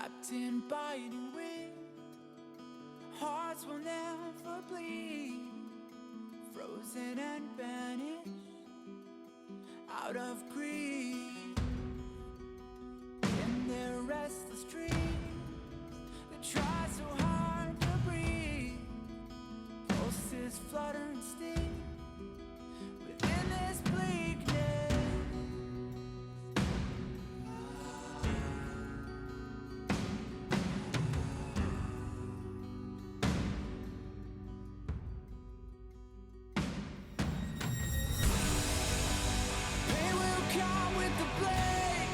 Wrapped in biting wind, hearts will never bleed, frozen and banished out of greed. In their restless dreams, they try so hard to breathe. Pulses flutter and sting within this bleakness. Pain will come with the blade.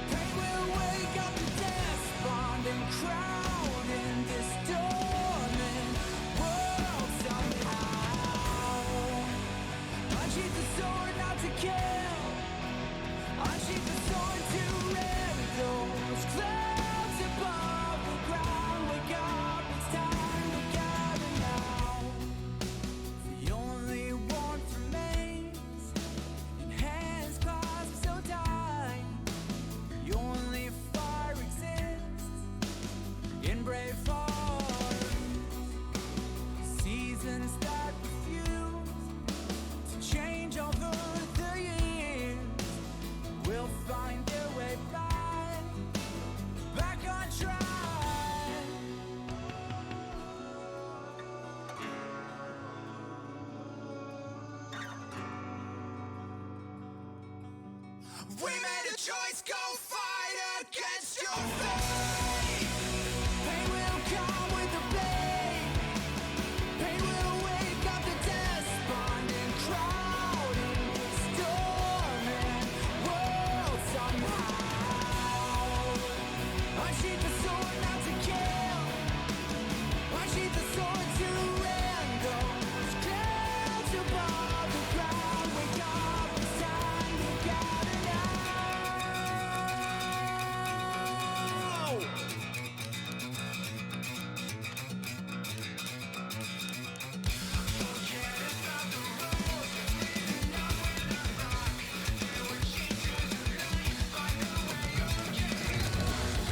Pain will wake up the despondent crowd in this dormant world somehow. Unsheath the sword not to kill. Unsheath the sword to rend those clouds above the ground. Wake up, it's time to gather now. The only warmth remains in hands clasped so tight. The only fire exists in brave hearts. Seasons that refuse to change over the years will find their way back on track. We made a choice, go fight against your fate. Pain will come with the blade. Pain will wake up the despondent crowd in this dormant world somehow. Unsheath the sword not to kill. Unsheath the sword to rend those clouds above the ground. Wake up, it's time to gather now.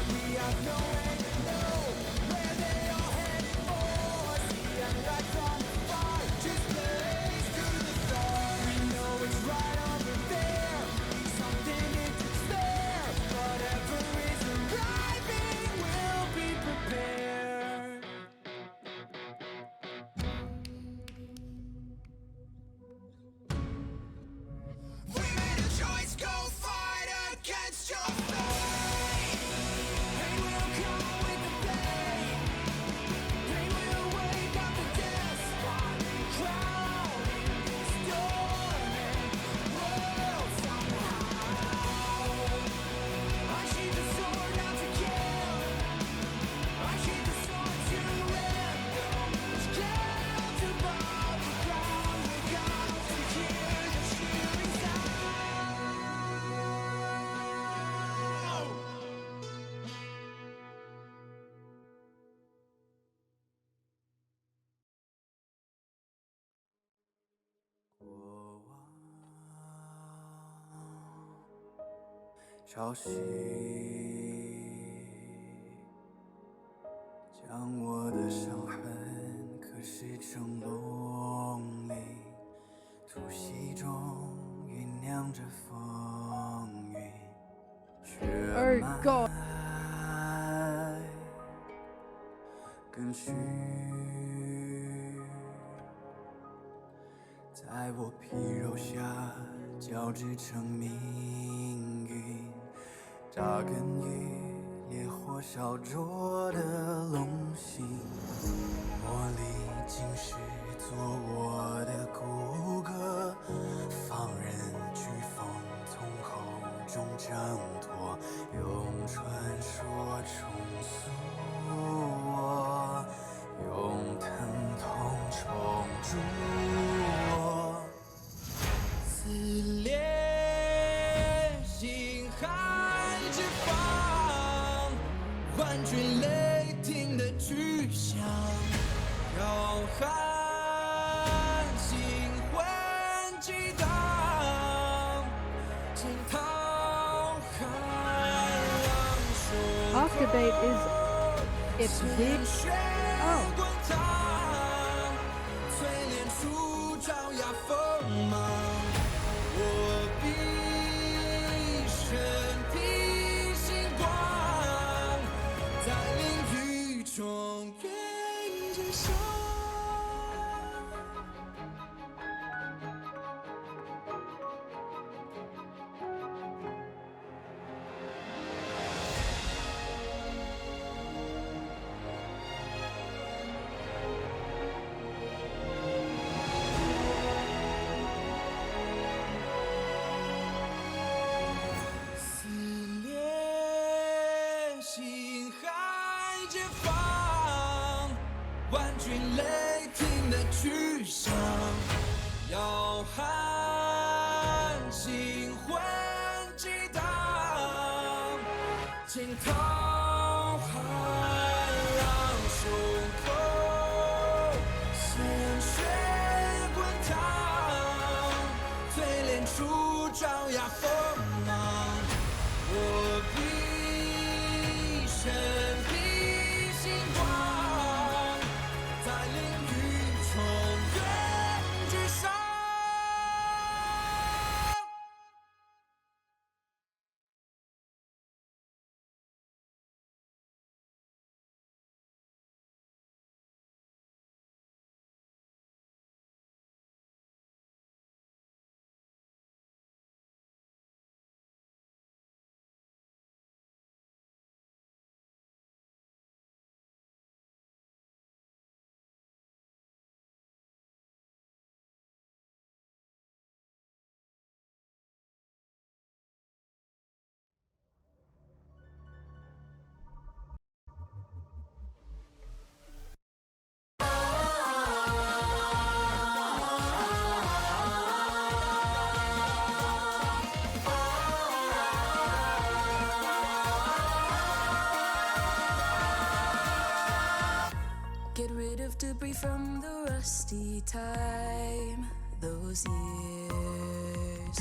We have nowhere to know where they are headed for. See and lights on the fire, just blaze through the storm. We know it's right over there, something to spare. Whatever is arriving, we'll be prepared. We made a choice, go fight against your fate. Pain will come with the blade. Pain will wake up the despondent crowd in this dormant world somehow. Unsheath the sword not to kill. Unsheath the sword to rend those clouds above the ground. Wake up to hear the shivering sound.潮汐将我的伤痕刻蚀成龙鳞，突袭中酝酿着风云，血脉更续，在我皮肉下交织成命运，扎根于烈火烧灼的龙心，磨砺今世做我的骨骼，放任飓风从口中挣脱，用传说重塑我，用疼痛重铸我。撕裂心寒之方，万军雷霆的巨响，浩瀚星魂激荡，惊涛骇浪汹涌。debate is it's big. Oh. 'Get rid of debris from the rusty time, those years.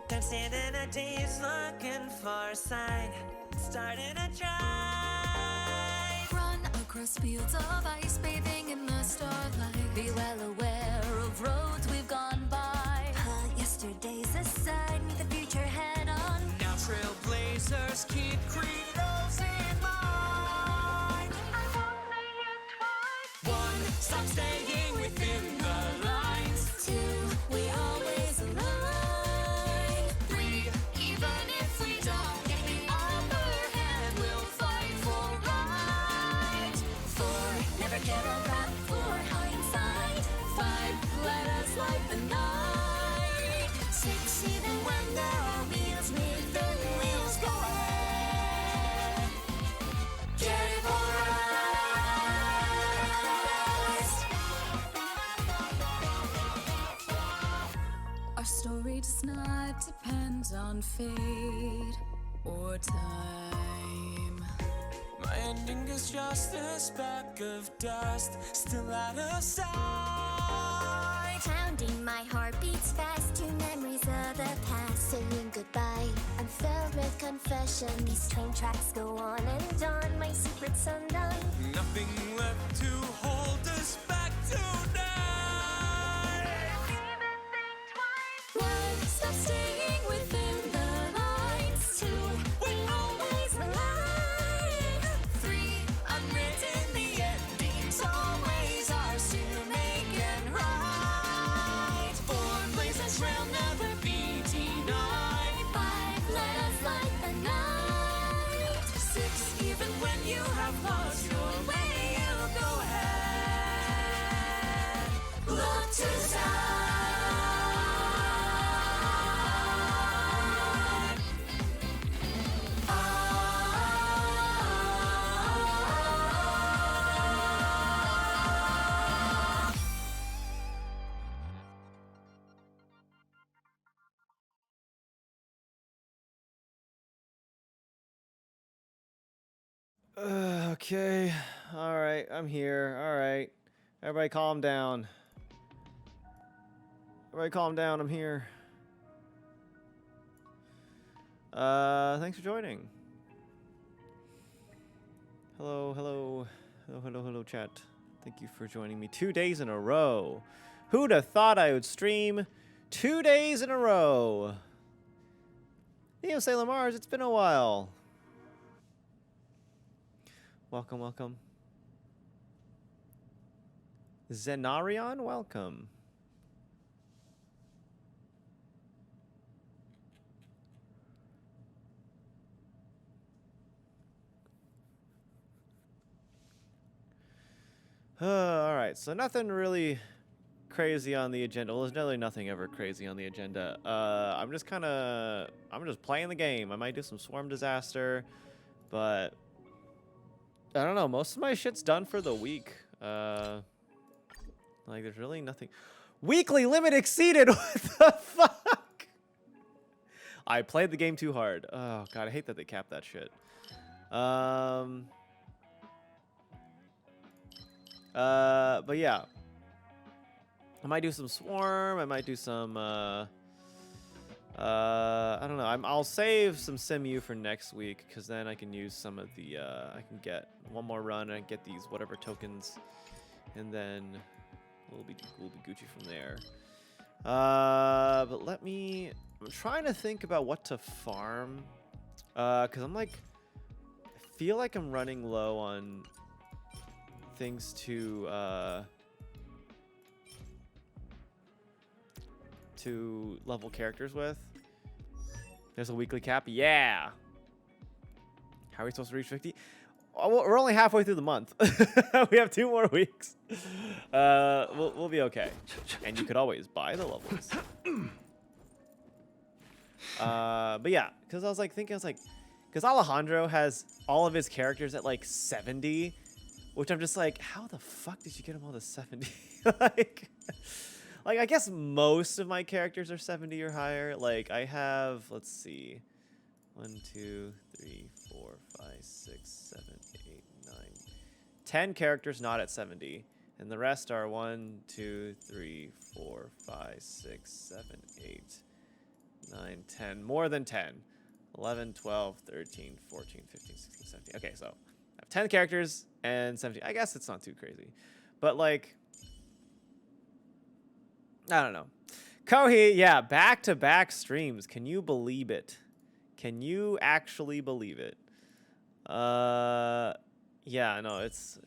Don't stand in a daze looking for a sign, starting a drive. Run across fields of ice, bathing in the starlight. Be well aware of roads we've gone by. Put yesterday's aside, meet the future head on. Now trailblazers keep credos in mind. I won't say it twice. 1, stop staying within the lines. 2, we always align. 3, Even if we don't get the upper hand, we'll fight for right. 4, never care about for hindsight. 5, let us light the night. 6, even when there are wheels, make the wheels go ahead. Get it for us. Our story does not depend on fate or time. my ending is just a speck of dust, still out of sight. Pounding, my heart beats fast to memories of the past. Saying goodbye, I'm filled with confession. These train tracks go on and on, my secret's undone. Nothing left to hold us back tonight. 1, stop staying within the lines. 2, we always align. 3, Unwritten, the ending's always ours to make and right. 4, blaze a trail, never be denied. 5, let us light the night. 6, even when you have lost your way, you go ahead. Look to the side. Okay, all right, I'm here. All right, everybody, calm down. Everybody, calm down. I'm here. Thanks for joining. Hello, hello. Hello, hello, hello, chat. Thank you for joining me 2 days in a row. Who'd have thought I would stream 2 days in a row? Neo Sailor Mars, it's been a while. Welcome, welcome. Zenarion, welcome. All right, so nothing really crazy on the agenda. Well, there's really nothing ever crazy on the agenda. I'm just playing the game. I might do some Swarm Disaster, but I don't know. Most of my shit's done for the week. Like, there's really nothing. Weekly limit exceeded. What the fuck? I played the game too hard. Oh god, I hate that they capped that shit. But yeah. I might do some Swarm. I might do some, I don't know. I'll save some SimU for next week, because then I can use some of the, I can get one more run and get these whatever tokens, and then we'll be Gucci from there. But I'm trying to think about what to farm, because I feel like I'm running low on things to level characters with. There's a weekly cap. Yeah. How are we supposed to reach 50? Oh, well, we're only halfway through the month. We have 2 more weeks. We'll be okay. And you could always buy the levels. But yeah, because because Alejandro has all of his characters at like 70, which I'm just like, how the fuck did you get them all to 70? Like, I guess most of my characters are 70 or higher. Like, I have, let's see, 1, 2, 3, 4, 5, 6, 7, 8, 9, 10 characters not at 70. And the rest are 1, 2, 3, 4, 5, 6, 7, 8, 9, 10. More than 10. 11, 12, 13, 14, 15, 16, 17. Okay, so I have 10 characters and 70. I guess it's not too crazy. But, like, I don't know. Kohi, yeah, back-to-back streams. Can you believe it? Can you actually believe it? Yeah, no, it's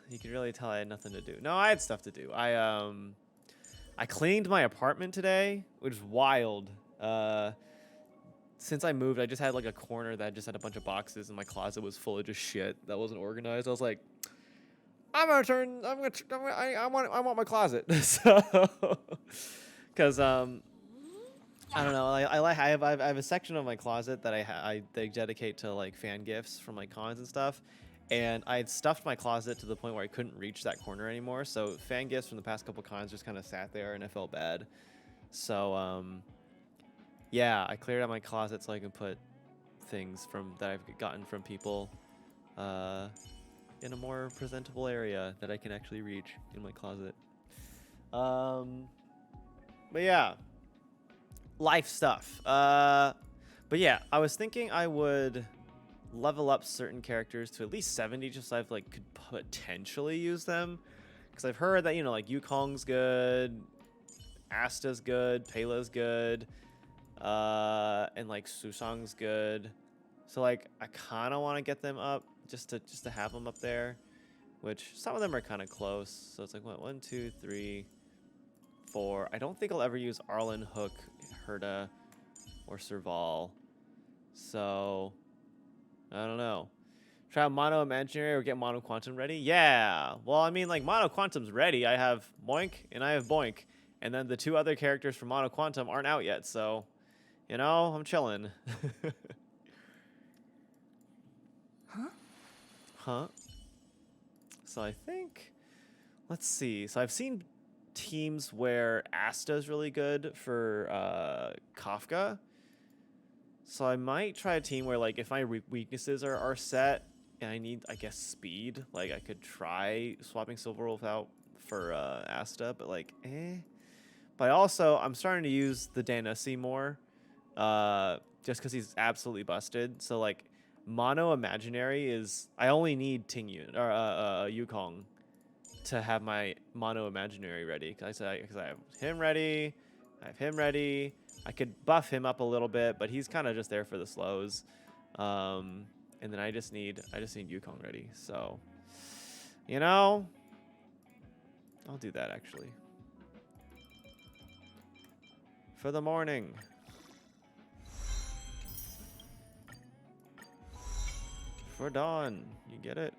you can really tell I had nothing to do. No, I had stuff to do. I cleaned my apartment today, which is wild. Since I moved, I just had like a corner that just had a bunch of boxes, and my closet was full of just shit that wasn't organized. I was like, I want my closet. So, because I don't know, I have a section of my closet that I dedicate to like fan gifts from like cons and stuff, and I had stuffed my closet to the point where I couldn't reach that corner anymore. So fan gifts from the past couple cons just kind of sat there, and I felt bad. So yeah, I cleared out my closet so I can put things that I've gotten from people in a more presentable area that I can actually reach in my closet. But yeah, life stuff. But yeah, I was thinking I would level up certain characters to at least 70, just so I've like could potentially use them. Because I've heard that, you know, like Yukong's good, Asta's good, Pela's good, and like Susang's good. So like I kind of want to get them up just to have them up there, which some of them are kind of close. So it's like what, 1, 2, 3, 4. I don't think I'll ever use Arlen, Hook, Herta, or Serval. So I don't know. Try out Mono Imaginary or get Mono Quantum ready? Yeah. Well, I mean, like, Mono Quantum's ready. I have Boink and I have Boink. And then the 2 other characters from Mono Quantum aren't out yet. So, you know, I'm chilling. Huh? So I think, let's see. So I've seen teams where Asta's really good for Kafka. So I might try a team where, like, if my weaknesses are set and I need, I guess, speed, like, I could try swapping Silverwolf out for Asta, but, like, eh. But also, I'm starting to use the Danussi more, just because he's absolutely busted. So, like, mono imaginary is I only need Tingyun or Yukong to have my mono imaginary ready because I have him ready, I have him ready. I could buff him up a little bit, but he's kind of just there for the slows. And then I just need Yukong ready. So, you know, I'll do that actually. For the morning. For dawn. You get it?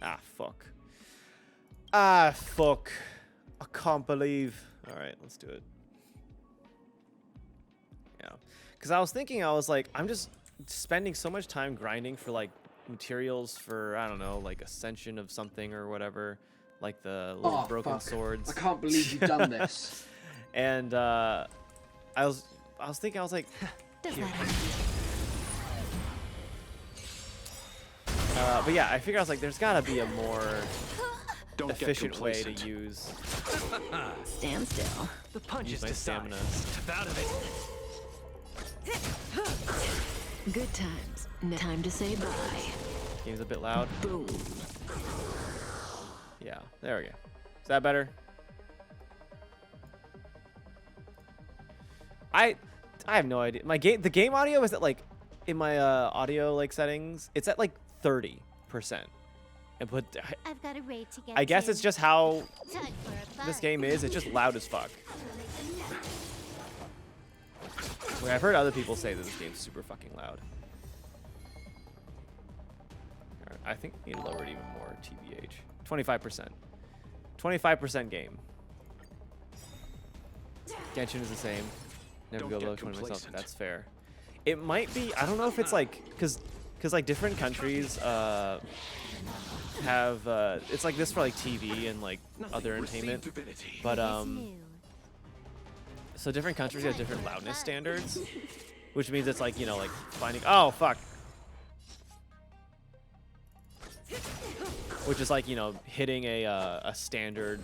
Ah, fuck. Ah, fuck. I can't believe. All right, let's do it. Yeah. Because I was thinking, I was like, I'm just spending so much time grinding for, like, materials for, I don't know, like, Ascension of something or whatever. Like the little broken swords. I can't believe you've done this. And, I was thinking, I was like, here. But yeah, I figured I was like, there's gotta be a more efficient way to use. Stand still. The punch Use is my decided. stamina. Step out of it. Good times. Time to say bye. Game's a bit loud. Boom. Yeah, there we go. Is that better? I have no idea. The game audio is at like in my audio like settings. It's at like 30%. And but I've got a raid to get I guess to. it's just how Time for a this bite. game is. It's just loud as fuck. Wait, I've heard other people say that this game's super fucking loud. Alright, I think we need to lower it even more. TBH. 25%. 25% game. Genshin is the same. Never Don't go get below 20 myself. complacent. That's fair. It might be. I don't know if it's like because like different countries have it's like this for like TV and like other entertainment. Divinity. But It's new. so different countries have different loudness standards, which means it's like, you know, like finding, oh fuck, which is like, you know, hitting a standard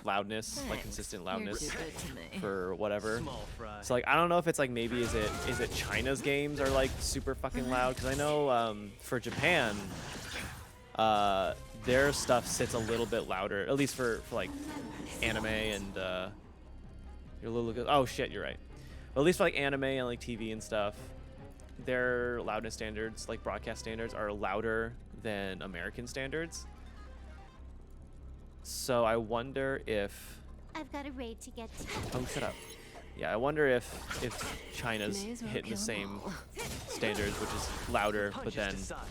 loudness, like consistent loudness You're too good to me. for whatever. Small fry. So like I don't know if it's like maybe is it China's games are like super fucking loud, because I know for Japan their stuff sits a little bit louder, at least for like anime and your little, oh shit, you're right. But at least for like anime and like TV and stuff, their loudness standards, like broadcast standards, are louder than American standards. So I wonder if I've got a raid to get to. oh, shut up. Yeah, I wonder if China's May as well hitting the kill 'em same all. standards, which is louder, but Punch then is decided.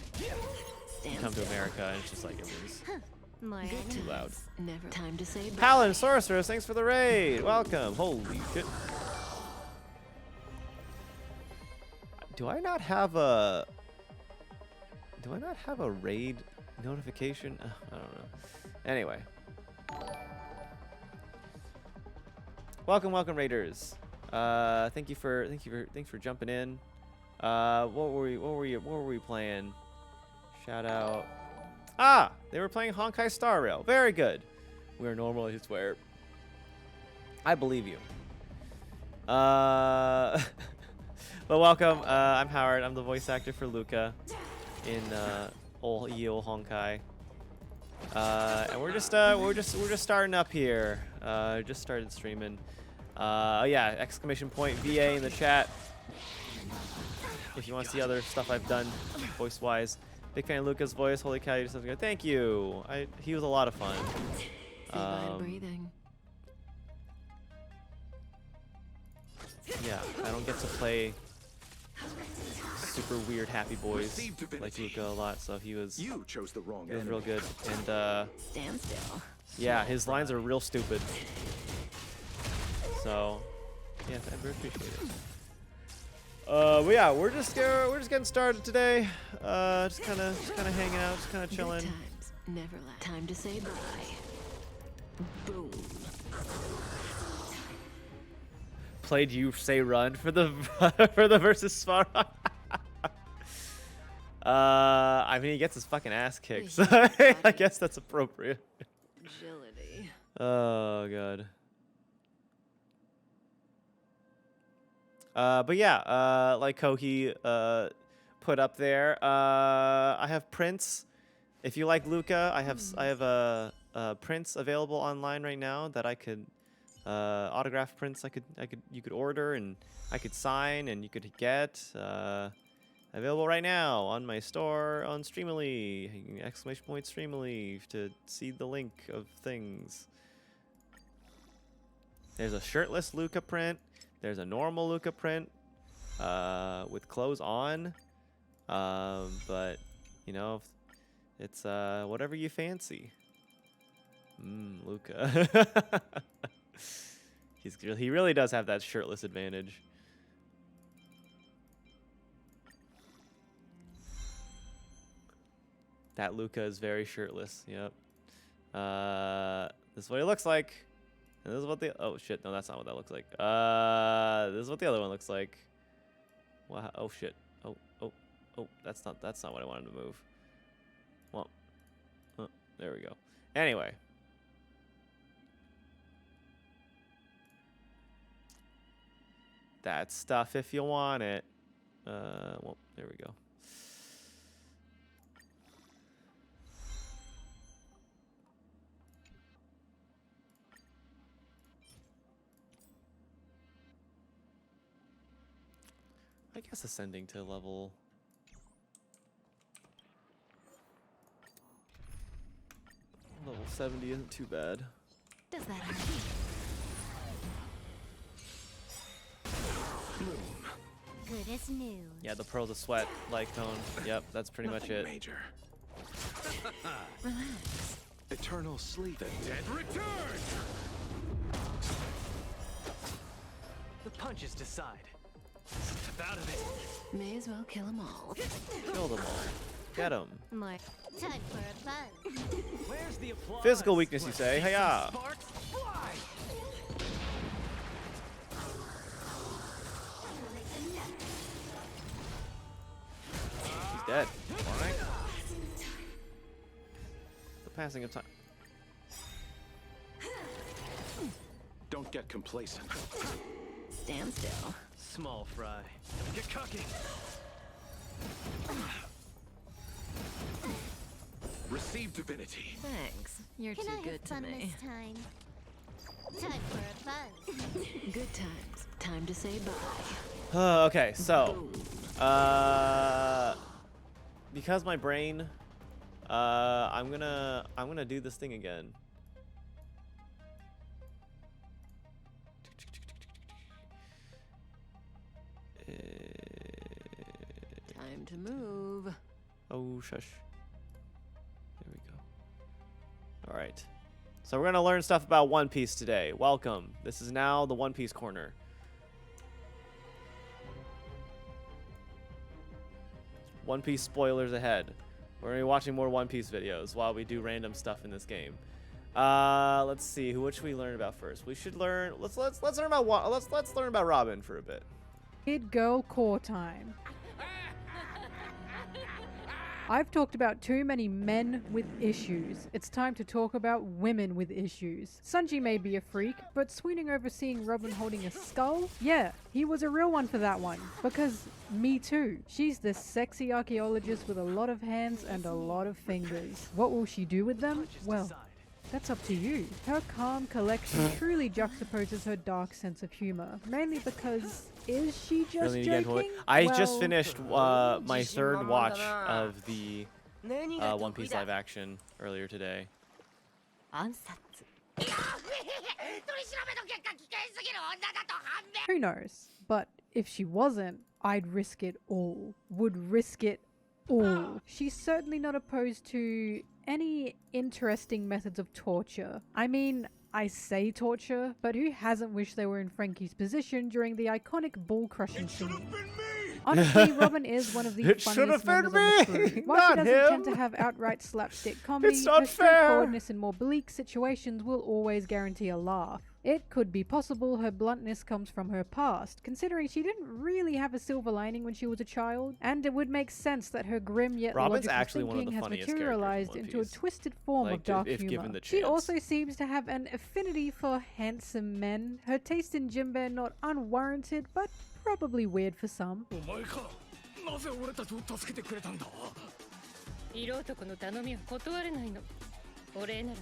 you come to America and it's just like everything's More Good enemies. too loud. Never time to say bye. Paladin Sorceress, thanks for the raid. Welcome. Holy shit. Do I not have a raid notification? I don't know. Anyway. Welcome raiders. Thanks for jumping in. What were we playing? Shout out. Ah, they were playing Honkai Star Rail. Very good. We're normally swear. I believe you. But welcome. I'm Howard. I'm the voice actor for Luka in old Honkai. And we're just starting up here. Just started streaming. Oh yeah, exclamation point VA in the chat. If you want to see other stuff I've done voice wise. Big fan of Luka's voice. Holy cow, you did something good. Thank you. He was a lot of fun. Say bye to breathing. Yeah, I don't get to play super weird happy boys like Luka a lot, so he was You chose the wrong real enemy. good. And Stand still. yeah, his lines are real stupid. So yeah, I very appreciate it. But yeah, we're just getting started today. Just kind of hanging out, just kind of Good chilling. times. Never last. Time to say bye. Boom. Played you say run for the for the versus Svarog. I mean, he gets his fucking ass kicked, so I guess that's appropriate. Agility. Oh god. But yeah, like Kohi put up there, I have prints. If you like Luka, I have a prints available online right now that I could autograph prints. You could order and I could sign and you could get available right now on my store on Streamily, !Streamily to see the link of things. There's a shirtless Luka print. There's a normal Luka print with clothes on. But you know, it's whatever you fancy. Luka. He really does have that shirtless advantage. That Luka is very shirtless. Yep. This is what he looks like. And this is what the oh shit, no, that's not what that looks like. This is what the other one looks like. Wow. Oh shit. Oh, that's not what I wanted to move. Well, there we go. Anyway. That's stuff if you want it. Well, there we go. I guess ascending to level 70 isn't too bad. Does that hurt? Good as new. Yeah, the pearls of sweat, like tone. Yep, that's pretty much it. Major. Relax. Eternal sleep. The dead return. The punches decide. Step out of it. May as well kill them all. Kill them all. Get them. More time for a fun. Where's the applause? Physical weakness, you say? Hiya! Sparks fly. He's dead. Alright. The passing of time. Don't get complacent. Stand still. Small fry. Get cocky. Receive divinity. Thanks. You're Can too I have good to fun me. this time? Time for a fun. Good times. Time to say bye. Okay, so because my brain I'm gonna do this thing again. Time to move. Oh shush. There we go. All right. So we're gonna learn stuff about One Piece today. Welcome. This is now the One Piece corner. One Piece spoilers ahead. We're gonna be watching more One Piece videos while we do random stuff in this game. Let's see. What should we learn about first? We should learn. Let's learn about let's learn about Robin for a bit. Kid girl core time. I've talked about too many men with issues. It's time to talk about women with issues. Sanji may be a freak, but swooning over seeing Robin holding a skull? Yeah, he was a real one for that one. Because me too. She's this sexy archaeologist with a lot of hands and a lot of fingers. What will she do with them? Well, that's up to you. Her calm collection truly juxtaposes her dark sense of humor. Mainly because, is she just Really need to get into it. joking? I just Well, finished my third watch of the One Piece live action earlier today. Who knows? But if she wasn't, I'd risk it all. Would risk it all. She's certainly not opposed to any interesting methods of torture. I mean, I say torture, but who hasn't wished they were in Frankie's position during the iconic bull crushing scene? Honestly, Robin is one of the It should have funniest been members of the me, crew. While she not doesn't tend him. to have outright slapstick comedy, It's not her fair. straightforwardness in more bleak situations will always guarantee a laugh. It could be possible her bluntness comes from her past, considering she didn't really have a silver lining when she was a child, and it would make sense that her grim yet Robin's logical actually one of thinking the has funniest characters in materialized One into a Piece. twisted form Like, of dark if humor. given the She chance. also seems to have an affinity for handsome men. Her taste in Jinbe not unwarranted, but probably weird for some. お前かなぜ俺たちを助けてくれたんだ色男の頼みは断れないの。お礼なら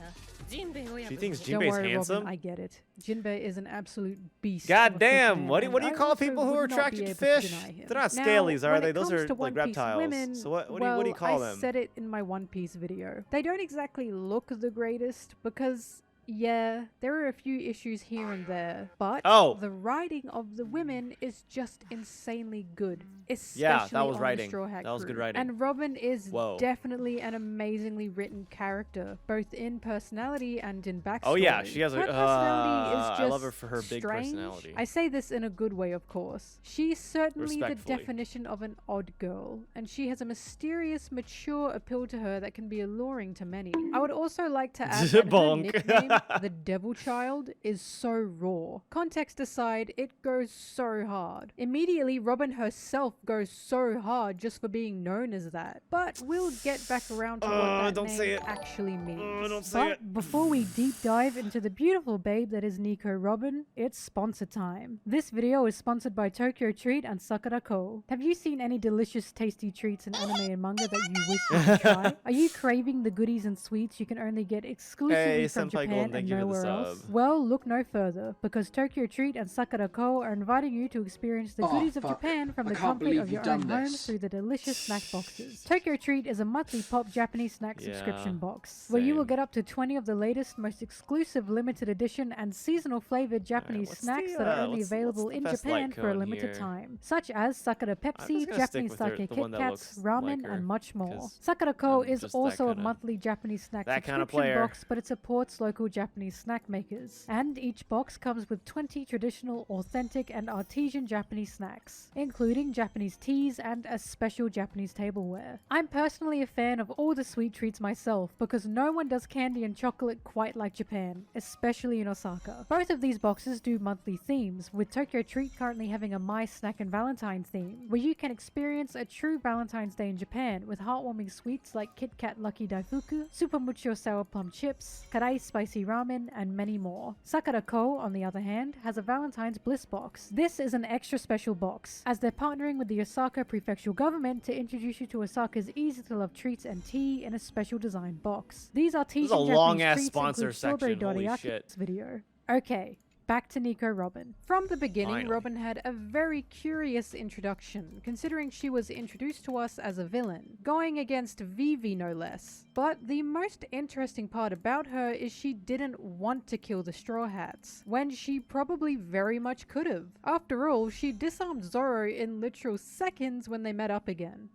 ジンベエを破 She る thinks 'Don't Jinbei's worry, handsome. Robin, I get it. Jinbei is an absolute beast. God of a damn! fish What do man, you and I call also people who are would not be attracted to able fish? deny him. They're not Now, scalies, are when they? it Those comes are to like One Piece reptiles. women, So what do well, you call I them? said it in my One Piece video. They don't exactly look the greatest because, yeah, there are a few issues here and there, but Oh. the writing of the women is just insanely good. Especially Yeah, that was on writing. The Straw Hat That was good Crew. writing. And Robin is Whoa. definitely an amazingly written character, both in personality and in backstory. Oh yeah, she has a. Her personality is just I love her for her big strange. personality. I say this in a good way, of course. She's certainly the Respectfully. definition of an odd girl, and she has a mysterious, mature appeal to her that can be alluring to many. I would also like to add that her Bonk. nickname, the Devil Child, is so raw. Context aside, it goes so hard. Immediately, Robin herself goes so hard just for being known as that. But we'll get back around to what that don't say name it. actually means. Don't say But it. before we deep dive into the beautiful babe that is Nico Robin, it's sponsor time. This video is sponsored by Tokyo Treat and Sakura Co. Have you seen any delicious, tasty treats in anime and manga that you wish you could try? Are you craving the goodies and sweets you can only get exclusively Hey, from Senpai Japan Golden, and thank you for the nowhere else? sub. Well, look no further, because Tokyo Treat and Sakura Co. are inviting you to experience the Oh, goodies of fuck. Japan from I the can't comfort believe of your you've own done home this. through the delicious snack boxes. Tokyo Treat is a monthly pop Japanese snack subscription Yeah, box, where you will same. get up to 20 of the latest, most exclusive limited edition and seasonal flavored Japanese what's snacks the, that are only what's available the in best Japan light for a cone limited here? time, such as Sakura Pepsi, gonna stick Japanese with her- sake the Kit one that Kats, looks ramen, like her, and much more. 'cause Sakura Co. I'm is just that also a kinda- monthly Japanese snack that kinda subscription player. box, but it supports local Japanese snack makers. And each box comes with 20 traditional, authentic, and artesian Japanese snacks, including Japanese teas and a special Japanese tableware. I'm personally a fan of all the sweet treats myself because no one does candy and chocolate quite like Japan, especially in Osaka. Both of these boxes do monthly themes, with Tokyo Treat currently having a My Snack and Valentine's theme, where you can experience a true Valentine's Day in Japan with heartwarming sweets like Kit Kat Lucky Daifuku, Super Mucho Sour Plum Chips, Karai Spicy Ramen, and many more. Sakura Co, on the other hand, has a Valentine's Bliss box. This is an extra special box, as they're partnering with the Osaka Prefectural Government to introduce you to Osaka's easy-to-love treats and tea in a special design box. These artesian a Japanese long-ass treats sponsor include strawberry section, holy dorayaki shit. video. Okay, back to Nico Robin. From the beginning, Finally. Robin had a very curious introduction, considering she was introduced to us as a villain, going against Vivi no less. But the most interesting part about her is she didn't want to kill the Straw Hats, when she probably very much could have. After all, she disarmed Zoro in literal seconds when they met up again.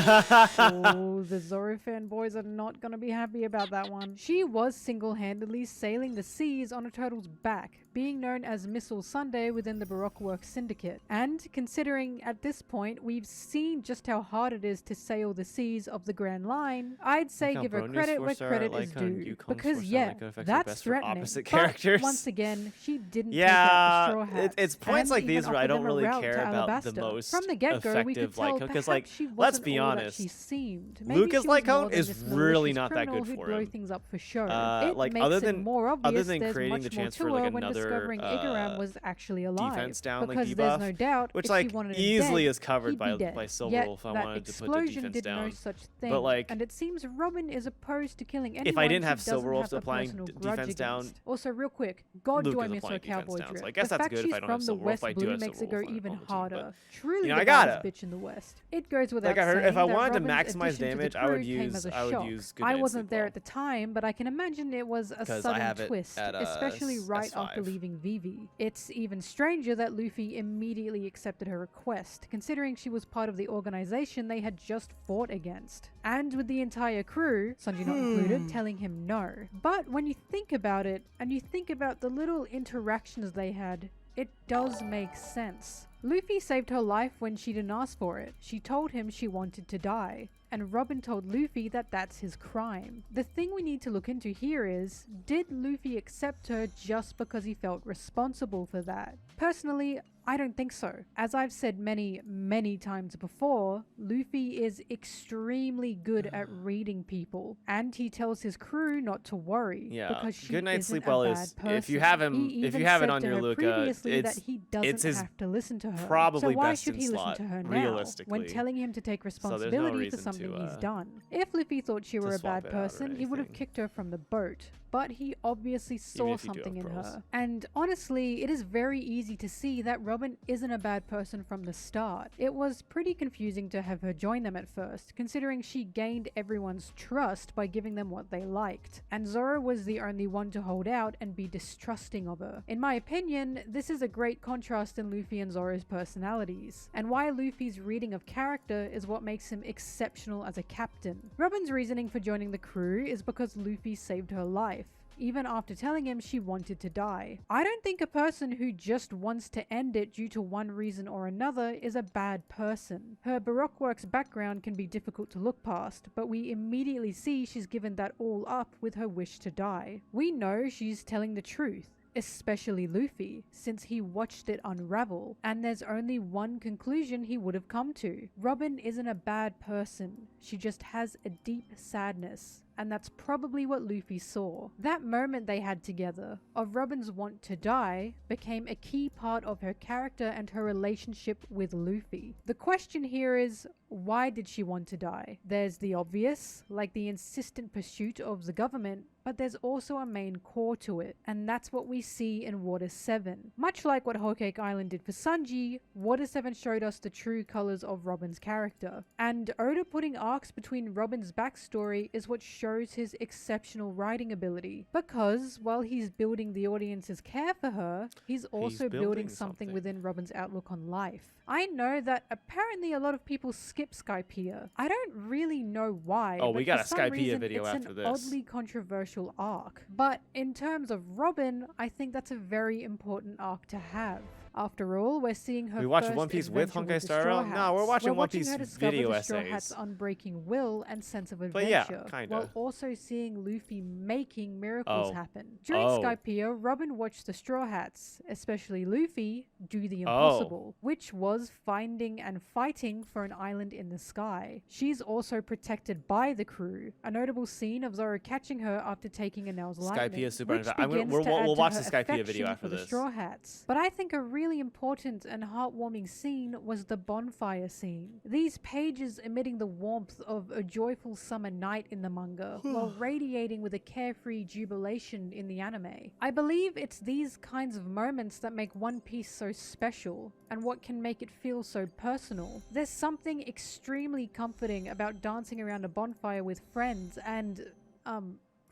Oh, the Zoro fanboys are not gonna be happy about that one. She was single-handedly sailing the seas on a turtle's back, being known as Missile Sunday within the Baroque Works Syndicate. And considering at this point we've seen just how hard it is to sail the seas of the Grand Line, I'd say give her credit where credit is due. Because yeah, that's threatening. Opposite But characters. once again, she didn't take Yeah, out the Straw Hats. it's points and like even these where I offered don't them a really route care to about the Alabasta. most From the get-go, we could effective tell light cone, 'cause, like, perhaps she let's wasn't be all that honest, she seemed. Maybe Luka's she light was more cone than is this really malicious not that criminal good who'd for blow him. things up for show. Like, It makes other it than- more other obvious than there's creating much the more chance to for, like, her when another, discovering Igaram was actually alive. defense down, like, because debuff, there's no doubt which, if like, she wanted him easily dead, is covered he'd by- be dead. by Silver Yet Wolf if I that wanted to put the explosion defense did no down. such thing. But, like, and it seems Robin is opposed to killing anyone if I didn't she have Silver doesn't Wolf have a applying personal defense grudge down, against. Also, real quick, God do I Luka's miss her applying defense cowboy down, so drip. I guess the that's fact good if she's I don't from have the Silver Wolf. West I do Blue have makes Silver it go Wolf on even the team, harder. but, Truly you know, the I baddest gotta. bitch in the West. It goes without Like, I I saying that wanted to Robin's maximize addition to the damage, I would crew came use as a I would shock. use Good I Night wasn't Sleep there Well. at the time, but I can imagine it was a 'Cause I sudden have it twist, at, especially right after S5. leaving Vivi. It's even stranger that Luffy immediately accepted her request, considering she was part of the organization they had just fought against. And with the entire crew, Sanji not included, telling him no. But when you think about it, and you think about the little interactions they had, it does make sense. Luffy saved her life when she didn't ask for it. She told him she wanted to die. And Robin told Luffy that that's his crime. The thing we need to look into here is, did Luffy accept her just because he felt responsible for that? Personally, I don't think so. As I've said many times before, Luffy is extremely good at reading people, and he tells his crew not to worry because she Good Night isn't Sleep a Well bad is person. if you have him He if you even have it said on to your her Luka, previously that it's he it's doesn't his have to listen to her. probably So why best should in he slot, listen to her now realistically. when telling him to take there's responsibility no for reason something to, he's done? If Luffy thought she were a swap bad it out or person, he would have anything. kicked her from the boat. But he obviously saw if you do something have in pros. her. And honestly, it is very easy to see that Robin isn't a bad person from the start. It was pretty confusing to have her join them at first, considering she gained everyone's trust by giving them what they liked. And Zoro was the only one to hold out and be distrusting of her. In my opinion, this is a great contrast in Luffy and Zoro's personalities, and why Luffy's reading of character is what makes him exceptional as a captain. Robin's reasoning for joining the crew is because Luffy saved her life, even after telling him she wanted to die. I don't think a person who just wants to end it due to one reason or another is a bad person. Her Baroque Works background can be difficult to look past, but we immediately see she's given that all up with her wish to die. We know she's telling the truth, especially Luffy, since he watched it unravel, and there's only one conclusion he would have come to. Robin isn't a bad person, she just has a deep sadness. And that's probably what Luffy saw. That moment they had together, of Robin's want to die, became a key part of her character and her relationship with Luffy. The question here is, why did she want to die? There's the obvious, like the insistent pursuit of the government, but there's also a main core to it, and that's what we see in Water 7. Much like what Whole Cake Island did for Sanji, Water 7 showed us the true colors of Robin's character. And Oda putting arcs between Robin's backstory is what shows his exceptional writing ability, because while he's building the audience's care for her, he's also building something within Robin's outlook on life. I know that apparently a lot of people skip Skype here. I don't really know why. Oh, but we got for a some Skype reason, video it's after an this. oddly controversial arc. But in terms of Robin, I think that's a very important arc to have. After all, we're seeing her We watched first One Piece with adventure Honkai the Star Straw Rail? No, we're Hats. watching One Piece her discover video the Straw essays. Hats' unbreaking will and sense of But yeah, adventure, kinda. while also seeing Luffy making miracles Oh. happen. During Oh. Skypiea, Robin watched the Straw Hats, especially Luffy, do the impossible, which was finding and fighting for an island in the sky. She's also protected by the crew. A notable scene of Zoro catching her after taking a Nail's lightning, Skypiea super which I'm gonna, begins we'll, to we'll add to watch her the Skypiea video affection after for the this. Straw Hats. But I think a really important and heartwarming scene was the bonfire scene. These pages emitting the warmth of a joyful summer night in the manga, while radiating with a carefree jubilation in the anime. I believe it's these kinds of moments that make One Piece so special, and what can make it feel so personal. There's something extremely comforting about dancing around a bonfire with friends and,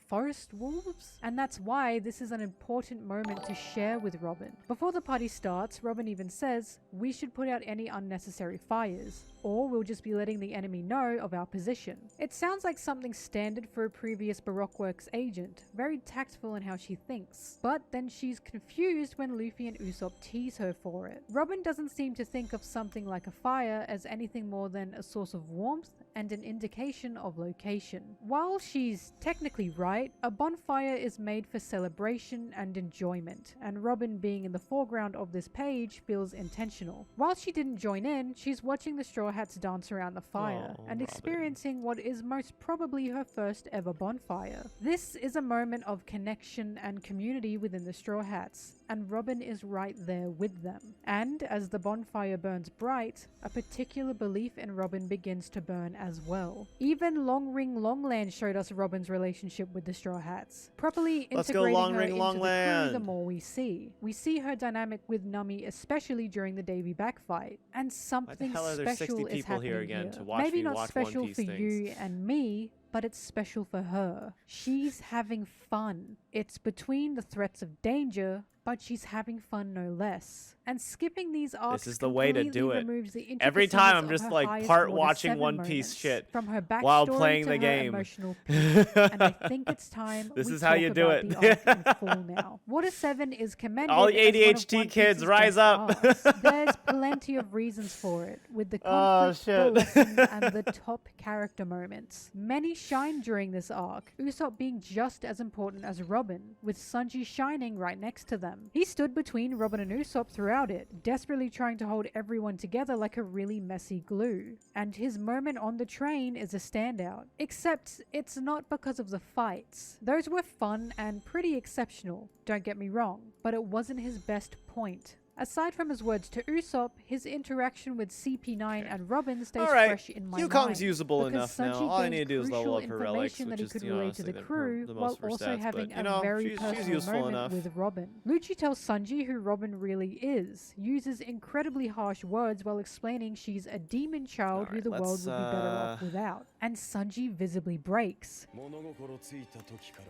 forest wolves? And that's why this is an important moment to share with Robin. Before the party starts, Robin even says, we should put out any unnecessary fires, or we'll just be letting the enemy know of our position. It sounds like something standard for a previous Baroque Works agent, very tactful in how she thinks. But then she's confused when Luffy and Usopp tease her for it. Robin doesn't seem to think of something like a fire as anything more than a source of warmth and an indication of location. While she's technically right, a bonfire is made for celebration and enjoyment, and Robin being in the foreground of this page feels intentional. While she didn't join in, she's watching the Straw Hats dance around the fire and experiencing what is most probably her first ever bonfire. This is a moment of connection and community within the Straw Hats, and Robin is right there with them. And as the bonfire burns bright, a particular belief in Robin begins to burn as well. Even Long Ring Longland showed us Robin's relationship with the Straw Hats, properly Let's go integrating Long her Ring into the crew the Longland. more we see. We see her dynamic with Nami, especially during the Davy back fight, and something hell are there 60 special is people here happening again here. to watch Maybe me not watch One special Piece for things? you and me, but it's special for her. She's having fun. It's between the threats of danger, but she's having fun no less. And skipping these arcs This is the way to do completely it. removes the Every time intricacies I'm of just her like highest part Water watching 7 One Piece moments, shit from her while backstory playing to the her game. emotional peak. And I think it's time This we is how talk you do about it. the arc in full now. Water 7 is commended All as one of ADHD One kids, Piece's rise best up. arcs. There's plenty of reasons for it, with the Oh, conflict, the shit. lesson, and the top character moments. Many shine during this arc, Usopp being just as important as Robin, with Sanji shining right next to them. He stood between Robin and Usopp throughout it, desperately trying to hold everyone together like a really messy glue. And his moment on the train is a standout. Except it's not because of the fights. Those were fun and pretty exceptional, don't get me wrong, but it wasn't his best point. Aside from his words to Usopp, his interaction with CP9 and Robin stays Alright, fresh in my Yukong's mind. usable because enough now. Sanji All I gained need to do is level crucial up her relics, information that which he is, could you know, relate to the honestly, crew, the while most for also stats, having but, you a know, very she's personal useful moment enough. with Robin. Lucci tells Sanji who Robin really is, uses incredibly harsh words while explaining she's a demon child who Alright, the world let's, would be better off without. And Sanji visibly breaks. 物心ついた時から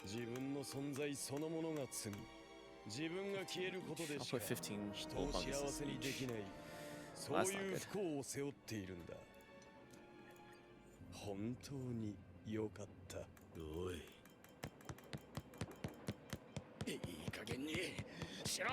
自分の存在そのものが罪自分が消えることで I'll しか put 15 人 gold を on 幸 this せにでき each. ないそう That's い not う good. 不幸を背負っているんだ本当に良かったおいいい加減にしろ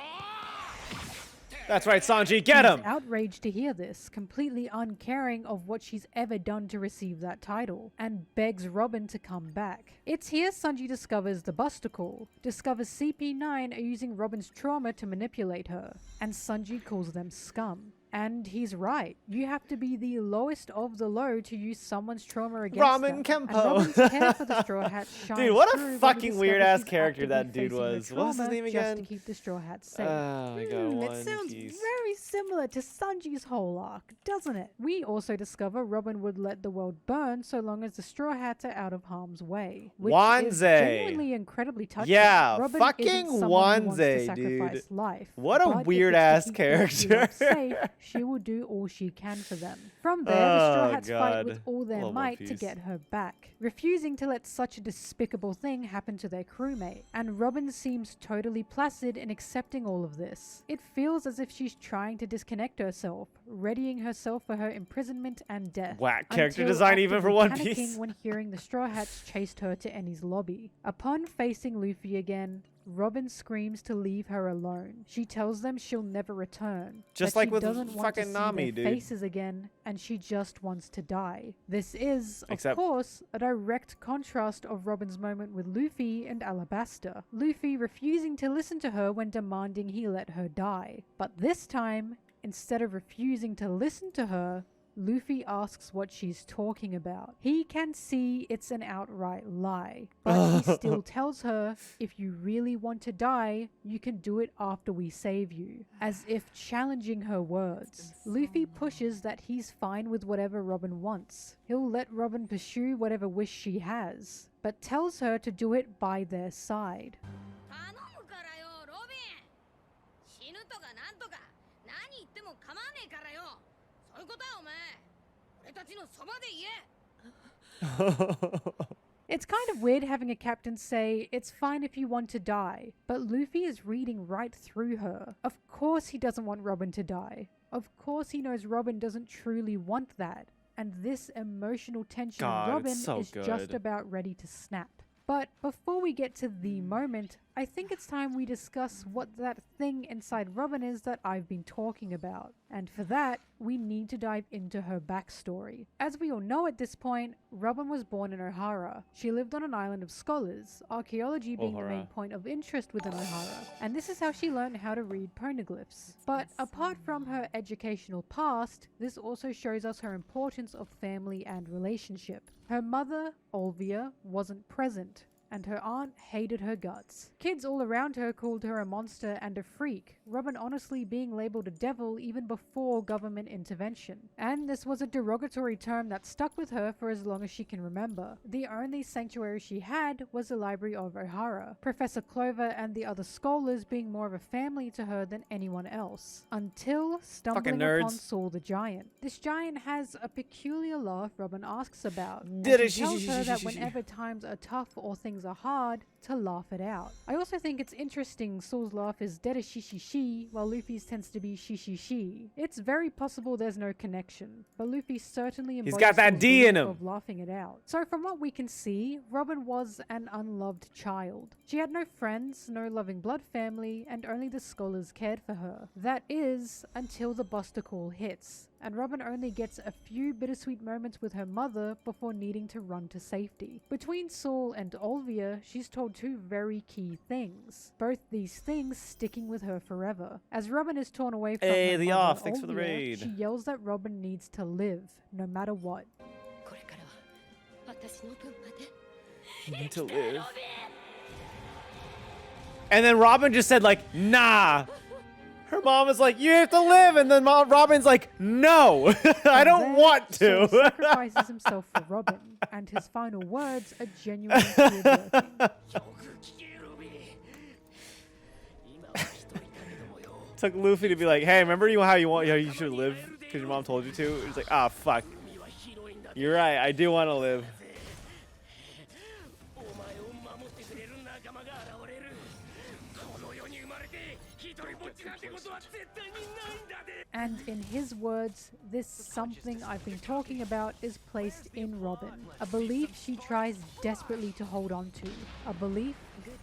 That's right, Sanji, get He's him! outraged to hear this, completely uncaring of what she's ever done to receive that title, and begs Robin to come back. It's here Sanji discovers the Buster Call, discovers CP9 are using Robin's trauma to manipulate her, and Sanji calls them scum. And he's right. You have to be the lowest of the low to use someone's trauma against Ramen them. And Kempo. Robin's care for the Straw Hats shines Dude, what a through when we fucking discover weird-ass she's character actively that dude facing her was. What was his trauma name just again? to keep the Straw Hats safe. Oh my god, One It sounds Piece. very similar to Sanji's whole arc, doesn't it? We also discover Robin would let the world burn so long as the Straw Hats are out of harm's way. Which is Wanze. genuinely incredibly touching. Yeah, Robin fucking isn't someone who wants to Wanze, sacrifice dude. life, What a but if it's to weird-ass keep those she loves character. safe, she will do all she can for them. From there, the Straw Oh, Hats fight with God. all their Love One might to Piece. get her back, refusing to let such a despicable thing happen to their crewmate. And Robin seems totally placid in accepting all of this. It feels as if she's trying to disconnect herself, readying herself for her imprisonment and death. Whack character until design even for actively One panicking Piece. when hearing the Straw Hats chased her to Ennie's lobby. Upon facing Luffy again, Robin screams to leave her alone. She tells them she'll never return. Just that like she with doesn't want to fucking see Nami, their dude. faces again, and she just wants to die. This is, of Except- course, a direct contrast of Robin's moment with Luffy and Alabasta. Luffy refusing to listen to her when demanding he let her die. But this time, instead of refusing to listen to her, Luffy asks what she's talking about. He can see it's an outright lie, but he still tells her, if you really want to die, you can do it after we save you, as if challenging her words. Luffy pushes that he's fine with whatever Robin wants. He'll let Robin pursue whatever wish she has, but tells her to do it by their side. 頼むからよロビン死ぬとかなんとか何言っても構わねえからよそういうことはお前俺たちのそばで言え It's kind of weird having a captain say, it's fine if you want to die, but Luffy is reading right through her. Of course he doesn't want Robin to die. Of course he knows Robin doesn't truly want that. And this emotional tension in God, Robin it's so is just good. about ready to snap. But before we get to the moment, I think it's time we discuss what that thing inside Robin is that I've been talking about. And for that, we need to dive into her backstory. As we all know at this point, Robin was born in Ohara. She lived on an island of scholars, archaeology being the main Ohara. point of interest within Ohara. And this is how she learned how to read poneglyphs. But apart from her educational past, this also shows us her importance of family and relationship. Her mother, Olvia, wasn't present. and her aunt hated her guts. Kids all around her called her a monster and a freak, Robin honestly being labeled a devil even before government intervention. And this was a derogatory term that stuck with her for as long as she can remember. The only sanctuary she had was the Library of O'Hara, Professor Clover and the other scholars being more of a family to her than anyone else. Until stumbling upon Saul the Giant. This giant has a peculiar laugh Robin asks about. And he tells her that whenever times are tough or things are hard, to laugh it out. I also think it's interesting Saul's laugh is dead as she, while Luffy's tends to be she. It's very possible there's no connection, but Luffy certainly embodies got that Saul's D in belief him. of laughing it out. So from what we can see, Robin was an unloved child. She had no friends, no loving blood family, and only the scholars cared for her. That is, until the Buster Call hits, and Robin only gets a few bittersweet moments with her mother before needing to run to safety. Between Saul and Olvia, she's told two very key things, both these things sticking with her forever. As Robin is torn away from her the mother, off, thanks for the Olvia, raid. she yells that Robin needs to live, no matter what. これからは私の分まで You need to live. And then Robin just said like, nah. Her mom was like, you have to live. And then Robin's like, no, I don't want to. Saul sacrifices himself for Robin, and his final words are genuinely tear-jerking. Took Luffy to be like, hey, remember how you should live because your mom told you to? He's like, ah, fuck. You're right, I do want to live. And in his words, this something I've been talking about is placed in Robin. A belief she tries desperately to hold on to. A belief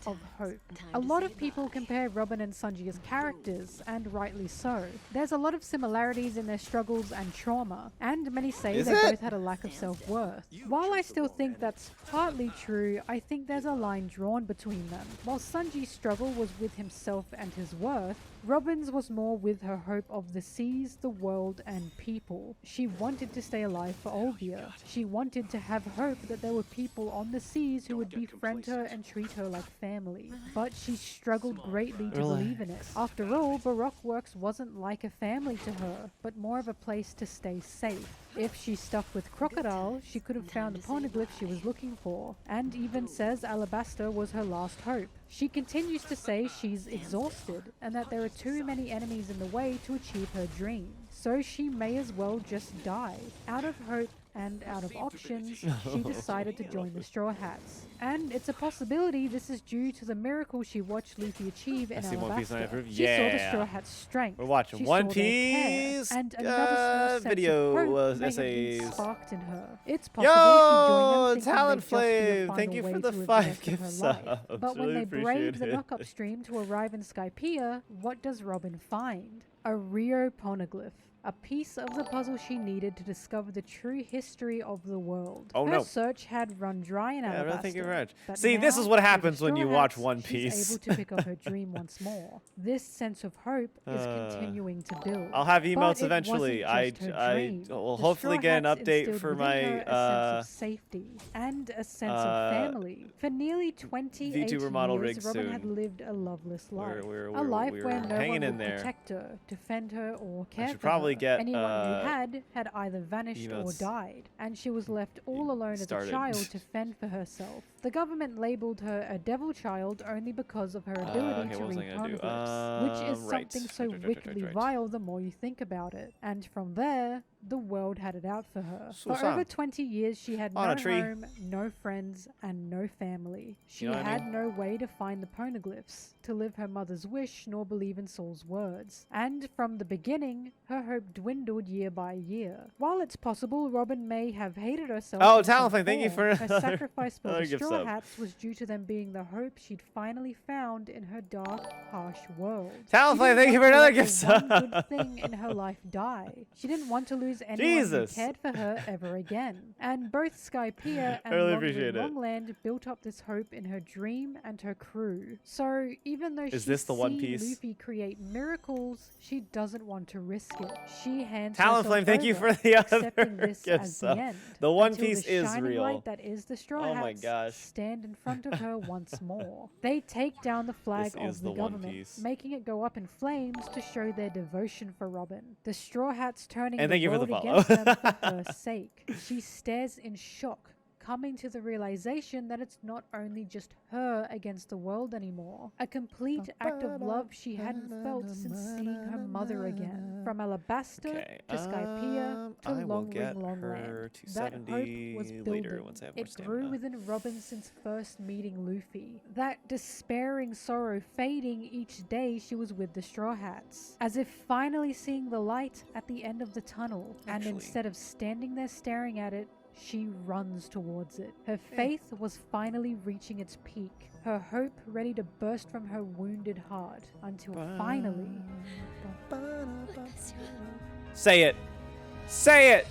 of hope. A lot of people compare Robin and Sanji as characters, and rightly so. There's a lot of similarities in their struggles and trauma, and many say they both had a lack of self-worth. While I still think that's partly true, I think there's a line drawn between them. While Sanji's struggle was with himself and his worth, Robin's was more with her hope of the seas, the world, and people. She wanted to stay alive for Olvia. She wanted to have hope that there were people on the seas who would befriend her and treat her like family. But she struggled greatly to believe in it. After all, Baroque Works wasn't like a family to her, but more of a place to stay safe. If she stuck with Crocodile, she could have found the poneglyph she was looking for, and even says Alabasta was her last hope. She continues to say she's exhausted, and that there are too many enemies in the way to achieve her dream. So she may as well just die. Out of hope and out of options, she decided to join the Straw Hats. And it's a possibility this is due to the miracle she watched Luffy achieve in Alabasta. She saw the Straw Hats' strength. We're watching She One saw their Piece care, and another small sense video of hope was may have been essays. sparked in her. It's possible she joined them thinking Talent they'd just be a Flame, thank final you way for the to live 5 rest of gift her subs. life. But when Really they brave the appreciate it. knock-up stream to arrive in Skypiea, what does Robin find? A Rio poneglyph. A piece of the puzzle she needed to discover the true history of the world. Oh, Her no. search had run dry in Yeah, Alabasta. really thank you very much. but See, this now, is what with the happens when Straw you watch Hats, One she's Piece. able to pick up her dream once more. This sense of hope is continuing to build. I'll have But emotes it eventually. wasn't just her dream. will The hopefully Straw get an Hats update instilled for within her my a sense of safety and a sense of family. For nearly 28 VTuber model years, rig Robin had soon. lived a loveless life. We're A life where no hanging one in would there. protect her, defend her, or care should for probably her. get, Anyone who had either vanished or emotes died, and she was left all alone as a started. child to fend for herself. The government labeled her a devil child only because of her ability okay, to what was I read gonna do? poneglyphs, which is Right. something so Right. wickedly vile the more you think about it. And from there, the world had it out for her. For Susan. over 20 years, she had On no a tree. home, no friends, and no family. She You know what I had mean? no way to find the poneglyphs, to live her mother's wish, nor believe in Saul's words. And from the beginning, her hope dwindled year by year. While it's possible Robin may have hated herself Oh, in some Talonflame, thank you form, for her sacrifice for another the gift Straw sub. Hats was due to them being the hope she'd finally found in her dark, harsh world. Talonflame, She didn't thank you want for to another let gift the one sub. good thing in her life die. She didn't want to lose lose anyone Jesus. who cared for her ever again. And both Skypiea and I really Long Live appreciate it. Longland built up this hope in her dream and her crew. So even though Is she's this the One seen Piece? Luffy create miracles, she doesn't want to risk it. She hands Talonflame, herself thank you over, for the accepting other this gift as sub. the end. The One until Piece the is shining real. light that is the Straw Oh my Hats gosh. stand in front of her once more. They take down the flag This is of the the One government, Piece. making it go up in flames to show their devotion for Robin. The Straw Hats turning And the thank you for world the against follow. them for her sake. She stares in shock, coming to the realization that it's not only just her against the world anymore. A complete act of love she hadn't felt since seeing her mother again. From Alabasta Okay, to Skypiea to I will Long get Ring her Longland. to That hope 70 was later building. once I have more It grew stamina. within Robin since first meeting Luffy. That despairing sorrow fading each day she was with the Straw Hats. As if finally seeing the light at the end of the tunnel. And Actually- instead of standing there staring at it, she runs towards it. Her faith was finally reaching its peak. Her hope ready to burst from her wounded heart. Until finally... Say it. Say it.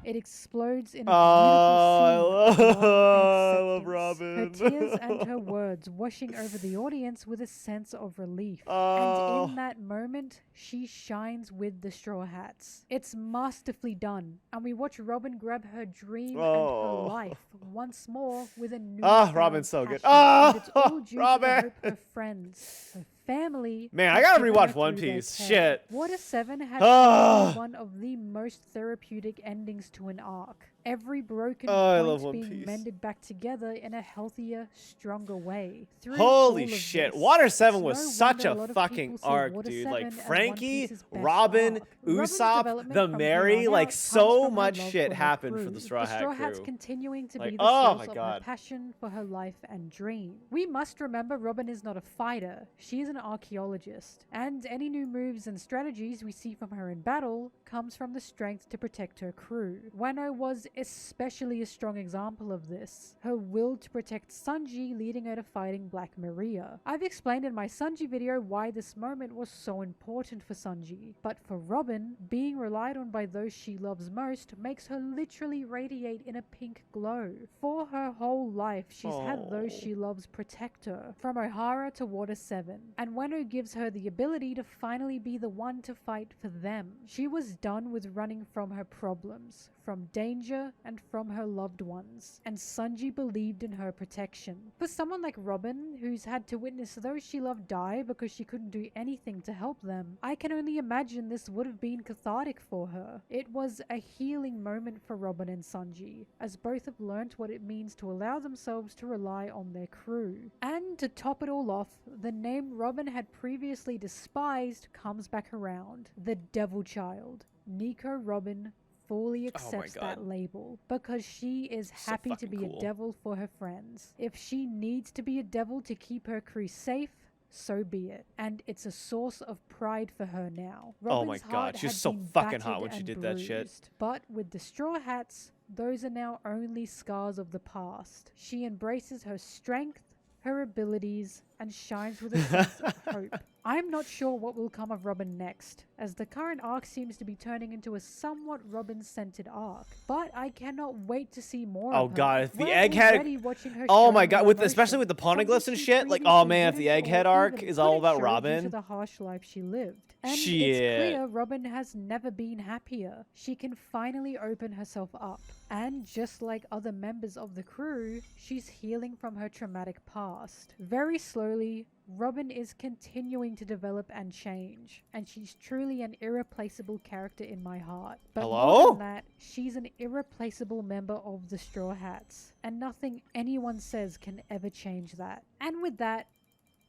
It explodes in a Oh, beautiful scene of I love acceptance. Robin. Her tears and her words washing over the audience with a sense of relief. Oh. And in that moment, she shines with the Straw Hats. It's masterfully done, and we watch Robin grab her dream and Oh. her life once more with a new. Robin's so good. And it's all due to the Robin. hope her friends, her family. Man, I have gotta given rewatch her One through their Piece. care. Shit. Water 7 had Ah. probably one of the most therapeutic endings to an arc. Every broken I love point One being Piece. mended back together in a healthier, stronger way. Through Holy all of shit. this, Water it's 7 was no such wonder a lot of fucking people see arc, Water dude. 7 Like as One Frankie, Piece's best Robin, arc. Robin's Usopp, development the from here Mary, on like out comes so from her much love shit for her happened for crew. the Straw The Hat Straw Hats crew. continuing to Like, be the oh source my of her God. passion for her life and dream. We must remember Robin is not a fighter. She is an archaeologist. And any new moves and strategies we see from her in battle comes from the strength to protect her crew. Wano was especially a strong example of this. Her will to protect Sanji leading her to fighting Black Maria. I've explained in my Sanji video why this moment was so important for Sanji. But for Robin, being relied on by those she loves most makes her literally radiate in a pink glow. For her whole life, she's had those she loves protect her. From O'Hara to Water 7. And Wano gives her the ability to finally be the one to fight for them. She was done with running from her problems, from danger, and from her loved ones. And Sanji believed in her protection. For someone like Robin, who's had to witness those she loved die because she couldn't do anything to help them, I can only imagine this would have been cathartic for her. It was a healing moment for Robin and Sanji, as both have learnt what it means to allow themselves to rely on their crew. And to top it all off, the name Robin had previously despised comes back around. The Devil Child. Nico Robin fully accepts that God. label because she is So happy to fucking be cool. a devil for her friends. If she needs to be a devil to keep her crew safe, so be it. And it's a source of pride for her now. Oh my Robin's God, heart she was had so been fucking hot battered when she and did that shit. bruised. But with the Straw Hats, those are now only scars of the past. She embraces her strength, her abilities, and shines with a sense of hope. I'm not sure what will come of Robin next, as the current arc seems to be turning into a somewhat Robin-centered arc. But I cannot wait to see more Oh of her. God, if the We're Egghead, already watching her oh show my more God, with emotion. especially with the Something poneglyphs and she shit, like, oh previously man, if the wouldn't Egghead or arc even is all couldn't about show due Robin, to the harsh life she lived. And Shit. it's clear Robin has never been happier. She can finally open herself up. And just like other members of the crew, she's healing from her traumatic past. Very slowly, Robin is continuing to develop and change, and she's truly an irreplaceable character in my heart. But Hello? more than that, she's an irreplaceable member of the Straw Hats, and nothing anyone says can ever change that. And with that,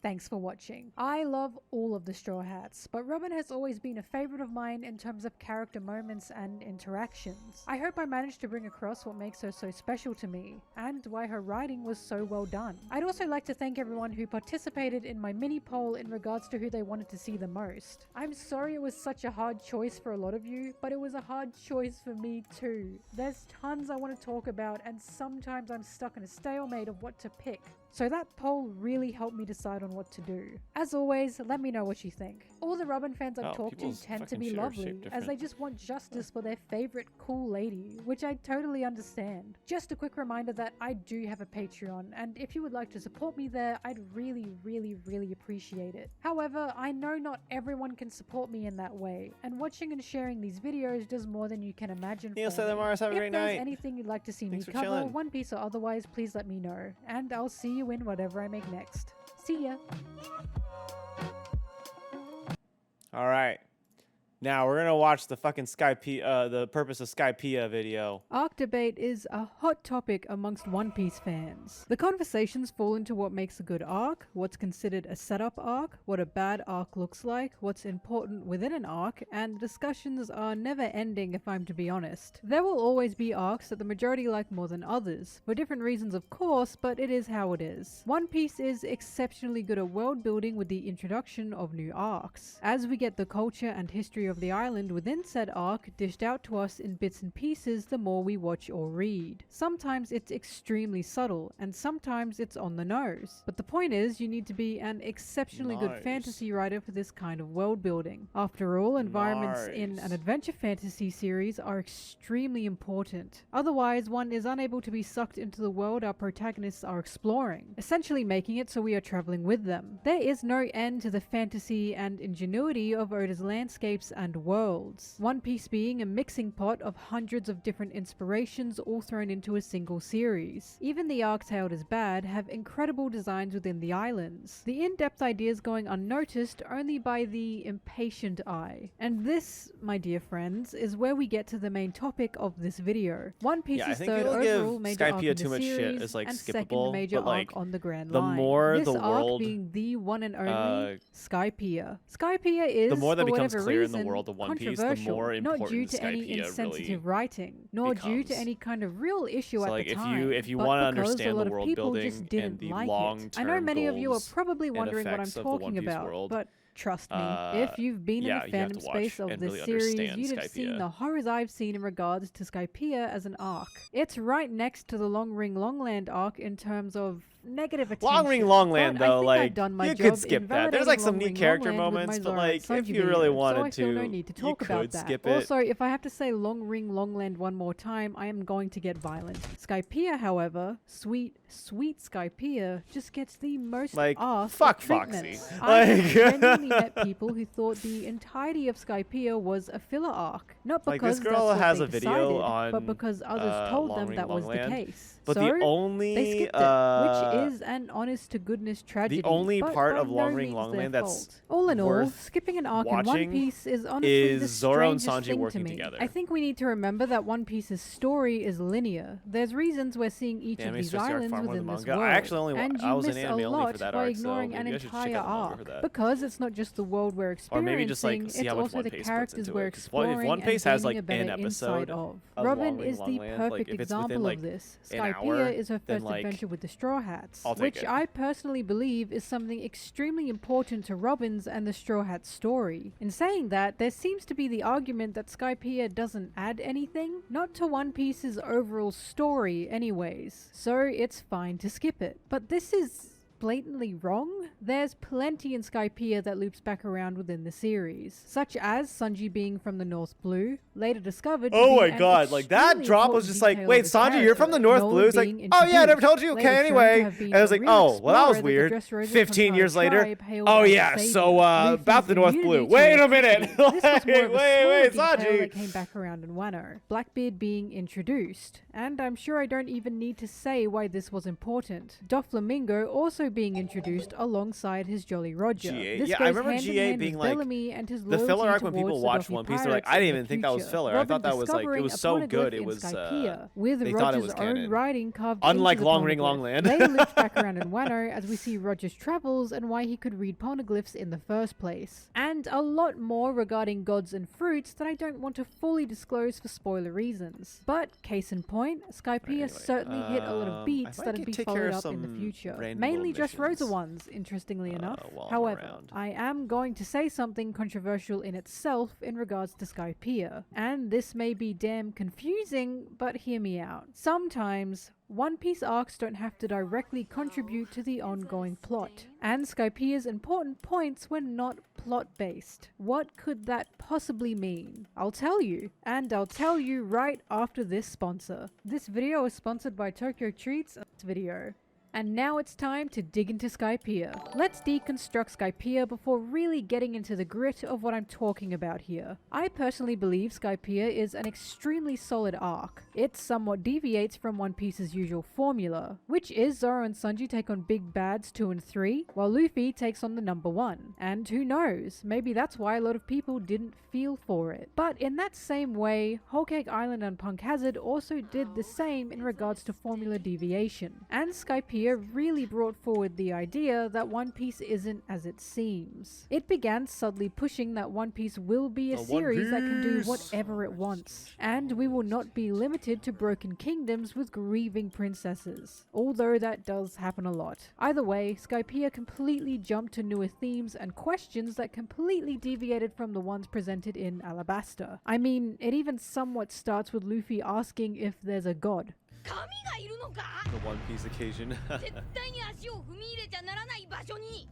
Thanks for watching. I love all of the Straw Hats, but Robin has always been a favorite of mine in terms of character moments and interactions. I hope I managed to bring across what makes her so special to me, and why her writing was so well done. I'd also like to thank everyone who participated in my mini poll in regards to who they wanted to see the most. I'm sorry it was such a hard choice for a lot of you, but it was a hard choice for me too. There's tons I want to talk about, and sometimes I'm stuck in a stalemate of what to pick. So that poll really helped me decide on what to do. As always, let me know what you think. All the Robin fans I've talked to tend to be lovely, as they just want justice for their favorite cool lady, which I totally understand. Just a quick reminder that I do have a Patreon, and if you would like to support me there, I'd really appreciate it. However, I know not everyone can support me in that way, and watching and sharing these videos does more than you can imagine for me. Have a great night. If there's anything you'd like to see me cover, One Piece or otherwise, please let me know, and I'll see you in whatever I make next. See ya! Alright. Now we're gonna watch the fucking the Purpose of Skypiea video. Arc debate is a hot topic amongst One Piece fans. The conversations fall into what makes a good arc, what's considered a setup arc, what a bad arc looks like, what's important within an arc, and the discussions are never ending if I'm to be honest. There will always be arcs that the majority like more than others, for different reasons of course, but it is how it is. One Piece is exceptionally good at world building with the introduction of new arcs. As we get the culture and history of the island within said arc dished out to us in bits and pieces the more we watch or read. Sometimes it's extremely subtle, and sometimes it's on the nose. But the point is, you need to be an exceptionally good fantasy writer for this kind of world building. After all, environments in an adventure fantasy series are extremely important. Otherwise, one is unable to be sucked into the world our protagonists are exploring, essentially making it so we are traveling with them. There is no end to the fantasy and ingenuity of Oda's landscapes and worlds. One Piece being a mixing pot of hundreds of different inspirations all thrown into a single series. Even the arcs hailed as bad have incredible designs within the islands. The in-depth ideas going unnoticed only by the impatient eye. And this, my dear friends, is where we get to the main topic of this video. One Piece's third overall major arc in the series and second major arc on the Grand Line. This arc being the one and only Skypiea. Skypiea is, the more that for becomes whatever clear reason, in the world of One Piece, the more important not due to any Skypiea insensitive really writing, nor due to any kind of real issue at the time. if you but want to because understand a lot the of world people building just didn't and the like long-term it. I know many of you are goals probably and wondering what I'm effects of the One talking Piece about, world, but trust me, if you've been in the fandom space of this series, you'd have seen the horrors I've seen in regards to Skypiea as an arc. It's right next to the Long Ring Longland arc in terms of negative attention. Long Ring Longland, though, like, you could skip that. There's like some neat character moments, but like, if you really wanted to, no need to talk you about could that. skip it. Also, if I have to say Long Ring Longland one more time, I am going to get violent. Skypiea, however, sweet Skypiea, just gets the most like, arse fuck treatment. Foxy. I genuinely met people who thought the entirety of Skypiea was a filler arc. Not because like, this girl that's what has they a video decided, on but because others told Long them Ring that was the Longland. case. But so the only they skipped it, which is an honest-to-goodness tragedy. the only but part by of Long no Ring means Longland their that's fault. All in all, worth skipping an arc in One watching Piece is honestly the is Zoro and strangest Sanji thing working to me. together. I think we need to remember that One Piece's story is linear. There's reasons we're seeing each of these islands within this world, I actually only and I you was in miss a anime only lot for that by arc, so ignoring an maybe I should check entire out the manga arc. for that. Because it's not just the world we're Or experiencing, maybe just like see it's how much also One the Piece puts characters into we're it. 'Cause if exploring One Piece and has gaining like a better an episode insight of. of Robin Long is Ring the Longland, perfect like, if it's example within, like, of this. an hour, Skypiea is her then, first like, adventure with the Straw Hats, I'll take which it. I personally believe is something extremely important to Robin's and the Straw Hat story. In saying that, there seems to be the argument that Skypiea doesn't add anything, not to One Piece's overall story anyways, so it's fine to skip it. But this is blatantly wrong. There's plenty in Skypiea that loops back around within the series, such as Sanji being from the North Blue, later discovered to Oh be my an god, like that extremely drop was important just like, detail wait, of his Sanji, you're from the character. North Nolan Blue? It's like, being oh yeah, I never introduced, told you, later okay, shown to anyway. have been And I was a like, real oh, well that was explorer that the weird. Dressrosa 15 years Honkai later, tribe hailed oh as a yeah, savior. so about the Luffy's North immunity Blue. to Wait a electricity. minute. This was more of a wait, small detail Sanji. that came back around in Wano. Blackbeard being introduced, and I'm sure I don't even need to say why this was important. Doflamingo also being introduced along alongside his Jolly Roger. GA? This Yeah, goes I remember hand in GA hand being with like Bellamy and his the filler loyalty arc when people towards the watch Doffy One Piece. They're like, pirates I in didn't the even think that was future. filler. I Robin thought that was like, it discovering was a so poneglyph good. It in was Skypiea, with they thought it Roger's was own canon. writing carved Unlike into the Long Ring, poneglyph. Long Land. They looped back around in Wano as we see Roger's travels and why he could read poneglyphs in the first place. And a lot more regarding gods and fruits that I don't want to fully disclose for spoiler reasons. But case in point, Skypiea Anyway, certainly hit a lot of beats I might that'd be take care followed of up in the some future. random Mainly little Dressrosa missions, ones, interestingly enough. while I'm However, around. I am going to say something controversial in itself in regards to Skypiea. And this may be damn confusing, but hear me out. Sometimes One Piece arcs don't have to directly contribute to the ongoing plot, and Skypiea's important points were not plot-based. What could that possibly mean? I'll tell you, and I'll tell you right after this sponsor. This video is sponsored by Tokyo Treats. Video. And now it's time to dig into Skypiea. Let's deconstruct Skypiea before really getting into the grit of what I'm talking about here. I personally believe Skypiea is an extremely solid arc. It somewhat deviates from One Piece's usual formula, which is Zoro and Sanji take on big bads 2 and 3, while Luffy takes on the number 1. And who knows, maybe that's why a lot of people didn't feel for it. But in that same way, Whole Cake Island and Punk Hazard also did the same in regards to formula deviation. And Skypiea really brought forward the idea that One Piece isn't as it seems. It began subtly pushing that One Piece will be a series that can do whatever it wants, and we will not be limited to broken kingdoms with grieving princesses, although that does happen a lot. Either way, Skypiea completely jumped to newer themes and questions that completely deviated from the ones presented in Alabasta. I mean, it even somewhat starts with Luffy asking if there's a god. 神がいるのか The One Piece occasion. 絶対に足を踏み入れちゃならない場所に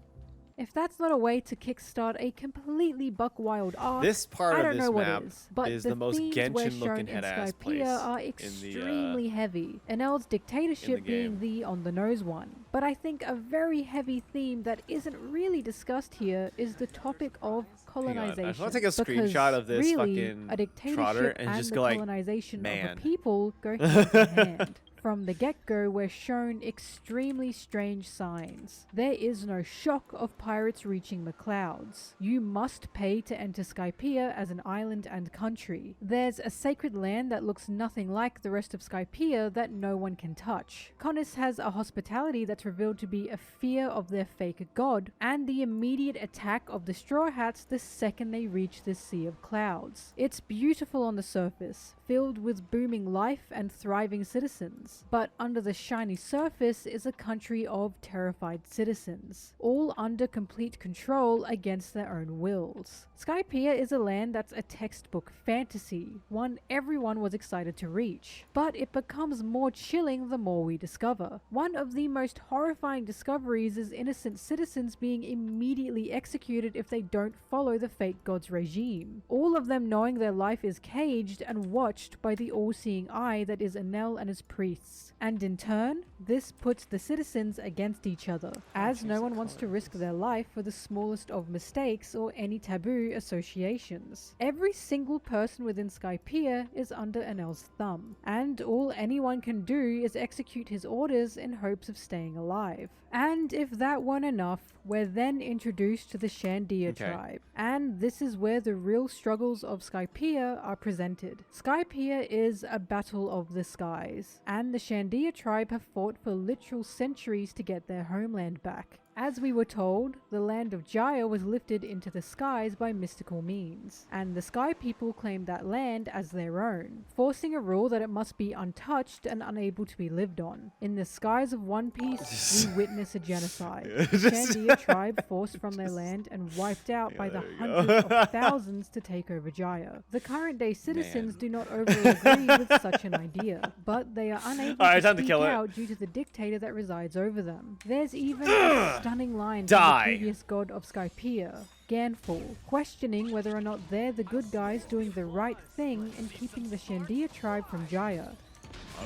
If that's not a way to kickstart a completely buck-wild arc, This part I of don't this know what map is. But is the the most themes we're Genshin-looking shown in head-ass place Skypiea are in extremely the, heavy, Enel's dictatorship being the on-the-nose one. But I think a very heavy theme that isn't really discussed here is the topic of colonization. I just want to take a Because screenshot of this really, fucking a trotter dictatorship and and just the go like, colonization of man. a people go hand in hand. From the get-go, we're shown extremely strange signs. There is no shock of pirates reaching the clouds. You must pay to enter Skypiea as an island and country. There's a sacred land that looks nothing like the rest of Skypiea that no one can touch. Connis has a hospitality that's revealed to be a fear of their fake god, and the immediate attack of the Straw Hats the second they reach this sea of clouds. It's beautiful on the surface, filled with booming life and thriving citizens. But under the shiny surface is a country of terrified citizens, all under complete control against their own wills. Skypiea is a land that's a textbook fantasy, one everyone was excited to reach, but it becomes more chilling the more we discover. One of the most horrifying discoveries is innocent citizens being immediately executed if they don't follow the fake god's regime, all of them knowing their life is caged and watched by the all-seeing eye that is Enel and his priests. And in turn, this puts the citizens against each other, as no one wants to risk their life for the smallest of mistakes or any taboo associations. Every single person within Skypiea is under Enel's thumb, and all anyone can do is execute his orders in hopes of staying alive. And if that weren't enough, we're then introduced to the Shandia tribe, and this is where the real struggles of Skypiea are presented. Skypiea is a battle of the skies, and the Shandia tribe have fought for literal centuries to get their homeland back. As we were told, the land of Jaya was lifted into the skies by mystical means, and the Sky People claimed that land as their own, forcing a rule that it must be untouched and unable to be lived on. In the skies of One Piece, we witness a genocide. The Shandia tribe forced from their land and wiped out by the hundreds of thousands to take over Jaya. The current day citizens do not overall agree with such an idea, but they are unable to speak out due to the dictator that resides over them. There's even a stunning line from the previous god of Skypiea, Ganful, questioning whether or not they're the good guys doing the right thing in keeping the Shandia tribe from Jaya.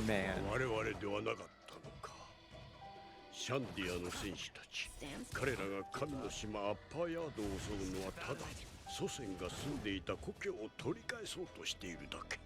Man. シャンディアの戦士たち、彼らが神の島アッパーヤードを襲うのはただ祖先が住んでいた故郷を取り返そうとしているだけ。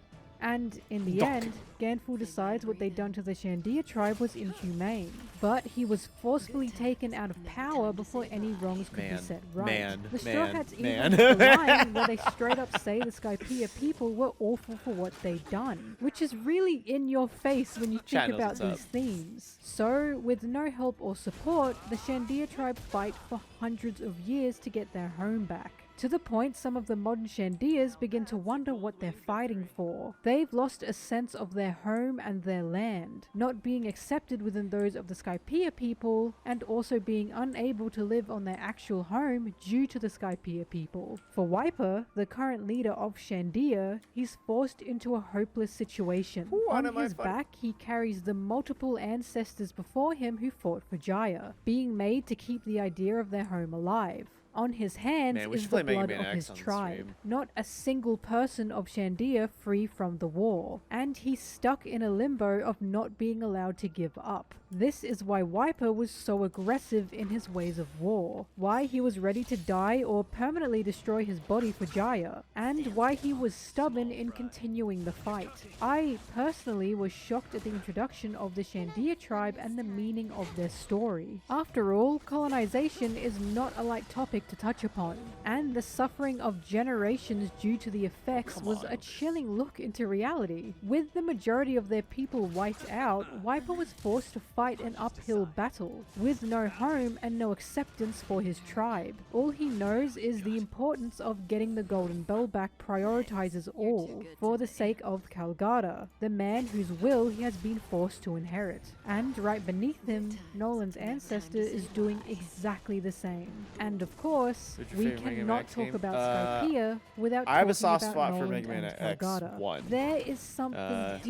And in the end, Ganfu decides what they'd done to the Shandia tribe was inhumane. But he was forcefully taken out of power before any wrongs could be set right. The Straw Hats even have the line where they straight up say the Skypiea people were awful for what they'd done, which is really in your face when you think about these themes. So, with no help or support, the Shandia tribe fight for hundreds of years to get their home back. To the point some of the modern Shandias begin to wonder what they're fighting for. They've lost a sense of their home and their land, not being accepted within those of the Skypiea people, and also being unable to live on their actual home due to the Skypiea people. For Wiper, the current leader of Shandia, he's forced into a hopeless situation. On his back, he carries the multiple ancestors before him who fought for Jaya, being made to keep the idea of their home alive. On his hands is the blood of his tribe, not a single person of Shandia free from the war, and he's stuck in a limbo of not being allowed to give up. This is why Wiper was so aggressive in his ways of war, why he was ready to die or permanently destroy his body for Jaya, and why he was stubborn in continuing the fight. I personally was shocked at the introduction of the Shandia tribe and the meaning of their story. After all, colonization is not a light topic to touch upon, and the suffering of generations due to the effects was a chilling look into reality. With the majority of their people wiped out, Wiper was forced to fight an uphill battle, with no home and no acceptance for his tribe. All he knows is the importance of getting the Golden Bell back prioritizes all, for the sake of Calgada, the man whose will he has been forced to inherit. And right beneath him, Nolan's ancestor is doing exactly the same. And of course, we cannot talk about Skypiea without talking about Nolan and Calgada. There is something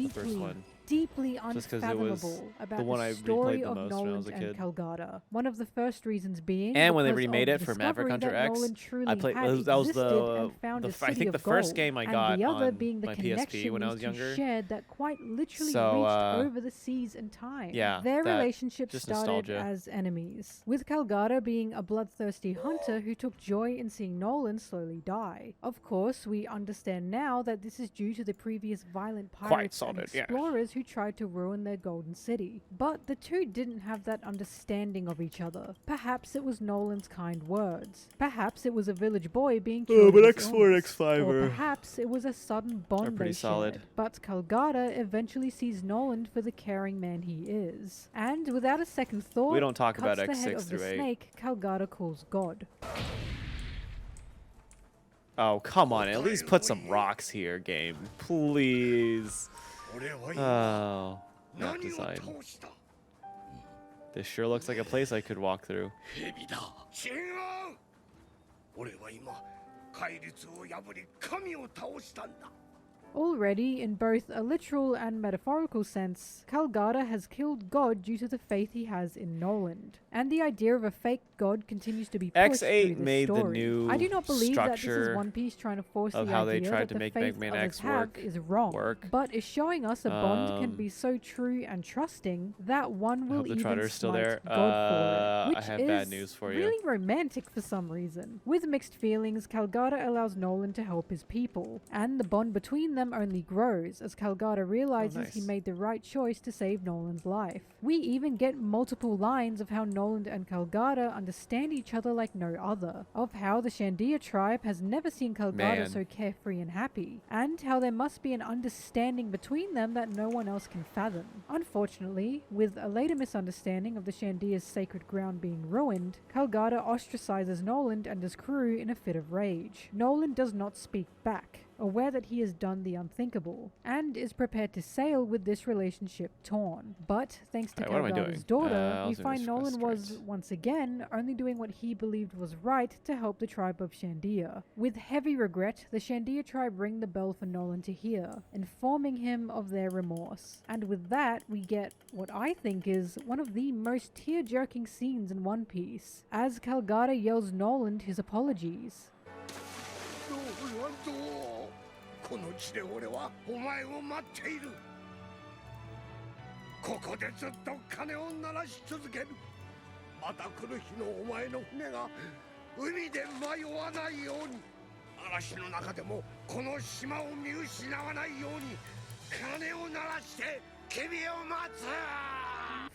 deeply unfathomable about the story of Nolan and Calgada. One of the first reasons being, and when they remade it for Maverick Hunter X, I played. That was I think the first game I got the other on being the my PSP when I was younger. Shared that quite literally reached over the seas and time. Yeah, their relationship started as enemies, with Calgada being a bloodthirsty hunter who took joy in seeing Nolan slowly die. Of course, we understand now that this is due to the previous violent pirates and explorers who tried to ruin their golden city. But the two didn't have that understanding of each other. Perhaps it was Nolan's kind words. Perhaps it was a village boy being cured of his illness. Or perhaps it was a sudden bond they shared. But Calgada eventually sees Nolan for the caring man he is. And without a second thought, we don't talk about cuts the X6 head of the through 8. snake Calgada calls God. Oh, come on. At least put some rocks here, game. Please. Oh, map design. This sure looks like a place I could walk through. Already, in both a literal and metaphorical sense, Calgada has killed God due to the faith he has in Nolan. And the idea of a fake God continues to be pushed through this made story. the new I do not believe that this is structure One Piece trying to force of the how idea they tried that to the make faith Mega Man others X have is wrong, but is showing us a bond can be so true and trusting that one will even smite God for it, which I have is bad news for you. really romantic for some reason. With mixed feelings, Calgada allows Nolan to help his people, and the bond between them only grows as Calgada realizes he made the right choice to save Nolan's life. We even get multiple lines of how Nolan and Calgada understand each other like no other, of how the Shandia tribe has never seen Calgada so carefree and happy, and how there must be an understanding between them that no one else can fathom. Unfortunately, with a later misunderstanding of the Shandia's sacred ground being ruined, Calgada ostracizes Nolan and his crew in a fit of rage. Nolan does not speak back, aware that he has done the unthinkable, and is prepared to sail with this relationship torn. But thanks to Calgada's daughter, we find Nolan was, once again, only doing what he believed was right to help the tribe of Shandia. With heavy regret, the Shandia tribe ring the bell for Nolan to hear, informing him of their remorse. And with that, we get what I think is one of the most tear-jerking scenes in One Piece, as Calgada yells Nolan his apologies. この地で俺はお前を待っている。ここでずっと鐘を鳴らし続ける。また来る日のお前の船が海で迷わないように、嵐の中でもこの島を見失わないように鐘を鳴らして君を待つ。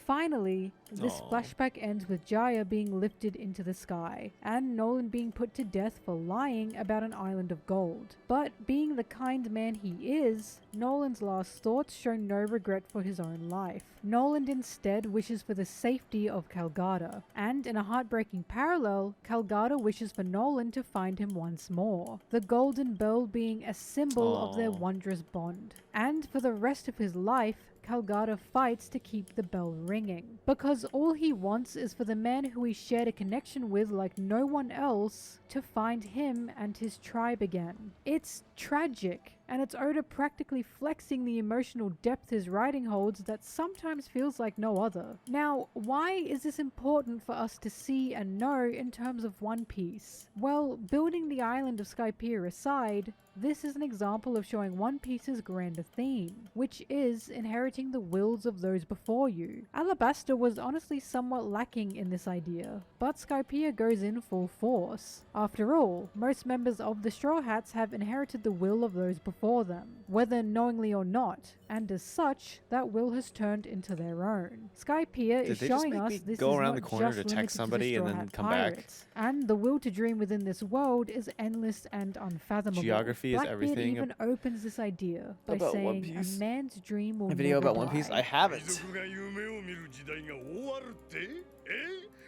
Finally, this Aw. flashback ends with Jaya being lifted into the sky, and Nolan being put to death for lying about an island of gold. But being the kind man he is, Nolan's last thoughts show no regret for his own life. Nolan instead wishes for the safety of Calgada, and in a heartbreaking parallel, Calgada wishes for Nolan to find him once more, the golden bell being a symbol of their Aw. wondrous bond. And for the rest of his life, Calgada fights to keep the bell ringing, because all he wants is for the man who he shared a connection with like no one else to find him and his tribe again. It's tragic, and it's Oda practically flexing the emotional depth his writing holds that sometimes feels like no other. Now, why is this important for us to see and know in terms of One Piece? Well, building the island of Skypiea aside, this is an example of showing One Piece's grander theme, which is inheriting the wills of those before you. Alabasta was honestly somewhat lacking in this idea, but Skypiea goes in full force. After all, most members of the Straw Hats have inherited the will of those before them, whether knowingly or not, and as such, that will has turned into their own. Skypiea is Did they just showing make us me this go is around not the corner just to text limited to the somebody and Straw then Hat come back? pirates. And the will to dream within this world is endless and unfathomable. Geography is Blackbeard everything even opens this idea by about One saying Piece. a man's dream will A video never about One Piece? die. I haven't. 海賊が夢を見る時代が終わるって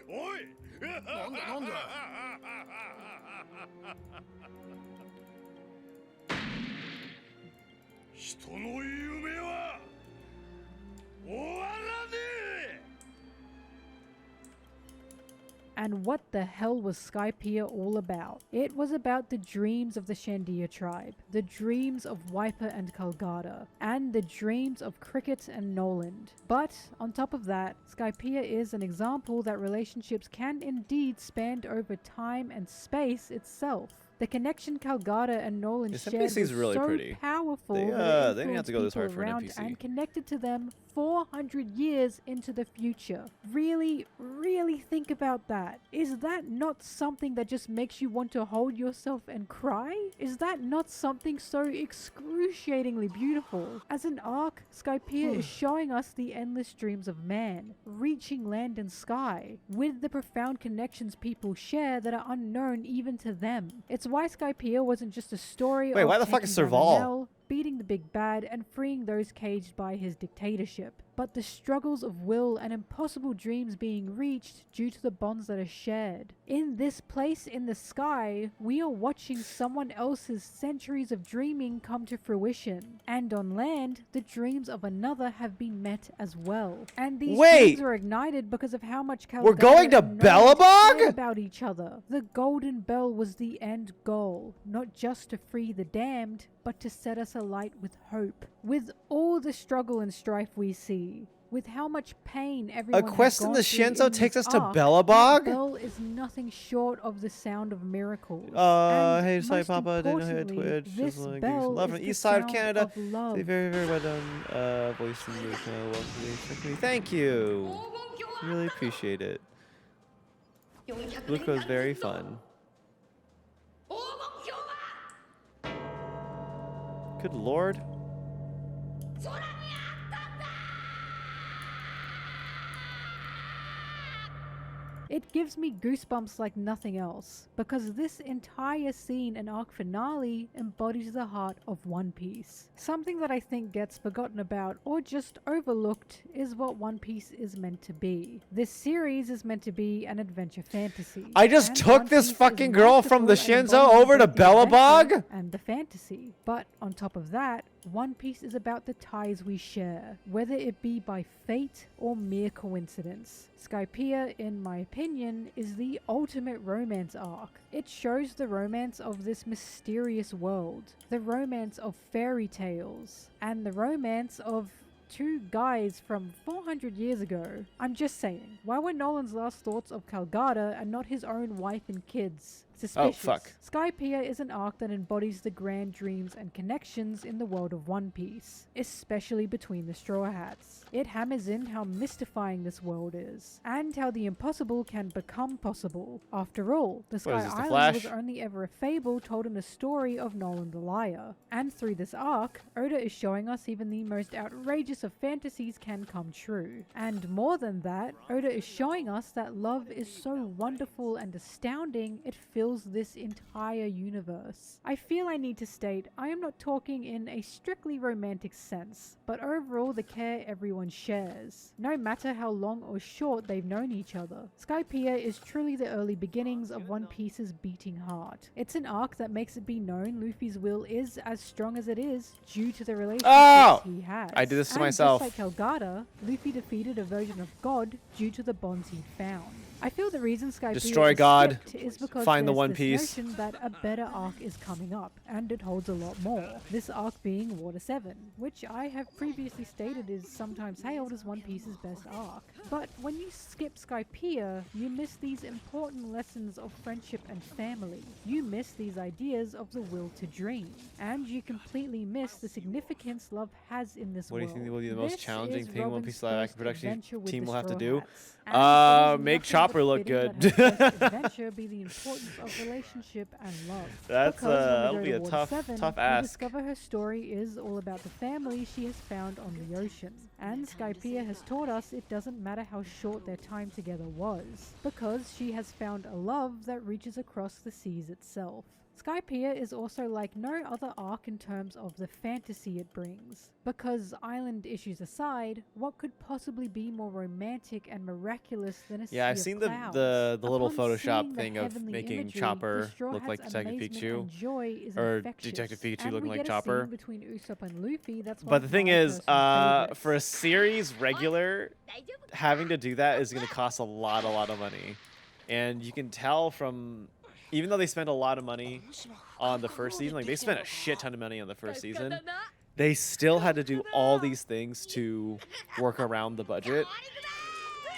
おいなんだ人の夢は終わらねえ And what the hell was Skypiea all about? It was about the dreams of the Shandia tribe, the dreams of Wiper and Calgada, and the dreams of Cricket and Noland. But on top of that, Skypiea is an example that relationships can indeed span over time and space itself. The connection Calgada and Nolan This shared NPC is was really so pretty. powerful They, that it they didn't have to go this influenced hard people for an around NPC. and connected to them 400 years into the future. Really, really think about that. Is that not something that just makes you want to hold yourself and cry? Is that not something so excruciatingly beautiful? As an arc, Skypiea is showing us the endless dreams of man, reaching land and sky, with the profound connections people share that are unknown even to them. It's why Skypiea wasn't just a story Wait, of why the fuck taking is down Serval? Enel, beating the big bad, and freeing those caged by his dictatorship, but the struggles of will and impossible dreams being reached due to the bonds that are shared. In this place in the sky, we are watching someone else's centuries of dreaming come to fruition, and on land, the dreams of another have been met as well. And these Wait! dreams are ignited because of how much We're Calgada going to and Nolan Bellabog? cared about each other. The Golden Bell was the end goal, not just to free the damned, but to set us alight with hope. With all the struggle and strife we see, with how much pain everyone has quest in gone the through Shinzo in takes this us to arc, Bellabog? that bell is nothing short of the sound of miracles. Hey, And sorry, most Papa, didn't know you had importantly, Twitch. this Just like bell love is from the east side of sound Canada. of love. Say very, very well done. Voice from Luka. Welcome to the Thank you. Really appreciate it. Luka was very fun. Good lord. It gives me goosebumps like nothing else, because this entire scene and arc finale embodies the heart of One Piece. Something that I think gets forgotten about or just overlooked is what One Piece is meant to be. This series is meant to be an adventure fantasy. I just and took One this Piece is fucking girl from the masterful at Shinzo embodying over to both the adventure Bellabog? and the fantasy. But on top of that, One Piece is about the ties we share, whether it be by fate or mere coincidence. Skypiea, in my opinion, is the ultimate romance arc. It shows the romance of this mysterious world, the romance of fairy tales, and the romance of two guys from 400 years ago. I'm just saying, why were Nolan's last thoughts of Calgada and not his own wife and kids? Suspicious. fuck. Skypiea is an arc that embodies the grand dreams and connections in the world of One Piece, especially between the Straw Hats. It hammers in how mystifying this world is, and how the impossible can become possible. After all, the Sky is this, The Island Flash? was only ever a fable told in a story of Nolan the Liar. And through this arc, Oda is showing us even the most outrageous of fantasies can come true. And more than that, Oda is showing us that love is so wonderful and astounding it fills this entire universe. I feel I need to state, I am not talking in a strictly romantic sense, but overall the care everyone shares, no matter how long or short they've known each other. Skypiea is truly the early beginnings of One Piece's beating heart. It's an arc that makes it be known Luffy's will is as strong as it is due to the relationships he has. I did this to And myself. just like Helgata, Luffy defeated a version of God due to the bonds he found. I feel the reason Skypiea Destroy is God, skipped is because find the there's One this Piece. notion that a better arc is coming up, and it holds a lot more. This arc being Water 7, which I have previously stated is sometimes hailed as One Piece's best arc. But when you skip Skypiea, you miss these important lessons of friendship and family. You miss these ideas of the will to dream, and you completely miss the significance love has in this What do world. you think will be the most This challenging is thing One Robin's Piece live action first production adventure with team the will have to Straw do? Hats. And it is Make nothing Chopper but look fitting good. that her first adventure be the importance of relationship and love. That's, Because when we that'll go be to a Water tough 7, ask. we discover her story is all about the family she has found on the ocean. And Skypiea has taught us it doesn't matter how short their time together was, because she has found a love that reaches across the seas itself. Skypiea is also like no other arc in terms of the fantasy it brings, because island issues aside, what could possibly be more romantic and miraculous than a sea Yeah, I've of seen clouds? the little Upon Photoshop seeing the thing of heavenly making imagery, Chopper the Straw look like Hats' Detective amazement Pikachu, and joy is or infectious. Detective Pikachu And looking we like get a Chopper. scene between Usopp and Luffy that's one But the of thing my is, personal for a favorites. series regular, having to do that is going to cost a lot of money. And you can tell from, even though they spent a lot of money on the first season, like they spent a shit ton of money on the first season, they still had to do all these things to work around the budget.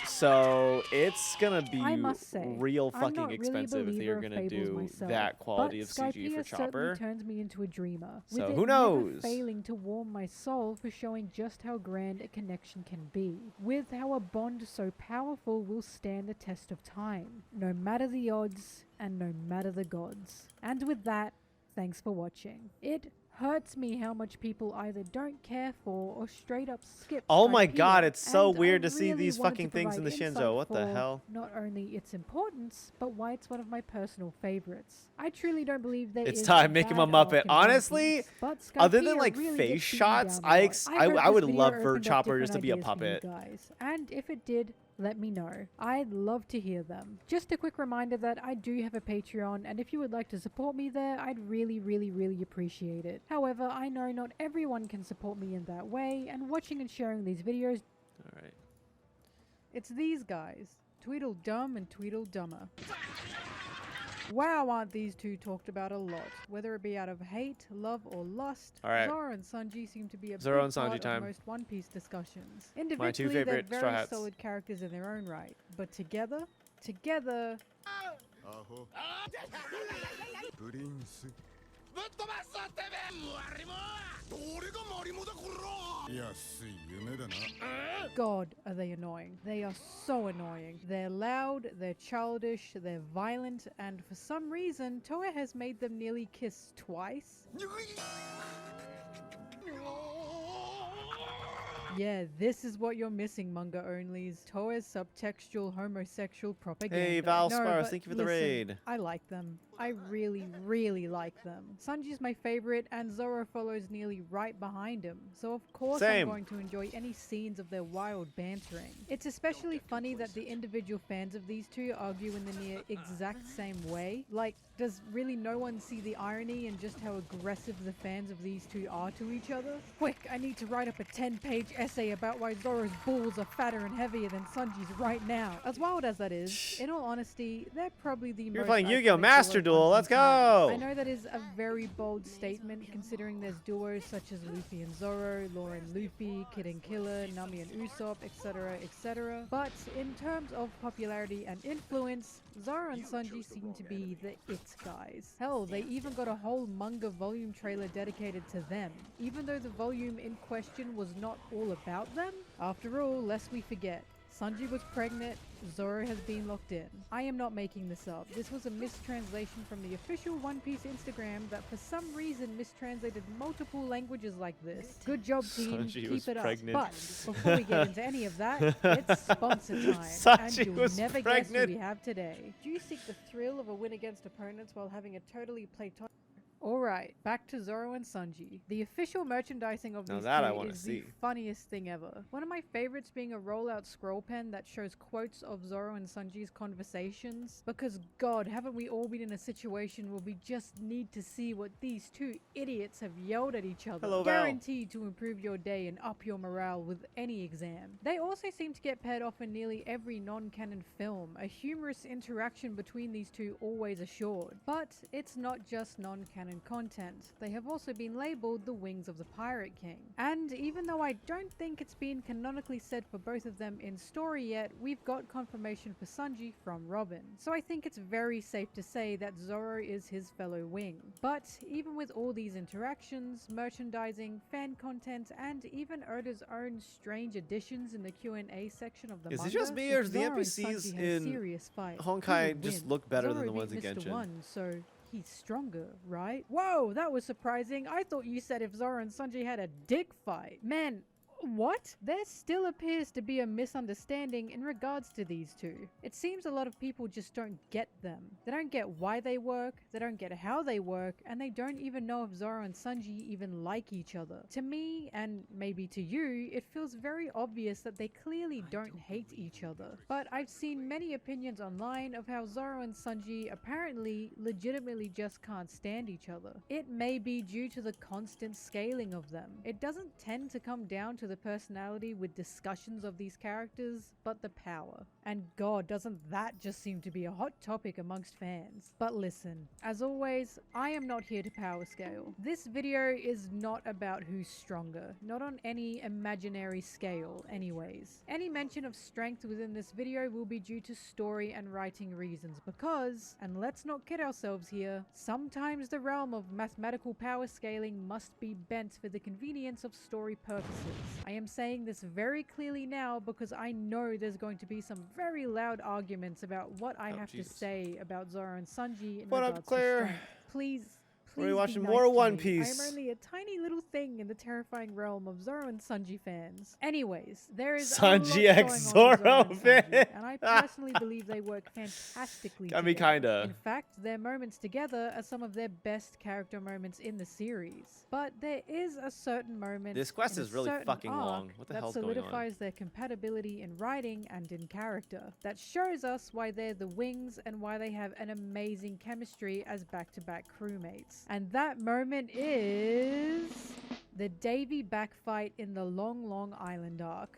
So it's gonna be I must say, real I'm fucking not really a expensive if you're believer of gonna fables do myself, that quality but of CG for Skypiea Chopper. certainly turns me into a dreamer. So with who it never knows? failing to warm my soul for showing just how grand a connection can be, with how a bond so powerful will stand the test of time, no matter the odds and no matter the gods. And with that, thanks for watching. It hurts me how much people either don't care for or straight up skip Oh my Skypiea, god, it's so and I weird to see really these wanted fucking to things in the provide Shinzo. insight What the for hell? Not only its importance, but why it's one of my personal favorites. I truly don't believe there It's is time, a make him a bad arc Muppet. in One Honestly, Piece, but other than Skypiea like really face gets beaten shots, down a lot. hope I would this love video for opened up Chopper just to different be a ideas for you puppet. guys. And if it did, let me know. I'd love to hear them. Just a quick reminder that I do have a Patreon, and if you would like to support me there, I'd really appreciate it. However, I know not everyone can support me in that way, and watching and sharing these videos, Alright. it's these guys, Tweedledum and Tweedledummer. Wow, aren't these two talked about a lot? Whether it be out of hate, love, or lust, Alright. Zoro and Sanji seem to be a Zoro big and Sanji part time. of most One Piece discussions. My two Individually, favorite they're Straw very Hats. solid characters in their own right, but together, ぶっ飛ばすぞてめえマリモ俺がマリモだこら安い夢だな God, are they annoying. They are so annoying. They're loud, they're childish, they're violent, and for some reason, Toei has made them nearly kiss twice. Yeah, this is what you're missing, manga onlys. Toei's subtextual homosexual propaganda. Hey, Valspar, but thank you for the listen, raid. I like them. I really like them. Sanji's my favorite, and Zoro follows nearly right behind him. So of course Same. I'm going to enjoy any scenes of their wild bantering. It's especially funny that the individual fans of these two argue in the near exact same way. Like, does really no one see the irony in just how aggressive the fans of these two are to each other? Quick, I need to write up a 10-page essay about why Zoro's balls are fatter and heavier than Sanji's right now. As wild as that is, in all honesty, they're probably the You're most playing Yu-Gi-Oh! iconic Master duo duel. One Let's Piece fans. go. I know that is a very bold statement considering there's duos such as Luffy and Zoro, Law and Luffy, Kid and Killer, Nami and Usopp, etc, etc. But in terms of popularity and influence, Zoro and Sanji seem to be the it guys. Hell, they even got a whole manga volume trailer dedicated to them, even though the volume in question was not all about them. After all, lest we forget, Sanji was pregnant, Zoro has been locked in. I am not making this up. This was a mistranslation from the official One Piece Instagram that for some reason mistranslated multiple languages like this. Good job, team. Sanji was Keep it pregnant. up. But before we get into any of that, it's sponsor time. Sanji and you'll was never pregnant. guess who we have today. Do you seek the thrill of a win against opponents while having a totally platonic... Alright, back to Zoro and Sanji. The official merchandising of Now these that I two wanna is see. the funniest thing ever. One of my favorites being a rollout scroll pen that shows quotes of Zoro and Sanji's conversations. Because god, haven't we all been in a situation where we just need to see what these two idiots have yelled at each other. Hello, Val. Guaranteed to improve your day and up your morale with any exam. They also seem to get paired off in nearly every non-canon film, a humorous interaction between these two always assured. But it's not just non-canon content. They have also been labeled the wings of the Pirate King. And even though I don't think it's been canonically said for both of them in story yet, we've got confirmation for Sanji from Robin. So I think it's very safe to say that Zoro is his fellow wing. But even with all these interactions, merchandising, fan content, and even Oda's own strange additions in the Q&A section of the Is it manga, just me, if or do the Zoro and NPCs Sanji had a in serious fight, who Honkai would just win? look better Zoro than the beat ones in Mr. Genshin? One, so he's stronger, right? Whoa, that was surprising. I thought you said if Zoro and Sanji had a dick fight. Man, what? There still appears to be a misunderstanding in regards to these two. It seems a lot of people just don't get them. They don't get why they work, they don't get how they work, and they don't even know if Zoro and Sanji even like each other. To me, and maybe to you, it feels very obvious that they clearly don't hate each other. But I've seen many opinions online of how Zoro and Sanji apparently legitimately just can't stand each other. It may be due to the constant scaling of them. It doesn't tend to come down to the personality with discussions of these characters, but the power. And god, doesn't that just seem to be a hot topic amongst fans. But listen, as always, I am not here to power scale. This video is not about who's stronger, not on any imaginary scale anyways. Any mention of strength within this video will be due to story and writing reasons because, and let's not kid ourselves here, sometimes the realm of mathematical power scaling must be bent for the convenience of story purposes. I am saying this very clearly now because I know there's going to be some very loud arguments about what I have to say about Zoro and Sanji in What up, regards Claire? to strength. Please We're be watching nice more to One me. Piece. I am only a tiny little thing in the terrifying realm of Zoro and Sanji fans. Anyways, there is Sanji a lot X going on with Zoro and fan. Sanji, and I personally believe they work fantastically I mean, together. kinda. In fact, their moments together are some of their best character moments in the series. But there is a certain moment This quest in a is really certain fucking arc long. What the that hell's going on? solidifies their compatibility in writing and in character. That shows us why they're the wings and why they have an amazing chemistry as back-to-back crewmates. And that moment is the Davy backfight in the Long Island arc.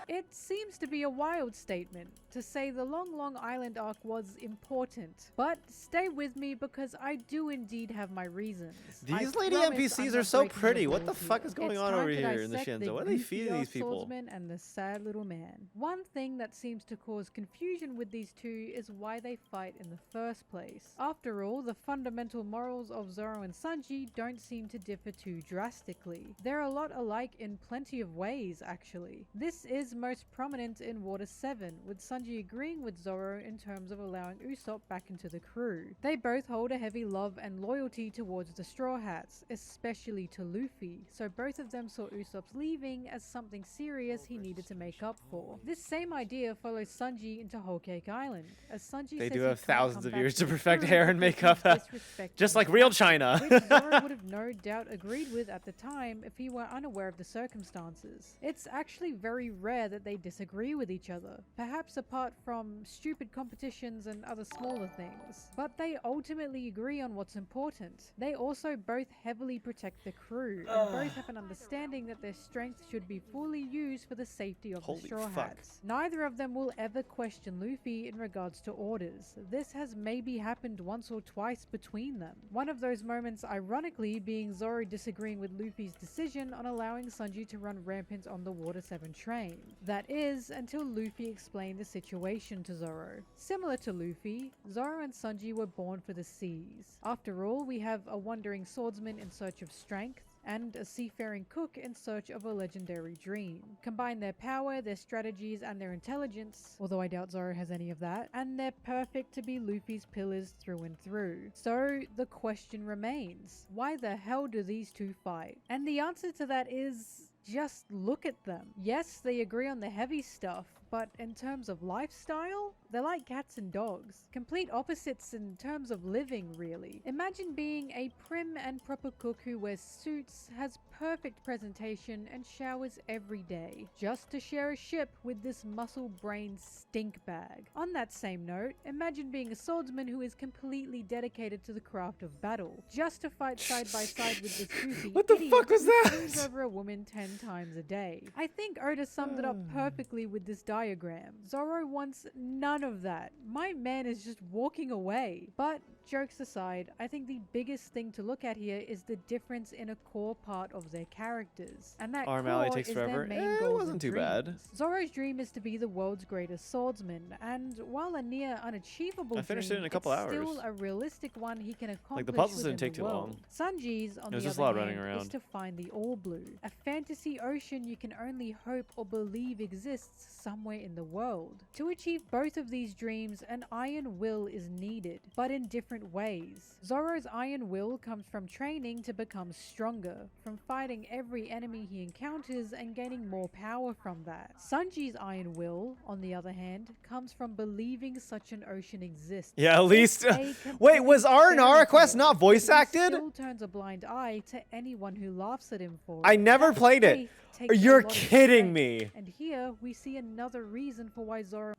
It seems to be a wild statement to say the Long Island arc was important, but stay with me because I do indeed have my reasons. These I lady promise NPCs I'm are not so breaking the pretty. What the rules fuck here. is going It's on time over to here in the dissect Shinzo? What are they goofy feeding old these people? swordsman and the sad little man. One thing that seems to cause confusion with these two is why they fight in the first place. After all, the fundamental morals of Zoro and Sanji don't seem to differ too drastically. They're a lot alike in plenty of ways, actually. This is most prominent in Water 7, with Sanji agreeing with Zoro in terms of allowing Usopp back into the crew. They both hold a heavy love and loyalty towards the Straw Hats, especially to Luffy, so both of them saw Usopp's leaving as something serious he needed to make up for. This same idea follows Sanji into Whole Cake Island, as Sanji They says do he have can't thousands come of back years to to the perfect crew hair and because makeup. he's disrespecting Just the like real captain, China. which Zoro would have no doubt agreed with at the time if he were unaware of the circumstances. It's actually very rare rare that they disagree with each other, perhaps apart from stupid competitions and other smaller things. But they ultimately agree on what's important. They also both heavily protect the crew, and both have an understanding that their strength should be fully used for the safety of the Straw Hats. Neither of them will ever question Luffy in regards to orders. This has maybe happened once or twice between them. One of those moments ironically being Zoro disagreeing with Luffy's decision on allowing Sanji to run rampant on the Water 7 train. That is, until Luffy explained the situation to Zoro. Similar to Luffy, Zoro and Sanji were born for the seas. After all, we have a wandering swordsman in search of strength, and a seafaring cook in search of a legendary dream. Combine their power, their strategies, and their intelligence, although I doubt Zoro has any of that, and they're perfect to be Luffy's pillars through and through. So the question remains, why the hell do these two fight? And the answer to that is, just look at them. Yes, they agree on the heavy stuff, but in terms of lifestyle, they're like cats and dogs. Complete opposites in terms of living, really. Imagine being a prim and proper cook who wears suits, has perfect presentation, and showers every day, just to share a ship with this muscle-brained stink bag. On that same note, imagine being a swordsman who is completely dedicated to the craft of battle, just to fight side by side with this goofy What the idiot fuck was who that? screws over a woman 10 times a day. I think Oda summed it up perfectly with this diagram. Zoro wants none of that. My man is just walking away. But jokes aside, I think the biggest thing to look at here is the difference in a core part of their characters. And that Arm Alley core takes is forever. their main It goals wasn't and too bad. dreams. Zoro's dream is to be the world's greatest swordsman, and while a near unachievable I finished dream, it in a couple it's hours. still a realistic one he can accomplish puzzles within didn't take the too long. world. Sanji's, on It was the just a other lot of running hand, is around. to find the All Blue, a fantasy ocean you can only hope or believe exists somewhere in the world. To achieve both of these dreams, an iron will is needed, but in different ways. Zoro's iron will comes from training to become stronger, from fighting every enemy he encounters and gaining more power from that. Sanji's iron will, on the other hand, comes from believing such an ocean exists. Yeah, at least. It's a Wait, was complete R&R fairy Quest tale, not voice but he acted? still turns a blind eye to anyone who laughs at him for I it. never That played it. faith takes a You're lot of kidding strength. me. And here we see another reason for why Zoro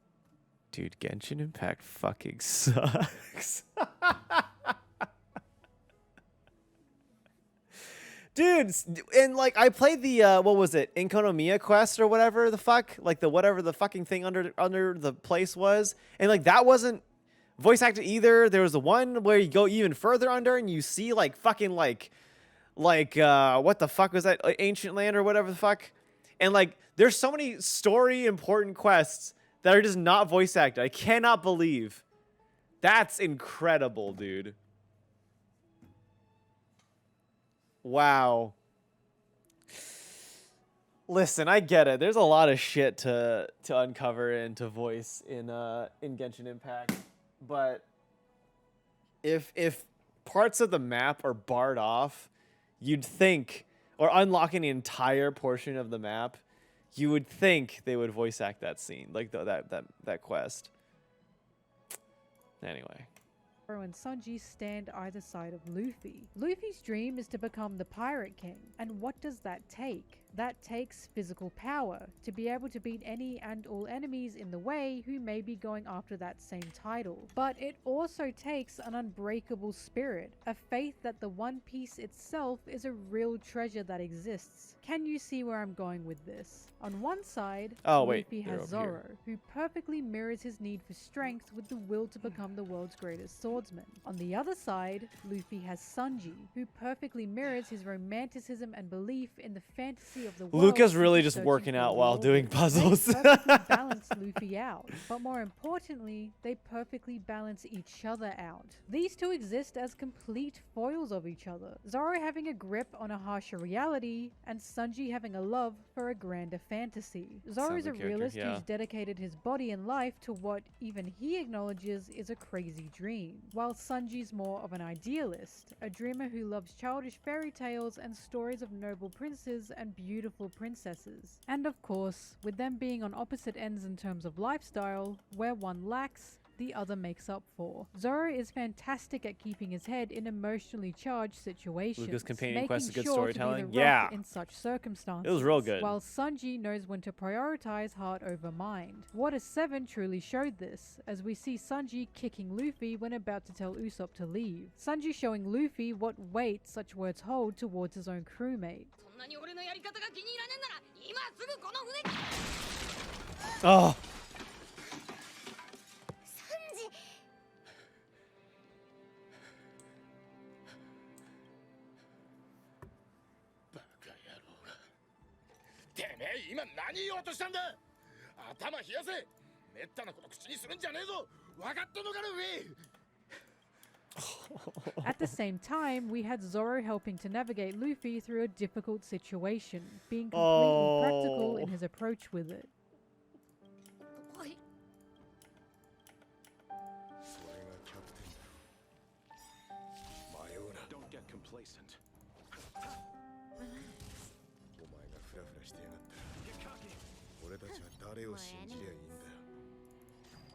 Dude, Genshin Impact fucking sucks. Dude, and like I played the what was it, Inkonomiya quest or whatever the fuck, like the whatever the fucking thing under the place was, and like that wasn't voice acted either. There was the one where you go even further under and you see like fucking like what the fuck was that, Ancient Land or whatever the fuck, and like there's so many story important quests that are just not voice acted. I cannot believe. That's incredible, dude. Wow. Listen, I get it. There's a lot of shit to uncover and to voice in Genshin Impact, but if parts of the map are barred off, you'd think, or unlocking the entire portion of the map, you would think they would voice act that scene, like that quest. Anyway. and Sanji stand either side of Luffy. Luffy's dream is to become the Pirate King, and what does that take? That takes physical power, to be able to beat any and all enemies in the way who may be going after that same title. But it also takes an unbreakable spirit, a faith that the One Piece itself is a real treasure that exists. Can you see where I'm going with this? On one side, Luffy has Zoro, who perfectly mirrors his need for strength with the will to become the world's greatest swordsman. On the other side, Luffy has Sanji, who perfectly mirrors his romanticism and belief in the fantasy of the world. Luka's really just working out while doing puzzles. They perfectly balance Luffy out, but more importantly, they perfectly balance each other out. These two exist as complete foils of each other, Zoro having a grip on a harsher reality, and Sanji having a love for a grander fantasy. Zoro is a realist who's dedicated his body and life to what even he acknowledges is a crazy dream, while Sanji's more of an idealist, a dreamer who loves childish fairy tales and stories of noble princes and beautiful princesses. And of course, with them being on opposite ends in terms of lifestyle, where one lacks, the other makes up for. Zoro is fantastic at keeping his head in emotionally charged situations, Luka's companion making quest is good sure storytelling. to be the rock Yeah. in such circumstances. It was real good. While Sanji knows when to prioritize heart over mind. Water 7 truly showed this, as we see Sanji kicking Luffy when about to tell Usopp to leave. Sanji showing Luffy what weight such words hold towards his own crewmate. そんなに俺のやり方が気に入らねえんなら今すぐこの船に Oh. サンジ。バカ野郎が。てめえ今何言おうとしたんだ。頭冷やせ。めったなこと口にするんじゃねえぞ。分かってんのかルフィ。 At the same time, we had Zoro helping to navigate Luffy through a difficult situation, being completely practical in his approach with it. おい それがキャプテンだ。迷うな。 Don't get complacent. お前がフラフラしてやがったら俺たちは誰を信じりゃいいんだよ。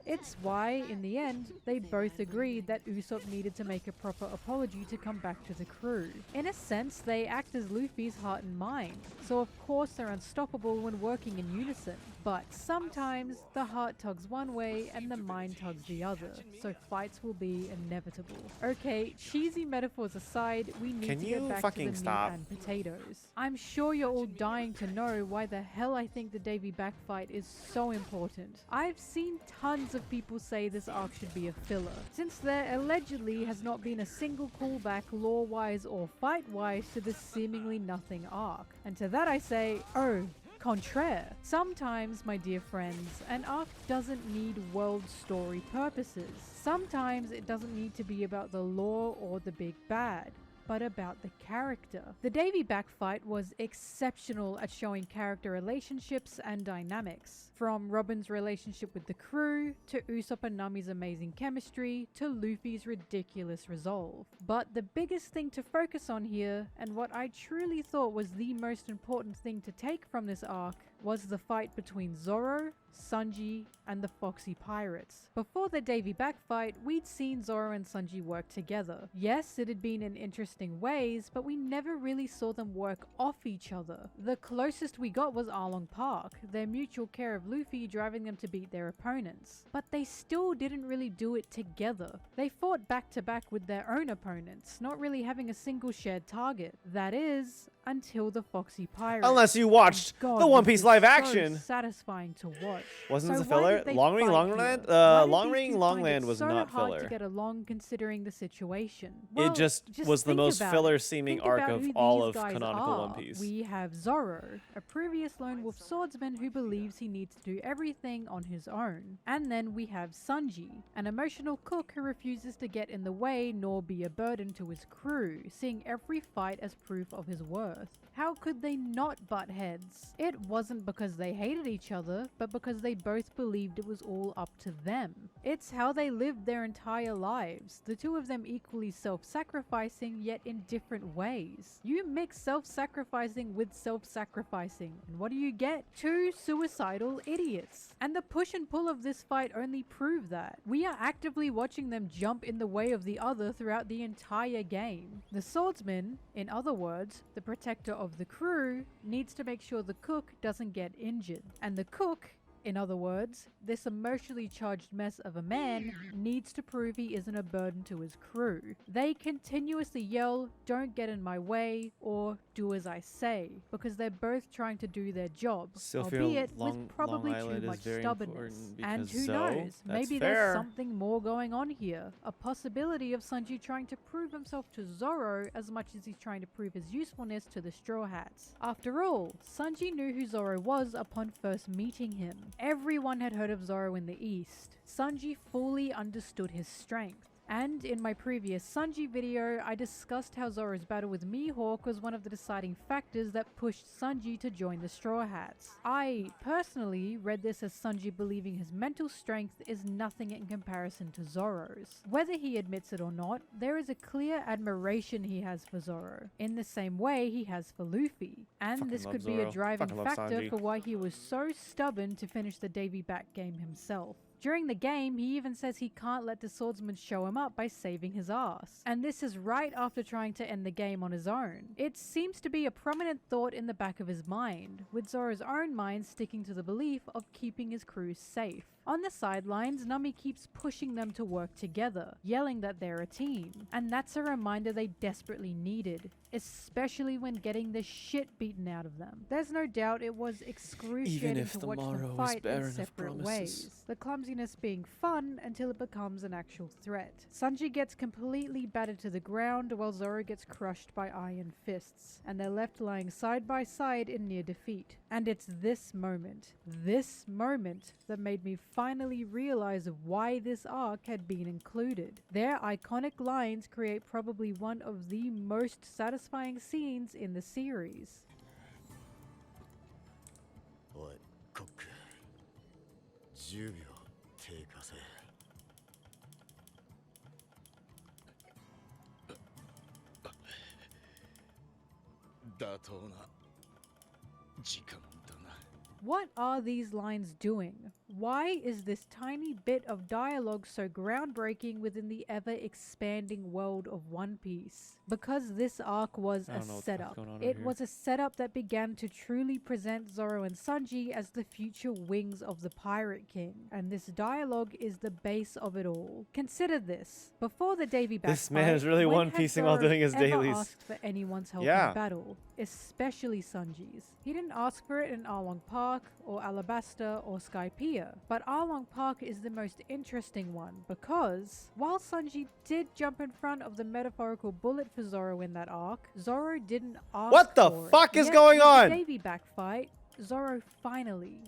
It's why, in the end, they both agreed that Usopp needed to make a proper apology to come back to the crew. In a sense, they act as Luffy's heart and mind, so of course they're unstoppable when working in unison. But sometimes the heart tugs one way and the mind tugs the other, so fights will be inevitable. Okay, cheesy metaphors aside, we need Can to you get back to fucking the stop? meat and potatoes. I'm sure you're all dying to know why the hell I think the Davy back fight is so important. I've seen tons of people say this arc should be a filler, since there allegedly has not been a single callback lore-wise or fight-wise to this seemingly nothing arc. And to that I say, oh, contraire. Sometimes, my dear friends, an arc doesn't need world story purposes. Sometimes it doesn't need to be about the lore or the big bad, but about the character. The Davy back fight was exceptional at showing character relationships and dynamics. From Robin's relationship with the crew, to Usopp and Nami's amazing chemistry, to Luffy's ridiculous resolve. But the biggest thing to focus on here, and what I truly thought was the most important thing to take from this arc, was the fight between Zoro, Sanji, and the Foxy Pirates. Before the Davy back fight, we'd seen Zoro and Sanji work together. Yes, it had been in interesting ways, but we never really saw them work off each other. The closest we got was Arlong Park, their mutual care of Luffy driving them to beat their opponents. But they still didn't really do it together. They fought back to back with their own opponents, not really having a single shared target. That is, until the Foxy Pirates. Unless you watched God, the One this Piece is live so action. Satisfying to watch. Wasn't So this a why filler? did they Long Ring fight Longland? here? Why did Long these Ring two find Longland it was so not hard filler. to get along considering the situation? Well, It just was the think most about filler it. seeming Think arc about of who all these of guys canonical are. One Piece. We have Zoro, a previous lone wolf swordsman who believes he needs to do everything on his own. And then we have Sanji, an emotional cook who refuses to get in the way nor be a burden to his crew, seeing every fight as proof of his worth. How could they not butt heads? It wasn't because they hated each other, but because they both believed it was all up to them. It's how they lived their entire lives, the two of them equally self-sacrificing yet in different ways. You mix self-sacrificing with self-sacrificing, and what do you get? Two suicidal idiots. And the push and pull of this fight only prove that. We are actively watching them jump in the way of the other throughout the entire game. The swordsman, in other words, the protector of the crew, needs to make sure the cook doesn't get injured. And the cook, in other words, this emotionally charged mess of a man, needs to prove he isn't a burden to his crew. They continuously yell, "Don't get in my way," or "Do as I say," because they're both trying to do their job, Still feel albeit Long- with probably Long Island too is much very stubbornness. important And because who so, knows, that's maybe fair. there's something more going on here. A possibility of Sanji trying to prove himself to Zoro as much as he's trying to prove his usefulness to the Straw Hats. After all, Sanji knew who Zoro was upon first meeting him. Everyone had heard of Zoro in the East. Sanji fully understood his strength. And in my previous Sanji video, I discussed how Zoro's battle with Mihawk was one of the deciding factors that pushed Sanji to join the Straw Hats. I personally read this as Sanji believing his mental strength is nothing in comparison to Zoro's. Whether he admits it or not, there is a clear admiration he has for Zoro, in the same way he has for Luffy. And Fucking this love could be Zoro. a driving Fucking love factor Sanji. for why he was so stubborn to finish the Davy back game himself. During the game, he even says he can't let the swordsman show him up by saving his ass. And this is right after trying to end the game on his own. It seems to be a prominent thought in the back of his mind, with Zoro's own mind sticking to the belief of keeping his crew safe. On the sidelines, Nami keeps pushing them to work together, yelling that they're a team. And that's a reminder they desperately needed, especially when getting the shit beaten out of them. There's no doubt it was excruciating to watch them fight in separate ways. The clumsiness being fun until it becomes an actual threat. Sanji gets completely battered to the ground while Zoro gets crushed by iron fists, and they're left lying side by side in near defeat. And it's this moment that made me finally realize why this arc had been included. Their iconic lines create probably one of the most satisfying scenes in the series. おいコック10秒経過せ妥当な時間だな。 What are these lines doing? Why is this tiny bit of dialogue so groundbreaking within the ever-expanding world of One Piece? Because this arc was a setup. It was a setup that began to truly present Zoro and Sanji as the future wings of the Pirate King. And this dialogue is the base of it all. Consider this. Before the Davy Back This man is really One Piecing while doing his dailies. Asked for anyone's help in battle, especially Sanji's. He didn't ask for it in Arlong Park, or Alabasta, or Skypiea. But Arlong Park is the most interesting one because while Sanji did jump in front of the metaphorical bullet for Zoro in that arc, Zoro didn't ask What the for fuck it. is Yet going with the on? Davy Back fight, Zoro finally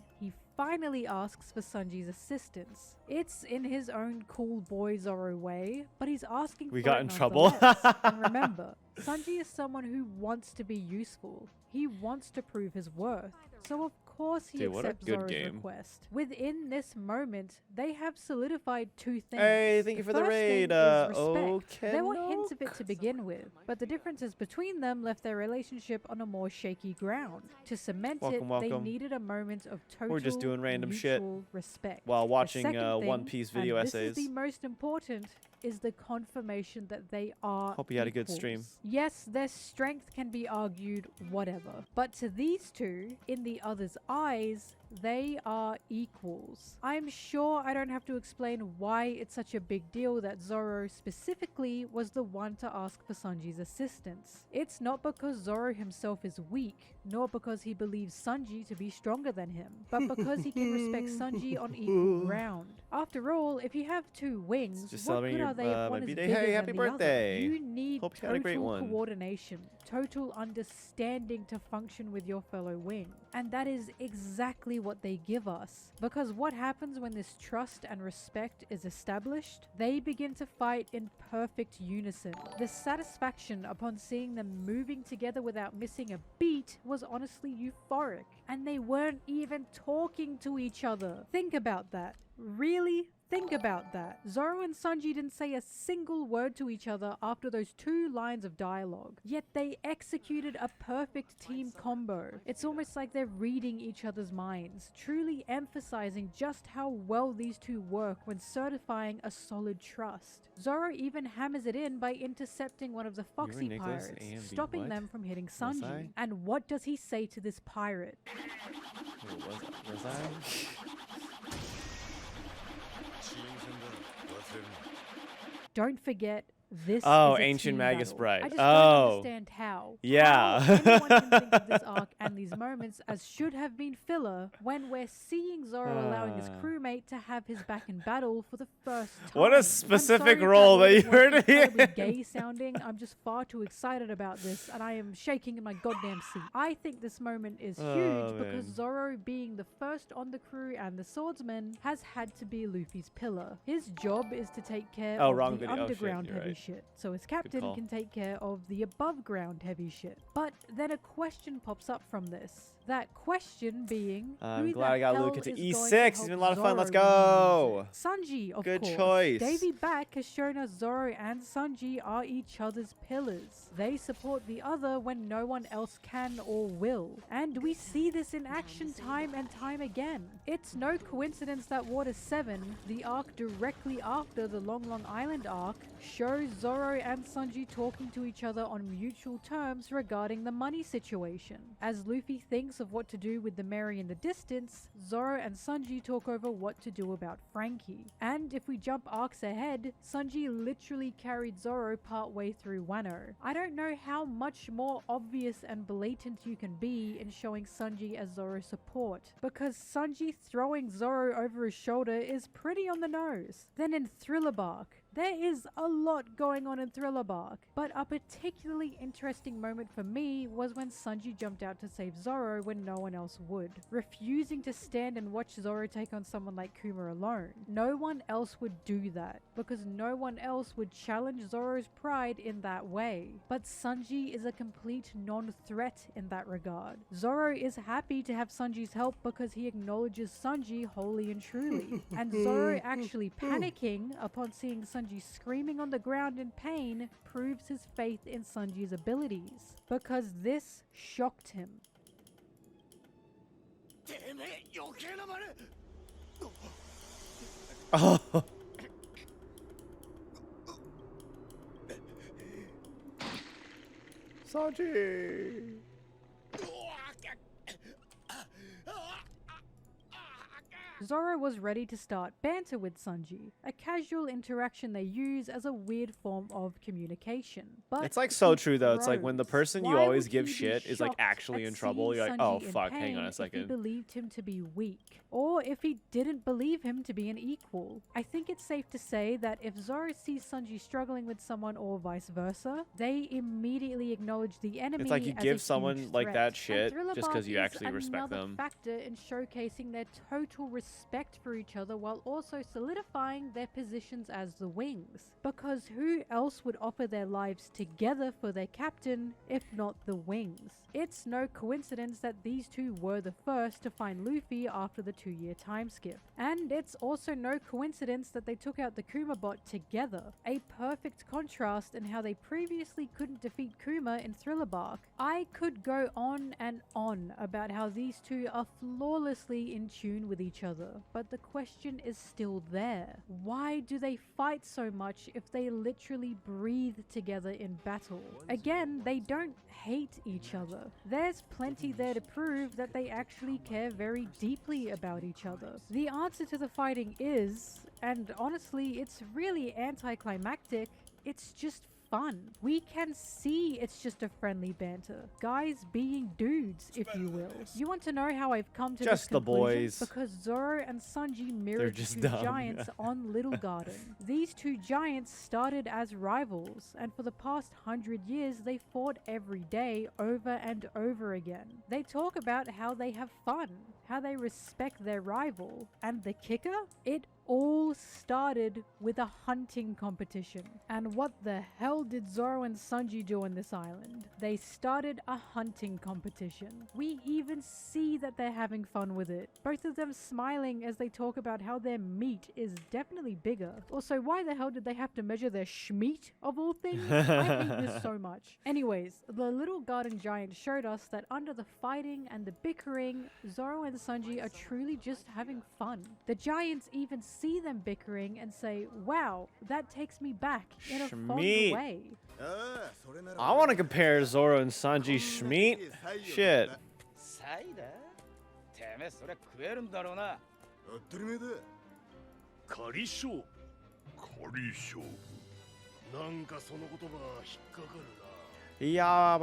asks for Sanji's assistance. It's in his own cool boy Zoro way, but he's asking for it got in trouble. nonetheless. And remember, Sanji is someone who wants to be useful. He wants to prove his worth. So of course he accepts Zoro's request. Within this moment, they have solidified two things. Hey, thank you for the first thing raid. is respect. Okay. There were hints of it to begin with, but the differences between them left their relationship on a more shaky ground. To cement they needed a moment of total We're just doing random shit mutual respect. while The watching second One thing, Piece video and essays. This is the most important, is the confirmation that they are Hope you had a good stream. equals. Yes, their strength can be argued, whatever. But to these two, in the other's eyes, they are equals. I'm sure I don't have to explain why it's such a big deal that Zoro specifically was the one to ask for Sanji's assistance. It's not because Zoro himself is weak, nor because he believes Sanji to be stronger than him, but because he can respect Sanji on equal ground. After all, if you have two wings, Just what celebrating good are they if one is birthday. bigger Hey, than happy the birthday. other? You need Hope you had a great total one. coordination, total understanding to function with your fellow wing. And that is exactly what they give us. Because what happens when this trust and respect is established? They begin to fight in perfect unison. The satisfaction upon seeing them moving together without missing a beat was honestly euphoric. And they weren't even talking to each other. Think about that. Really? Think about that. Zoro and Sanji didn't say a single word to each other after those 2 lines of dialogue. Yet they executed a perfect team combo. It's almost like they're reading each other's minds, truly emphasizing just how well these two work when certifying a solid trust. Zoro even hammers it in by intercepting one of the Foxy Nicholas pirates, and stopping what? them from hitting Was I? Sanji. And what does he say to this pirate? Was I? Don't forget, this Oh, is a Ancient team Magus battle. Bride. I just Oh. don't understand how. Yeah. How anyone can think of this arc and these moments as should have been filler when we're seeing Zoro allowing his crewmate to have his back in battle for the first time. What a I'm specific sorry if role that word you was heard incredibly here. gay sounding. I'm just far too excited about this, and I am shaking in my goddamn seat. I think this moment is huge because man. Zoro, being the first on the crew and the swordsman, has had to be Luffy's pillar. His job is to take care of wrong the video. Oh, shit, underground you're heavy right. shit, so his captain call. can take care of the above ground heavy shit. But then a question pops up from this. That question being, I'm who glad the I got hell Luka to is E6. going to It's help been a lot of fun. Zoro Let's when he go. needs it? Sanji, of Good course. choice. Davy Back has shown us Zoro and Sanji are each other's pillars. They support the other when no one else can or will. And we see this in action time and time again. It's no coincidence that Water 7, the arc directly after the Long Long Island arc, shows Zoro and Sanji talking to each other on mutual terms regarding the money situation. As Luffy thinks of what to do with the Mary in the distance, Zoro and Sanji talk over what to do about Frankie. And if we jump arcs ahead, Sanji literally carried Zoro partway through Wano. I don't know how much more obvious and blatant you can be in showing Sanji as Zoro's support, because Sanji throwing Zoro over his shoulder is pretty on the nose. Then in Thriller Bark, there is a lot going on in Thriller Bark, but a particularly interesting moment for me was when Sanji jumped out to save Zoro when no one else would, refusing to stand and watch Zoro take on someone like Kuma alone. No one else would do that, because no one else would challenge Zoro's pride in that way. But Sanji is a complete non-threat in that regard. Zoro is happy to have Sanji's help because he acknowledges Sanji wholly and truly, and Zoro actually panicking upon seeing Sanji screaming on the ground in pain proves his faith in Sanji's abilities, because this shocked him. Oh. Sanji. Zoro was ready to start banter with Sanji, a casual interaction they use as a weird form of communication. But It's like so he true though. It's like when the froze. person you Why always would give he be shit is like shocked actually at in trouble. seeing You're like, Sanji oh in fuck, hang pain on a if he second. believed him to be weak, or if he didn't believe him to be an equal. I think it's safe to say that if Zoro sees Sanji struggling with someone or vice versa, they immediately acknowledge the enemy. It's like you as give a someone huge like threat. that And shit Thriller just Bark because you is actually respect another them. factor in showcasing their total respect for each other while also solidifying their positions as the wings. Because who else would offer their lives together for their captain if not the wings? It's no coincidence that these two were the first to find Luffy after the 2-year time skip. And it's also no coincidence that they took out the Kuma bot together, a perfect contrast in how they previously couldn't defeat Kuma in Thriller Bark. I could go on and on about how these two are flawlessly in tune with each other, but the question is still there. Why do they fight so much if they literally breathe together in battle? Again, they don't hate each other. There's plenty there to prove that they actually care very deeply about each other. The answer to the fighting is, and honestly it's really anticlimactic, it's just fun. We can see it's just a friendly banter. Guys being dudes, if you will. You want to know how I've come to Just this the conclusion? boys. Because Zoro and Sanji mirrored just two dumb. giants on Little Garden. These two giants started as rivals, and for the past 100 years they fought every day over and over again. They talk about how they have fun, how they respect their rival, and the kicker? It all started with a hunting competition. And what the hell did Zoro and Sanji do on this island? They started a hunting competition. We even see that they're having fun with it. Both of them smiling as they talk about how their meat is definitely bigger. Also, why the hell did they have to measure their schmeat of all things? I hate this so much. Anyways, the Little Garden Giant showed us that under the fighting and the bickering, Zoro and Sanji are truly just having fun. The giants even see them bickering and say, wow, that takes me back in a fond Schmeat. way. I want to compare Zoro and Sanji Schmeat. Shit. サイダーてめえそれ食えるんだろうな当たり前だ仮勝負仮勝負なんかその言葉引っかかるな Yeah.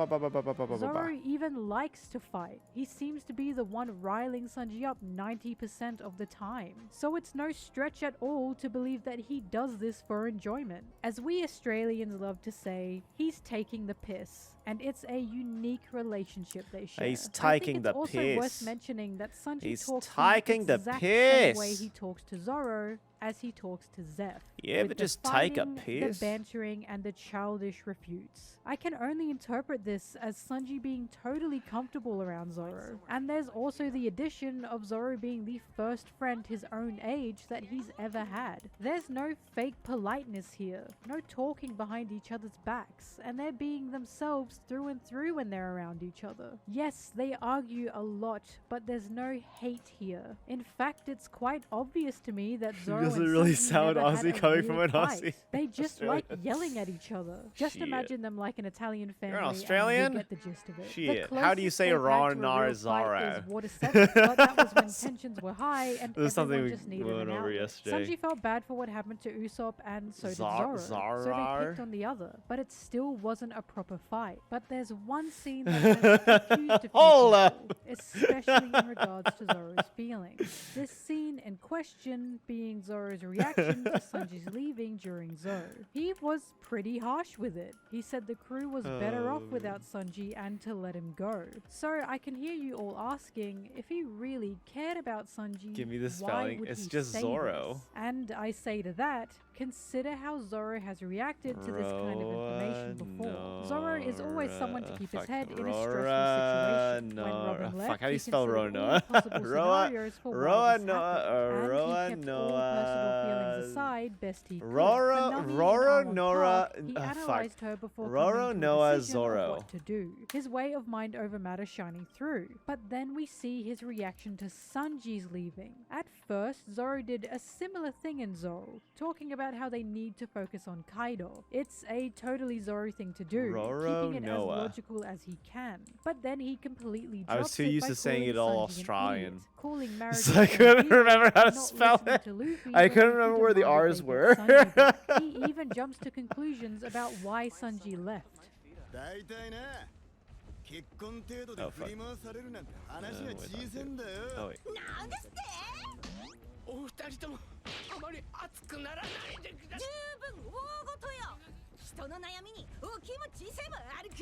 Zoro even likes to fight. He seems to be the one riling Sanji up 90% of the time. So it's no stretch at all to believe that he does this for enjoyment. As we Australians love to say, he's taking the piss. And it's a unique relationship they share. He's I think taking it's the also piss. worth mentioning that Sanji He's talks taking the the exact same way piss. he talks to Zoro as he talks to Zeph. Yeah, with but the just take a fighting, piss. The bantering and the childish refutes. I can only interpret this as Sanji being totally comfortable around Zoro. And there's also the addition of Zoro being the first friend his own age that he's ever had. There's no fake politeness here, no talking behind each other's backs, and they're being themselves through and through when they're around each other. Yes, they argue a lot, but there's no hate here. In fact, it's quite obvious to me that Zoro doesn't and really Sanji sound never had Aussie a coming real from an fight. Aussie. They just like Australian. yelling at each other. Just Shit. imagine them like an Italian family. You're an and Australian? you get the gist of it. Shit. The How do you closest say they've had to a Ron real fight Zaro? is Water 7, but that was when tensions were high and This is something everyone we just needed went an over outlet. yesterday. Sanji felt bad for what happened to Usopp, and so did Zar- Zoro. So they Zarar? picked on the other, but it still wasn't a proper fight. But there's one scene that has confused a few Hold people, up. especially in regards to Zoro's feelings. This scene in question being Zoro's reaction to Sanji's leaving during Zoro. He was pretty harsh with it. He said the crew was better off without Sanji and to let him go. So I can hear you all asking, if he really cared about Sanji, Give me the why spelling. would It's he just say Zoro. this? And I say to that, consider how Zoro has reacted to this kind of information before. Zoro is always someone to keep his head in a stressful situation. When Robin left, Fuck, how do he you spell considered all Roanoa? possible scenarios for why this happened, Roanoa, and he kept all personal feelings aside best he could. For Roro- Nami and Roro Arlong Nora- Park, he fuck. analyzed her before Roro coming to Noah a decision Zoro. of what to do. His way of mind over matter shining through. But then we see his reaction to Sanji's leaving. At first, Zoro did a similar thing in Zoro, talking about how they need to focus on Kaido. It's a totally Zoro thing to do, Roro keeping it Noah. as logical as he can. But then he completely I was drops too it used by to saying calling it all Sanji an Australian. idiot, calling marriage So I an couldn't illegal, remember how to not spell listening it. to Luffy I when couldn't Luffy remember where the demanded R's they get were. Sanji back. He even jumps to conclusions about why Sanji left. Oh, fuck. Oh, wait. なんですってお二人ともあまり熱くならないでください。十分大事よ人の悩みにお気持ちせばあるか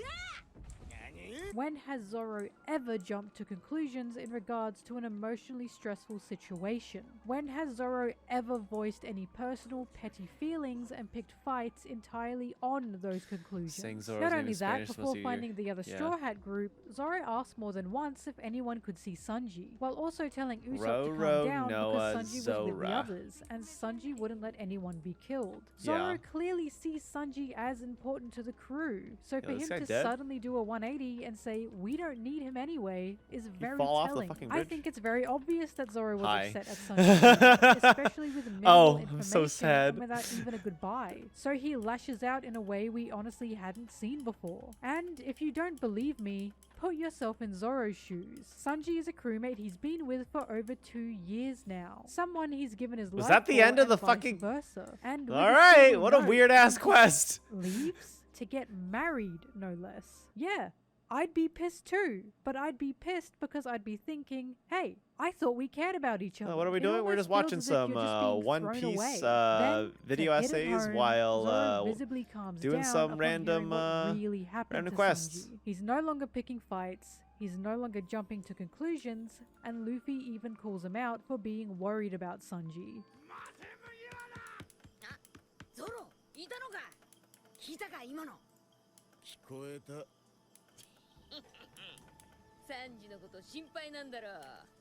When has Zoro ever jumped to conclusions in regards to an emotionally stressful situation? When has Zoro ever voiced any personal, petty feelings and picked fights entirely on those conclusions? Saying Zoro's Not name only in that, Spanish before must be- finding the other yeah. Straw Hat group, Zoro asked more than once if anyone could see Sanji, while also telling Usopp to Roro calm down Noah because Sanji was with the Zora. others, and Sanji wouldn't let anyone be killed. Zoro Yeah. clearly sees Sanji as important to the crew, so for this him guy to dead? suddenly do a 180 and say, we don't need him anyway, is very fall off the telling. fucking I bridge? think it's very obvious that Zoro was Hi. upset at Sanji, especially with minimal Oh, I'm information so sad. and without even a goodbye. So he lashes out in a way we honestly hadn't seen before. And if you don't believe me, put yourself in Zoro's shoes. Sanji is a crewmate he's been with for over 2 years now. Someone he's given his life Was that the for end of and the vice fucking- versa. And with a Alright, single what a note, weird ass Sanji quest. leaves to get married, no less. Yeah, I'd be pissed too, but I'd be pissed because I'd be thinking, hey, I thought we cared about each other. What are we It doing? We're almost just watching feels as if some you're just being One thrown Piece away. Then, video to hit it essays home, while Zoro visibly calms doing down some upon random, hearing what really happened random to quests. Sanji. He's no longer picking fights, he's no longer jumping to conclusions, and Luffy even calls him out for being worried about Sanji. あゾロいたのか聞いたか今の聞こえた。サンジのこと心配なんだろ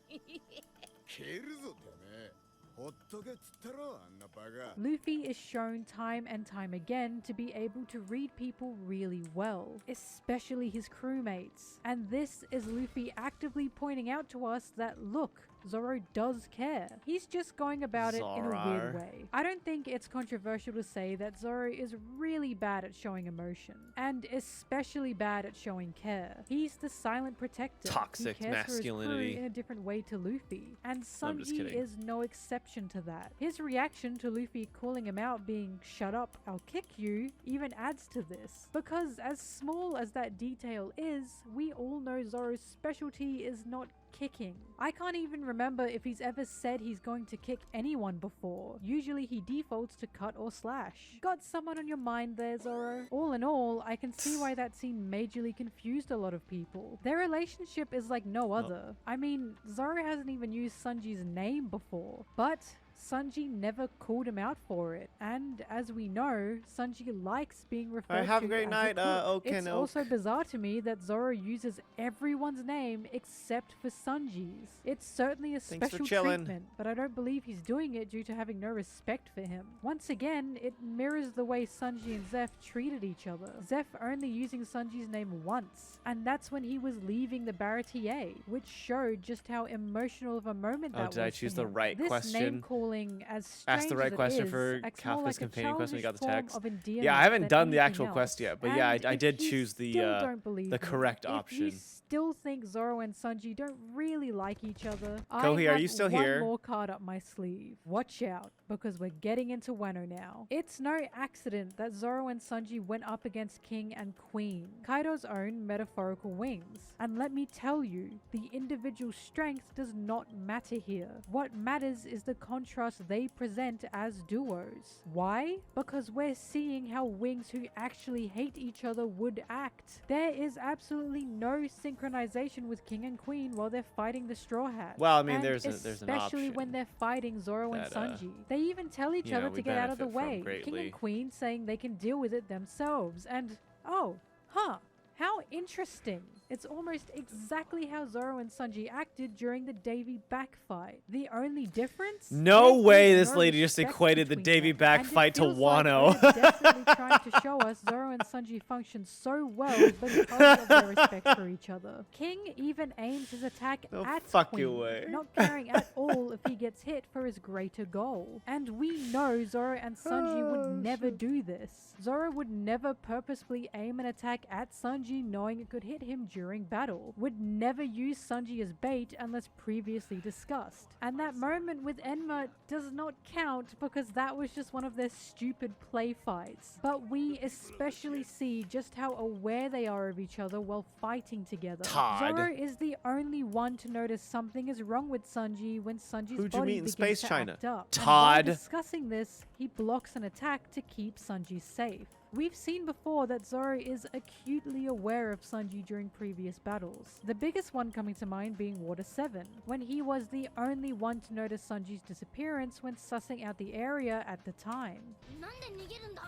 蹴るぞてめえ。ほっとけっつったろあんなバカ。 Luffy is shown time and time again to be able to read people really well, especially his crewmates. And this is Luffy actively pointing out to us that, look, Zoro does care. He's just going about it in a weird Zorar. way. I don't think it's controversial to say that Zoro is really bad at showing emotion, and especially bad at showing care. He's the silent protector. Toxic he cares masculinity. For his crew in a different way to Luffy, and I'm just Sanji kidding. is no exception to that. His reaction to Luffy calling him out being "shut up, I'll kick you" even adds to this, because as small as that detail is, we all know Zoro's specialty is not kicking. I can't even remember if he's ever said he's going to kick anyone before. Usually he defaults to cut or slash. Got someone on your mind there, Zoro? All in all, I can see why that scene majorly confused a lot of people. Their relationship is like no other. I mean, Zoro hasn't even used Sanji's name before, but Sanji never called him out for it. And as we know, Sanji likes being referred Alright, have to a great as night, cook. It's Okanoke. also bizarre to me that Zoro uses everyone's name except for Sanji's. It's certainly a Thanks for special chillin'. treatment, but I don't believe he's doing it due to having no respect for him. Once again, it mirrors the way Sanji and Zeph treated each other. Zeph only using Sanji's name once, and that's when he was leaving the Baratier, which showed just how emotional of a moment that was. Did I choose for the him. right This question? name calling, as strange Ask the right as it question is, for acts more Kafka's like a companion quest when we got the childish text. form of endearment Yeah, I haven't than done the anything actual else. quest yet, but yeah, And I if did you choose still don't believe the me, correct if option. you still think Zoro and Sanji don't really like each other, Kohi, I are have you still one here? more card up my sleeve. Watch out, because we're getting into Wano now. It's no accident that Zoro and Sanji went up against King and Queen, Kaido's own metaphorical wings. And let me tell you, the individual strength does not matter here. What matters is the contrast they present as duos. Why? Because we're seeing how wings who actually hate each other would act. There is absolutely no synchronization with King and Queen while they're fighting the Straw Hats. Well, I mean, And there's an especially when option they're fighting Zoro and that, Sanji. They even tell each you other know, to we get out of the benefit from way. King greatly. and Queen saying they can deal with it themselves. And oh, huh. How interesting. It's almost exactly how Zoro and Sanji acted during the Davy Back fight. The only difference? No There way is this no lady just respect equated the between Davy them. Back And it fight to feels like Wano. they're desperately trying to show us Zoro and Sanji function so well because of their respect for each other. King even aims his attack No at fucking Queen, way. not caring at all if he gets hit for his greater goal. And we know Zoro and Sanji would never do this. Zoro would never purposefully aim an attack at Sanji knowing it could hit him during battle, would never use Sanji as bait unless previously discussed. And that moment with Enma does not count because that was just one of their stupid play fights. But we especially see just how aware they are of each other while fighting together. Todd. Zoro is the only one to notice something is wrong with Sanji when Sanji's Who'd you body meet in begins Space to China? act up. Todd. And while discussing this, he blocks an attack to keep Sanji safe. We've seen before that Zoro is acutely aware of Sanji during previous battles. The biggest one coming to mind being Water 7, when he was the only one to notice Sanji's disappearance when sussing out the area at the time. なんで逃げるんだ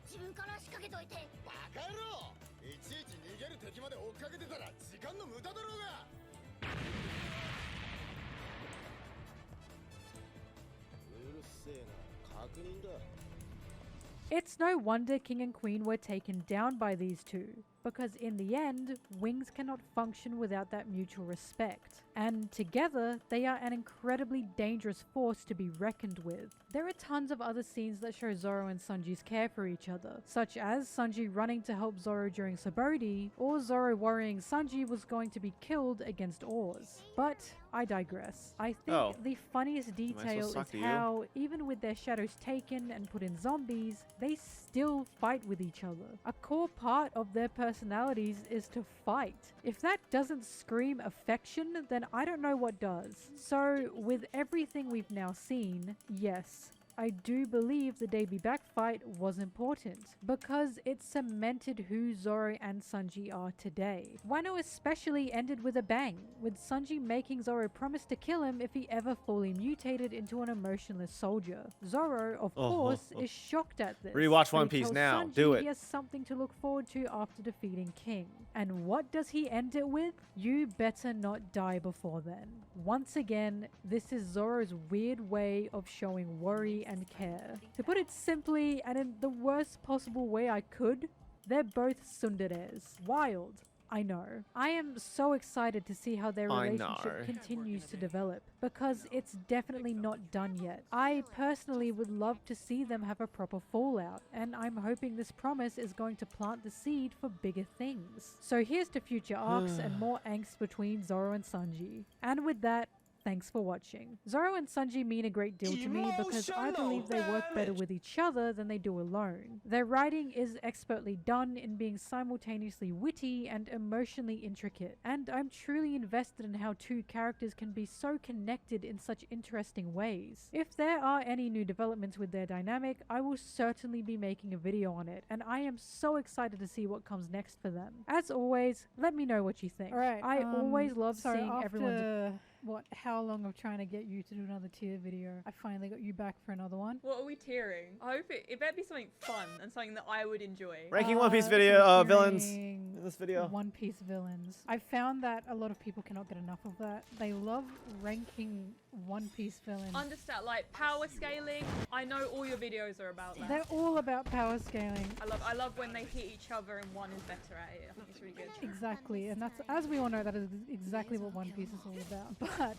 自分から仕掛けといてバカ野郎いちいち逃げる敵まで追っかけてたら時間の無駄だろうがうるせえな確認だ It's no wonder King and Queen were taken down by these two, because in the end, wings cannot function without that mutual respect. And together, they are an incredibly dangerous force to be reckoned with. There are tons of other scenes that show Zoro and Sanji's care for each other, such as Sanji running to help Zoro during Saboti, or Zoro worrying Sanji was going to be killed against Oars. But I digress. I think the funniest detail talk is to you? how, even with their shadows taken and put in zombies, they still fight with each other. A core part of their personalities is to fight. If that doesn't scream affection, then I don't know what does. So, with everything we've now seen, yes, I do believe the Davy Back fight was important because it cemented who Zoro and Sanji are today. Wano especially ended with a bang, with Sanji making Zoro promise to kill him if he ever fully mutated into an emotionless soldier. Zoro, of course, is shocked at this. Rewatch but One he Piece tells now. Sanji Do it. He has something to look forward to after defeating King. And what does he end it with? You better not die before then. Once again, this is Zoro's weird way of showing worry and care. To put it simply, and in the worst possible way I could, they're both tsunderes. Wild. I know. I am so excited to see how their I relationship know. continues to develop, because it's definitely not done yet. I personally would love to see them have a proper fallout, and I'm hoping this promise is going to plant the seed for bigger things. So here's to future arcs and more angst between Zoro and Sanji. And with that, thanks for watching. Zoro and Sanji mean a great deal to me because I believe they work better with each other than they do alone. Their writing is expertly done in being simultaneously witty and emotionally intricate, and I'm truly invested in how two characters can be so connected in such interesting ways. If there are any new developments with their dynamic, I will certainly be making a video on it, and I am so excited to see what comes next for them. As always, let me know what you think. Alright, I always love so seeing everyone's what, how long of trying to get you to do another tier video. I finally got you back for another one. What are we tearing? I hope it better be something fun and something that I would enjoy. Ranking One Piece So video villains hearing in this video. One Piece villains. I've found that a lot of people cannot get enough of that. They love ranking One Piece villains. Understand, like power scaling. I know all your videos are about that. They're all about power scaling. I love when they hit each other and one is better at it. I think it's really good. Exactly, and that's, as we all know, that is exactly what One Piece is all about. But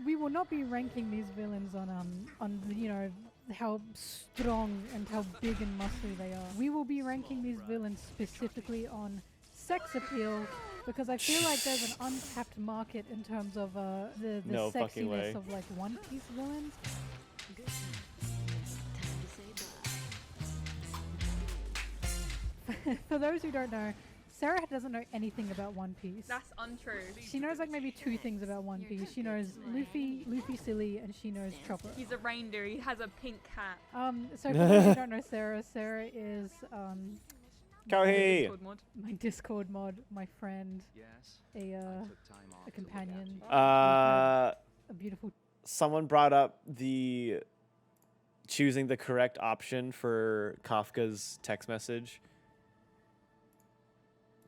we will not be ranking these villains on you know, how strong and how big and muscly they are. We will be ranking these villains specifically on sex appeal, because I feel like there's an untapped market in terms of the No fucking way. sexiness of like One Piece villains. For those who don't know, Sarah doesn't know anything about One Piece. That's untrue. She knows like maybe 2 things about One Piece. She knows Luffy Silly, and she knows Chopper. He's a reindeer. He has a pink hat. So for those who don't know Sarah, Sarah is Kohi! my Discord mod, my friend, a companion, Uh, a beautiful. someone brought up the choosing the correct option for Kafka's text message.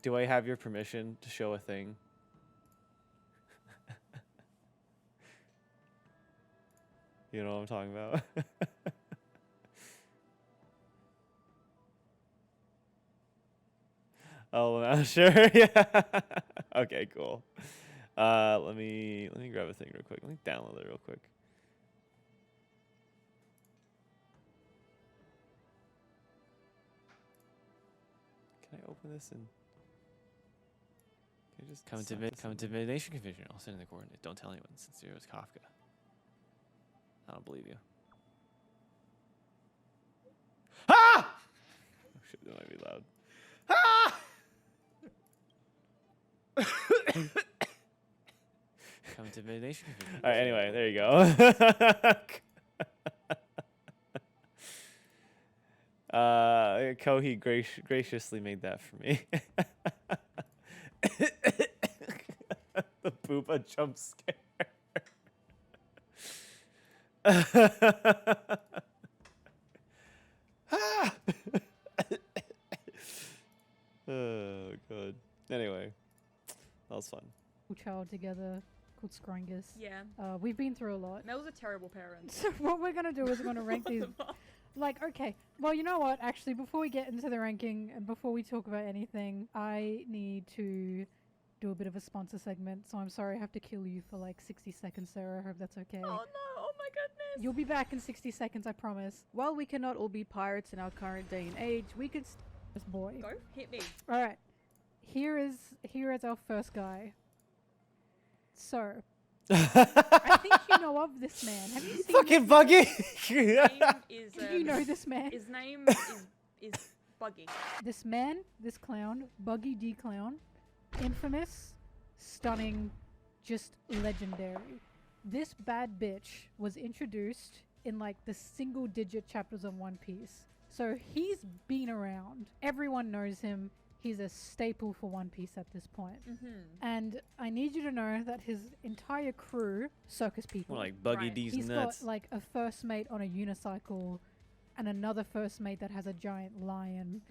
Do I have your permission to show a thing? You know what I'm talking about? Oh, I'm not sure. Yeah. Okay, cool. Let me grab a thing real quick. Let me download it real quick. Can I open this and can I just come to divination confusion? I'll send in the coordinate. Don't tell anyone since it was Kafka. I don't believe you. Ah! Oh shit, that might be loud. Ah! Come to divination confusion. All right. Anyway, there you go. Kohi graciously made that for me. The booba jump scare. Oh god. Anyway, that was fun. Child together called Scrungus. Yeah. We've been through a lot. Mel's a terrible parent. So what we're gonna do is we're gonna rank these. Like, okay, well, you know what? Actually, before we get into the ranking and before we talk about anything, I need to do a bit of a sponsor segment. So I'm sorry I have to kill you for like 60 seconds, Sarah. I hope that's okay. Oh no! Oh my goodness! You'll be back in 60 seconds, I promise. While we cannot all be pirates in our current day and age, we could this boy. Go, hit me. All right, here is our first guy. So. I think you know of this man. Have you seen Fucking this Buggy! His name is, you know this man? His name is Buggy. This man, this clown, Buggy D Clown, infamous, stunning, just legendary. This bad bitch was introduced in like the single-digit chapters of One Piece. So he's been around. Everyone knows him. He's a staple for One Piece at this point. And I need you to know that his entire crew, circus people, More like Buggy D's he's nuts. got like a first mate on a unicycle and another first mate that has a giant lion.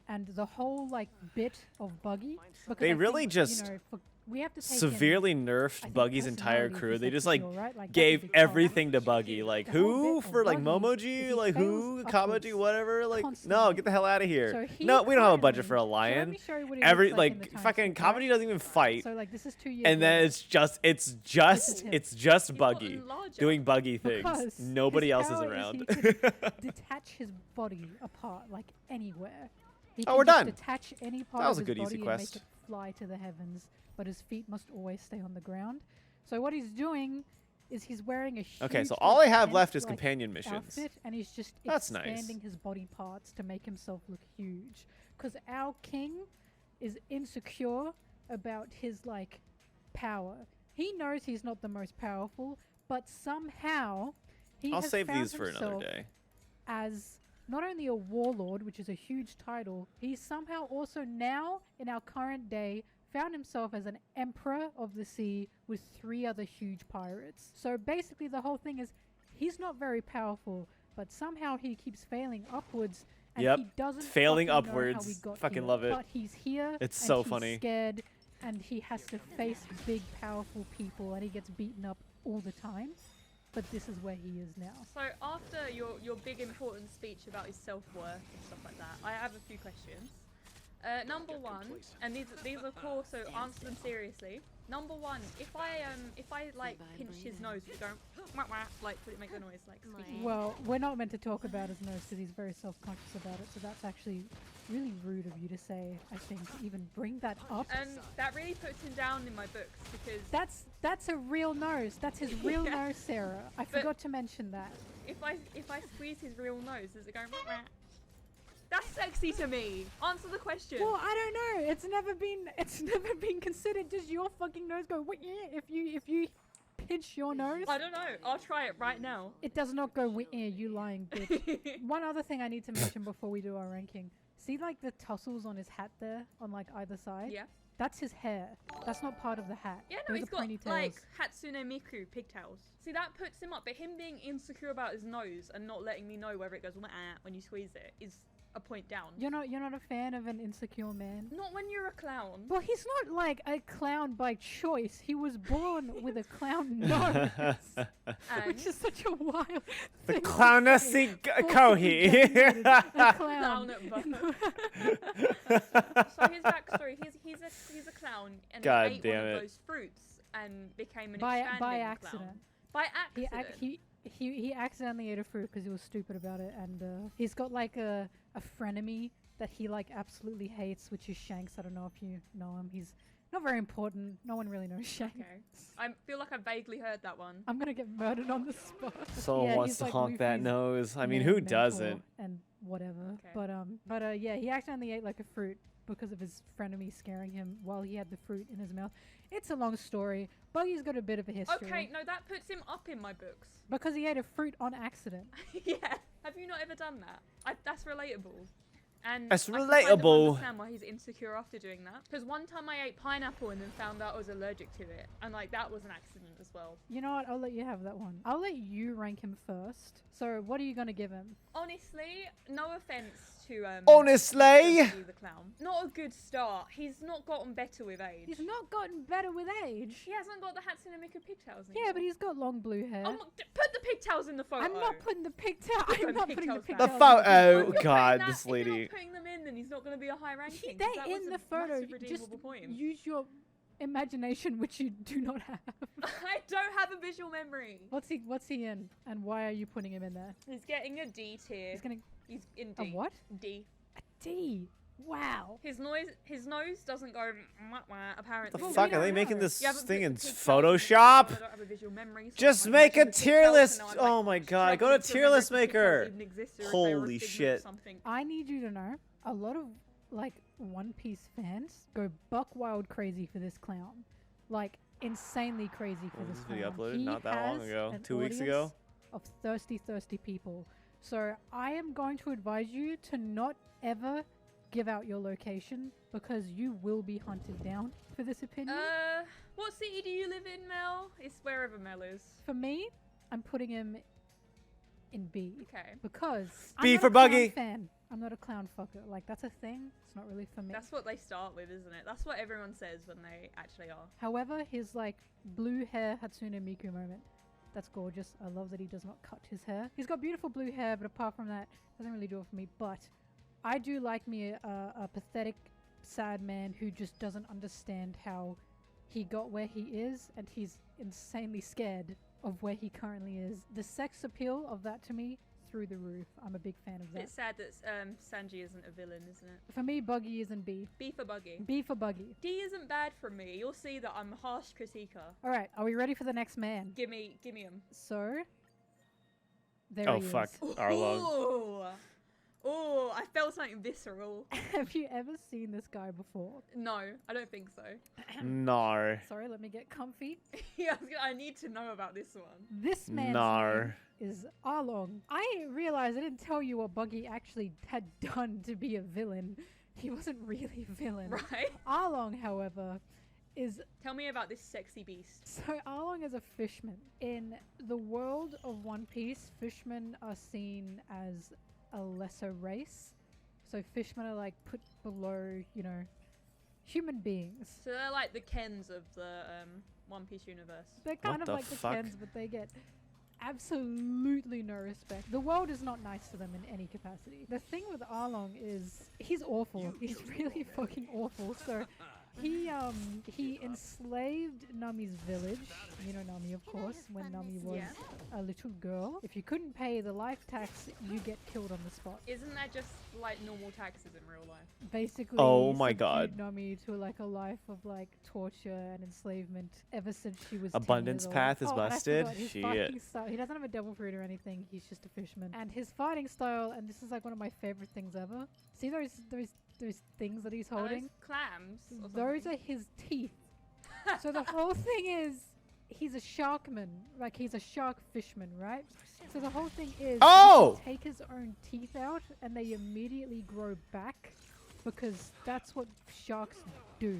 And the whole like bit of Buggy. Because They I really think, just you know, we have to take severely in, I nerfed think Buggy's entire personality crew. is They the just sex like appeal, right? Like, that's a gave big part. everything to Buggy. Like The whole who bit of for like Buggy is Momoji? he Like who? fails Kamaji? upwards Whatever? Like no, constantly. get the hell out of here. So he No, we don't have a budget currently- for a so let lion. me show you what he Every looks like in the like time fucking skip, right? Comedy doesn't even fight. So like this is 2 years And then later. it's just him. it's just He's Buggy gotten larger. doing Buggy things. Because Nobody his else is power around. he can detach his body apart like anywhere. He Oh, can we're just done. detach any part That was of a his good easy body and quest. make it fly to the heavens, but his feet must always stay on the ground. So what he's doing is he's wearing a huge, Okay, so all like, I have tent, left is like, companion missions. outfit, and he's just That's nice. expanding his body parts to make himself look huge. Because our king is insecure about his like power. He knows he's not the most powerful, but somehow he I'll has save found these for another himself day. as not only a warlord, which is a huge title, he's somehow also now in our current day found himself as an emperor of the sea with 3 other huge pirates. So basically the whole thing is he's not very powerful, but somehow he keeps failing upwards. And Yep, he doesn't failing fucking know how upwards. we got Fucking here. love it. But he's here. It's and so he's funny. Scared, and he has to face big, powerful people, and he gets beaten up all the time. But this is where he is now. So after your big important speech about his self-worth and stuff like that, I have a few questions. Number one, and these are cool, so answer them seriously. Number one, if I like pinch his nose, would it go wah, wah, like would it make a noise like squeaky? Well, we're not meant to talk about his nose because he's very self-conscious about it. So that's actually really rude of you to say. I think to even bring that up. And that really puts him down in my books because That's a real nose. That's his real nose, Sarah. I forgot to mention that. if I squeeze his real nose, does it go wah, wah? That's sexy to me. Answer the question. Well, I don't know. It's never been considered. Does your fucking nose go wah, yeah, if you pinch your nose? I don't know. I'll try it right now. It does not go wah, yeah, you lying bitch. One other thing I need to mention before we do our ranking. See like the tassels on his hat there on like either side? Yeah. That's his hair. That's not part of the hat. Yeah, no, Those he's are got ponytails. like Hatsune Miku pigtails. See, that puts him up, but him being insecure about his nose and not letting me know whether it goes wah when you squeeze it is a point down. You're not a fan of an insecure man? Not when you're a clown. Well, he's not like a clown by choice. He was born with a clown nose, which is such a wild The thing to clownessy say. Kohi. A clown. Clown at birth. So his backstory, he's a clown and God he ate damn one it. of those fruits and became an by expanding accident. clown. By accident. He accidentally ate a fruit because he was stupid about it, and he's got like a frenemy that he like absolutely hates, which is Shanks. I don't know if you know him. He's not very important. No one really knows Shanks. Okay. I feel like I vaguely heard that one. I'm gonna get murdered on the spot. Someone Yeah, wants he's to like honk that Luffy's nose. I mean, main who mentor doesn't? And whatever. Okay. But yeah, he accidentally ate like a fruit because of his frenemy scaring him while he had the fruit in his mouth. It's a long story. Buggy's got a bit of a history. Okay, no, that puts him up in my books. Because he ate a fruit on accident. Yeah. Have you not ever done that? That's relatable. And That's I can relatable. kind of understand why he's insecure after doing that. Because one time I ate pineapple and then found out I was allergic to it. And like that was an accident as well. You know what? I'll let you have that one. I'll let you rank him first. So what are you gonna give him? Honestly, no offense to Honestly? the clown. Not a good start. He's not gotten better with age. He's not gotten better with age. He hasn't got the Hatsune Miku pigtails Yeah, but he's got long blue hair. Oh, put the pigtails in the photo. I'm not putting the pigtail. Put I'm the not putting the pigtails back. The pigtail. photo. If you're God, putting this that- If you're lady. not putting them in, then he's not going to be a high ranking. They're That was in a the photo. massive Just redeemable point. use your imagination, which you do not have. I don't have a visual memory. What's he in, and why are you putting him in there? He's getting a D tier. He's in D. A what? D. A D. Wow. His nose doesn't go wah, wah, apparently. The fuck? Are they making this Yeah, but thing in pigtails- Photoshop? I don't have a visual memory, so Just I'm make a imagining tier pigtails, list. and now I'm, Oh like, my god. Go to struggling tier remember list if pigtails maker. even exist or if they were a Holy figment of shit. something. I need you to know, a lot of like One Piece fans go buck wild crazy for this clown, like insanely crazy for Was this this clown. video uploaded He not that long has ago? an 2 weeks audience ago? Of thirsty people. So I am going to advise you to not ever give out your location because you will be hunted down for this opinion. What city do you live in, Mel? It's wherever Mel is. For me, I'm putting him in B. Okay. Because B I'm not for a clown Buggy. fan. I'm not a clown fucker. Like that's a thing. It's not really for me. That's what they start with, isn't it? That's what everyone says when they actually are. However, his like blue hair Hatsune Miku moment, that's gorgeous. I love that he does not cut his hair. He's got beautiful blue hair, but apart from that, doesn't really do it for me. But I do like me a pathetic, sad man who just doesn't understand how he got where he is, and he's insanely scared of where he currently is. The sex appeal of that to me, through the roof. I'm a big fan of that. It's sad that Sanji isn't a villain, isn't it? For me, Buggy is in B. B for Buggy. B for Buggy. D isn't bad for me. You'll see that I'm a harsh critiquer. All right, are we ready for the next man? Give me him. So, there Oh he fuck. is. Arlo. Oh, I felt something visceral. Have you ever seen this guy before? No, I don't think so. Nar. Sorry, let me get comfy. Yeah, I need to know about this one. This man's Nar. name is Arlong. I realized I didn't tell you what Buggy actually had done to be a villain. He wasn't really a villain. Right. Arlong, however, is... Tell me about this sexy beast. So Arlong is a fishman. In the world of One Piece, fishmen are seen as a lesser race. So fishmen are like put below, you know, human beings. So they're like the Kens of the One Piece universe. They're kind What of the like fuck? the Kens, but they get absolutely no respect. The world is not nice to them in any capacity. The thing with Arlong is he's awful. He's really fucking awful. So he enslaved Nami's village. You know Nami, of course, when Nami was a little girl. If you couldn't pay the life tax, you get killed on the spot. Isn't that just like normal taxes in real life? Basically, Oh my subdued God. Nami to like a life of like torture and enslavement ever since she was 10 Abundance years old. path is Oh, and I busted? forgot, his Shit. fighting style, he doesn't have a devil fruit or anything. He's just a fisherman. And his fighting style, and this is like one of my favorite things ever. See those things that he's Are those holding? clams. Or Those something? are his teeth. So the whole thing is, he's a sharkman. Like he's a shark fishman, right? So the whole thing is, Oh! he can take his own teeth out, and they immediately grow back, because that's what sharks do.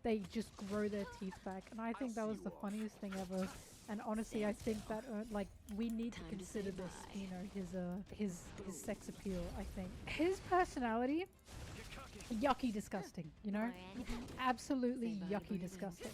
They just grow their teeth back, and I think that was the funniest thing ever. And honestly, I think that like we need to consider this, you know, his sex appeal. I think his personality, yucky, disgusting. You know, absolutely yucky, disgusting.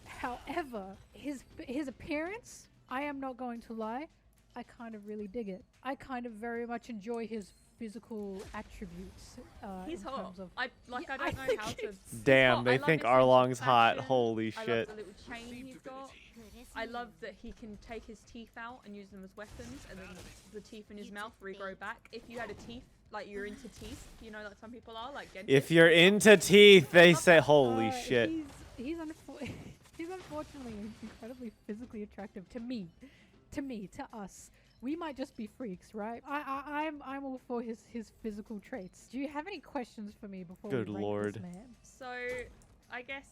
However, his appearance, I am not going to lie, I kind of really dig it. I kind of very much enjoy his physical attributes. He's in hot. terms of I don't know think how to. he's- Damn, hot. they I love think his sense of Arlong's hot. fashion. Holy I shit. love the little chain he's got. I love that he can take his teeth out and use them as weapons, and then the teeth in his mouth regrow back. If you had a teeth, like you're into teeth, you know, like some people are, like dentists. If you're into teeth, they say, holy Uh, shit. He's unfortunately incredibly physically attractive to me, to us. We might just be freaks, right? I'm all for his physical traits. Do you have any questions for me before Good we rank lord. this man? So, I guess,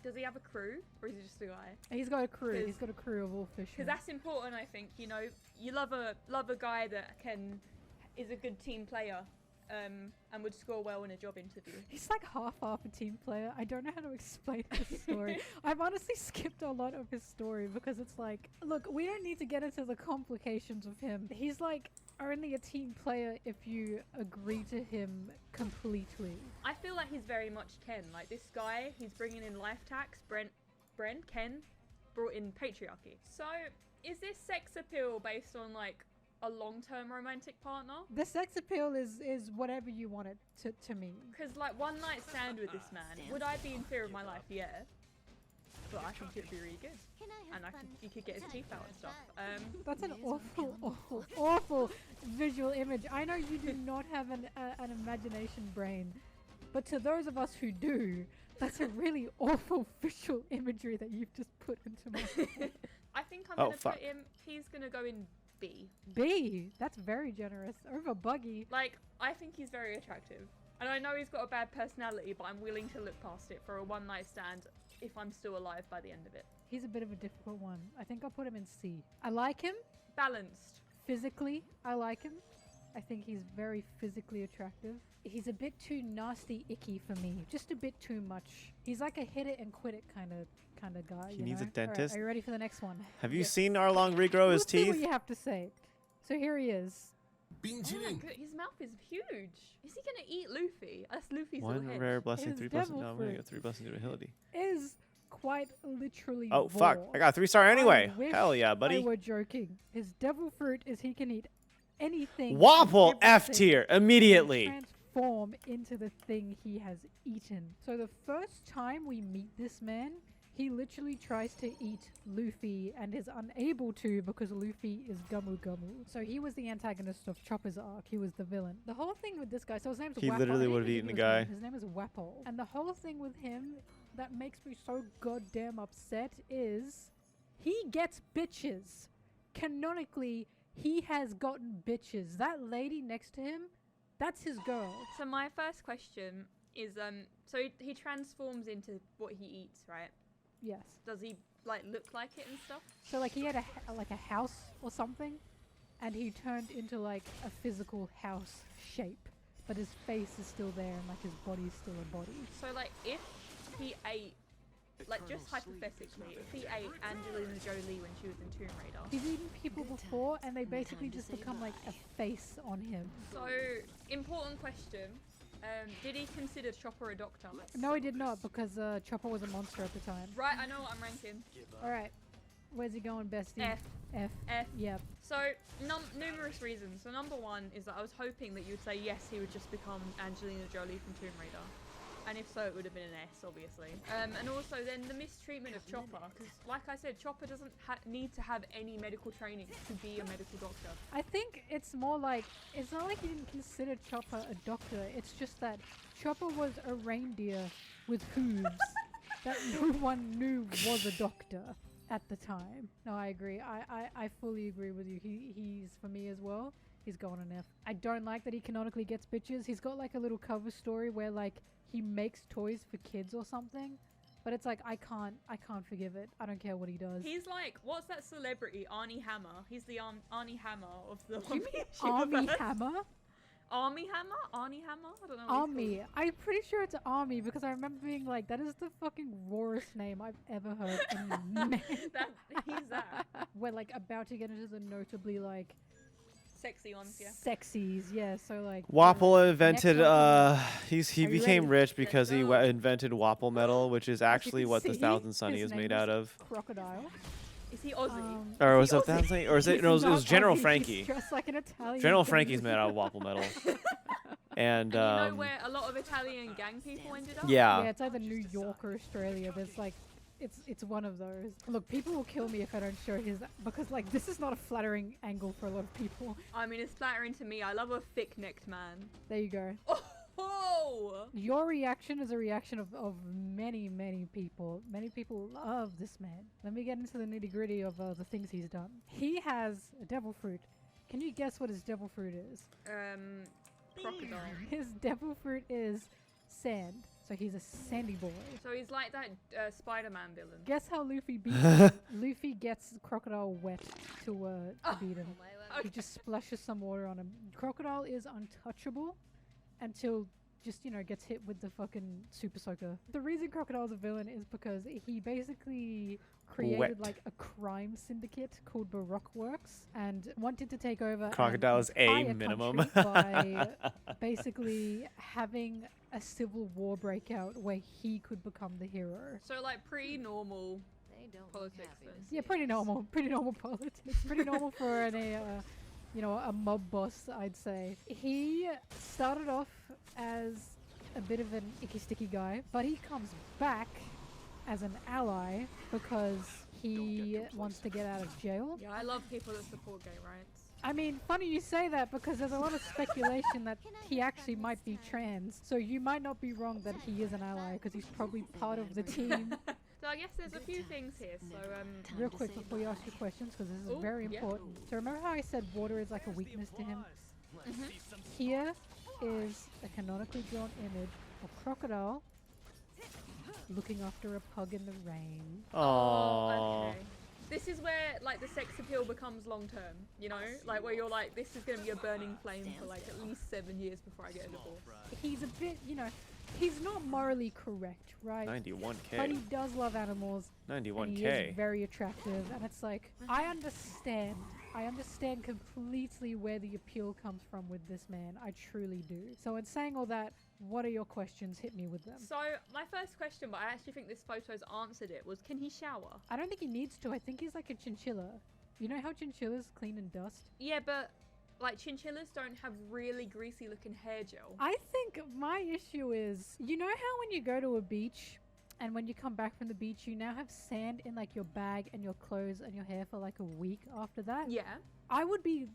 does he have a crew, or is he just a guy? He's got a crew. 'Cause- He's got a crew of all fishermen. Because that's important, I think. You know, you love a guy that is a good team player, and would score well in a job interview. He's like half a team player. I don't know how to explain his story. I've honestly skipped a lot of his story because it's like, look, we don't need to get into the complications of him. He's like only a team player if you agree to him completely. I feel like he's very much Ken. Like this guy, he's bringing in life tax. Ken brought in patriarchy. So, is this sex appeal based on like a long-term romantic partner? The sex appeal is whatever you want it to mean. Because like one night stand with this man, would I be in fear of my life? Yeah. But I think it would be really good. And you could get his teeth out and stuff. That's an awful visual image. I know you do not have an imagination brain, but to those of us who do, that's a really awful visual imagery that you've just put into my head. I think I'm Oh, gonna fuck. put him. He's gonna go in B. B, that's very generous. Over Buggy. Like, I think he's very attractive. And I know he's got a bad personality, but I'm willing to look past it for a one night stand if I'm still alive by the end of it. He's a bit of a difficult one. I think I'll put him in C. I like him. Balanced. Physically, I like him. I think he's very physically attractive. He's a bit too nasty, icky for me. Just a bit too much. He's like a hit it and quit it kind of guy. He you needs a know? All right, dentist. are you ready for the next one? Have you Yes. seen Arlong regrow his Let's see what teeth? you have to say. So here he is. Oh my god, his mouth is huge. Is he gonna eat Luffy? That's Luffy's One little head. rare blessing, His 3 blessings. devil No, I'm gonna fruit. get 3 blessings of ability. Is quite literally Oh, fuck. raw. I got a 3-star anyway. I wish Hell yeah, I buddy. were joking. His devil fruit is he can eat anything. and Wapple F everything tier and immediately. transform into the thing he has eaten. So the first time we meet this man, he literally tries to eat Luffy and is unable to because Luffy is Gumu Gumu. So he was the antagonist of Chopper's arc. He was the villain. The whole thing with this guy, so his name's He Wapol. literally I didn't would've even eaten give the his guy. name. His name is Wapol. And the whole thing with him that makes me so goddamn upset is he gets bitches. Canonically, he has gotten bitches. That lady next to him, that's his girl. So my first question is, so he transforms into what he eats, right? Yes. Does he like look like it and stuff? So like he had a house or something, and he turned into like a physical house shape. but his face is still there and like his body's still a body. So like if he ate, like just hypothetically, if he ate Angelina Jolie when she was in Tomb Raider. He's eaten people before and they basically just become like a face on him. So important question. Did he consider Chopper a doctor? No, he did not, because Chopper was a monster at the time. Right, I know what I'm ranking. Alright, where's he going, bestie? F. F. F. Yep. So, numerous reasons. So number one is that I was hoping that you would say yes, he would just become Angelina Jolie from Tomb Raider. And if so, it would have been an S, obviously. And also then the mistreatment of Chopper, because like I said, Chopper doesn't need to have any medical training to be a medical doctor. I think it's more like, it's not like he didn't consider Chopper a doctor, it's just that Chopper was a reindeer with hooves that no one knew was a doctor at the time. No, I agree. I fully agree with you. He's, for me as well, he's going an F. I don't like that he canonically gets bitches. He's got like a little cover story where like he makes toys for kids or something. But it's like, I can't forgive it. I don't care what he does. He's like, what's that celebrity? Arnie Hammer. He's the Arnie Hammer of the You mean Army Hammer? Army Hammer? Arnie Hammer? I don't know. Army. I'm pretty sure it's Army because I remember being like, that is the fucking rawest name I've ever heard in man. He's that. We're like about to get into the notably like sexy ones, yeah. Sexies, yeah. So like Wapple invented next he Are you became ready? rich because he invented Wapple metal, which is actually what the see, Thousand Sunny his is made name out of. Crocodile. Is he Aussie? Or was he it Thousand Sunny? Or is it? No, it was General He's Frankie. dressed like an Italian. General gangster. Frankie's made out of Wapple metal. And you know where a lot of Italian gang people ended up? Yeah. Yeah, it's either New York or Australia. There's like, it's one of those. Look, people will kill me if I don't show his, because like this is not a flattering angle for a lot of people. I mean, it's flattering to me. I love a thick-necked man. There you go. Oh! Your reaction is a reaction of many, many people. Many people love this man. Let me get into the nitty-gritty of the things he's done. He has a devil fruit. Can you guess what his devil fruit is? Crocodile. His devil fruit is sand. So he's a sandy boy. So he's like that Spider-Man villain. Guess how Luffy beats Luffy gets Crocodile wet to beat him. He just splashes some water on him. Crocodile is untouchable until just, you know, gets hit with the fucking Super Soaker. The reason Crocodile's a villain is because he basically created like a crime syndicate called Baroque Works and wanted to take over Crocodile is a entire minimum. country by basically having a civil war breakout where he could become the hero. So like pretty normal politics then. Yeah, pretty normal politics. Pretty normal for an you know, a mob boss, I'd say. He started off as a bit of an icky sticky guy, but he comes back as an ally because he wants to get out of jail. Yeah, I love people that support gay rights. I mean, funny you say that because there's a lot of speculation that he actually might be trans. So you might not be wrong that he is an ally because he's probably part of the team. So I guess there's a few things here. So Real quick before you ask your questions, because this is very important. So remember how I said water is like a weakness to him? Here is a canonically drawn image of Crocodile looking after a pug in the rain. Aww. Okay. This is where like the sex appeal becomes long term, you know? Like where you're like, this is gonna be a burning flame for like at least 7 years before I get a divorce. He's a bit, you know, he's not morally correct, right? 91K. But he does love animals. 91K. And he is very attractive, and it's like, I understand completely where the appeal comes from with this man. I truly do. So in saying all that, what are your questions? Hit me with them. So my first question, but I actually think this photo's answered it, was can he shower? I don't think he needs to. I think he's like a chinchilla. You know how chinchillas clean in dust? Yeah, but like chinchillas don't have really greasy looking hair gel. I think my issue is, you know how when you go to a beach and when you come back from the beach, you now have sand in like your bag and your clothes and your hair for like a week after that? Yeah. I would be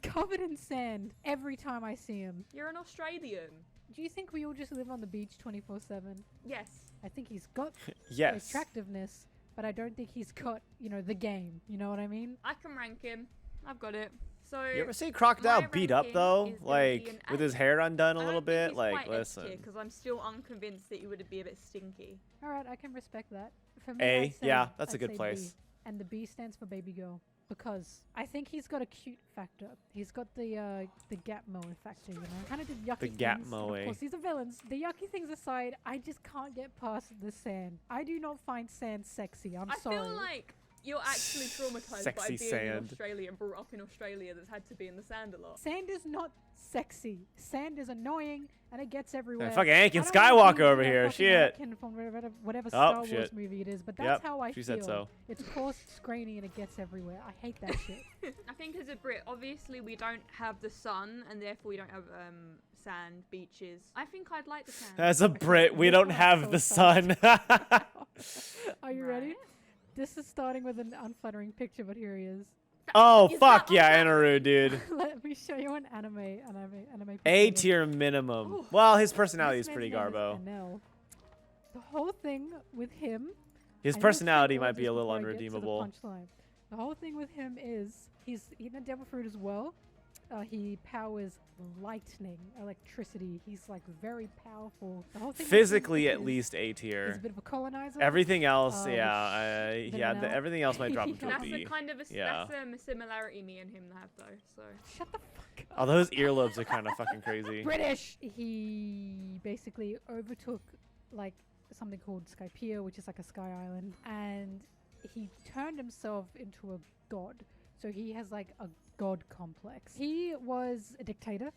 covered in sand every time I see him. You're an Australian. Do you think we all just live on the beach 24/7? Yes. I think he's got Yes. attractiveness, but I don't think he's got, you know, the game. You know what I mean? I can rank him. I've got it. So You ever see Crocodile my beat up ranking though? is gonna be Like an with his A. hair undone a I little don't think bit? he's Like, quite listen. because I'm still unconvinced that he would be a bit stinky. All right, I can respect that. For me, A, I'd say- yeah, that's a I'd good say place. B. And the B stands for baby girl. because I think he's got a cute factor. He's got the gap moe factor, you know. Kind of did yucky The things. gap and moe. Of course, these are villains. The yucky things aside, I just can't get past the sand. I do not find sand sexy. I'm sorry. I feel like you're actually traumatized by Sexy being sand. in Australia and brought up in Australia that's had to be in the sand a lot. Sand is not sexy. Sand is annoying and it gets everywhere. Fucking I Anakin don't Skywalker wanna be over that here. fucking Shit. Anakin from whatever Oh, Star Wars shit. movie it is, but that's Yep, how I she feel. said so. It's coarse, it's grainy, and it gets everywhere. I hate that shit. I think as a Brit, obviously we don't have the sun and therefore we don't have sand, beaches. I think I'd like the sand. As a Brit, we don't have the sun. Are you ready? This is starting with an unflattering picture, but here he is. Oh, Is fuck that yeah, unflattering? Inaru, dude. Let me show you an anime picture. A of him. tier minimum. Ooh. Well, his personality This is pretty man's name garbo. NL. The whole thing with him. His I need to personality say might be a words little before I get to the unredeemable. punchline. The whole thing with him is he's eaten a devil fruit as well. He powers lightning, electricity. He's like very powerful. The whole thing with him Physically, at is least A he's a tier. bit of a colonizer. Everything else, which yeah, then everything else might drop into a That's B. a kind of a Yeah. that's a similarity me and him have though. So Shut the fuck up. Although his earlobes are kind of fucking crazy. British. He basically overtook like something called Skypiea, which is like a sky island, and he turned himself into a god. So he has like a god complex. He was a dictator,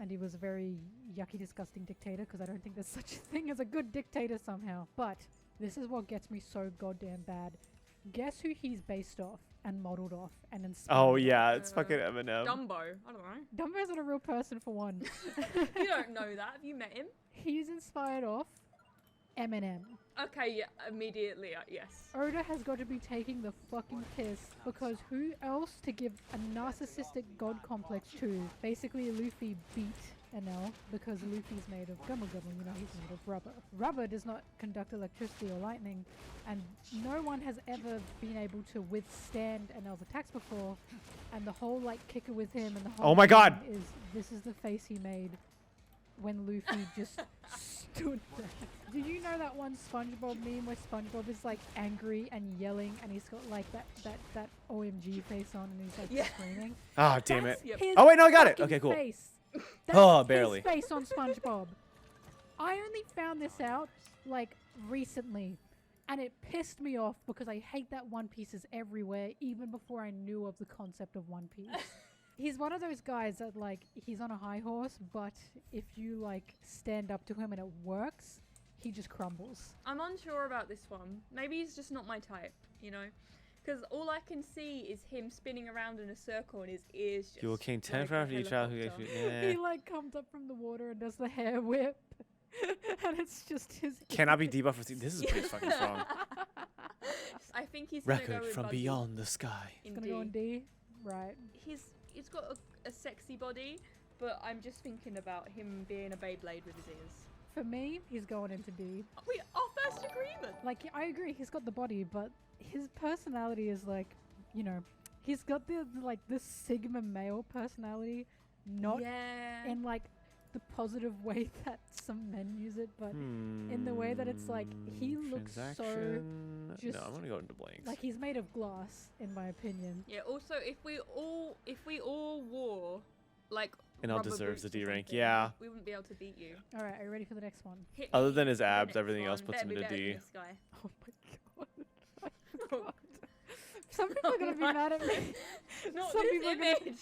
and he was a very yucky, disgusting dictator, because I don't think there's such a thing as a good dictator somehow. But this is what gets me so goddamn bad. Guess who he's based off and modeled off and inspired? Oh yeah, it's fucking Eminem. Dumbo, I don't know. Dumbo's not a real person for one. You don't know that. Have you met him? He's inspired off Eminem. Okay, yeah, immediately, yes. Oda has got to be taking the fucking piss, because who else to give a narcissistic god complex to? Basically, Luffy beat NL because Luffy's made of gummy, you know, he's made of rubber. Rubber does not conduct electricity or lightning, and no one has ever been able to withstand NL's attacks before, and the whole like kicker with him and the whole Oh my God! thing is this is the face he made when Luffy just stood there. Do you know that one SpongeBob meme where SpongeBob is like angry and yelling and he's got like that OMG face on and he's like screaming? Oh damn it! That's his Oh wait, no, I got it. fucking Okay, cool. face. Oh, That's barely. his face on SpongeBob. I only found this out like recently, and it pissed me off because I hate that One Piece is everywhere even before I knew of the concept of One Piece. He's one of those guys that like he's on a high horse, but if you like stand up to him and it works, he just crumbles. I'm unsure about this one. Maybe he's just not my type, you know? Because all I can see is him spinning around in a circle and his ears just You will gain 10 like for a after each child who helicopter. He like comes up from the water and does the hair whip, and it's just his. Cannot be debuffed for this is pretty fucking strong. I think he's gonna go Record with from Buggy beyond the sky. in Gonna D. go on D, right? He's got a sexy body, but I'm just thinking about him being a Beyblade with his ears. For me, he's going into D. Wait, our first agreement. Like, I agree, he's got the body, but his personality is like, you know, he's got the like the Sigma male personality, not Yeah. in like the positive way that some men use it, but in the way that it's like he looks so Transaction. just No, I'm gonna go into blanks. like he's made of glass, in my opinion. Yeah. Also, if we all wore like And I'll rubber deserves boots the or D rank, something, yeah. we wouldn't be able to beat you. All right, are you ready for the next one? Hit Other me than his for the abs, next everything else one. puts him Better into be better D. than this guy. Oh my god. I forgot. Some people are gonna be mad at me. Not Some this people are gonna- image.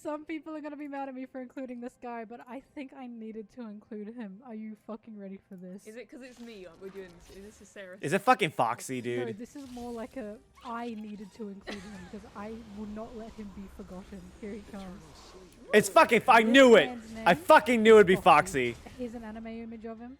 Some people are gonna be mad at me for including this guy, but I think I needed to include him. Are you fucking ready for this? Is it because it's me? We're doing this. This is Sarah. Is it fucking Foxy, No, dude? this is more like a I needed to include him because I will not let him be forgotten. Here he comes. It's fucking. I knew it. man's I name? fucking knew it'd be Foxy. Here's an anime image of him.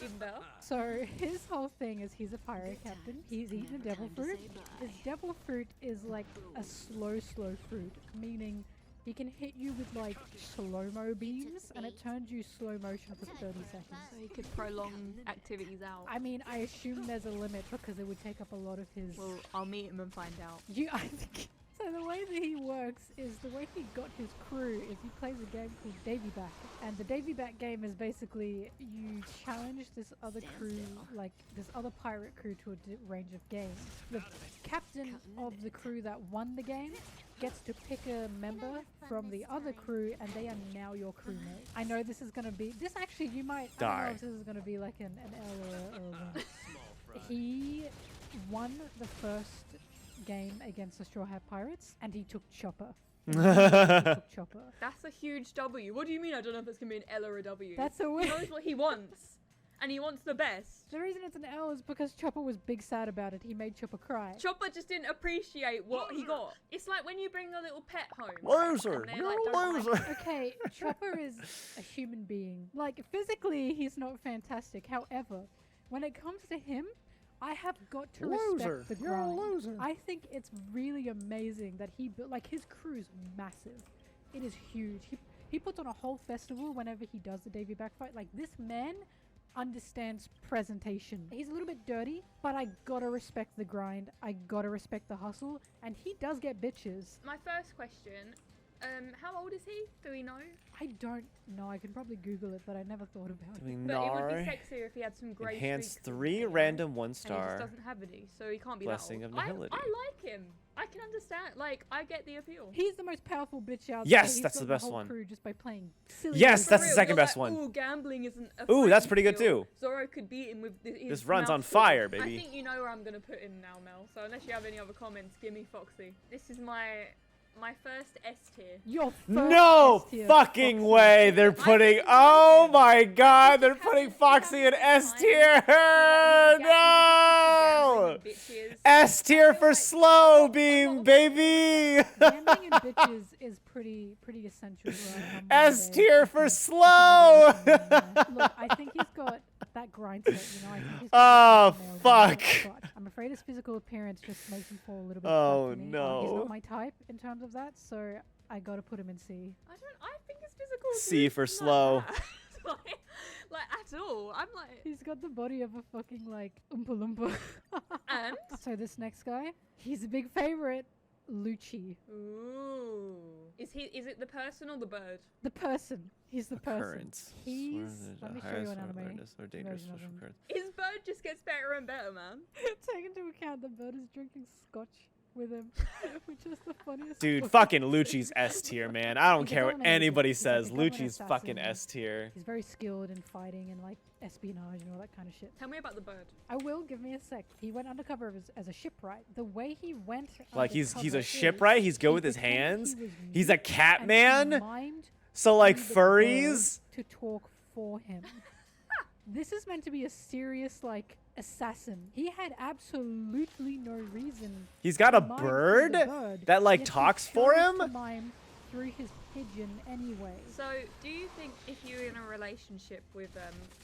Even better. So his whole thing is he's a pirate captain. He's eaten a devil fruit. His devil fruit is like a slow fruit, meaning he can hit you with like slow-mo beams and it turns you slow motion for 30 seconds. So he could prolong activities out. I mean, I assume there's a limit because it would take up a lot of his... Well, I'll meet him and find out. I think he's So the way that he works is the way he got his crew is he plays a game called Davy Back. And the Davy Back game is basically you challenge this other crew, like this other pirate crew to a range of games. The captain of the crew that won the game gets to pick a member from the other crew and they are now your crewmate. I know this is going to be, this actually you might, I don't know if this is going to be like an L or a win. He won the first game against the Straw Hat Pirates and he took Chopper. Chopper. That's a huge W. What do you mean I don't know if it's going to be an L or a W? That's a He win. knows what he wants. And he wants the best. The reason it's an L is because Chopper was big sad about it. He made Chopper cry. Chopper just didn't appreciate what he got. It's like when you bring a little pet home. Loser. and they're You're like, a "Don't like loser." it." Okay, Chopper is a human being. Like, physically, he's not fantastic. However, when it comes to him, I have got to respect the You're a grind. loser. I think it's really amazing that he built, like, his crew is massive. It is huge. He puts on a whole festival whenever he does the Davy Back fight. Like, this man understands presentation. He's a little bit dirty, but I gotta respect the grind. I gotta respect the hustle. And he does get bitches. My first question, how old is he? Do we know? I don't know. I can probably Google it, but I never thought about it. But it would be Gnar. sexier if he had some great Enhance streaks 3 in it, random 1 and he just star. doesn't have any, so he can't be Blessing that of old. Nihility. I like him. I can understand. Like, I get the appeal. He's the most powerful bitch out there. Yes, He's that's got the best whole one. Crew just by playing silly Yes, games. that's For the real, second you're best like, one. Ooh, gambling isn't a Ooh, that's friendly pretty good skill. too. Zoro could beat him with his This runs on mouth full. fire, I baby. think you know where I'm gonna put him now, Mel. So unless you have any other comments, give me Foxy. This is my first S tier. Your first No S-tier fucking Foxy. way they're putting. think Oh so. my god, they're He putting hasn't- Foxy he in hasn't S had tier. time. No! Bitches. S tier I feel for like slow a beam, lot of baby. Gambling and bitches is pretty essential. Right, S tier for slow. Look, I think he's got that grind set. You know, I think he's got Oh, that nailed on. fuck. But I'm afraid his physical appearance just makes him fall a little bit. Oh, flat for me. no. He's not my type in terms of that, so I gotta put him in C. I think his physical C for appearance is not slow. bad. like at all. I'm like, He's got the body of a fucking like Oompa Loompa. and So this next guy, he's a big favorite, Lucci. ooh, is it the person or the bird? The person. He's the person. Occurrence. He's. Swear Let me the show you highest an or anime. largest or dangerous version of social him. occurrence. His bird just gets better and better, man. Take into account the bird is drinking scotch with him, which is the funniest. Dude, fucking fucking Lucci's S tier, man. I don't He's a care what dominator. anybody He's like a says. dominant Lucci's fucking assassin. S tier. He's very skilled in fighting and like espionage and all that kind of shit. Tell me about the bird. I will, give me a sec. He went undercover as a shipwright. The way he went Like he's undercover a is shipwright. He's good he with his pretended hands. he was He's mute a cat and he man. mimed So like through the bird furries. to talk for him. This is meant to be a serious like assassin. He had absolutely no reason. He's got to a mime through bird the bird, that like yet he talks for chose him. to mime through his pigeon anyway. So, do you think if you're in a relationship with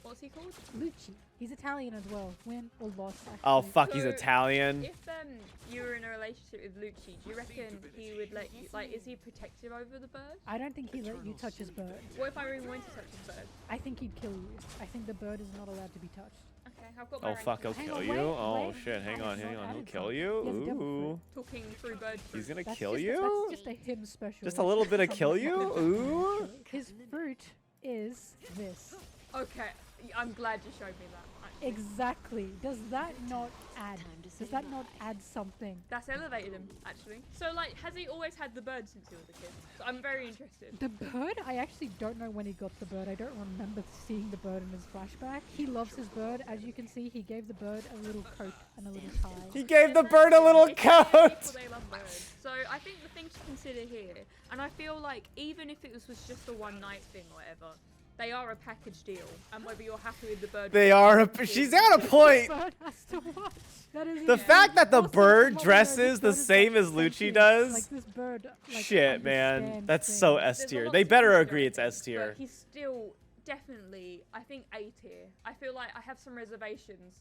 what's he called? Lucci. He's Italian as well. Win or loss. Actually. Oh fuck, he's So, Italian. If you were in a relationship with Lucci, do you reckon he would let you? Like, is he protective over the bird? I don't think he let you touch his bird. What if I really wanted to touch his bird? I think he'd kill you. I think the bird is not allowed to be touched. Okay, I've got my Oh fuck, he'll rankings. Hang on, kill wait, you. Oh wait. shit, hang on, Added hang some- on. He'll added kill some. you. He has devil Ooh. Talking through bird He's fruit. gonna That's kill just you. That's just a him special. Just a little bit of Something kill like you. that. Ooh. His fruit is this. Okay, I'm glad you showed me that. Actually. Exactly. Does that not add? Does that not add something? That's elevated him, actually. So, like, has he always had the bird since he was a kid? So I'm very interested. The bird? I actually don't know when he got the bird. I don't remember seeing the bird in his flashback. He loves his bird. As you can see, he gave the bird a little coat and a little tie. He gave the bird a little It's like coat. people, they love birds. So I think the thing to consider here, and I feel like even if it was just a one night thing or whatever, they are a package deal. And whether you're happy with the bird, They are. She's got a point. The bird has to watch. That is The insane. fact that the Also, bird from what we know, dresses this the bird is, same like, as Lucci sentient. does. Like this bird. Like, Shit, man. understands That's things. so S There's a tier. lot They to better consider, agree I it's think, S tier. But he's still definitely, I think, A tier. I feel like I have some reservations.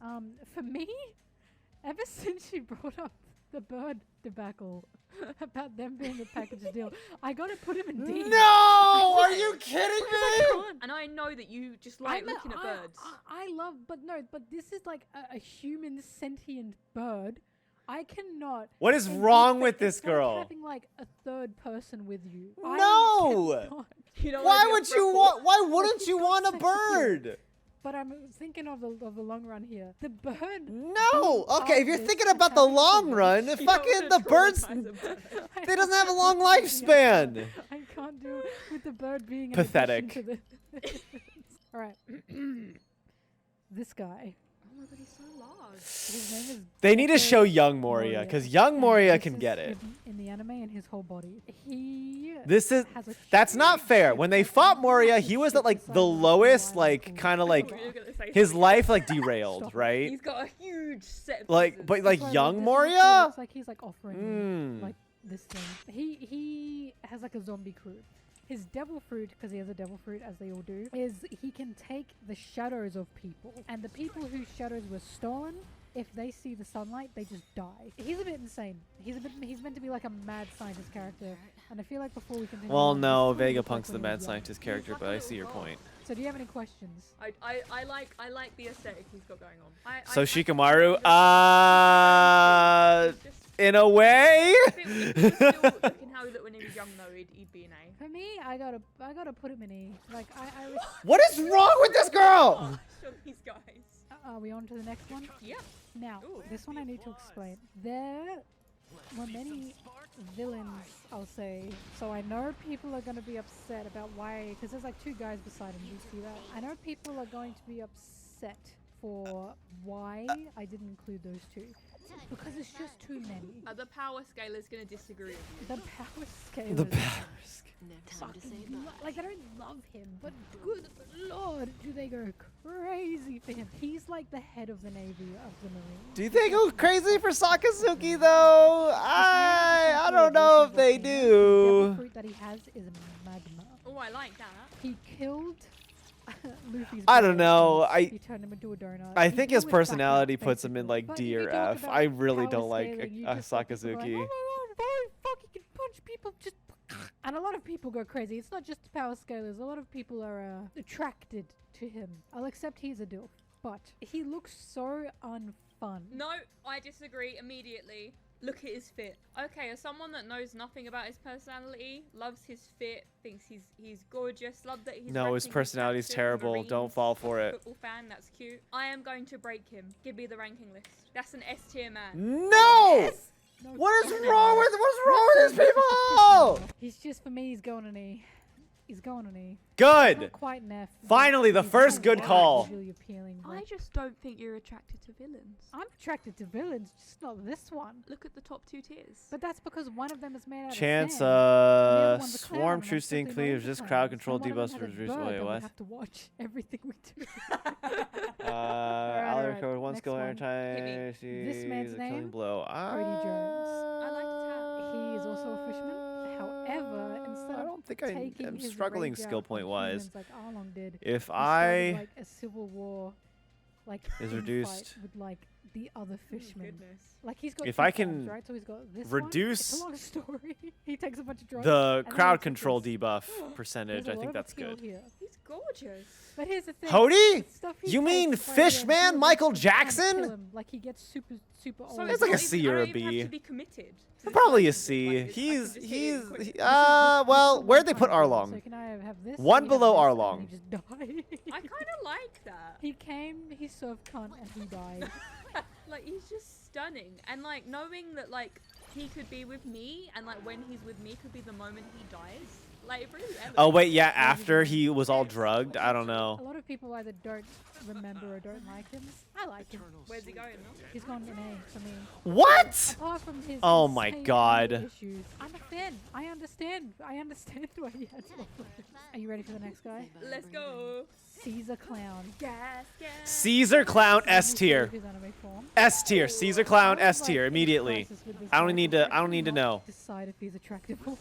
For me, ever since you brought up the bird debacle about them being a package deal, I gotta put him in D. No! Are you kidding me? And I know that you just like looking at birds. I love, but no, but this is like a human sentient bird. I cannot. What is in wrong this with thing, this it's like girl? having like a third person with you. No! I cannot. You don't Why wanna be a would you thruple? want? Why wouldn't he's you got want a sex appeal. bird? But I'm thinking of the long run here. The bird. No. being Okay, if you're part of thinking this about the and having long to run, watch- You don't fucking wanna the birds. traumatize a bird. They doesn't have a long I lifespan. can't do with the bird being an Pathetic. addition to the All right. This guy. Oh my god, he's so large. His name is. They need to Gecko show young Moria because young and Moria this can is get it. him in the anime and his whole body. He. This is has a that's not huge fair. chip When they that's fought massive Moria, he was chip at like the the size of a lowest, lion like pool. kind of like You're gonna say his something. life like derailed, Stop it. right? He's got a huge set. Of Like, pieces. but like That's why, young this Moria. episode looks like he's like offering Mm. me, like this thing. He has like a zombie crew. His devil fruit, because he has a devil fruit, as they all do, is he can take the shadows of people, and the people whose shadows were stolen, if they see the sunlight, they just die. He's a bit insane. He's meant to be like a mad scientist character, and I feel like before we continue. Well, on, no, this is what he looked Vegapunk's like the when he mad was young. scientist character, but I see your point. So do you have any questions? I like the aesthetic he's got going on. So Shikamaru, in a way. If he was still looking how he looked when he was young, though, he'd be an A. For me, I gotta put him in E. Like I What is wrong with this girl? Show these guys. Are we on to the next one? Yeah. Now, Ooh. this one I need to explain. There were many villains, I'll say. So I know people are going to be upset about why, because there's like two guys beside him. Do you see that? I know people are going to be upset for why I didn't include those two. Because it's just too many. The power scale is going to disagree with you. The power scale. The is power scale. fucking like I don't love him, but good lord, do they go crazy for him? He's like the head of the navy of the marine. Do they go crazy for Sakazuki though? I don't know if they The do. fruit that he has is magma. Oh, I like that. He killed Luffy's I don't brother. know. He turned him into a donut. I He think blew his it back up, personality puts him in basically. like But D if or you talk F. about I really power don't like scaling, you just got people going, Sakazuki. oh my god, holy fuck, he can punch people just. And a lot of people go crazy. It's not just power scalers. A lot of people are attracted to him. I'll accept he's a dilf, but he looks so unfun. No, I disagree immediately. Look at his fit. Okay, as someone that knows nothing about his personality, loves his fit, thinks he's gorgeous, love that he's No, his repping personality's Jackson terrible. Marines, Don't fall for it. Football fan, that's cute. I am going to break him. Give me the ranking list. That's an S tier man. No! No, What is fuck wrong no. with these people? He's just, for me, he's going an E. He's going an E. Good. Not quite an F. but Finally, the he's first not good really call. visually appealing, I but just don't think you're attracted to villains. I'm attracted to villains, just not this one. Look at the top two tiers. But that's because one of them is made out Chance, of sand. and the other one's a clown, swarm and I truce simply being know cleaved, he's a just clown. crowd control And one of them debuffs has for a reduce. bird Wait, that we what? have to watch everything we do. I'll alright, recover one next skill every one. time. This man's She's a killing name? blow. Cody Jones. I like the tap. He is also a fisherman. However, instead I of don't think I taking am his struggling rage skill out on point wise. humans like Arlong did, If he started, I like a civil war, like is infight reduced- with like the other fishermen. Goodness. Like he's got If two I forms, can right? So he's got this reduce one. It's a long story. He takes a bunch of drugs. the and then crowd he takes control this. debuff There's percentage, a I lot think of that's appeal good. Here. He's gorgeous. But here's the thing. Hody? the stuff he You mean takes, by the end, Fishman he Michael eventually can't Jackson? kill him. Like he gets super old. So It's like a not C even- or I a don't even B. have to be committed. to Probably a this C. person, like, I can He's just hit him quickly. where'd they put So Arlong? can I have this? One and you have below this, Arlong. And he just died. I kind of like that. He came, he served cunt, and he died. Like he's just stunning, and like knowing that like he could be with me, and like when he's with me could be the moment he dies. Like it really elevates. Oh wait, yeah, after he was all drugged? I don't A know. lot of people either don't remember or don't like him. I like him. Where's he going? No? He's gone an A for me. What? Apart from his Oh my insane God. issues. I'm a fan. I understand. I understand why he had problems. Are you ready for the next guy? Let's go. Caesar Clown. Gas, gas. Caesar Clown S tier. His anime form. S tier. Caesar Clown S tier Like, immediately. crisis with this I don't guy. need to I I need to cannot know. Decide if he's attractive or not.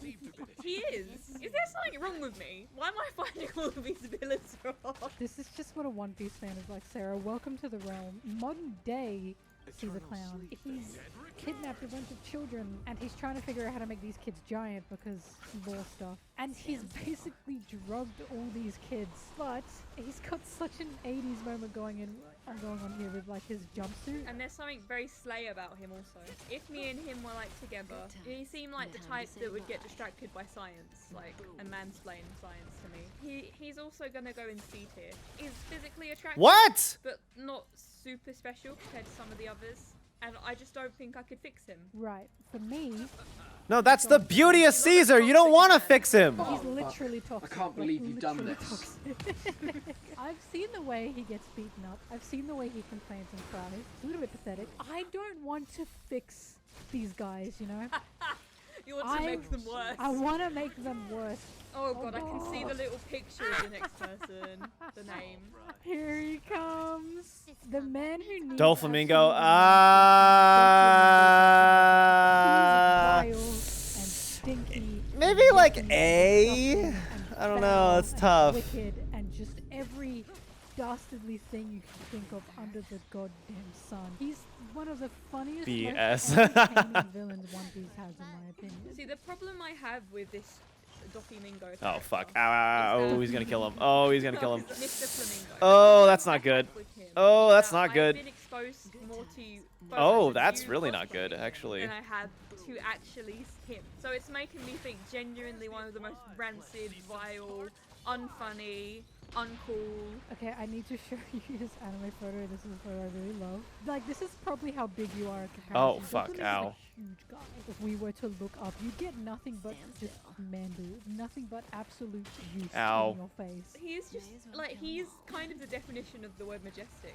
He is. Is there something wrong with me? Why am I finding all of these villains wrong? This is just what a One Piece fan is like, Sarah. Welcome to the realm. Modern day Caesar Clown. He's kidnapped a bunch of children and he's trying to figure out how to make these kids giant because law stuff. And he's basically drugged all these kids. But he's got such an 80s moment going in. I'm going on here with like his jumpsuit. And there's something very slay about him also. If me and him were like together, he seemed like the type that would get distracted by science, like, and mansplain science to me. He's also gonna go in C tier. He's physically attractive. What? But not super special compared to some of the others. And I just don't think I could fix him. Right. For me, No, that's the beauty of Caesar. You don't want to fix him. he's literally toxic. I can't believe you've done literally this. toxic. I've seen the way he gets beaten up. I've seen the way he complains and cries. It's a little bit pathetic. I don't want to fix these guys, you know? You want to make them worse. I want to make them worse. Oh god, I can see the little picture of the next person. The name. Here he comes. The man who needs Doflamingo. He's vile and stinky. Maybe and like yucky A? and I don't foul know. It's and tough. Wicked and just every dastardly thing you can think of under the goddamn sun. He's one of the funniest, BS. most entertaining villains One Piece has, in my opinion. See, the problem I have with this Doflamingo. Oh, fuck. Ow, ow, ow. Oh, he's going to kill him. Oh, he's going to kill him. Mr. Flamingo. Oh, that's not good. With him. Oh, that's not I've good. been exposed more to Oh, photos of that's you really not good, cosplaying actually. than I have to actually him. So it's making me think genuinely one of the most rancid, vile, unfunny, uncool. Okay, I need to show you this anime photo. This is a photo I really love. Like, this is probably how big you are in comparison. Oh, fuck, Goku is ow. a huge guy. If we were to look up, you get nothing but just man boob. Nothing but absolute juice Ow. in your face. He's just, like, he's kind of the definition of the word majestic.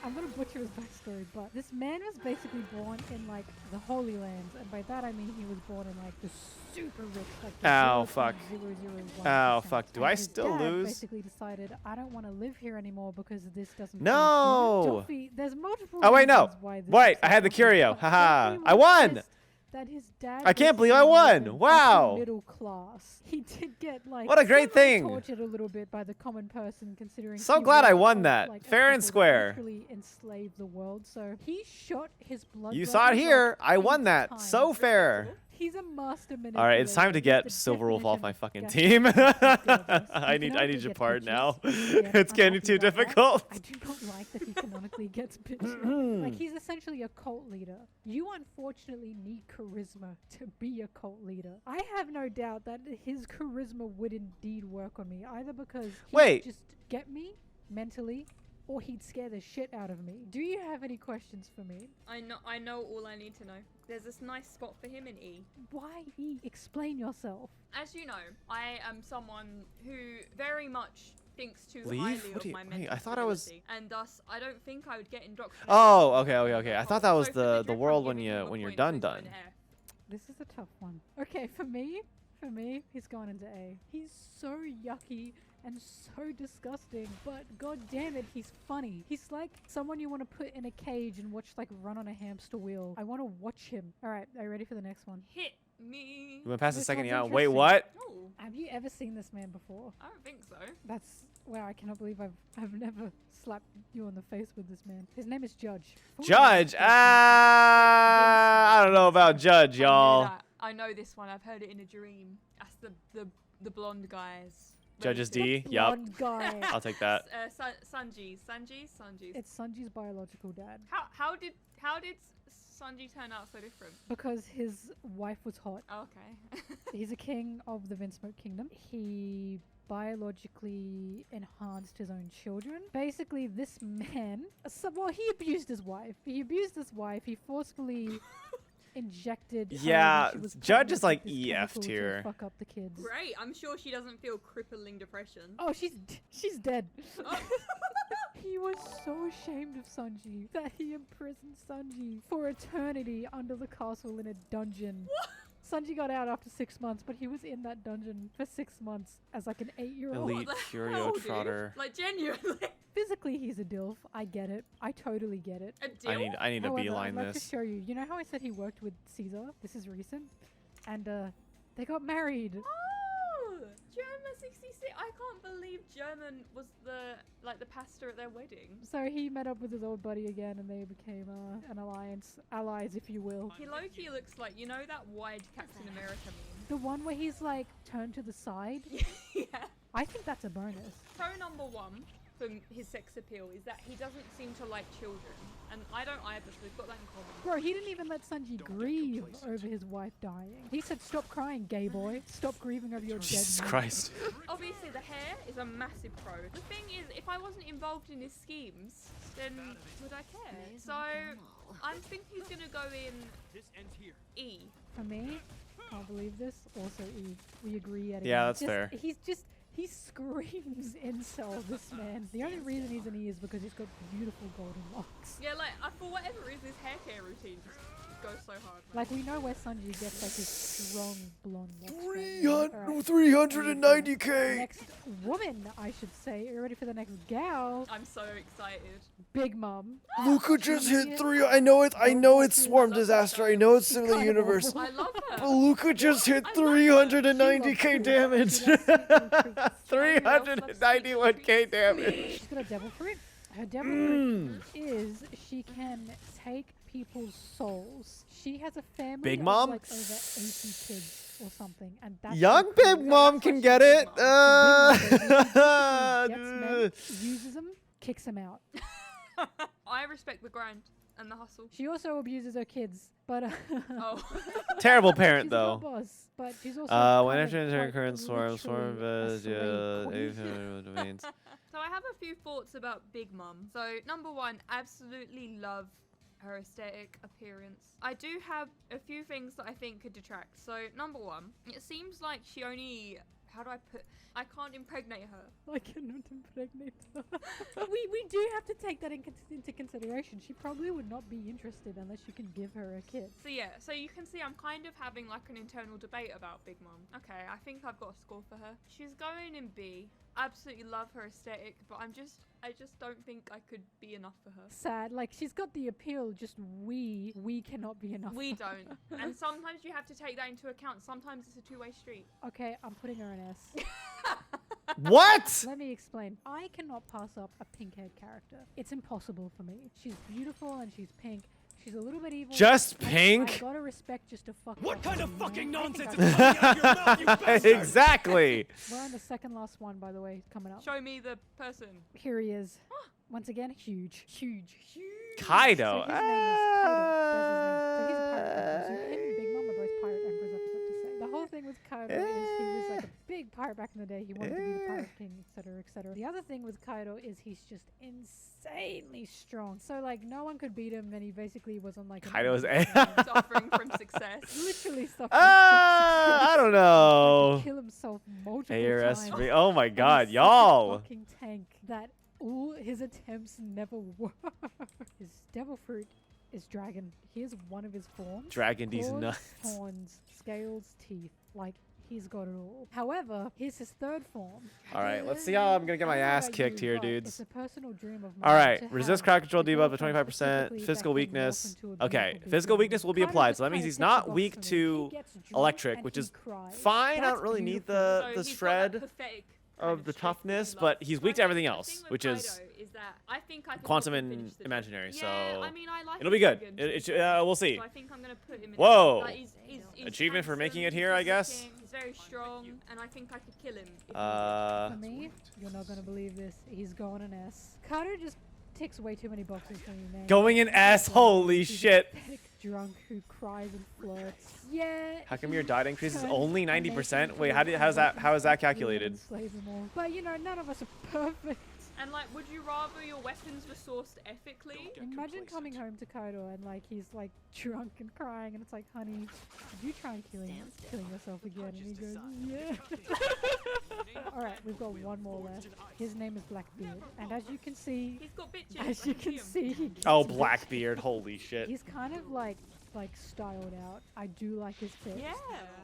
I'm gonna butcher his backstory, but this man was basically born in, like, the Holy Lands. And by that I mean he was born in, like, the super rich, like, the Ow, fuck. 0.001%. Ow, fuck. Do And I his still dad lose? basically decided, I don't want to live here anymore because this doesn't No! There's multiple Oh, wait, no. reasons why this Wait, is I had the so curio. but Haha. Joffrey I was won! pissed That his dad I can't believe I basically won. was an Wow. upper middle class. He did get like What a great thing. tortured a little bit by the common person, considering. So he glad I was won of, that. like, a Fair and people that square. Literally enslaved the world. So he shot his blood. You saw it brothers, here. like, I won 8 that. times. So fair. He's a master manipulator. All right, it's time to He's get the Silver Wolf off definition my of fucking gaslighting. team. He's godless. I He need canonically your gets part bitches. now. Yes, It's I'm getting happy too about that. difficult. I do not like that he canonically gets bitches. Like, he's essentially a cult leader. You unfortunately need charisma to be a cult leader. I have no doubt that his charisma would indeed work on me, either because he'd Wait. just get me mentally, or he'd scare the shit out of me. Do you have any questions for me? I know all I need to know. There's this nice spot for him in E. Why E? Explain yourself. As you know, I am someone who very much thinks too Leave? highly What of do you- my wait, mental I thought I was- stability, and thus I don't think I would get indoctrinated. Oh, okay. I thought that was So for the drip, I'm world when giving him a you're point done to done. an F. This is a tough one. Okay, for me, he's gone into A. He's so yucky and so disgusting, but god damn it, he's funny. He's like someone you want to put in a cage and watch like run on a hamster wheel. I want to watch him. All right, are you ready for the next one? Hit me. You went past the This second one's out. Wait, interesting. what? Oh, Have you ever seen this man before? I don't think so. That's wow, I cannot believe I've never slapped you on the face with this man. His name is Judge. Judge? I don't know about Judge, y'all. I know this one. I've heard it in a dream. That's the blonde guys. Judge is D? The Yup. blonde guy. I'll take that. Sanji. It's Sanji's biological dad. How did Sanji turn out so different? Because his wife was hot. Oh, okay. He's a king of the Vinsmoke Kingdom. He biologically enhanced his own children. Basically, this man... he abused his wife. He forcefully injected her when Yeah, she was Judge pregnant is like with this EF chemical to tier. fuck up the kids. Great. I'm sure she doesn't feel crippling depression. Oh, she's dead. Oh. He was so ashamed of Sanji that he imprisoned Sanji for eternity under the castle in a dungeon. What? Sanji got out after 6 months, but he was in that dungeon for 6 months as like an 8-year-old. Elite What the Curio hell, dude? Trotter. Like, genuinely. Physically, he's a dilf. I get it. I totally get it. A deal? I need to However, beeline I'd like to this. show you. You know how I said he worked with Caesar? This is recent. And they got married. Oh! German 66. I can't believe German was the pastor at their wedding. So he met up with his old buddy again and they became an alliance. Allies, if you will. He low-key looks like, you know that wide Captain America meme? The one where he's like turned to the side. Yeah. I think that's a bonus. Pro number 1, from his sex appeal is that he doesn't seem to like children. And I don't either, so we've got that in common. Bro, he didn't even let Sanji grieve over his wife dying. He said, stop crying, gay boy. Stop grieving over your dead Jesus mate." Christ. Obviously, the hair is a massive pro. The thing is, if I wasn't involved in his schemes, then would I care? So, I think he's going to go in E. For me, can't believe this. Also E. We agree at Yeah, that's fair. He screams incel, this man. The only reason he's an E is because he's got beautiful golden locks. Yeah, like, for whatever reason, his hair care routine just goes so hard. Like, we know where Sanji gets like his strong blonde locks. 390k! Next woman, I should say. Are you ready for the next gal? I'm so excited. Big Mom. Luka just hit 3. I know it's Swarm Disaster. I know it's Similar Universe. I love her. But Luka just hit 390k damage. 391k damage. She's got a devil fruit. Her devil fruit is she can take people's souls. She has a family Big of Mom? like over 80 kids or something, and that's Young Big Mom can get it. Gets men, uses them, kicks them out. I respect the grind and the hustle. She also abuses her kids, but Oh. Terrible parent she's though. a good boss, but she's also When kind after of, her like, current swarm literally a slave queen. domains. So I have a few thoughts about Big Mum. So number one, absolutely love her aesthetic appearance. I do have a few things that I think could detract. So number one, it seems like she only, I can't impregnate her. I cannot impregnate her. we do have to take that into consideration. She probably would not be interested unless you can give her a kid. So yeah, so you can see I'm kind of having like an internal debate about Big Mum. Okay, I think I've got a score for her. She's going in B. Absolutely love her aesthetic, but I just don't think I could be enough for her. Sad, like she's got the appeal, just we cannot be enough. We don't. And sometimes you have to take that into account. Sometimes it's a two-way street. Okay, I'm putting her in S. What? Let me explain. I cannot pass up a pink-haired character. It's impossible for me. She's beautiful and she's pink. She's a little bit evil. Just I pink? gotta respect just to fuck. What kind of man. fucking I think nonsense I is coming out of your mouth, you bastard? Exactly. We're on the second last one, by the way, coming up. Show me the person. Here he is. Once again, huge. Kaido. So his name is Kaido. That's his name. So he's a pirate captain. So him and Big Mom are both pirate emperors, I forgot to say. The whole thing with Kaido is he was like a big pirate back in the day. He wanted to be the pirate king, etc., etc. The other thing with Kaido is he's just insanely strong. So like no one could beat him, and he basically was on like Kaido's Suffering from success. literally suffering. I don't know. Kill himself multiple ARS times. free. Oh my And god, he's such a y'all. fucking tank that all his attempts never work. His devil fruit is dragon. Here's one of his forms. Dragon D's Claws, nuts. horns, scales, teeth. Like he's got it all. However, here's his third form. All right, let's see how I'm gonna get my I don't know ass about kicked you, here, but dudes. It's a personal dream of mine. All right, to resist have crowd control a debuff at girlfriend 25%. specifically Physical that can morph weakness. into a Okay, beautiful physical being. weakness will be Kaido applied, just so that means kinda he's ticks the not box weak for me. to He gets drunk electric, and which he is cries. fine. I That's don't really need beautiful. the So he's got that shred pathetic of kind the streak that toughness, you but love. he's weak to everything The else, thing with which is Kaido is that I think I could quantum probably and finish the imaginary. job. So Yeah, I mean, I like it'll be good. Logan, We'll see. So I think I'm gonna put him in. Whoa. Like, he's Achievement for making handsome, it here, I he's guess. looking, He's very strong, and I think I could kill him. If For me, you're not gonna believe this. He's going an S. Kaido just ticks way too many boxes for you, man. Going an S, holy He's a shit. pathetic drunk who cries and flirts. Yeah. How come your diet increase is turns only amazing 90%? Wait, to how a is that weapon calculated? and slave them all. But you know, none of us are perfect. And like, would you rather your weapons were sourced ethically? Imagine coming home to Kaido and like he's like drunk and crying, and it's like, honey, did you try and killing yourself again? And he goes, yeah. All right, we've got one more left. His name is Blackbeard, and as you can see, He's got bitches. as you can see, he gets Oh, bitches. Blackbeard, holy shit. He's kind of like styled out. I do like his fit. Yeah.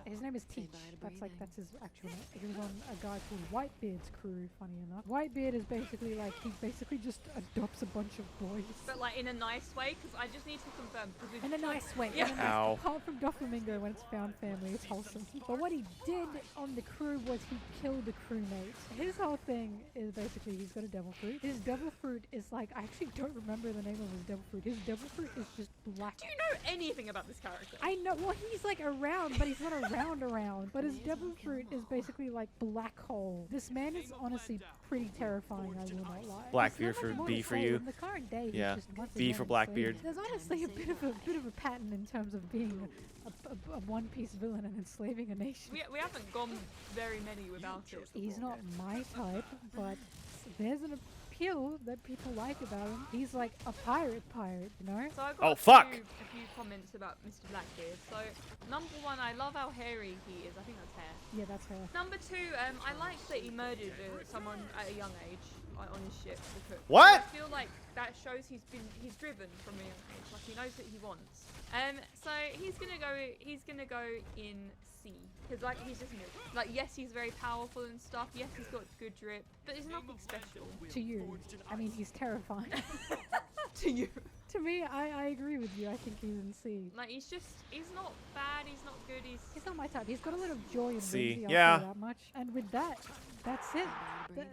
His name is Teach. That's his actual name. He was on a guy called Whitebeard's crew, funny enough. Whitebeard is basically like, he basically just adopts a bunch of boys. But like in a nice way, because I just need to confirm. In a nice way. Yeah. In a nice, Ow. apart from Doflamingo when it's found family, it's wholesome. But what he did on the crew was he killed the crewmates. His whole thing is basically he's got a devil fruit. His devil fruit is like, I actually don't remember the name of his devil fruit. His devil fruit is just black. Do you know anything anything about this character. I know. Well, he's like around, but he's not around. But his devil fruit is basically like black hole. This man is honestly pretty terrifying. I will not lie. Blackbeard There's for not much B more for to say. you. In the current day, he's Yeah. just once B again for Blackbeard. enslaved. There's honestly a bit of a pattern in terms of being a One Piece villain and enslaving a nation. We haven't gone very many without it. He's not my type, but there's an appeal that people like about him. He's like a pirate, you know? So I got Oh, fuck! a few comments about Mr. Blackbeard. So, number one, I love how hairy he is. I think that's hair. Yeah, that's her. Number two, I like that he murdered someone at a young age on his ship. The cook. What? I feel like that shows he's driven from a young age. Like he knows what he wants. So he's gonna go in C because like he's just mid. Like yes, he's very powerful and stuff. Yes, he's got good drip, but there's nothing special. To you, I mean, he's terrifying. To you. To me, I agree with you. I think he's in C. Like he's not bad. He's not good. He's not my type. He's got a lot of joy and C, whimsy. I'll yeah. say that much. And with that, that's it.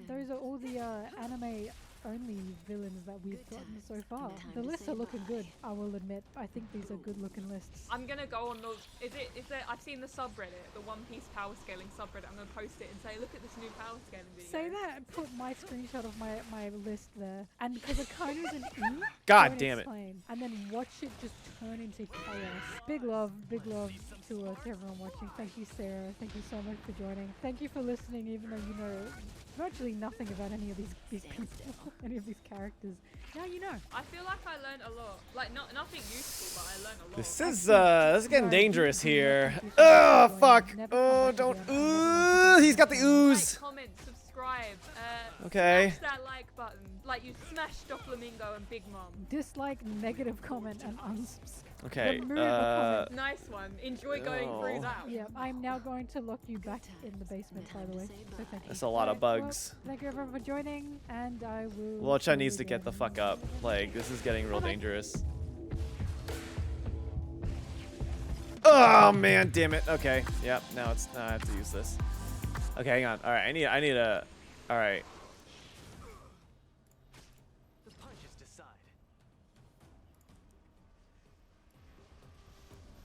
Those are all the anime only villains that we've gotten so far. The lists are looking good, I will admit. I think these are good looking lists. I'm gonna go on those. Is there? I've seen the subreddit, the One Piece power scaling subreddit. I'm gonna post it and say, look at this new power scaling video. Say that and put my screenshot of my list there. And because Akanu's an E, God don't damn it. explain. And then watch it just turn into chaos. Big love to everyone watching. Thank you, Sarah. Thank you so much for joining. Thank you for listening, even though you know virtually nothing about any of these people, any of these characters. Now you know. I feel like I learned a lot. Like nothing useful, but I learned a lot. This is getting dangerous here. Oh fuck! Oh don't. Ooh, he's got the ooze. Like, comment, subscribe. Okay. Smash that like button. Like you smashed Doflamingo and Big Mom. Dislike, negative comment, and unsubscribe. Okay. Nice one. Enjoy going through that. Yeah, I'm now going to lock you back in the basement, by the way. So thank you. That's a lot of bugs. Well, thank you everyone for joining, and I will. Locha needs to get the fuck up. Like, this is getting real dangerous. Oh man, damn it. Okay. Yep. Now I have to use this. Okay, hang on. All right. I need a. All right.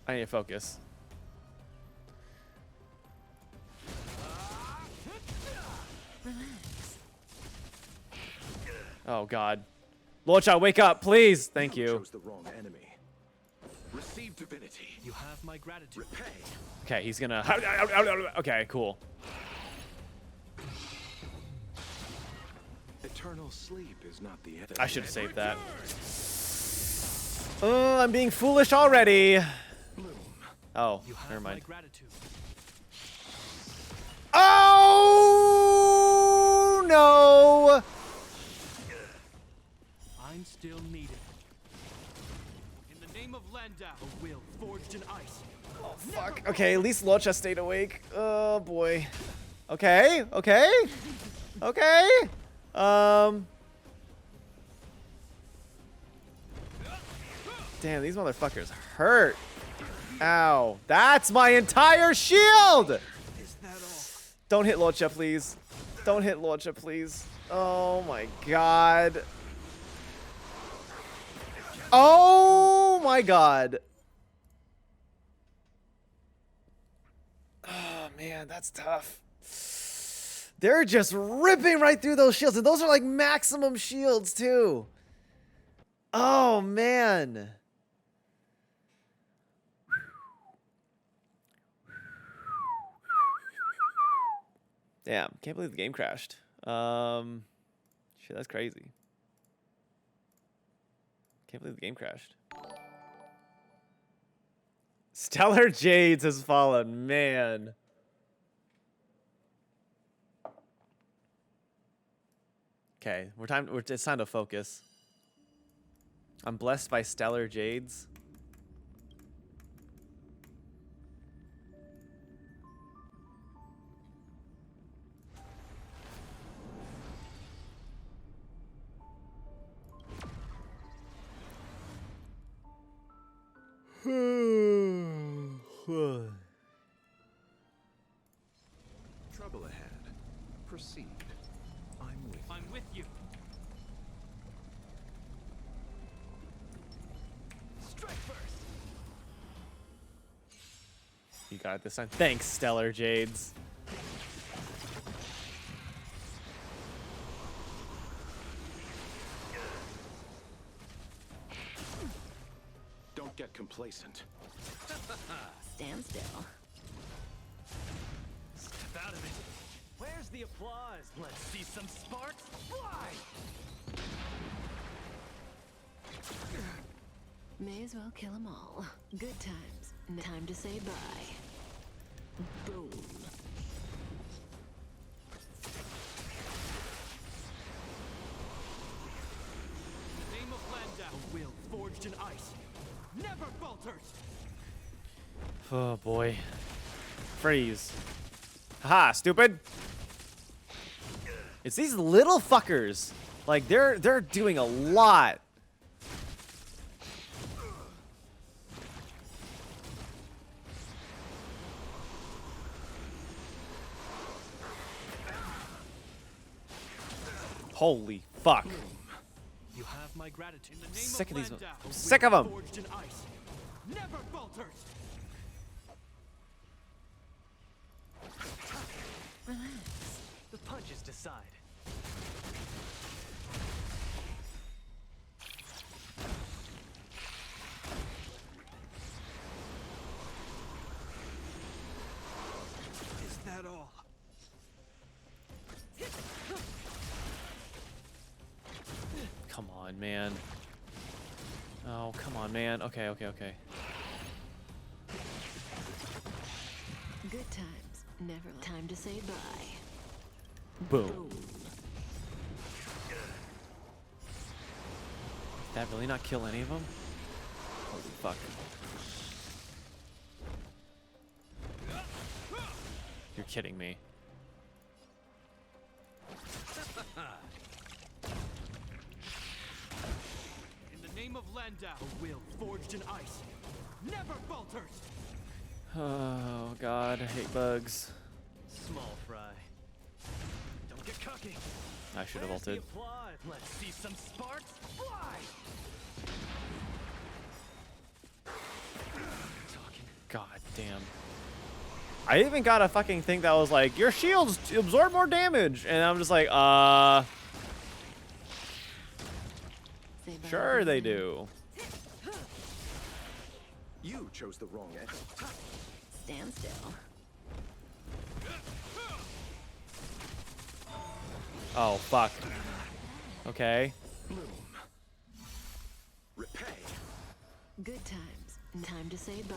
I need to focus. Oh God. Locha, wake up, please. Thank you. Chose the wrong enemy. Receive divinity. You have my gratitude. Repay. Okay, he's gonna. Okay, cool. Eternal sleep is not the end. I should have saved that. Oh, I'm being foolish already. Oh, never mind. Oh no! I'm still needed. In the name of Landau, a will forged in ice. Oh fuck. Okay, at least Locha stayed awake. Oh boy. Okay. Damn, these motherfuckers hurt. Ow. That's my entire shield! Don't hit Locha, please. Don't hit Locha, please. Oh my God. Oh my God. Oh man, that's tough. They're just ripping right through those shields. And those are like maximum shields too. Oh man. Damn, can't believe the game crashed. Shit, that's crazy. Can't believe the game crashed. Stellar Jades has fallen, man. Okay, it's time to focus. I'm blessed by Stellar Jades. Trouble ahead. Proceed. I'm with you. Strike first. You got it this time. Thanks, Stellar Jades. Don't get complacent. Stand still. Step out of it. Where's the applause? Let's see some sparks fly! May as well kill them all. Good times. Time to say bye. Boom. The name of Landau, a will forged in ice, never falters. Oh boy. Freeze. Haha, stupid. It's these little fuckers. Like they're doing a lot. Holy fuck. You have my gratitude. In the name Sick of these. Landau, I'm a sick will of them. forged in ice, never falters. Relax. The punches decide. Is that all? Come on, man. Oh, come on, man. Okay. Good times. Never. Time to say bye. Boom. Boom. Did that really not kill any of them? Holy fuck. You're kidding me. In the name of Landau, a will forged in ice, never falters. Oh god, I hate bugs. Small fry. Don't get cocky. I should have Where's the ulted. applause? Let's see some sparks fly. God damn. I even got a fucking thing that was like, your shields absorb more damage. And I'm just like, Say bye. sure they do. You chose the wrong end. Stand still. Oh, fuck. Okay. Bloom. Repay. Good times. Time to say bye.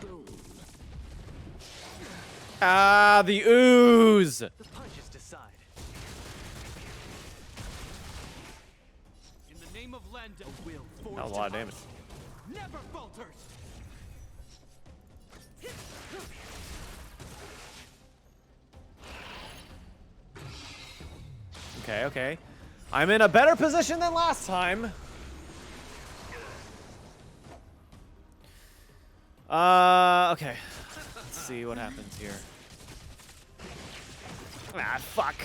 Boom. Ah, the ooze. The punches decide. In the name of Landau, a will forged That was a lot of in damage. ice, never falters. Okay. I'm in a better position than last time. Okay. Let's see what happens here. Ah, fuck.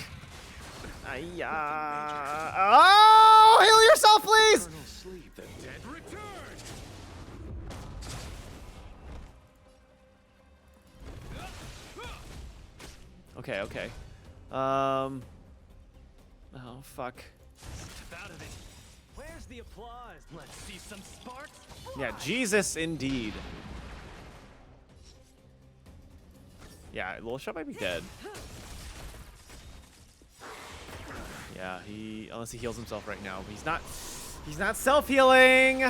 Oh, heal yourself, please. Eternal sleep. The dead return. Okay. Oh, fuck. Step out of it. Where's the applause? Let's see some sparks fly. Yeah, Jesus, indeed. Yeah, Little Shot might be dead. Yeah, unless he heals himself right now. But he's not self-healing.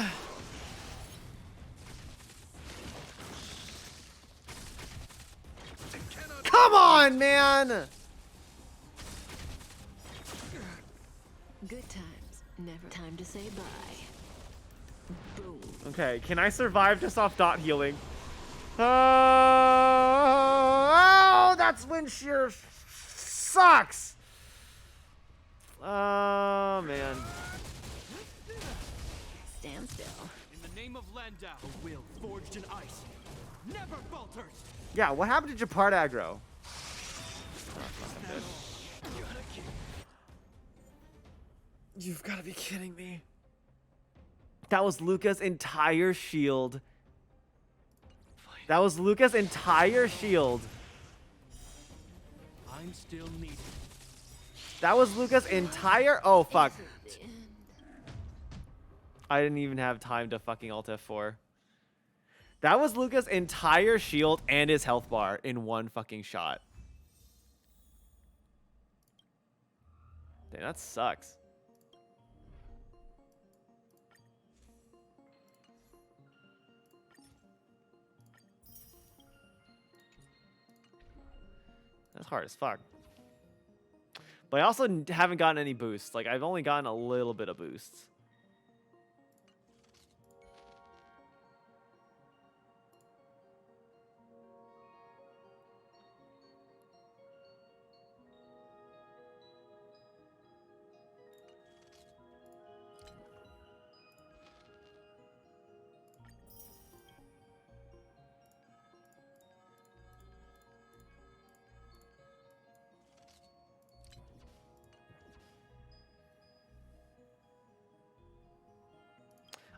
Come on, man. Good times. Never. Time to say bye. Boom. Okay, can I survive just off dot healing? Oh, that's when sheer sucks. Oh, man. Stand still. In the name of Landau, a will forged in ice, never falters. Yeah, what happened to Japard aggro? You've got to be kidding me. That was Luka's entire shield. That was Luka's entire shield. I'm still needed. That was Luka's entire... Oh, fuck. I didn't even have time to fucking Alt F4. That was Luka's entire shield and his health bar in one fucking shot. Damn, that sucks. That's hard as fuck. But I also haven't gotten any boosts. Like, I've only gotten a little bit of boosts.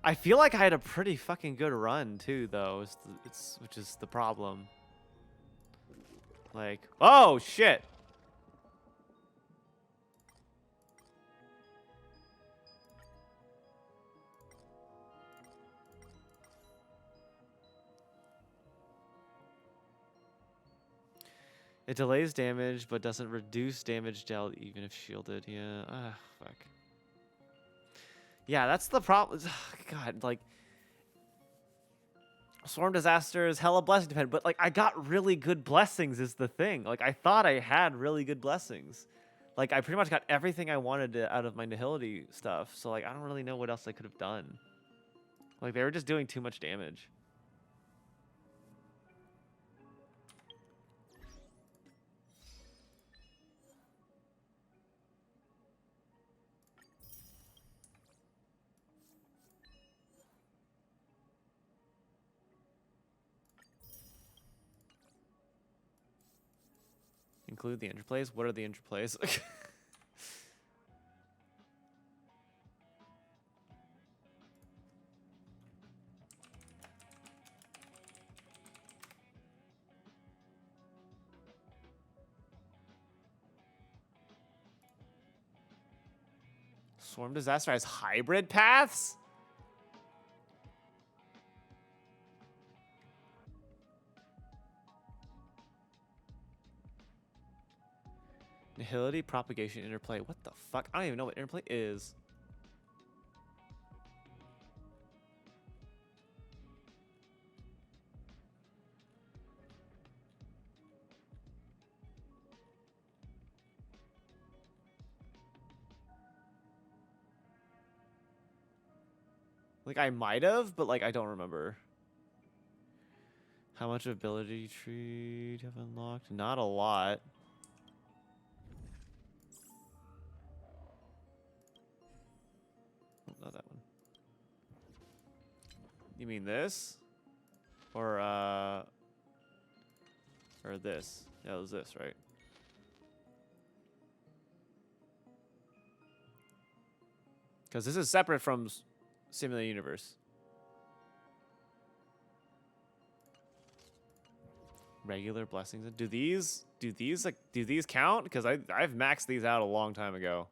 I feel like I had a pretty fucking good run too, though. Which is the problem. Like, oh shit! It delays damage, but doesn't reduce damage dealt even if shielded. Yeah, fuck. Yeah, that's the problem. God, like, Swarm Disaster is hella blessing dependent, but like, I got really good blessings is the thing. Like, I thought I had really good blessings. Like, I pretty much got everything I wanted out of my Nihility stuff, so like, I don't really know what else I could have done. Like, they were just doing too much damage. Include the interplays? What are the interplays? Swarm Disaster has hybrid paths? Nihility, propagation, interplay. What the fuck? I don't even know what interplay is. Like, I might have, but like, I don't remember. How much ability tree have unlocked? Not a lot. Not that one. You mean this? Or this? Yeah, it was this, right? Because this is separate from Simulated Universe. Regular blessings. Do these count? Because I've maxed these out a long time ago.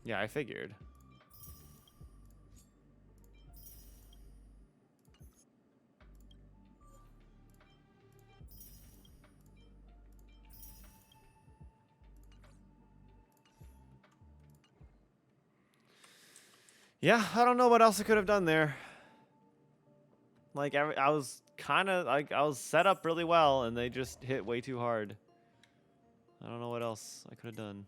Yeah, I figured. Yeah, I don't know what else I could have done there. Like, I was kind of like, I was set up really well, and they just hit way too hard. I don't know what else I could have done.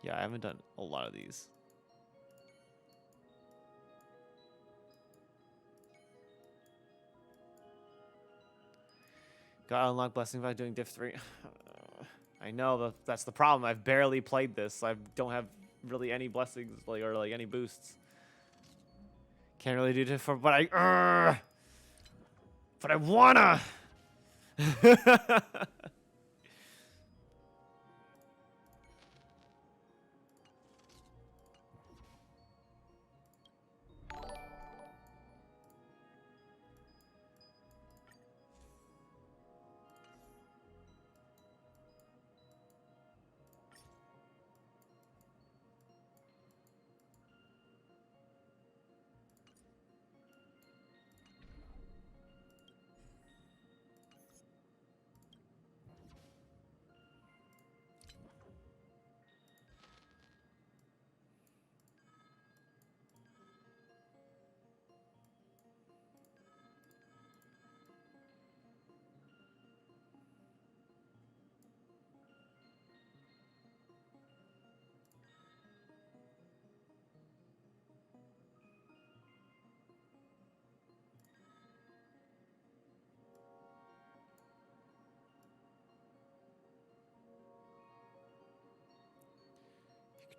Yeah, I haven't done a lot of these. Got unlock blessing by doing diff 3. I know, but that's the problem. I've barely played this. I don't have really any blessings or any boosts. Can't really do diff 4, but I wanna.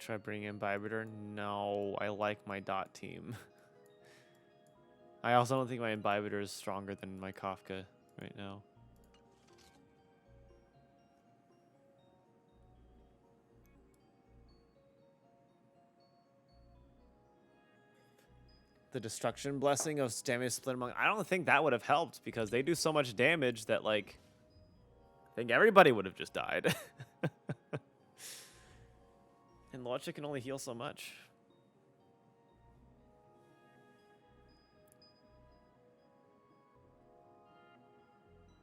Try bringing in Imbibitor. No, I like my dot team. I also don't think my Imbibitor is stronger than my Kafka right now. The Destruction Blessing of Damage Split Among... I don't think that would have helped because they do so much damage that, like... I think everybody would have just died. And Logic can only heal so much.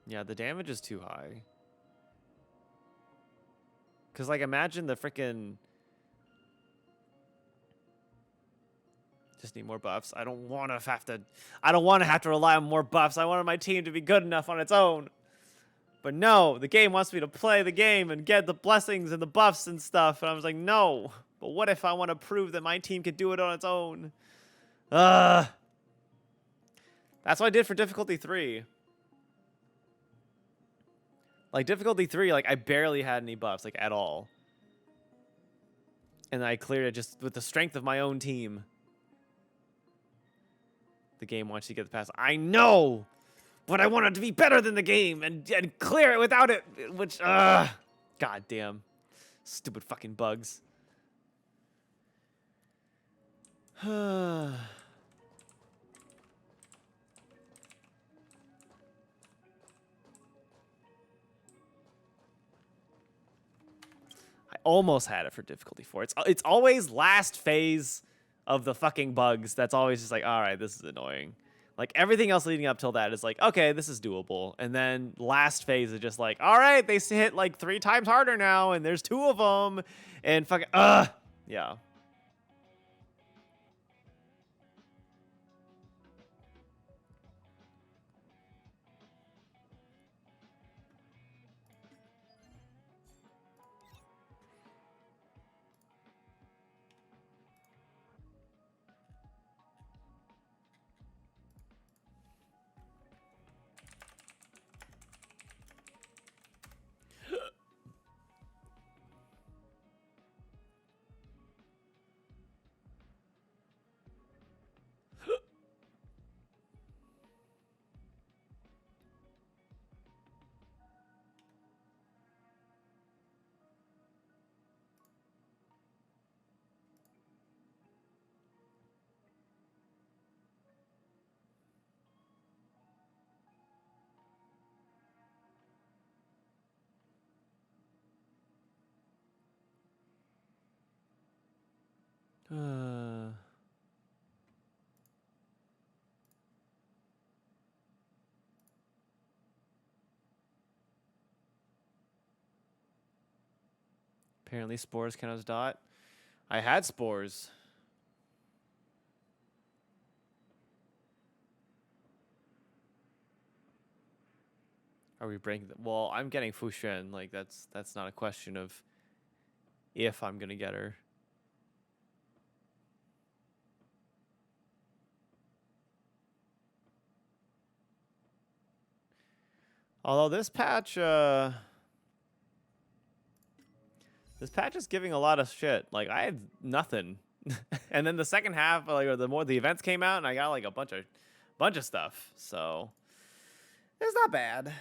Yeah, the damage is too high. Because, like, imagine the frickin'... Just need more buffs. I don't want to have to... I don't want to have to rely on more buffs. I wanted my team to be good enough on its own. But no, the game wants me to play the game and get the blessings and the buffs and stuff. And I was like, no. But what if I want to prove that my team can do it on its own? That's what I did for difficulty 3. Like, difficulty 3, like, I barely had any buffs, like, at all. And I cleared it just with the strength of my own team. The game wants you to get the pass. I know! But I want it to be better than the game and clear it without it, which, god damn. Stupid fucking bugs. I almost had it for difficulty 4. It's always last phase of the fucking bugs that's always just like, all right, this is annoying. Like, everything else leading up till that is like, okay, this is doable. And then last phase is just like, all right, they hit like 3 times harder now, and there's 2 of them. And fucking, yeah. Apparently spores count as dot. I had spores. Are we breaking the... Well, I'm getting Fuxian. Like, that's not a question of if I'm gonna get her. Although this patch is giving a lot of shit. Like I had nothing. And then the second half, like, or the more the events came out, and I got like a bunch of stuff. So it's not bad.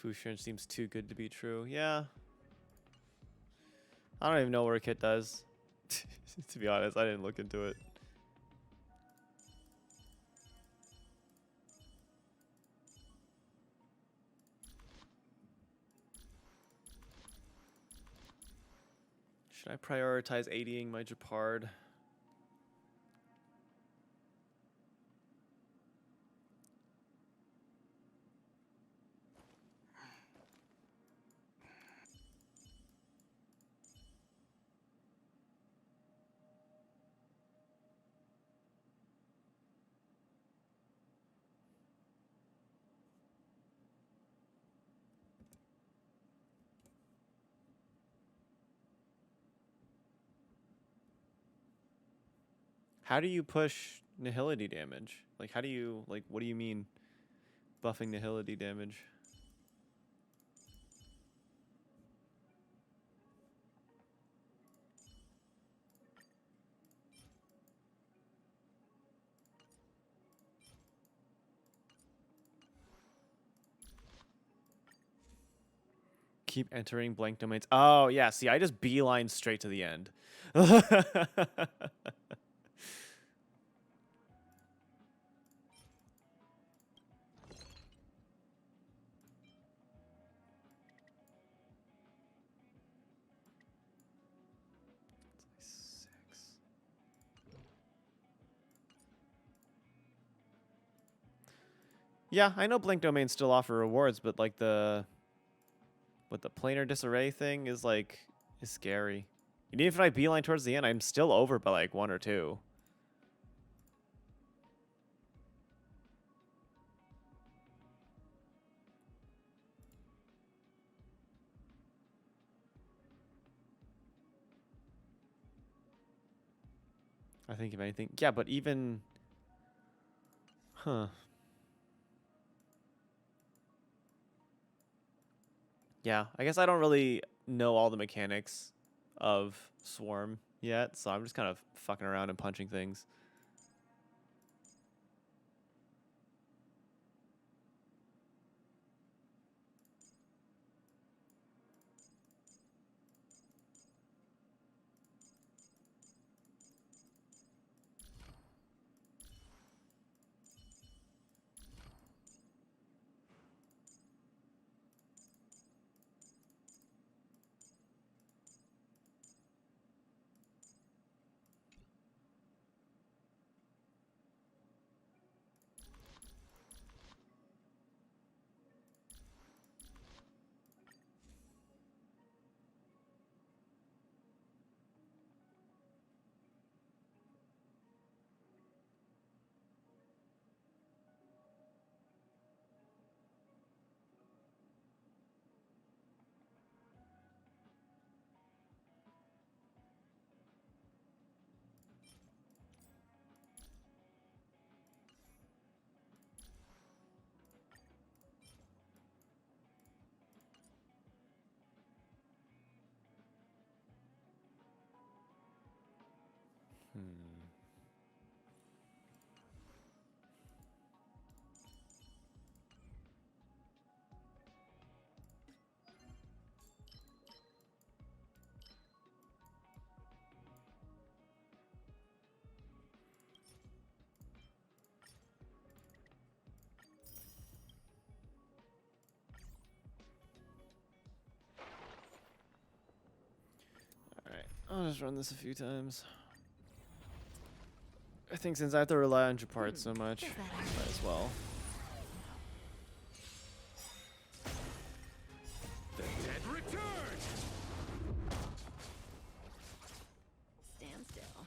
Fushun seems too good to be true. Yeah. I don't even know what Kit does. To be honest, I didn't look into it. Should I prioritize ADing my Japard? How do you push nihility damage? Like, how do you, like, what do you mean buffing nihility damage? Keep entering blank domains. Oh, yeah. See, I just beeline straight to the end. Yeah, I know Blink Domains still offer rewards, but like the planar disarray thing is like is scary. And even if I beeline towards the end, I'm still over by like 1 or 2. I think if anything, yeah, but even, huh? Yeah, I guess I don't really know all the mechanics of Swarm yet, so I'm just kind of fucking around and punching things. I'll just run this a few times. I think since I have to rely on Japart so much, might as well. The dead return. Stand still.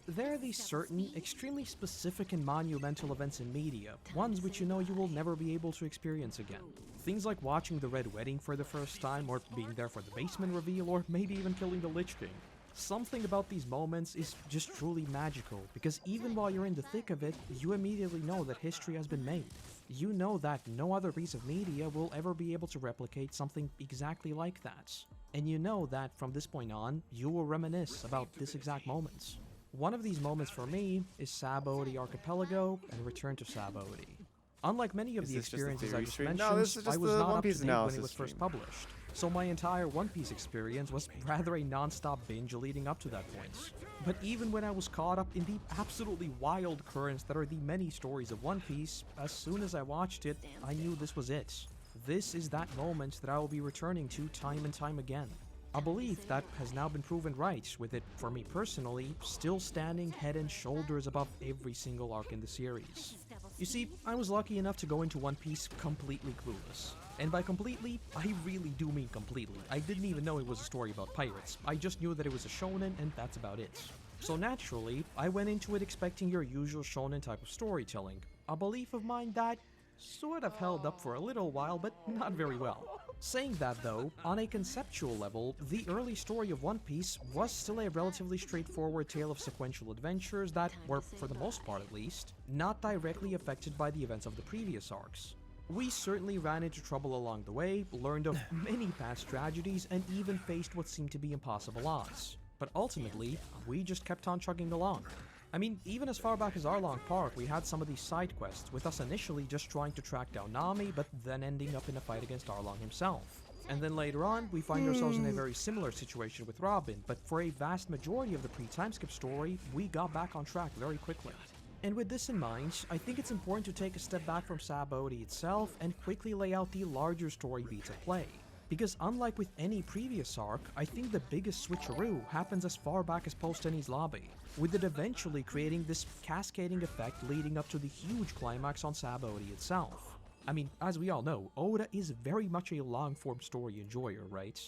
There are these certain, extremely specific and monumental events in media, ones which you know you will never be able to experience again. Things like watching the Red Wedding for the first time, or being there for the basement reveal, or maybe even killing the Lich King. Something about these moments is just truly magical, because even while you're in the thick of it, you immediately know that history has been made. You know that no other piece of media will ever be able to replicate something exactly like that. And you know that from this point on, you will reminisce about this exact moment. One of these moments for me is Sabaody Archipelago and Return to Sabaody. Unlike many of the experiences I just mentioned, I was not up to date when it was first published. So my entire One Piece experience was rather a non-stop binge leading up to that point. But even when I was caught up in the absolutely wild currents that are the many stories of One Piece, as soon as I watched it, I knew this was it. This is that moment that I will be returning to time and time again. A belief that has now been proven right, with it, for me personally, still standing head and shoulders above every single arc in the series. You see, I was lucky enough to go into One Piece completely clueless. And by completely, I really do mean completely. I didn't even know it was a story about pirates. I just knew that it was a shonen, and that's about it. So naturally, I went into it expecting your usual shonen type of storytelling. A belief of mine that sort of held up for a little while, but not very well. Saying that though, on a conceptual level, the early story of One Piece was still a relatively straightforward tale of sequential adventures that were, for the most part at least, not directly affected by the events of the previous arcs. We certainly ran into trouble along the way, learned of many past tragedies, and even faced what seemed to be impossible odds. But ultimately, we just kept on chugging along. I mean, even as far back as Arlong Park, we had some of these side quests, with us initially just trying to track down Nami, but then ending up in a fight against Arlong himself. And then later on, we find ourselves in a very similar situation with Robin, but for a vast majority of the pre-timeskip story, we got back on track very quickly. And with this in mind, I think it's important to take a step back from Sabaody itself and quickly lay out the larger story beats at play. Because unlike with any previous arc, I think the biggest switcheroo happens as far back as Post-Enies Lobby, with it eventually creating this cascading effect leading up to the huge climax on Sabaody itself. I mean, as we all know, Oda is very much a long-form story enjoyer, right?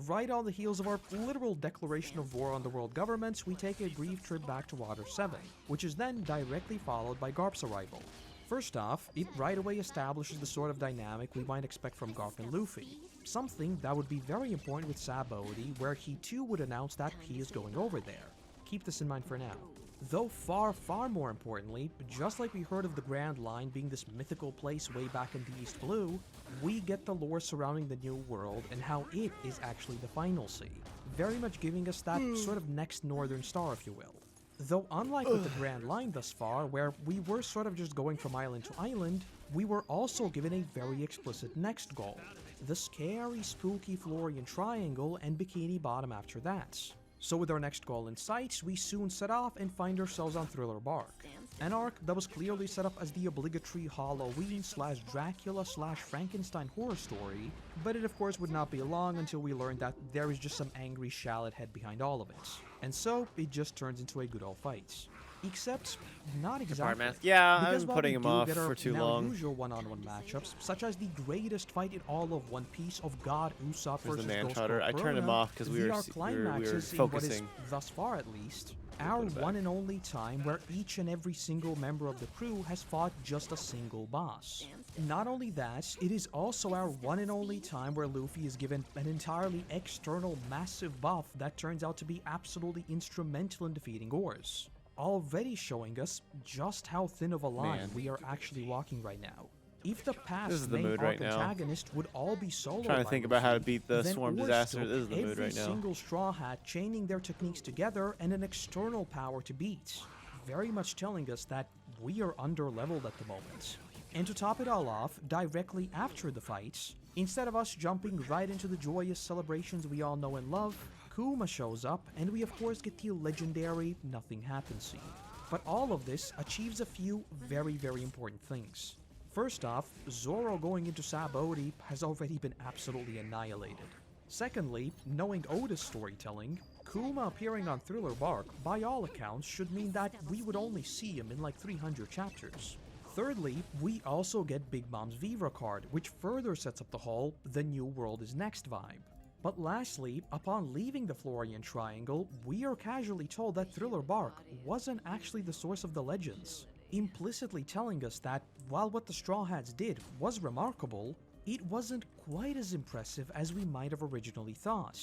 Right on the heels of our literal declaration of war on the world governments, we take a brief trip back to Water 7, which is then directly followed by Garp's arrival. First off, it right away establishes the sort of dynamic we might expect from Garp and Luffy, something that would be very important with Sabaody, where he too would announce that he is going over there. Keep this in mind for now. Though far more importantly, just like we heard of the Grand Line being this mythical place way back in the East Blue, we get the lore surrounding the New World and how it is actually the final sea, very much giving us that sort of next Northern Star, if you will. Though unlike with the Grand Line thus far, where we were sort of just going from island to island, we were also given a very explicit next goal, the scary, spooky Florian Triangle and Bikini Bottom after that. So with our next goal in sight, we soon set off and find ourselves on Thriller Bark, an arc that was clearly set up as the obligatory Halloween/Dracula/Frankenstein horror story, but it of course would not be long until we learned that there is just some angry shallot head behind all of it. And so, it just turns into a good old fight. Except, not exactly. Yeah, because I've been putting him off for too long. Usual one-on-one matchups, such as the greatest fight in all of One Piece of God Usopp versus Ghost Lord I turned him off because we were focusing. Thus far at least, our one and only time where each and every single member of the crew has fought just a single boss. Not only that, it is also our one and only time where Luffy is given an entirely external massive buff that turns out to be absolutely instrumental in defeating Ors, already showing us just how thin of a line we are actually walking right now. If the past main arc antagonist would all be solo, trying to think about how to beat the Swarm Disaster. This is the mood right now. Every single Straw Hat chaining their techniques together and an external power to beat, very much telling us that we are under-leveled at the moment. And to top it all off, directly after the fight, instead of us jumping right into the joyous celebrations we all know and love, Kuma shows up, and we of course get the legendary Nothing Happens scene. But all of this achieves a few very important things. First off, Zoro going into Sabaody has already been absolutely annihilated. Secondly, knowing Oda's storytelling, Kuma appearing on Thriller Bark, by all accounts, should mean that we would only see him in like 300 chapters. Thirdly, we also get Big Mom's Vivra card, which further sets up the whole "the new world is next" vibe. But lastly, upon leaving the Florian Triangle, we are casually told that Thriller Bark wasn't actually the source of the legends, implicitly telling us that while what the Straw Hats did was remarkable, it wasn't quite as impressive as we might have originally thought,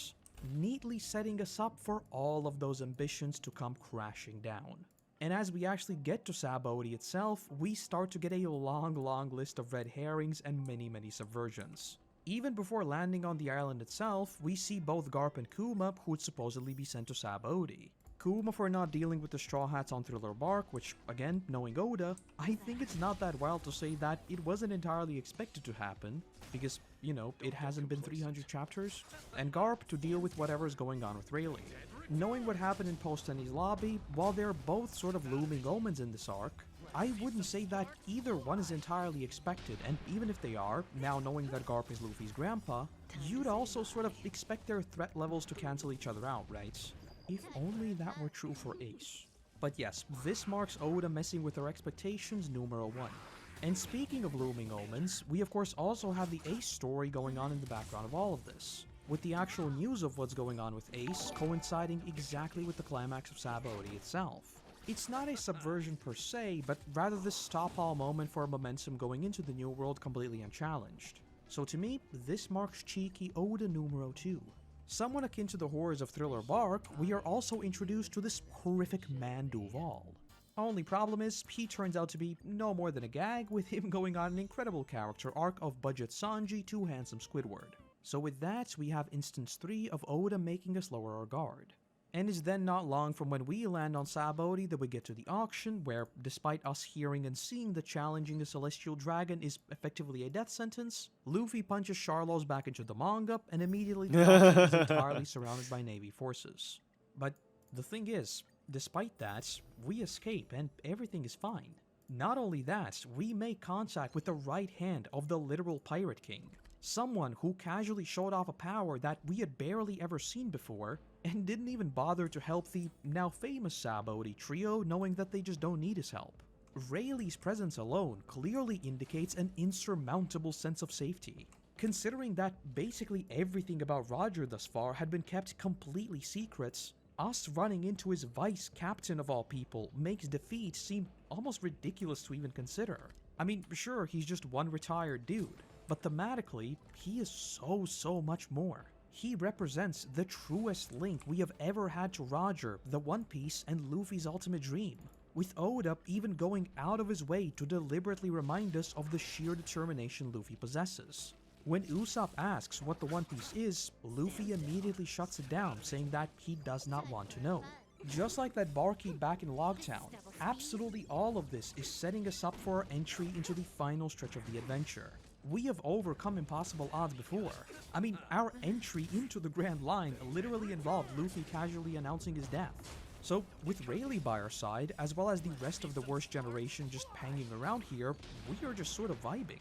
neatly setting us up for all of those ambitions to come crashing down. And as we actually get to Sabaody itself, we start to get a long list of red herrings and many subversions. Even before landing on the island itself, we see both Garp and Kuma who would supposedly be sent to Sabaody. Kuma for not dealing with the Straw Hats on Thriller Bark, which, again, knowing Oda, I think it's not that wild to say that it wasn't entirely expected to happen, because, you know, it hasn't been 300 chapters. And Garp to deal with whatever's going on with Rayleigh. Knowing what happened in Post-Tenny's lobby, while they're both sort of looming omens in this arc, I wouldn't say that either one is entirely expected, and even if they are, now knowing that Garp is Luffy's grandpa, you'd also sort of expect their threat levels to cancel each other out, right? If only that were true for Ace. But yes, this marks Oda messing with our expectations numero 1. And speaking of looming omens, we of course also have the Ace story going on in the background of all of this, with the actual news of what's going on with Ace coinciding exactly with the climax of Sabaody itself. It's not a subversion per se, but rather this stop-all moment for momentum going into the new world completely unchallenged. So to me, this marks cheeky Oda numero 2. Somewhat akin to the horrors of Thriller Bark, we are also introduced to this horrific man Duval. Only problem is, he turns out to be no more than a gag, with him going on an incredible character arc of budget Sanji to handsome Squidward. So with that, we have instance 3 of Oda making us lower our guard. And it's then not long from when we land on Sabaody that we get to the auction, where, despite us hearing and seeing that challenging the Celestial Dragon is effectively a death sentence, Luffy punches Sharlos back into the manga, and immediately the auction is entirely surrounded by Navy forces. But the thing is, despite that, we escape and everything is fine. Not only that, we make contact with the right hand of the literal Pirate King, someone who casually showed off a power that we had barely ever seen before, and didn't even bother to help the now famous Sabaody trio, knowing that they just don't need his help. Rayleigh's presence alone clearly indicates an insurmountable sense of safety, considering that basically everything about Roger thus far had been kept completely secret. Us running into his vice captain of all people makes defeat seem almost ridiculous to even consider. I mean, sure, he's just one retired dude, but thematically, he is so much more. He represents the truest link we have ever had to Roger, the One Piece, and Luffy's ultimate dream, with Oda even going out of his way to deliberately remind us of the sheer determination Luffy possesses. When Usopp asks what the One Piece is, Luffy immediately shuts it down, saying that he does not want to know. Just like that barkeep back in Logtown, absolutely all of this is setting us up for our entry into the final stretch of the adventure. We have overcome impossible odds before. I mean, our entry into the Grand Line literally involved Luffy casually announcing his death. So, with Rayleigh by our side, as well as the rest of the worst generation just hanging around here, we are just sort of vibing.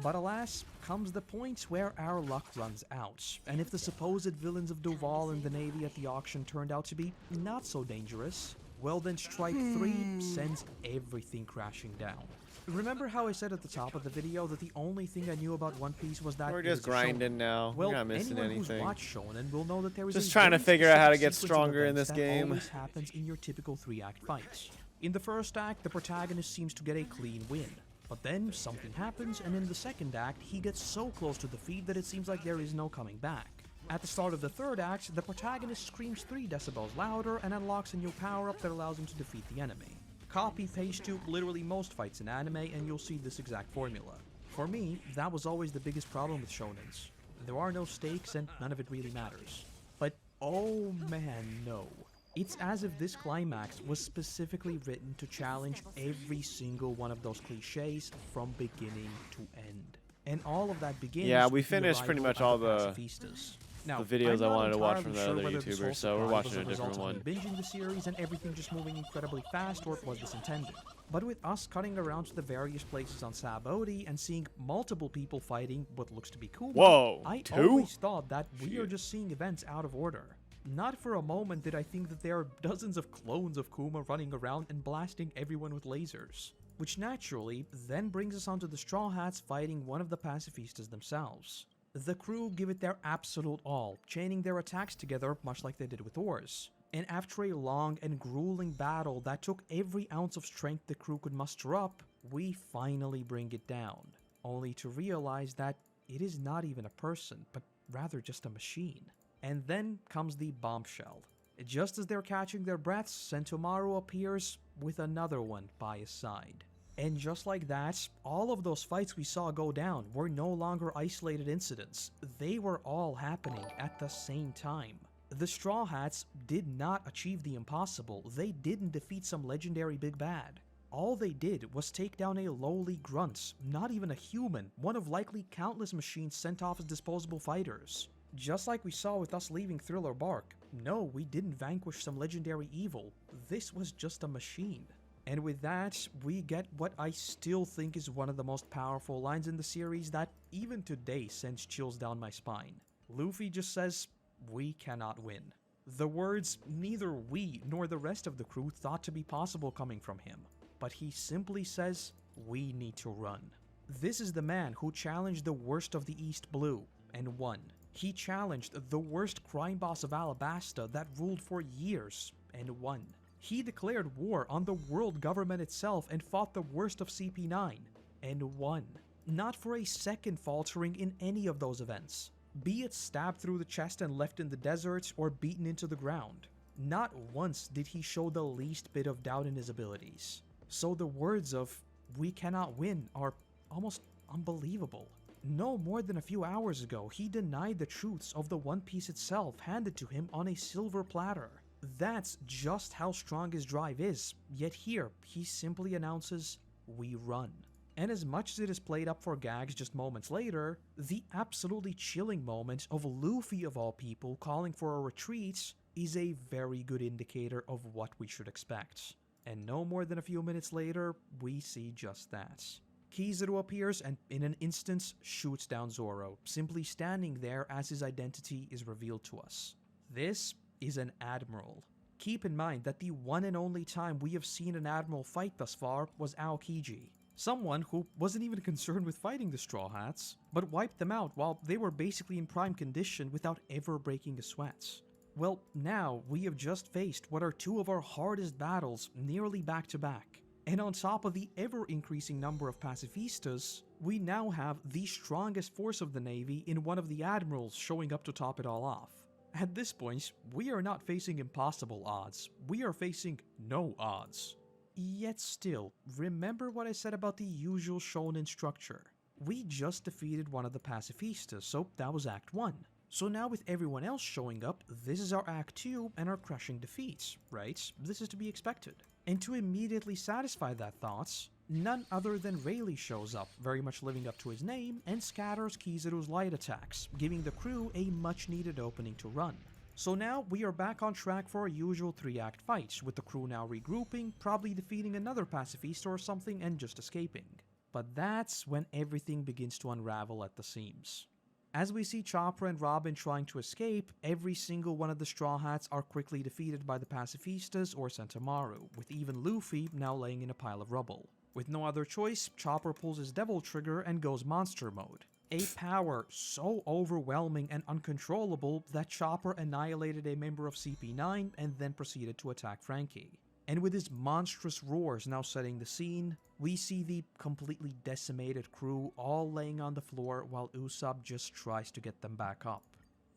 But alas, comes the point where our luck runs out, and if the supposed villains of Duval and the Navy at the auction turned out to be not so dangerous, well then Strike 3 sends everything crashing down. Remember how I said at the top of the video that the only thing I knew about One Piece was that we're just grinding now. Well, we're not missing anyone anything. Who's watched Shonen will know that there is just a trying to very figure out how to specific get sequence of stronger in this events that game. always happens in your typical 3-act fights. In the first act, the protagonist seems to get a clean win. But then, something happens, and in the second act, he gets so close to defeat that it seems like there is no coming back. At the start of the third act, the protagonist screams 3 decibels louder and unlocks a new power-up that allows him to defeat the enemy. Copy-paste to literally most fights in anime, and you'll see this exact formula. For me, that was always the biggest problem with shonens. There are no stakes, and none of it really matters. But oh man, no. It's as if this climax was specifically written to challenge every single one of those cliches from beginning to end. And all of that begins yeah, we with the finished pretty arrival much all of the pacifistas. Now, videos I'm I not wanted to watch entirely from the sure other whether this whole YouTubers, so we're surprise watching was a a result different of me binging the series and everything just moving incredibly fast, or was this intended? But with us cutting around to the various places on Sabaody and seeing multiple people fighting what looks to be Kuma, Whoa, I two? always thought that we are just seeing events out of order. Not for a moment did I think that there are dozens of clones of Kuma running around and blasting everyone with lasers. Which naturally then brings us onto the Straw Hats fighting one of the pacifistas themselves. The crew give it their absolute all, chaining their attacks together much like they did with oars. And after a long and grueling battle that took every ounce of strength the crew could muster up, we finally bring it down, only to realize that it is not even a person, but rather just a machine. And then comes the bombshell. Just as they're catching their breaths, Sentomaru appears with another one by his side. And just like that, all of those fights we saw go down were no longer isolated incidents. They were all happening at the same time. The Straw Hats did not achieve the impossible. They didn't defeat some legendary big bad. All they did was take down a lowly grunt, not even a human, one of likely countless machines sent off as disposable fighters. Just like we saw with us leaving Thriller Bark, no, we didn't vanquish some legendary evil. This was just a machine. And with that, we get what I still think is one of the most powerful lines in the series that even today sends chills down my spine. Luffy just says, "We cannot win." The words neither we nor the rest of the crew thought to be possible coming from him. But he simply says, "We need to run." This is the man who challenged the worst of the East Blue and won. He challenged the worst crime boss of Alabasta that ruled for years and won. He declared war on the world government itself and fought the worst of CP9 and won. Not for a second faltering in any of those events. Be it stabbed through the chest and left in the desert or beaten into the ground. Not once did he show the least bit of doubt in his abilities. So the words of "we cannot win" are almost unbelievable. No more than a few hours ago, he denied the truths of the One Piece itself handed to him on a silver platter. That's just how strong his drive is, yet here, he simply announces, "We run." And as much as it is played up for gags just moments later, the absolutely chilling moment of Luffy of all people calling for a retreat is a very good indicator of what we should expect. And no more than a few minutes later, we see just that. Kizaru appears and in an instant shoots down Zoro, simply standing there as his identity is revealed to us. This is an admiral. Keep in mind that the one and only time we have seen an admiral fight thus far was Aokiji. Someone who wasn't even concerned with fighting the Straw Hats, but wiped them out while they were basically in prime condition without ever breaking a sweat. Well, now we have just faced what are two of our hardest battles nearly back to back. And on top of the ever-increasing number of pacifistas, we now have the strongest force of the Navy in one of the admirals showing up to top it all off. At this point, we are not facing impossible odds, we are facing no odds. Yet still, remember what I said about the usual shonen structure. We just defeated one of the pacifistas, so that was Act 1. So now with everyone else showing up, this is our Act 2 and our crushing defeats, right? This is to be expected. And to immediately satisfy that thought, none other than Rayleigh shows up, very much living up to his name, and scatters Kizaru's light attacks, giving the crew a much needed opening to run. So now we are back on track for our usual 3-act fight, with the crew now regrouping, probably defeating another pacifist or something and just escaping. But that's when everything begins to unravel at the seams. As we see Chopper and Robin trying to escape, every single one of the Straw Hats are quickly defeated by the pacifistas or Sentomaru, with even Luffy now laying in a pile of rubble. With no other choice, Chopper pulls his devil trigger and goes monster mode. A power so overwhelming and uncontrollable that Chopper annihilated a member of CP9 and then proceeded to attack Frankie. And with his monstrous roars now setting the scene, we see the completely decimated crew all laying on the floor while Usopp just tries to get them back up.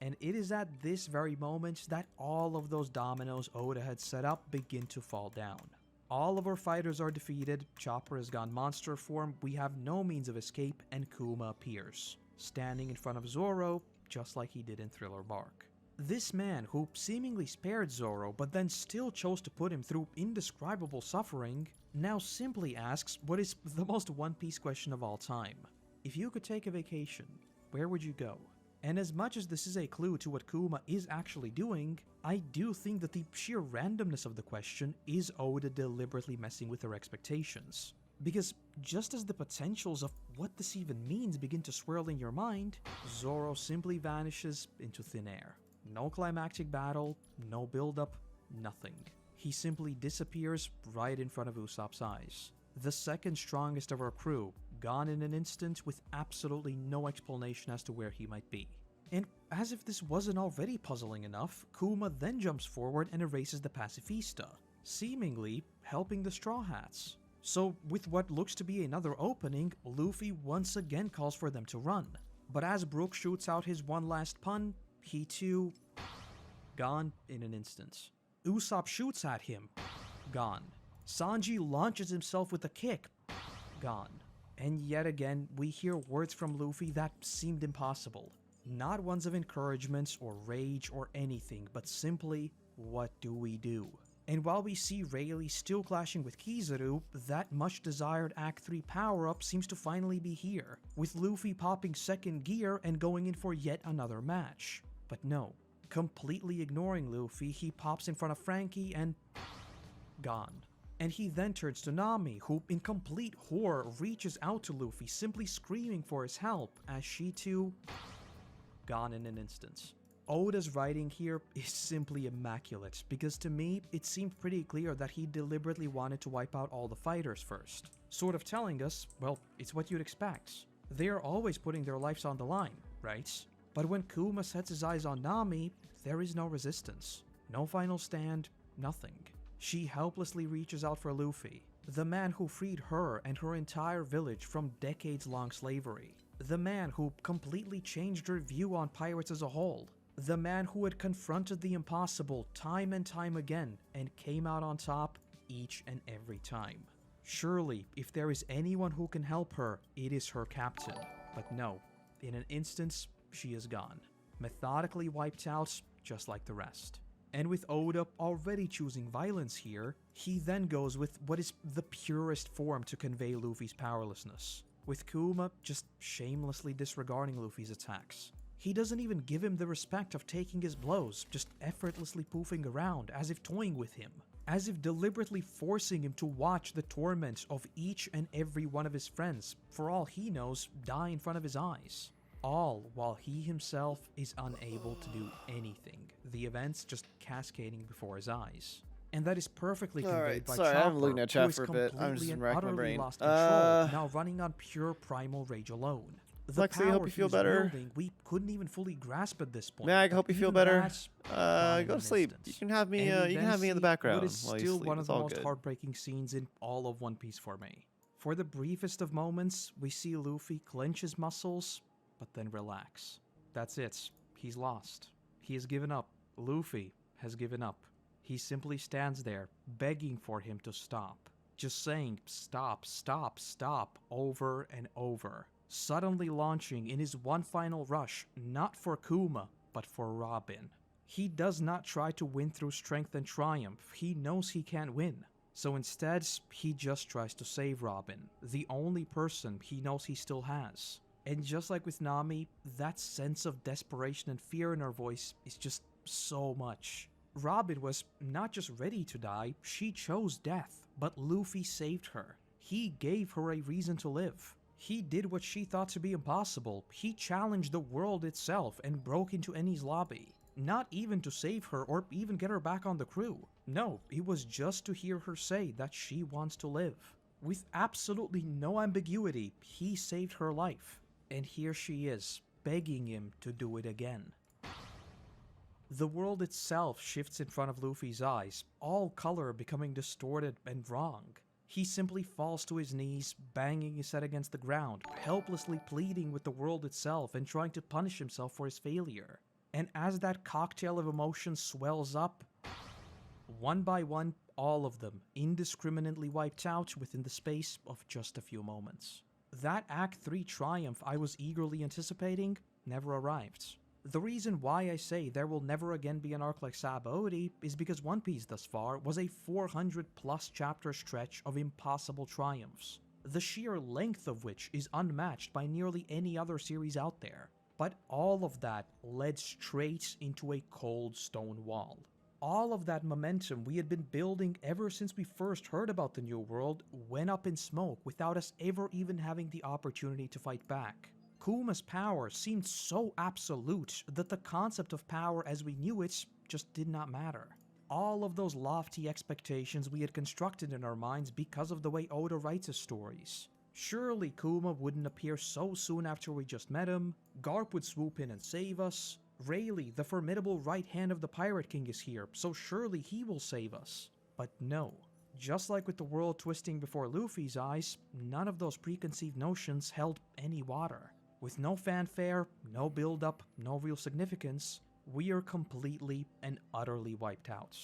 And it is at this very moment that all of those dominoes Oda had set up begin to fall down. All of our fighters are defeated, Chopper has gone monster form, we have no means of escape, and Kuma appears, standing in front of Zoro, just like he did in Thriller Bark. This man, who seemingly spared Zoro but then still chose to put him through indescribable suffering, now simply asks what is the most One Piece question of all time. If you could take a vacation, where would you go? And as much as this is a clue to what Kuma is actually doing, I do think that the sheer randomness of the question is Oda deliberately messing with our expectations. Because just as the potentials of what this even means begin to swirl in your mind, Zoro simply vanishes into thin air. No climactic battle, no build-up, nothing. He simply disappears right in front of Usopp's eyes. The second strongest of our crew, gone in an instant with absolutely no explanation as to where he might be. And as if this wasn't already puzzling enough, Kuma then jumps forward and erases the Pacifista, seemingly helping the Straw Hats. So with what looks to be another opening, Luffy once again calls for them to run. But as Brook shoots out his one last pun, he too... gone in an instant. Usopp shoots at him. Gone. Sanji launches himself with a kick. Gone. And yet again, we hear words from Luffy that seemed impossible. Not ones of encouragement or rage or anything, but simply, what do we do? And while we see Rayleigh still clashing with Kizaru, that much desired Act 3 power-up seems to finally be here, with Luffy popping second gear and going in for yet another match. But no, completely ignoring Luffy, he pops in front of Frankie and... gone. And he then turns to Nami, who in complete horror reaches out to Luffy, simply screaming for his help, as she too... gone in an instant. Oda's writing here is simply immaculate, because to me, it seemed pretty clear that he deliberately wanted to wipe out all the fighters first. Sort of telling us, well, it's what you'd expect. They're always putting their lives on the line, right? But when Kuma sets his eyes on Nami, there is no resistance. No final stand, nothing. She helplessly reaches out for Luffy, the man who freed her and her entire village from decades-long slavery. The man who completely changed her view on pirates as a whole. The man who had confronted the impossible time and time again and came out on top each and every time. Surely, if there is anyone who can help her, it is her captain. But no, in an instance, she is gone. Methodically wiped out, just like the rest. And with Oda already choosing violence here, he then goes with what is the purest form to convey Luffy's powerlessness. With Kuma just shamelessly disregarding Luffy's attacks. He doesn't even give him the respect of taking his blows, just effortlessly poofing around as if toying with him. As if deliberately forcing him to watch the torment of each and every one of his friends, for all he knows, die in front of his eyes. All while he himself is unable to do anything. The events just cascading before his eyes. And that is perfectly conveyed by sorry, Chopper, I'm looking at who chat is for a bit. I'm just completely and racking my utterly brain. lost control, now running on pure primal rage alone. The Lexi, hope power you feel he was better. wielding, we couldn't even fully grasp at this point. Mag, but hope you feel even better. that, Go to sleep. You can have me. and You can have me in the eventually, background what is while you still sleep. one of It's the all most good. heartbreaking scenes in all of One Piece for me. For the briefest of moments, we see Luffy clench his muscles, but then relax. That's it. He's lost. He has given up. Luffy has given up. He simply stands there, begging for him to stop. Just saying, stop, stop, stop, over and over. Suddenly launching in his one final rush, not for Kuma, but for Robin. He does not try to win through strength and triumph. He knows he can't win. So instead, he just tries to save Robin, the only person he knows he still has. And just like with Nami, that sense of desperation and fear in her voice is just so much. Robin was not just ready to die, she chose death, but Luffy saved her. He gave her a reason to live. He did what she thought to be impossible. He challenged the world itself and broke into Eni's lobby. Not even to save her or even get her back on the crew. No, it was just to hear her say that she wants to live. With absolutely no ambiguity, he saved her life. And here she is, begging him to do it again. The world itself shifts in front of Luffy's eyes, all color becoming distorted and wrong. He simply falls to his knees, banging his head against the ground, helplessly pleading with the world itself and trying to punish himself for his failure. And as that cocktail of emotions swells up, one by one, all of them indiscriminately wiped out within the space of just a few moments. That Act 3 triumph I was eagerly anticipating never arrived. The reason why I say there will never again be an arc like Sabaody is because One Piece thus far was a 400 plus chapter stretch of impossible triumphs, the sheer length of which is unmatched by nearly any other series out there. But all of that led straight into a cold stone wall. All of that momentum we had been building ever since we first heard about the New World went up in smoke without us ever even having the opportunity to fight back. Kuma's power seemed so absolute that the concept of power as we knew it just did not matter. All of those lofty expectations we had constructed in our minds because of the way Oda writes his stories. Surely Kuma wouldn't appear so soon after we just met him, Garp would swoop in and save us, Rayleigh, the formidable right hand of the Pirate King, is here, so surely he will save us. But no. Just like with the world twisting before Luffy's eyes, none of those preconceived notions held any water. With no fanfare, no build-up, no real significance, we are completely and utterly wiped out.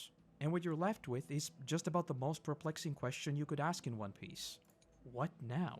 And what you're left with is just about the most perplexing question you could ask in One Piece. What now?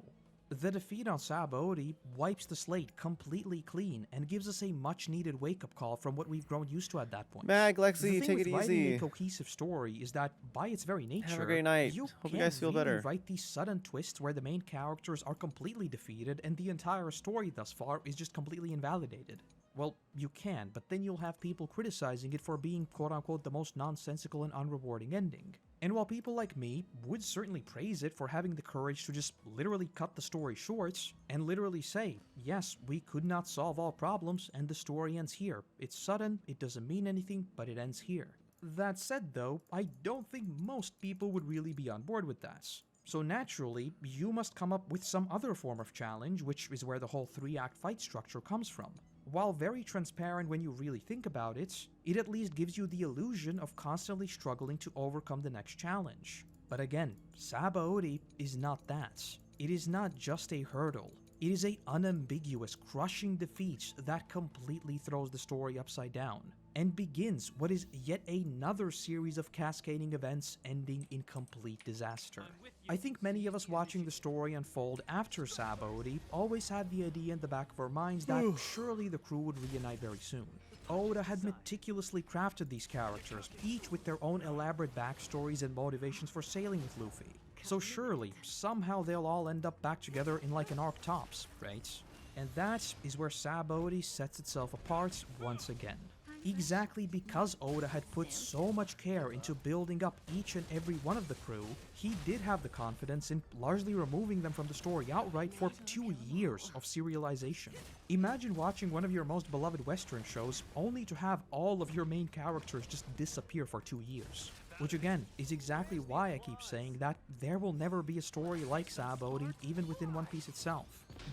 The defeat on Sabaody wipes the slate completely clean and gives us a much-needed wake-up call from what we've grown used to at that point. Mag, The Lexi, thing take with it writing easy. a cohesive story is that, by its very nature, Have a great night. you Hope you can't guys feel really better. write these sudden twists where the main characters are completely defeated and the entire story thus far is just completely invalidated. Well, you can, but then you'll have people criticizing it for being quote-unquote the most nonsensical and unrewarding ending. And while people like me would certainly praise it for having the courage to just literally cut the story short and literally say, yes, we could not solve all problems and the story ends here. It's sudden, it doesn't mean anything, but it ends here. That said though, I don't think most people would really be on board with that. So naturally, you must come up with some other form of challenge, which is where the whole 3-act fight structure comes from. While very transparent when you really think about it, it at least gives you the illusion of constantly struggling to overcome the next challenge. But again, Sabaody is not that. It is not just a hurdle. It is a unambiguous, crushing defeat that completely throws the story upside down, and begins what is yet another series of cascading events ending in complete disaster. I think many of us watching the story unfold after Sabaody always had the idea in the back of our minds that surely the crew would reunite very soon. Oda had meticulously crafted these characters, each with their own elaborate backstories and motivations for sailing with Luffy. So surely, somehow they'll all end up back together in like an arc tops, right? And that is where Sabaody sets itself apart once again. Exactly because Oda had put so much care into building up each and every one of the crew, he did have the confidence in largely removing them from the story outright for 2 years of serialization. Imagine watching one of your most beloved Western shows only to have all of your main characters just disappear for 2 years. Which again, is exactly why I keep saying that there will never be a story like Sabaody even within One Piece itself.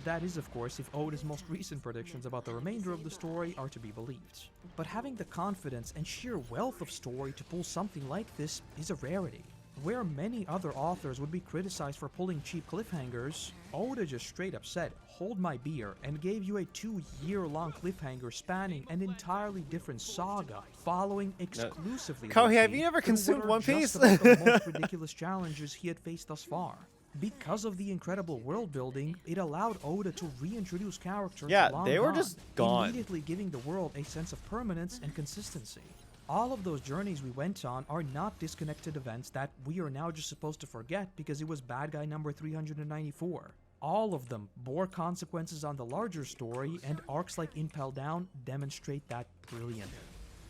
That is, of course, if Oda's most recent predictions about the remainder of the story are to be believed. But having the confidence and sheer wealth of story to pull something like this is a rarity. Where many other authors would be criticized for pulling cheap cliffhangers, Oda just straight up said, "Hold my beer," and gave you a 2-year-long cliffhanger spanning an entirely different saga, following exclusively Kohi, have Luffy you ever through consumed what are One just Piece? about the most ridiculous challenges he had faced thus far. Because of the incredible world building, it allowed Oda to reintroduce characters long they were gone, just gone. immediately giving the world a sense of permanence and consistency. All of those journeys we went on are not disconnected events that we are now just supposed to forget because it was bad guy number 394. All of them bore consequences on the larger story, and arcs like Impel Down demonstrate that brilliantly.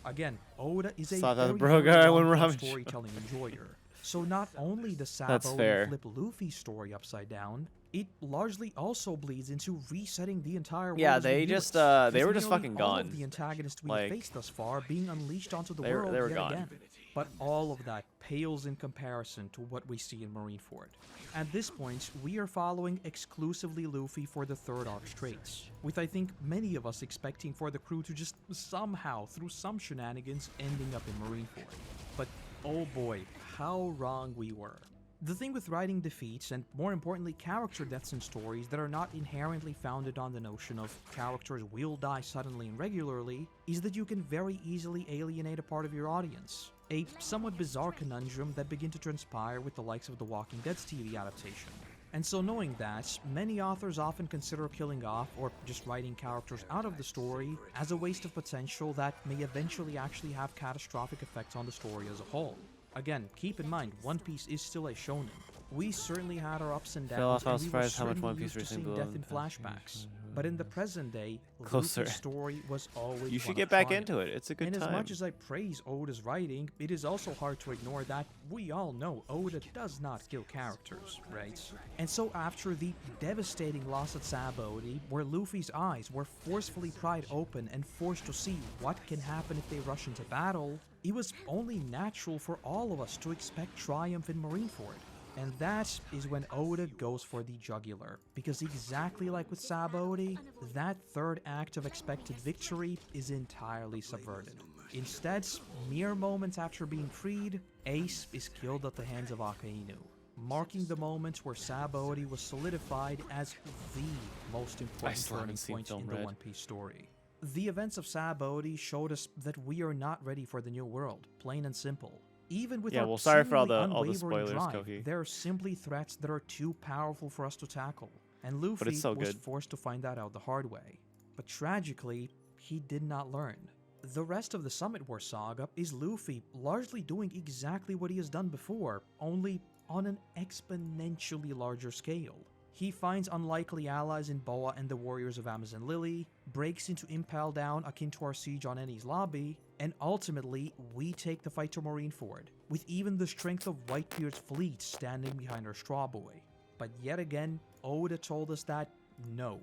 Again, Oda is a Saw that very, bro very guy when long-term Ramen- storytelling enjoyer. So not only does That's Sabaody fair. flip Luffy's story upside down, it largely also bleeds into resetting the entire world. Yeah, as we they knew just, it, they were with just nearly fucking all gone. of the antagonists we Like, faced thus far being unleashed onto the they were world yet gone. again. But all of that pales in comparison to what we see in Marineford. At this point, we are following exclusively Luffy for the third arc straight, with I think many of us expecting for the crew to just somehow, through some shenanigans, ending up in Marineford. But oh boy, how wrong we were. The thing with writing defeats, and more importantly character deaths in stories that are not inherently founded on the notion of characters will die suddenly and regularly, is that you can very easily alienate a part of your audience. A somewhat bizarre conundrum that began to transpire with the likes of The Walking Dead's TV adaptation. And so knowing that, many authors often consider killing off or just writing characters out of the story as a waste of potential that may eventually actually have catastrophic effects on the story as a whole. Again, keep in mind, One Piece is still a shonen. We certainly had our ups and Fell downs, off, I was and we were surprised how much certainly One Piece used to recently seeing blew death in in the past few flashbacks. But in the present day, Closer. Luffy's story was always You should one get of back triumph. into it. It's a good And time. as much as I praise Oda's writing, it is also hard to ignore that we all know Oda does not kill characters, right? And so after the devastating loss at Sabaody, where Luffy's eyes were forcefully pried open and forced to see what can happen if they rush into battle, it was only natural for all of us to expect triumph in Marineford. And that is when Oda goes for the jugular, because exactly like with Sabaody, that third act of expected victory is entirely subverted. Instead, mere moments after being freed, Ace is killed at the hands of Akainu, marking the moment where Sabaody was solidified as the most important still haven't turning seen point Film in the Red. One Piece story. The events of Sabaody showed us that we are not ready for the new world, plain and simple. Even with Yeah, our well, sorry for all seemingly the unwavering spoilers, drive, Kohi. there are simply threats that are too powerful for us to tackle, and Luffy it's so was good. forced to find that out the hard way. But tragically, he did not learn. The rest of the Summit War saga is Luffy largely doing exactly what he has done before, only on an exponentially larger scale. He finds unlikely allies in Boa and the warriors of Amazon Lily, breaks into Impel Down akin to our siege on Enies Lobby, and ultimately, we take the fight to Marineford, with even the strength of Whitebeard's fleet standing behind our Straw Boy. But yet again, Oda told us that, no,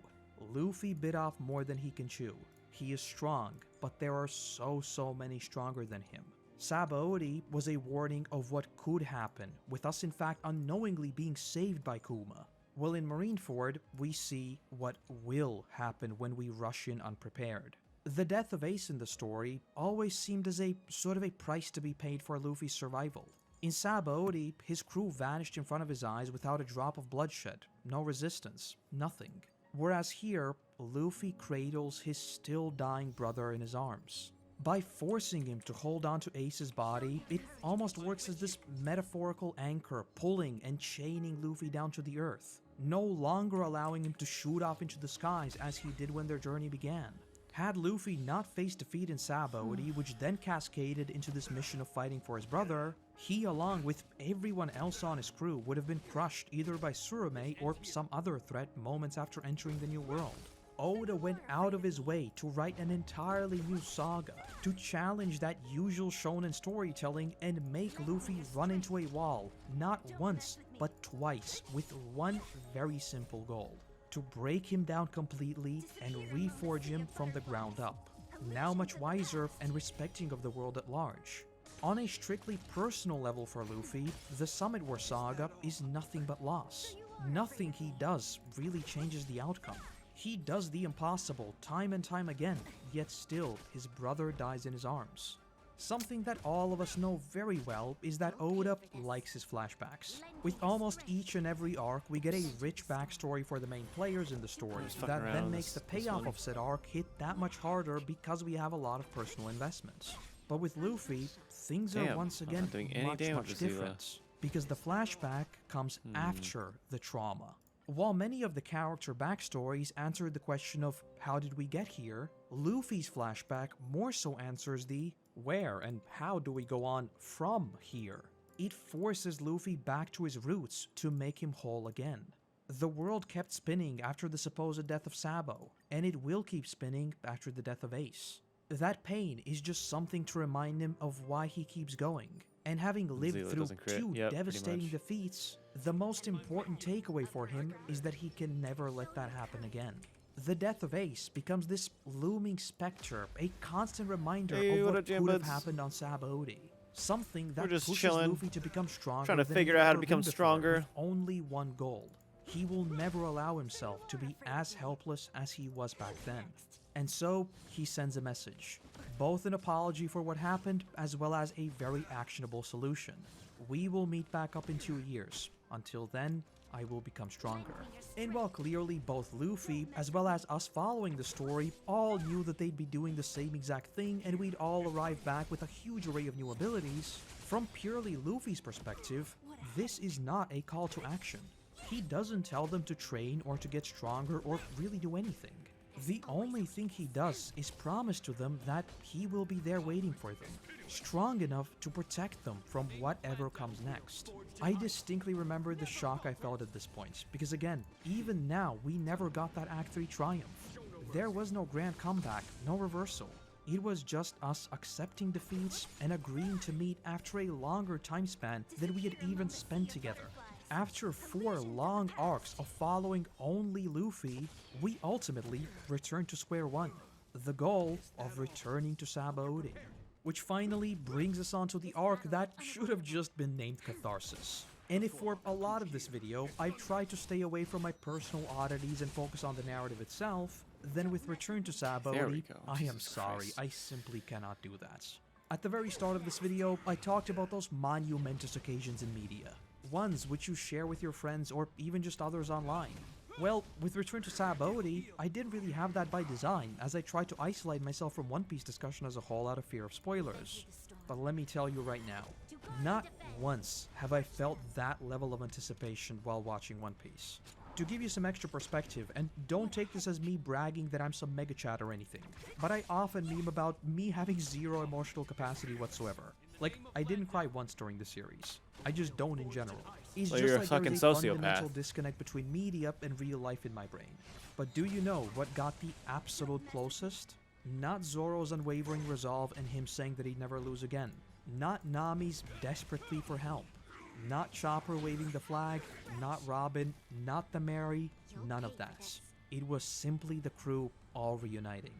Luffy bit off more than he can chew. He is strong, but there are so many stronger than him. Sabaody was a warning of what could happen, with us in fact unknowingly being saved by Kuma. Well, in Marineford, we see what will happen when we rush in unprepared. The death of Ace in the story always seemed as a sort of a price to be paid for Luffy's survival. In Sabaody, his crew vanished in front of his eyes without a drop of bloodshed, no resistance, nothing. Whereas here, Luffy cradles his still dying brother in his arms. By forcing him to hold on to Ace's body, it almost works as this metaphorical anchor pulling and chaining Luffy down to the earth, no longer allowing him to shoot off into the skies as he did when their journey began. Had Luffy not faced defeat in Sabaody, which then cascaded into this mission of fighting for his brother, he along with everyone else on his crew would have been crushed either by Tsurume or some other threat moments after entering the new world. Oda went out of his way to write an entirely new saga, to challenge that usual shonen storytelling and make Luffy run into a wall, not once, but twice, with one very simple goal: to break him down completely and reforge him from the ground up, now much wiser and respecting of the world at large. On a strictly personal level for Luffy, the Summit War saga is nothing but loss. Nothing he does really changes the outcome. He does the impossible time and time again, yet still his brother dies in his arms. Something that all of us know very well is that Oda likes his flashbacks. With almost each and every arc, we get a rich backstory for the main players in the story that then makes the payoff of said arc hit that much harder because we have a lot of personal investments. But with Luffy, things are once again much different, because the flashback comes after the trauma. While many of the character backstories answered the question of how did we get here, Luffy's flashback more so answers the where and how do we go on from here. It forces Luffy back to his roots to make him whole again. The world kept spinning after the supposed death of Sabo, and it will keep spinning after the death of Ace. That pain is just something to remind him of why he keeps going. And having lived through two devastating defeats, the most important takeaway for him is that he can never let that happen again. The death of Ace becomes this looming specter, a constant reminder of what could have happened on Sabaody. Something that pushes Luffy to become stronger, trying to figure out how to become stronger, with only one goal. He will never allow himself to be as helpless as he was back then. And so, he sends a message. Both an apology for what happened, as well as a very actionable solution. We will meet back up in 2 years. Until then, I will become stronger. And while clearly both Luffy, as well as us following the story, all knew that they'd be doing the same exact thing and we'd all arrive back with a huge array of new abilities, from purely Luffy's perspective, this is not a call to action. He doesn't tell them to train or to get stronger or really do anything. The only thing he does is promise to them that he will be there waiting for them, strong enough to protect them from whatever comes next. I distinctly remember the shock I felt at this point, because again, even now, we never got that Act 3 triumph. There was no grand comeback, no reversal. It was just us accepting defeats and agreeing to meet after a longer time span than we had even spent together. After 4 long arcs of following only Luffy, we ultimately returned to square one, the goal of returning to Sabaody. Which finally brings us onto the arc that should have just been named Catharsis. And if for a lot of this video, I've tried to stay away from my personal oddities and focus on the narrative itself, then with Return to Sabaody, I am sorry, I simply cannot do that. At the very start of this video, I talked about those monumentous occasions in media, ones which you share with your friends or even just others online. Well, with Return to Sabaody, I didn't really have that by design, as I tried to isolate myself from One Piece discussion as a whole out of fear of spoilers. But let me tell you right now, not once have I felt that level of anticipation while watching One Piece. To give you some extra perspective, and don't take this as me bragging that I'm some mega chat or anything, but I often meme about me having zero emotional capacity whatsoever. Like, I didn't cry once during the series. I just don't in general. It's Well, just you're a like fucking there is a sociopath. fundamental disconnect between media and real life in my brain. But do you know what got the absolute closest? Not Zoro's unwavering resolve and him saying that he'd never lose again. Not Nami's desperate plea for help. Not Chopper waving the flag, not Robin, not the Mary, none of that. It was simply the crew all reuniting.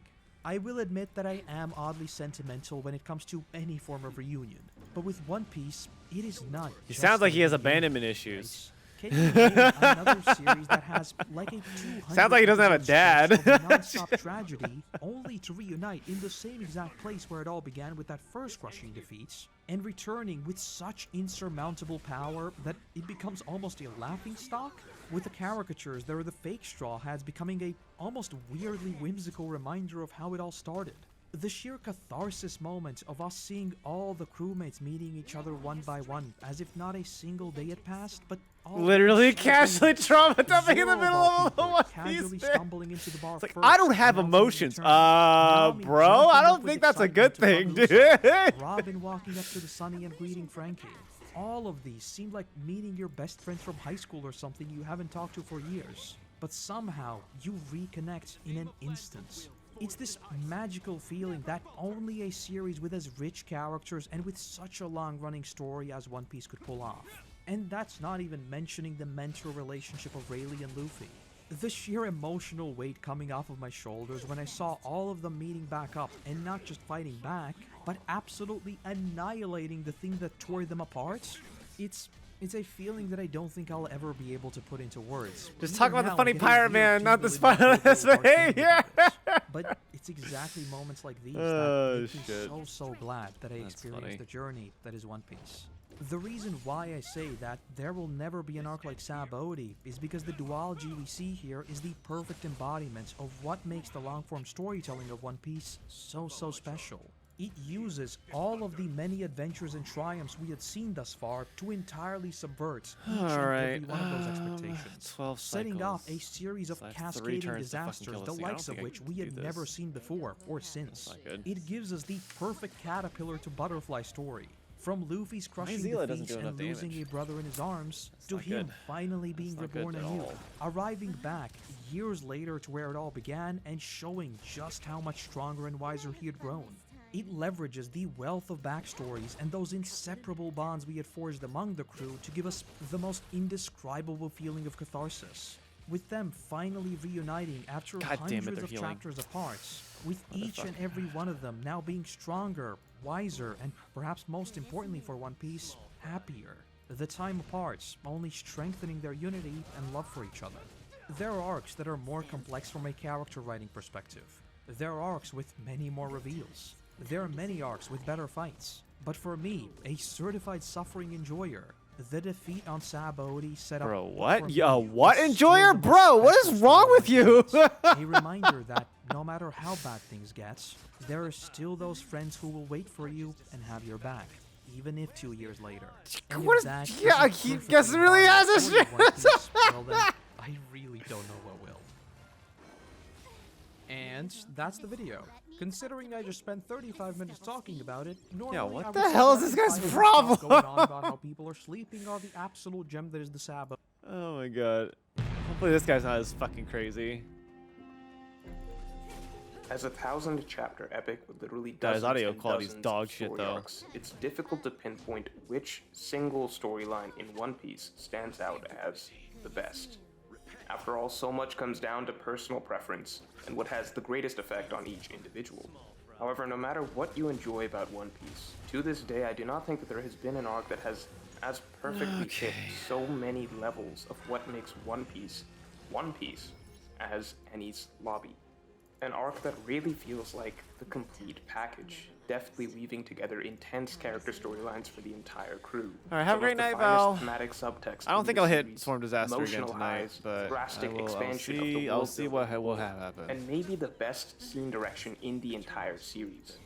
I will admit that I am oddly sentimental when it comes to any form of reunion, but with One Piece, it is not. He just sounds like a he has reunion, abandonment right? issues. Can you name another series that has like a 200 Sounds like he doesn't have a episode stretch dad. of non-stop tragedy, only to reunite in the same exact place where it all began with that first crushing defeat, and returning with such insurmountable power that it becomes almost a laughingstock? With the caricatures, there are the fake Straw Hats becoming a almost weirdly whimsical reminder of how it all started. The sheer catharsis moment of us seeing all the crewmates meeting each other one by one, as if not a single day had passed, but all Literally casually Zoro traumatizing in the of middle all of a people One casually Piece. stumbling into the bar It's like, first, I don't have announcing emotions. his return. Nami Bro, I jumping don't up with think that's a good excitement thing, to hug Luka. dude. Robin walking up to the Sunny and greeting Frankie. All of these seem like meeting your best friend from high school or something you haven't talked to for years. But somehow, you reconnect in an instant. It's this magical feeling that only a series with as rich characters and with such a long-running story as One Piece could pull off. And that's not even mentioning the mentor relationship of Rayleigh and Luffy. The sheer emotional weight coming off of my shoulders when I saw all of them meeting back up and not just fighting back, but absolutely annihilating the thing that tore them apart. It's a feeling that I don't think I'll ever be able to put into words. Just Even talk about the now, funny I'm getting pirate weird man, not the tingling in my spineless elbow about thinking behavior. about it. But it's exactly moments like these Oh, that make shit. me so glad that I That's experienced funny. the journey that is One Piece. The reason why I say that there will never be an arc like Sabaody is because the duology we see here is the perfect embodiment of what makes the long-form storytelling of One Piece so special. It uses all of the many adventures and triumphs we had seen thus far to entirely subvert each and every one of those expectations, 12 setting off a cycles. series of So I have 3 cascading turns to fucking disasters, kill the this thing. I don't likes of think I which can we do had this. never seen before or since. not good. It gives us the perfect caterpillar to butterfly story. From Luffy's crushing Zila doesn't defeats do and enough losing damage. a brother in his arms, to not him good. finally being not good reborn at anew, all. arriving back years later to where it all began and showing just how much stronger and wiser he had grown. It leverages the wealth of backstories and those inseparable bonds we had forged among the crew to give us the most indescribable feeling of catharsis. With them finally reuniting after God damn it, hundreds they're of healing. chapters apart, with each and every one of them now being stronger, wiser, and perhaps most importantly for One Piece, happier. The time apart only strengthening their unity and love for each other. There are arcs that are more complex from a character writing perspective. There are arcs with many more reveals. There are many arcs with better fights. But for me, a certified suffering enjoyer, the defeat on Sabaody set up... Bro, for what? me Yo, what was enjoyer? still the Bro, most what is special wrong story with you? of One Piece. A reminder that no matter how bad things get, there are still those friends who will wait for you and have your back, even if 2 years later. And What if is- that yeah, doesn't he perfectly guess really embody has the a story of One shit. Piece, well then, I really don't know what will. And that's the video. Considering I just spent 35 minutes talking about it, normally what I would the say hell is that this the guy's 5 minutes problem? Going on about how people are sleeping are the absolute gem that is the Sabbath. Oh my god. Hopefully this guy's not as fucking crazy. As a 1,000-chapter epic with literally Guys, dozens audio and quality's dozens dog of shit, story though. arcs, it's difficult to pinpoint which single storyline in One Piece stands out as the best. After all, so much comes down to personal preference and what has the greatest effect on each individual. However, no matter what you enjoy about One Piece, to this day I do not think that there has been an arc that has as perfectly hit so many levels of what makes One Piece as Enies Lobby. An arc that really feels like the complete package, deftly weaving together intense character storylines for the entire crew. Alright, have a great night, Val. I don't think I'll hit Swarm Disaster again tonight, but drastic expansion of the I'll world see building what will have happen. and maybe the best scene direction in the entire series.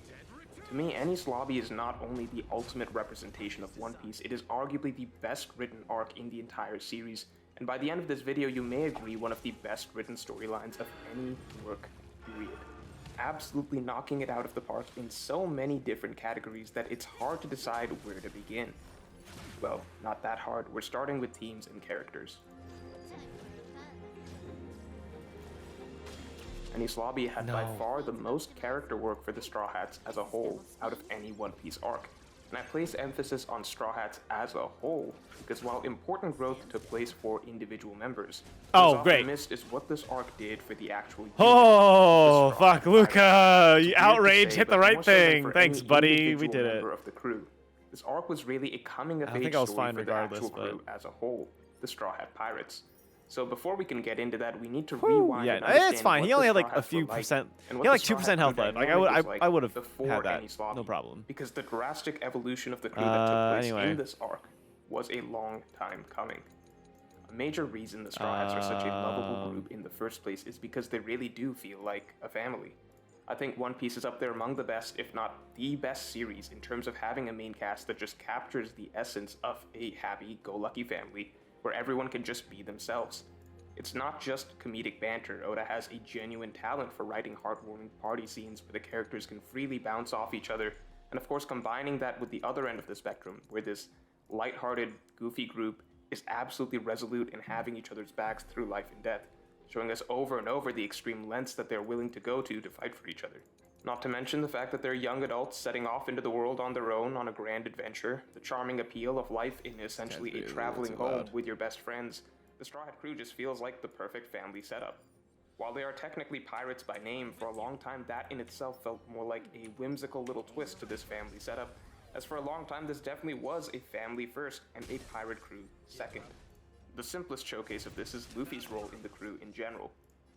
To me, Enies Lobby is not only the ultimate representation of One Piece, it is arguably the best written arc in the entire series, and by the end of this video you may agree one of the best written storylines of any work, period. Absolutely knocking it out of the park in so many different categories that it's hard to decide where to begin. Well, not that hard, we're starting with themes and characters. Enies Lobby had by far the most character work for the Straw Hats as a whole out of any One Piece arc. And I place emphasis on Straw Hats as a whole, because while important growth took place for individual members, what is often missed is what this arc did for the actual unit. Oh, fuck, Luka! You Weird to outrage, say, hit the but right more so than thing. for Thanks, any buddy. We individual did it. member of the crew. This arc was really a coming-of-age think I was story fine for regardless, the actual but- crew as a whole, the Straw Hat Pirates. So before we can get into that, we need to rewind Yeah, and understand it's fine. what He only the had like Straw a Hats few were like, percent. and He what had like the Straw 2% Hat health crew left. Like dynamic was I would have before had that. Enies Lobby. No problem. Because the drastic evolution of the crew that took place Anyway. in this arc was a long time coming. A major reason the Straw Hats are such a lovable group in the first place is because they really do feel like a family. I think One Piece is up there among the best, if not the best series in terms of having a main cast that just captures the essence of a happy-go-lucky family where everyone can just be themselves. It's not just comedic banter. Oda has a genuine talent for writing heartwarming party scenes where the characters can freely bounce off each other, and of course combining that with the other end of the spectrum, where this lighthearted, goofy group is absolutely resolute in having each other's backs through life and death, showing us over and over the extreme lengths that they're willing to go to fight for each other. Not to mention the fact that they're young adults setting off into the world on their own on a grand adventure, the charming appeal of life in essentially a traveling home with your best friends. The Straw Hat crew just feels like the perfect family setup. While they are technically pirates by name, for a long time that in itself felt more like a whimsical little twist to this family setup, as for a long time this definitely was a family first and a pirate crew second. The simplest showcase of this is Luffy's role in the crew in general.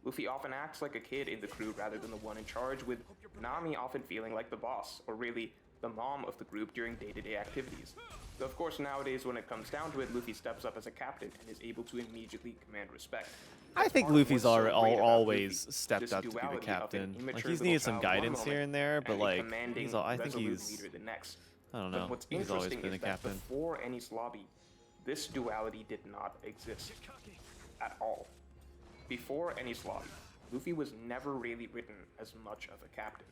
Luffy often acts like a kid in the crew rather than the one in charge, with Nami often feeling like the boss, or really, the mom of the group during day-to-day activities. Though of course nowadays when it comes down to it, Luffy steps up as a captain and is able to immediately command respect. I think Part of Luffy's what's so great about always Luffy, stepped this up to be the duality of an captain. Like immature he's little needed some child one guidance here moment and there, but and a like commanding, I think resolute he's leader the next. I don't But know. what's He's always interesting been is the that captain. before Enies Lobby, this duality did not exist at all. Before Enies Lobby, Luffy was never really written as much of a captain.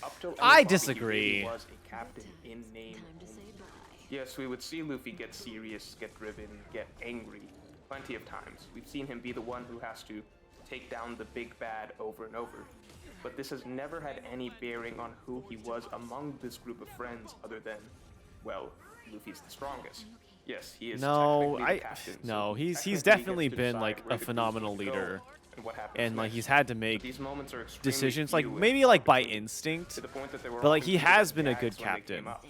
Up till Enies I Lobby, disagree. He really was a captain in name only. Yes, we would see Luffy get serious, get driven, get angry plenty of times. We've seen him be the one who has to take down the big bad over and over. But this has never had any bearing on who he was among this group of friends other than, well, Luffy's the strongest. Yes, he is No, technically the captain. no, so he's technically he definitely gets to been decide like where a the phenomenal crew should go leader, and what happens and like next. he's had to But make these moments are extremely decisions, like few and maybe far like by between, instinct, to the point that they were but like often he treated has as been a gags good when they captain. came up.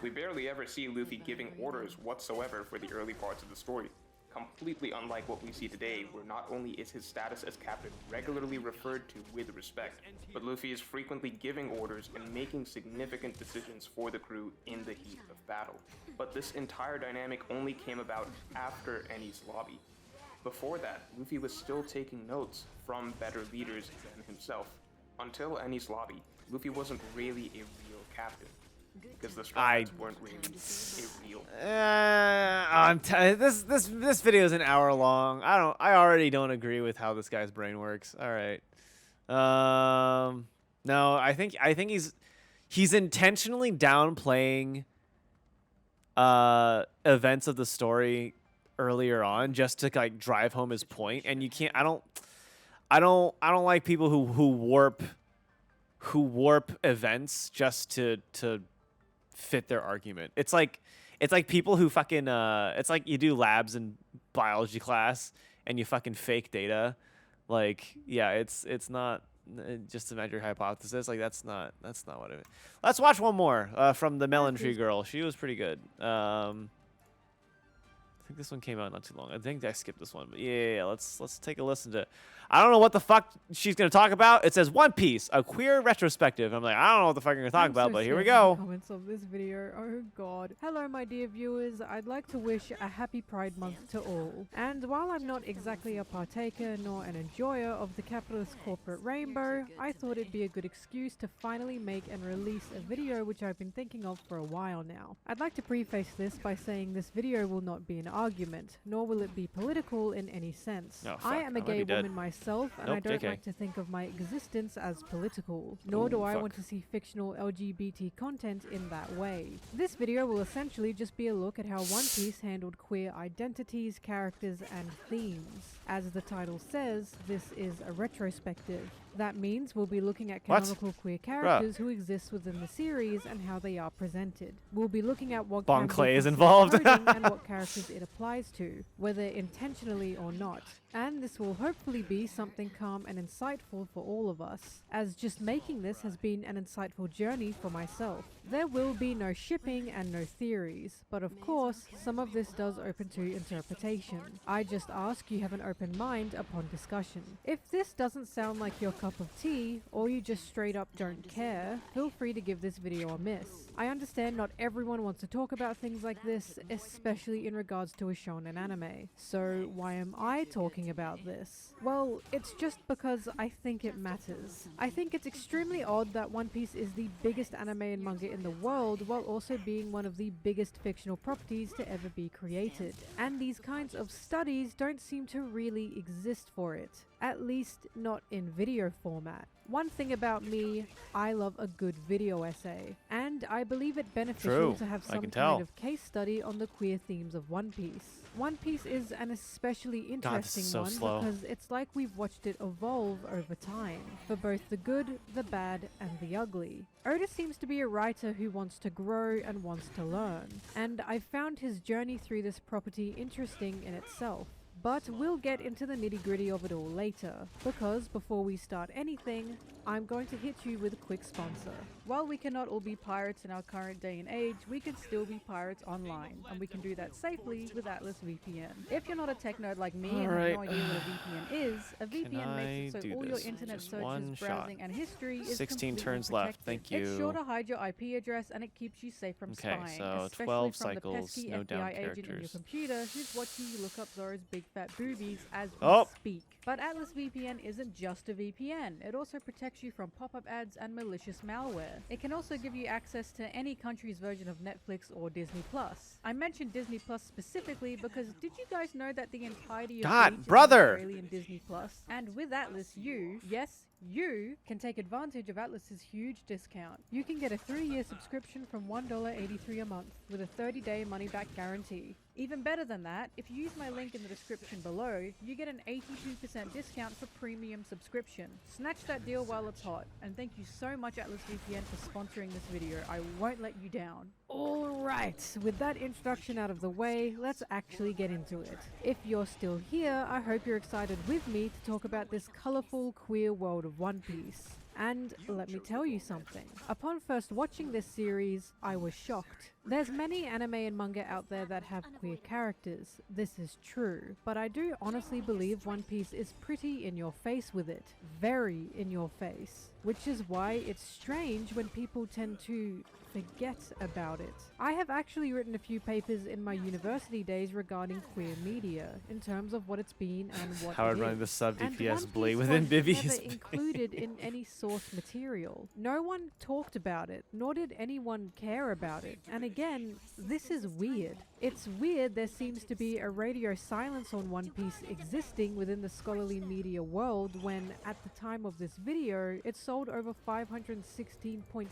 We barely ever see Luffy giving orders whatsoever for the early parts of the story. Completely unlike what we see today, where not only is his status as captain regularly referred to with respect, but Luffy is frequently giving orders and making significant decisions for the crew in the heat of battle. But this entire dynamic only came about after Enies Lobby. Before that, Luffy was still taking notes from better leaders than himself. Until Enies Lobby, Luffy wasn't really a real captain. Because the Straw Hats weren't really a real. This video is an hour long. I already don't agree with how this guy's brain works. All right, No, I think he's intentionally downplaying events of the story earlier on just to like drive home his point, and you can't. I don't like people who warp events just to fit their argument. It's like people who fucking it's like you do labs in biology class and you fucking fake data. Like, yeah, it's not just to measure hypothesis. Like that's not what it is. Let's watch one more from the Melon Tree Girl. She was pretty good. I think this one came out not too long. I think I skipped this one, but yeah. Let's take a listen to it. I don't know what the fuck she's gonna talk about. It says One Piece, a queer retrospective. I'm like, I don't know what the fuck you're gonna talk about, but here we go. Comments of this video. Oh god. Hello, my dear viewers. I'd like to wish a happy Pride Month to all. And while I'm not exactly a partaker nor an enjoyer of the capitalist corporate rainbow, I thought it'd be a good excuse to finally make and release a video which I've been thinking of for a while now. I'd like to preface this by saying this video will not be an argument, nor will it be political in any sense. Oh, fuck. I am a gay woman myself, and I don't JK. like to think of my existence as political, nor do I want to see fictional LGBT content in that way. This video will essentially just be a look at how One Piece handled queer identities, characters, and themes. As the title says, this is a retrospective. That means we'll be looking at canonical queer characters who exist within the series and how they are presented. We'll be looking at what Bon Clay is involved and what characters it applies to, whether intentionally or not. And this will hopefully be something calm and insightful for all of us, as just making this has been an insightful journey for myself. There will be no shipping and no theories, but of course, some of this does open to interpretation. I just ask you have an open mind upon discussion. If this doesn't sound like your cup of tea, or you just straight up don't care, feel free to give this video a miss. I understand not everyone wants to talk about things like this, especially in regards to a shonen anime. So why am I talking about this? Well, it's just because I think it matters. I think it's extremely odd that One Piece is the biggest anime and manga in the world, while also being one of the biggest fictional properties to ever be created. And these kinds of studies don't seem to really exist for it. At least not in video format. One thing about me, I love a good video essay, and I believe it beneficial to have some kind of case study on the queer themes of One Piece. One Piece is an especially interesting one because it's like we've watched it evolve over time, for both the good, the bad, and the ugly. Oda seems to be a writer who wants to grow and wants to learn, and I found his journey through this property interesting in itself. But we'll get into the nitty-gritty of it all later, because before we start anything, I'm going to hit you with a quick sponsor. While we cannot all be pirates in our current day and age, we can still be pirates online, and we can do that safely with Atlas VPN. If you're not a tech nerd like me and have no idea what a VPN is, a VPN makes it so all your internet searches, browsing, and history is 16 turns protected. left, thank you. It's sure to hide your IP address, and it keeps you safe from spying, so especially 12 from cycles, the pesky no down FBI agent in your characters. computer who's watching you look up Zoro's big fat boobies as we speak. But Atlas VPN isn't just a VPN. It also protects you from pop-up ads and malicious malware. It can also give you access to any country's version of Netflix or Disney Plus. I mentioned Disney Plus specifically because did you guys know that the entirety of Bleach is Australian Disney Plus? And with Atlas, you can take advantage of Atlas's huge discount. You can get a 3-year subscription from $1.83 a month with a 30-day money-back guarantee. Even better than that, if you use my link in the description below, you get an 82% discount for premium subscription. Snatch that deal while it's hot, and thank you so much Atlas VPN for sponsoring this video. I won't let you down. Alright, with that introduction out of the way, let's actually get into it. If you're still here, I hope you're excited with me to talk about this colorful, queer world of One Piece. And let me tell you something. Upon first watching this series, I was shocked. There's many anime and manga out there that have queer characters. This is true. But I do honestly believe One Piece is pretty in your face with it. Very in your face. Which is why it's strange when people tend to forget about it. I have actually written a few papers in my university days regarding queer media, in terms of what it's been and what Howard it running is. the sub And DPS One Blee Piece within was Bibby's never included in any source material. No one talked about it, nor did anyone care about it. And again, this is weird. It's weird there seems to be a radio silence on One Piece existing within the scholarly media world when, at the time of this video, it sold over 516.6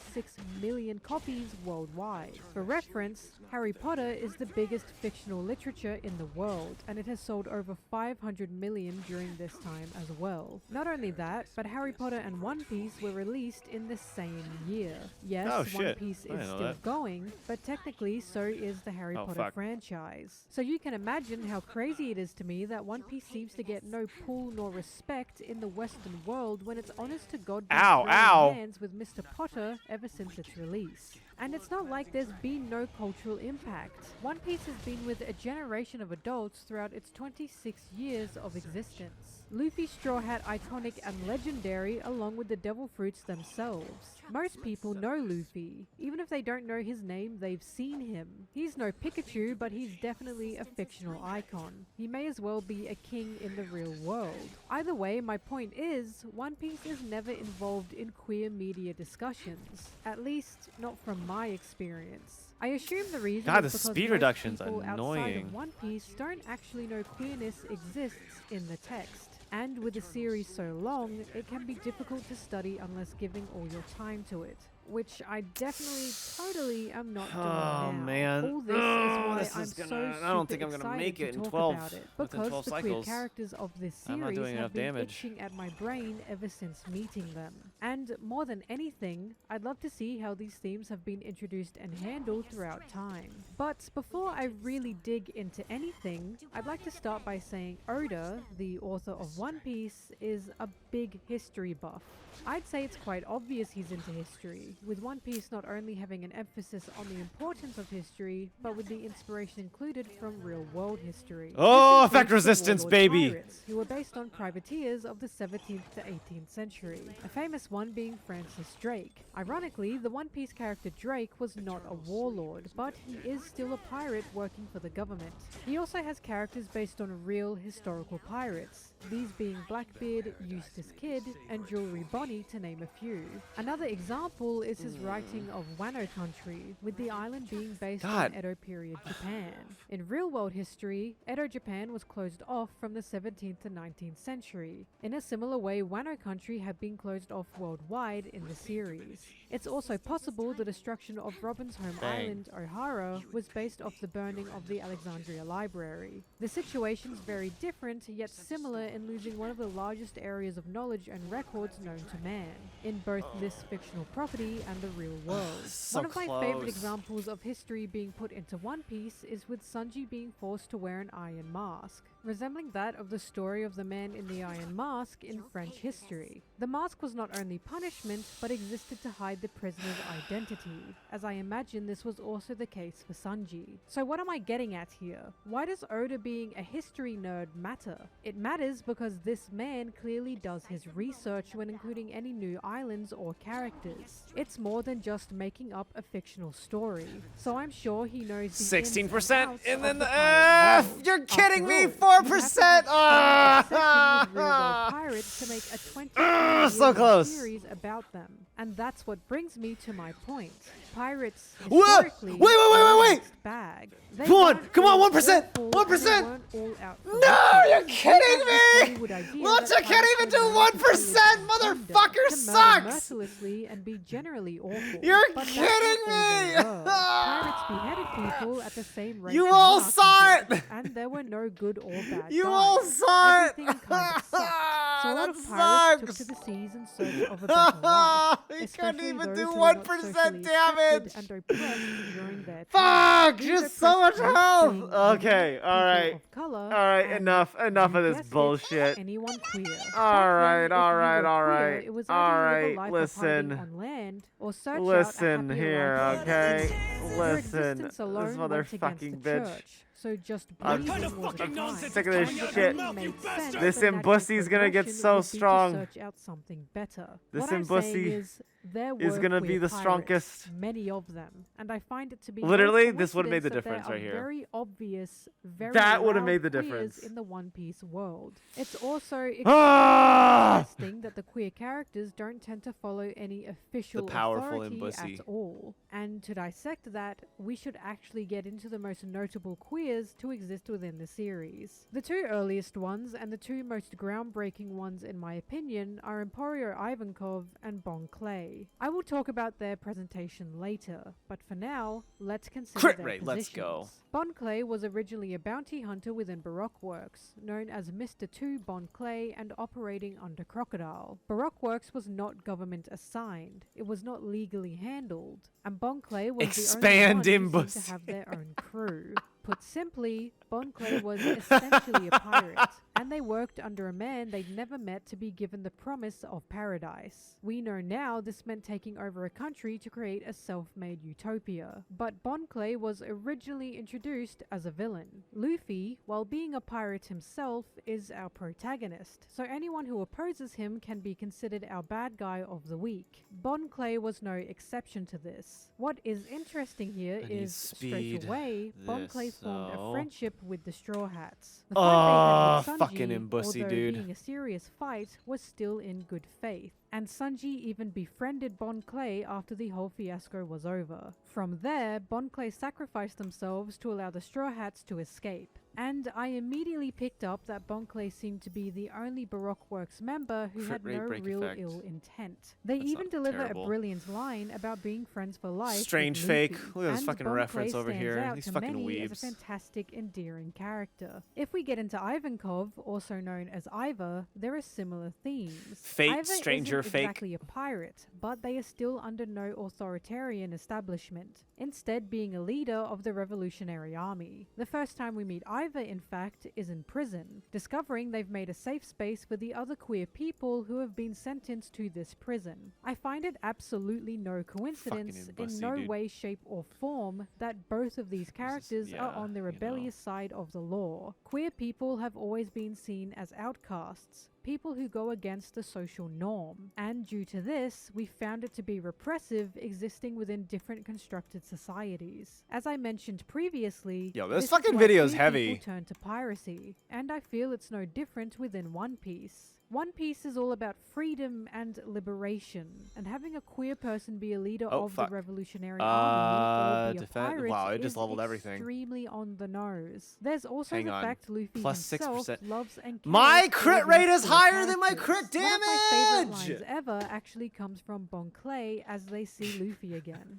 million copies worldwide. For reference, Harry Potter is the biggest fictional literature in the world, and it has sold over 500 million during this time as well. Not only that, but Harry Potter and One Piece were released in the same year. Yes, Oh, One shit. Piece I is didn't know still that. going, but technically so is the Harry Oh, Potter fuck. franchise. So you can imagine how crazy it is to me that One Piece seems to get no pull nor respect in the Western world when it's honest to God been Ow, throwing ow. hands with Mr. Potter ever since its release. And it's not like there's been no cultural impact. One Piece has been with a generation of adults throughout its 26 years of existence. Luffy's Straw Hat iconic and legendary along with the Devil Fruits themselves. Most people know Luffy. Even if they don't know his name, they've seen him. He's no Pikachu, but he's definitely a fictional icon. He may as well be a king in the real world. Either way, my point is, One Piece is never involved in queer media discussions. At least, not from my experience. I assume the reason God, is the because speed most reduction's people outside annoying. of One Piece don't actually know queerness exists in the text. And with a series so long, it can be difficult to study unless giving all your time to it. Which I definitely, totally am not doing now. man. All this is why This I'm is so gonna- super I don't think I'm gonna excited make to it in talk 12 about it, within because 12 the queer cycles. characters of this I'm not series doing have enough been damage. itching at my brain ever since meeting them. And more than anything, I'd love to see how these themes have been introduced and handled throughout time. But before I really dig into anything, I'd like to start by saying Oda, the author of One Piece, is a big history buff. I'd say it's quite obvious he's into history, with One Piece not only having an emphasis on the importance of history, but with the inspiration included from real-world history. Oh, This effect includes the resistance, warlord baby! pirates, who were based on privateers of the 17th to 18th century, a famous one being Francis Drake. Ironically, the One Piece character Drake was not a warlord, but he is still a pirate working for the government. He also has characters based on real historical pirates, these being Blackbeard, Eustace Kid, and Jewelry Bonnie, to name a few. Another example is his writing of Wano Country, with the island being based on Edo period Japan. In real-world history, Edo Japan was closed off from the 17th to 19th century. In a similar way, Wano Country had been closed off worldwide in the series. It's also possible the destruction of Robin's home island, O'Hara, was based off the burning of the Alexandria Library. The situation's very different, yet similar in losing one of the largest areas of knowledge and records known to man, in both this fictional property and the real world. So One of my favorite close. examples of history being put into One Piece is with Sanji being forced to wear an iron mask, resembling that of the story of the man in the iron mask in French history. The mask was not only punishment, but existed to hide the prisoner's identity, as I imagine this was also the case for Sanji. So what am I getting at here? Why does Oda being a history nerd matter? It matters because this man clearly does his research when including any new islands or characters. It's more than just making up a fictional story, so I'm sure he knows the 16%, and then the pirate world. you're kidding me, After 4%. all, you have to have a pirates to make a 20 so close. series about them, and that's what brings me to my point. Pirates What? historically Wait. are a mixed bag. They Come on, weren't come on, all 1%, awful, 1%. they weren't all out for No, victory. you're kidding We have this me! Hollywood idea Look, that I can't even pirates do were meant to 1%, live motherfucker to murder sucks! mercilessly and be generally awful. You're But that's kidding not all me! they were. Pirates beheaded people at the same rate You as all monarchies saw did, it! and there were no good or bad You guys. all saw it! Everything kind of sucked. So a lot That of pirates took sucks. to the seas in search of a better life. You couldn't Especially even those do who were not 1% socially damage! accepted and oppressed during their Fuck! time. These Just so much oppressed groups health! being Okay, women, alright. people of color, Alright, and enough you of this guessed it, bullshit. anyone queer. Back Alright, then, if you were queer, alright. it was either you live a Alright, life of hiding listen. on land or search Listen out a happier here, life on okay? the sea. Your Listen. existence This alone went against motherfucking the bitch. church, so just I'm breathing was a crime. sick of this And it shit. only made sense This that natural imbussy's gonna get progression so would be to strong. search out something better. This What I'm saying imbussy. is, there is were gonna queer be the pirates, strongest. many of them, and I find it to be Literally, no this would've made the coincidence that difference there right are here. Very obvious, very That would've loud made the queers difference. in the One Piece world. It's also Ah! interesting that the queer characters don't tend to follow any official powerful authority Imbusi. at all. And to dissect that, we should actually get into the most notable queers to exist within the series. The two earliest ones, and the two most groundbreaking ones in my opinion, are Emporio Ivankov and Bon Clay. I will talk about their presentation later, but for now, let's consider Crit their rate, positions. let's go. Bon Clay was originally a bounty hunter within Baroque Works, known as Mr. 2 Bon Clay and operating under Crocodile. Baroque Works was not government assigned, it was not legally handled, and Bon Clay was Expand the only one who Imbus. seemed to have their own crew. Put simply, Bon Clay was essentially a pirate, and they worked under a man they'd never met to be given the promise of paradise. We know now this meant taking over a country to create a self-made utopia, but Bon Clay was originally introduced as a villain. Luffy, while being a pirate himself, is our protagonist, so anyone who opposes him can be considered our bad guy of the week. Bon Clay was no exception to this. What is interesting here I need is, speed. straight away, Bon Clay formed a so- friendship with the Straw Hats. The fight they had with Sanji, fucking Imbusi, although dude. being a serious fight, was still in good faith, and Sanji even befriended Bon Clay after the whole fiasco was over. From there, Bon Clay sacrificed themselves to allow the Straw Hats to escape. And I immediately picked up that Bon Clay seemed to be the only Baroque Works member who Crit had rate no break real effect. ill intent. They That's even not deliver terrible. a brilliant line about being friends for life. with Strange Luffy. fake. Look at this And fucking Bon reference Clay over stands here. out These to fucking many as a weebs. fantastic, endearing character. If we get into Ivankov, also known as Iva, there are similar themes. Fate, Iva stranger, isn't fake. exactly a pirate, but they are still under no authoritarian establishment, instead being a leader of the Revolutionary Army. The first time we meet Iva, in fact, is in prison, discovering they've made a safe space for the other queer people who have been sentenced to this prison. I find it absolutely no coincidence, in Imbusi, no dude. way, shape, or form, that both of these characters are yeah, on the you know. rebellious side of the law. Queer people have always been seen as outcasts, people who go against the social norm, and due to this, we found it to be repressive, existing within different constructed societies. As I mentioned previously, Yo, this is fucking why video's queer heavy. people turn to piracy, and I feel it's no different within One Piece. One Piece is all about freedom and liberation, and having a queer person be a leader Oh, of fuck. the Revolutionary Army or be a defend- pirate wow, it is just leveled everything. extremely on the nose. There's also Hang the on. fact Luffy Plus himself 6%. loves and My cares for crit these rate is queer higher than my characters. crit One of my favorite damage! lines ever actually comes from Bon Clay as they see Luffy again.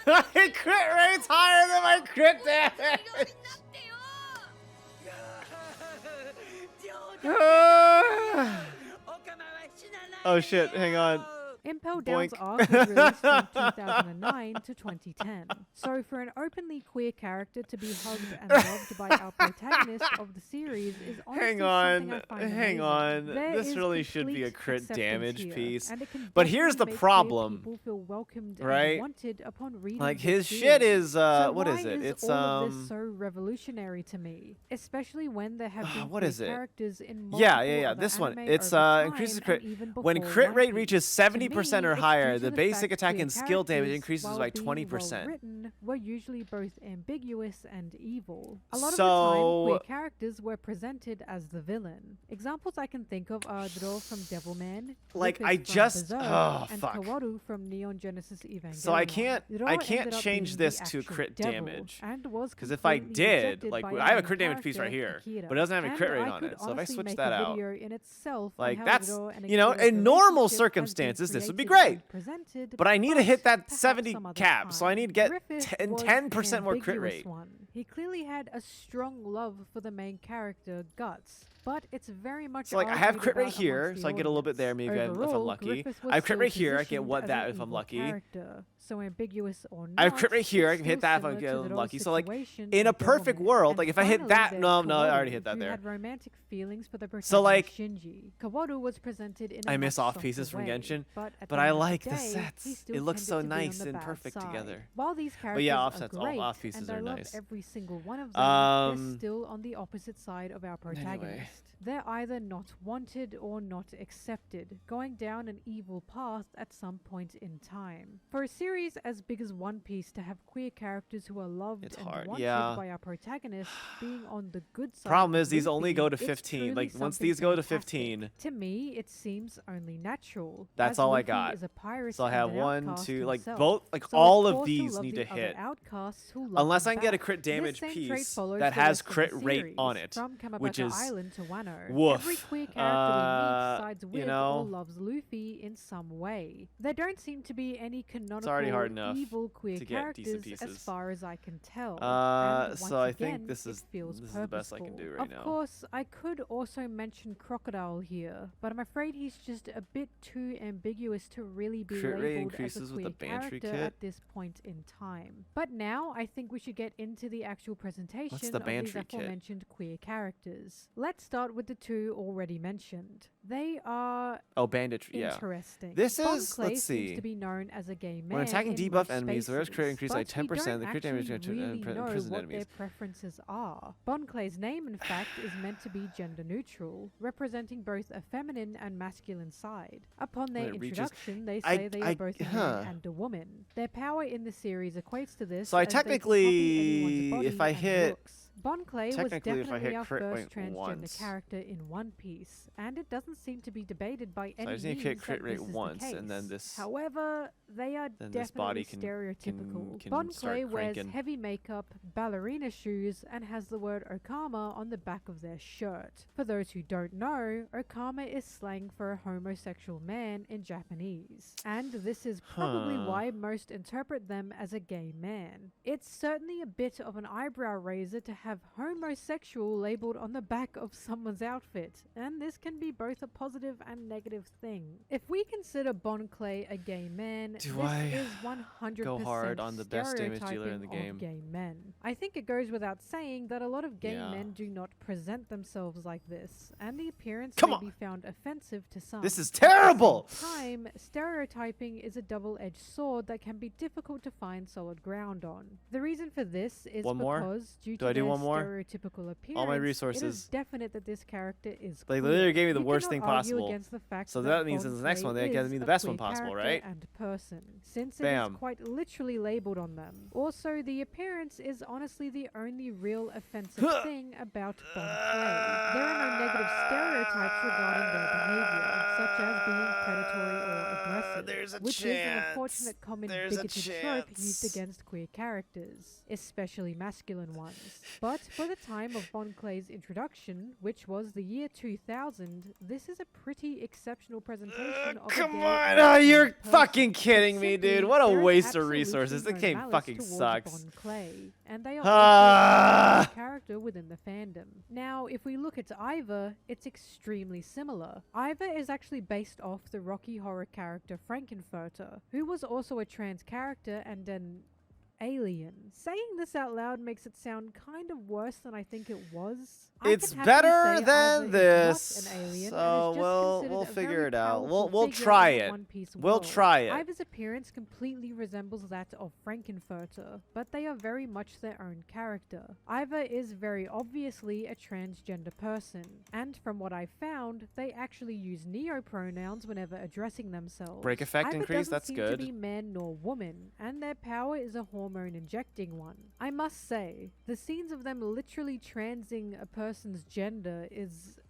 My crit rate's higher than my crit damage! Oh shit, hang on. Impel Down's Boink. arc was released from 2009 to 2010. So for an openly queer character to be hugged and loved by our protagonist of the series is honestly Hang something on, I find hang amazing. on. There This is really should be a complete crit acceptance damage here, piece. and it can But here's the definitely make queer problem, people feel welcomed right? and wanted upon reading Like this his shit series. is So what why is it? It's all of this so revolutionary to me, especially when there have been what queer is it? characters in Yeah, multiple yeah. other This one. anime It's over increases time crit and even when before crit One rate Piece. reaches To 70% me, or it's higher, due to the the basic fact attack queer and skill damage characters, increases while by being 20%. well-written, were usually both ambiguous and evil. A lot of the So- time, queer characters were presented as the villain. Examples I can think of are Dro from Devilman, Like, Lucas I from just- Berserk, oh, and fuck. Kaworu from Neon Genesis Evangelion. So I can't Dro change ended up being the this to actual crit devil, damage. and was Because if I completely did, rejected like by I our have a main crit damage piece right character, here, Akira. but it doesn't have any crit And rate I on could it. So if I honestly switch make that a out, video in itself on like how that's, Dro and you know, Akira's in normal relationship has been circumstances this would be created great. and presented, But I need to hit that perhaps 70 some other cap, so I time. need to get Griffith 10, was 10% an more crit ambiguous rate. one. He clearly had a strong love for the main character, Guts, but it's very much So like I have argued crit rate about here, amongst so I the get a little bit there. Maybe if I'm Overall, lucky. Griffith was I have crit still rate here. I get positioned what as that an if I'm evil lucky. character, so ambiguous or not. I have crit rate here. I it's can hit still that if I'm similar to getting Doro's lucky. So like situation in a with perfect Devilman. world, And like if I hit finally, that, there's no, I Kaworu, already hit that who there. had romantic feelings for the protagonist So, like, Shinji. Kaworu was presented in a I miss much off softer pieces from way, Genshin, but at but the I end of like the the day, sets. he still It looks tended so to be on nice the and bad perfect side. together. While these characters But yeah, are offsets, great, all off pieces and are I love nice. every single one of them, they're Um, still on the opposite side of our protagonist. They're either not wanted or not accepted, going down an evil path at some point in time. For a series as big as One Piece to have queer characters who are loved It's and hard, wanted yeah. by our protagonists being on the good side. Problem of is these only Luffy, go to it's 15. truly Like once something these go to fantastic. 15, To me, it seems only natural. that's as all I Luffy got. is a pirate So I and have an 1, outcast 2, like himself. both, like So all of of course he'll these love need the to other hit. outcasts who love Unless him I can get a back. crit This damage same trait piece follows that the has rest of the crit rate series, on it, from which Kamabata is Island to Wano. woof. Every queer character we meet sides with you or know, loves Luffy in some way. There don't seem to be any canonical already hard enough evil queer to get decent characters as pieces. far as I can tell. And so once I again, think this it is feels the best I can do right of now. Of course, I could also mention Crocodile here, but I'm afraid he's just a bit too ambiguous to really be Crit rate labeled as a increases with queer the Bantry character kit? at this point in time. But now I think we should get into the actual presentation What's the of these Bantry kit? aforementioned queer characters. Let's start with the two already mentioned. They are Oh, banditry, yeah. interesting. This Bon is, Clay let's seems see. to be known as a gay man When attacking in debuff most enemies, the rarest crit spaces, increase by but we 10%, don't the crit damage actually really know imprisoned what enemies. their preferences are. Bon Clay's name, in fact, is meant to be gender neutral, representing both a feminine and masculine side. Upon their When it reaches- introduction, they say they are both a man and a woman. Their power in the series equates to this. So I as they can copy technically, anyone's body if I and hit, looks. Bon Clay was technically, if I definitely hit our crit first rate transgender once. character in One Piece, and it doesn't seem to be debated by So any I just need to means hit that crit rate this is once, the case. and then this. However, they are then this definitely body can stereotypical. Bon start Clay wears cranking. heavy makeup, ballerina shoes, and has the word Okama on the back of their shirt. For those who don't know, Okama is slang for a homosexual man in Japanese, and this is probably Huh. why most interpret them as a gay man. It's certainly a bit of an eyebrow raiser to have homosexual labeled on the back of someone's outfit, and this can be both a positive and negative thing. If we consider Bon Clay a gay man, Do this I is 100% go hard on the best damage dealer in the stereotyping of game? gay men. I think it goes without saying that a lot of gay Yeah. men do not present themselves like this, and the appearance Come may on. be found offensive to some. This is At the same terrible! time, stereotyping is a double-edged sword that can be difficult to find solid ground on. The reason for this is One more? because due Do to I do their one more? stereotypical appearance, All my it is resources. definite that this character is They queer. literally gave me the You worst cannot thing argue possible. against the fact So that that means Bon in the next Clay one they give is me the a best one queer possible, character right? And person, since it Bam. is quite literally labeled on them. Also, the appearance is honestly the only real offensive thing about Bon Clay. There are no negative stereotypes regarding their behavior, such as being predatory or aggressive, There's a which is an chance. unfortunate common There's a bigoted trope chance. used against queer characters, especially masculine ones. But for the time of Bon Clay's introduction, which was the year 2000, this is a pretty exceptional presentation of a Come gay on! and Oh, queer you're person. fucking kidding me, Simply, dude. What a there is waste of absolutely resources. The no game malice fucking towards sucks. Bon Clay, and they are Ah. also a character within the fandom. Now, if we look at Iva, it's extremely similar. Iva is actually based off the Rocky Horror character Frankenfurter, who was also a trans character and an alien. Saying this out loud makes it sound kind of worse than I think it was. I It's can happily better say than Iva this. is not an alien and So is just we'll considered a figure very it out. powerful We'll figure try in the it. One Piece We'll world. try it. Iva's appearance completely resembles that of Frankenfurter, but they are very much their own character. Iva is very obviously a transgender person, and from what I found, they actually use neo-pronouns whenever addressing themselves. Break effect Iva increase, doesn't that's seem good. to be man nor woman, and their power is a hormone-injecting one. I must say, the scenes of them literally transing a person's gender is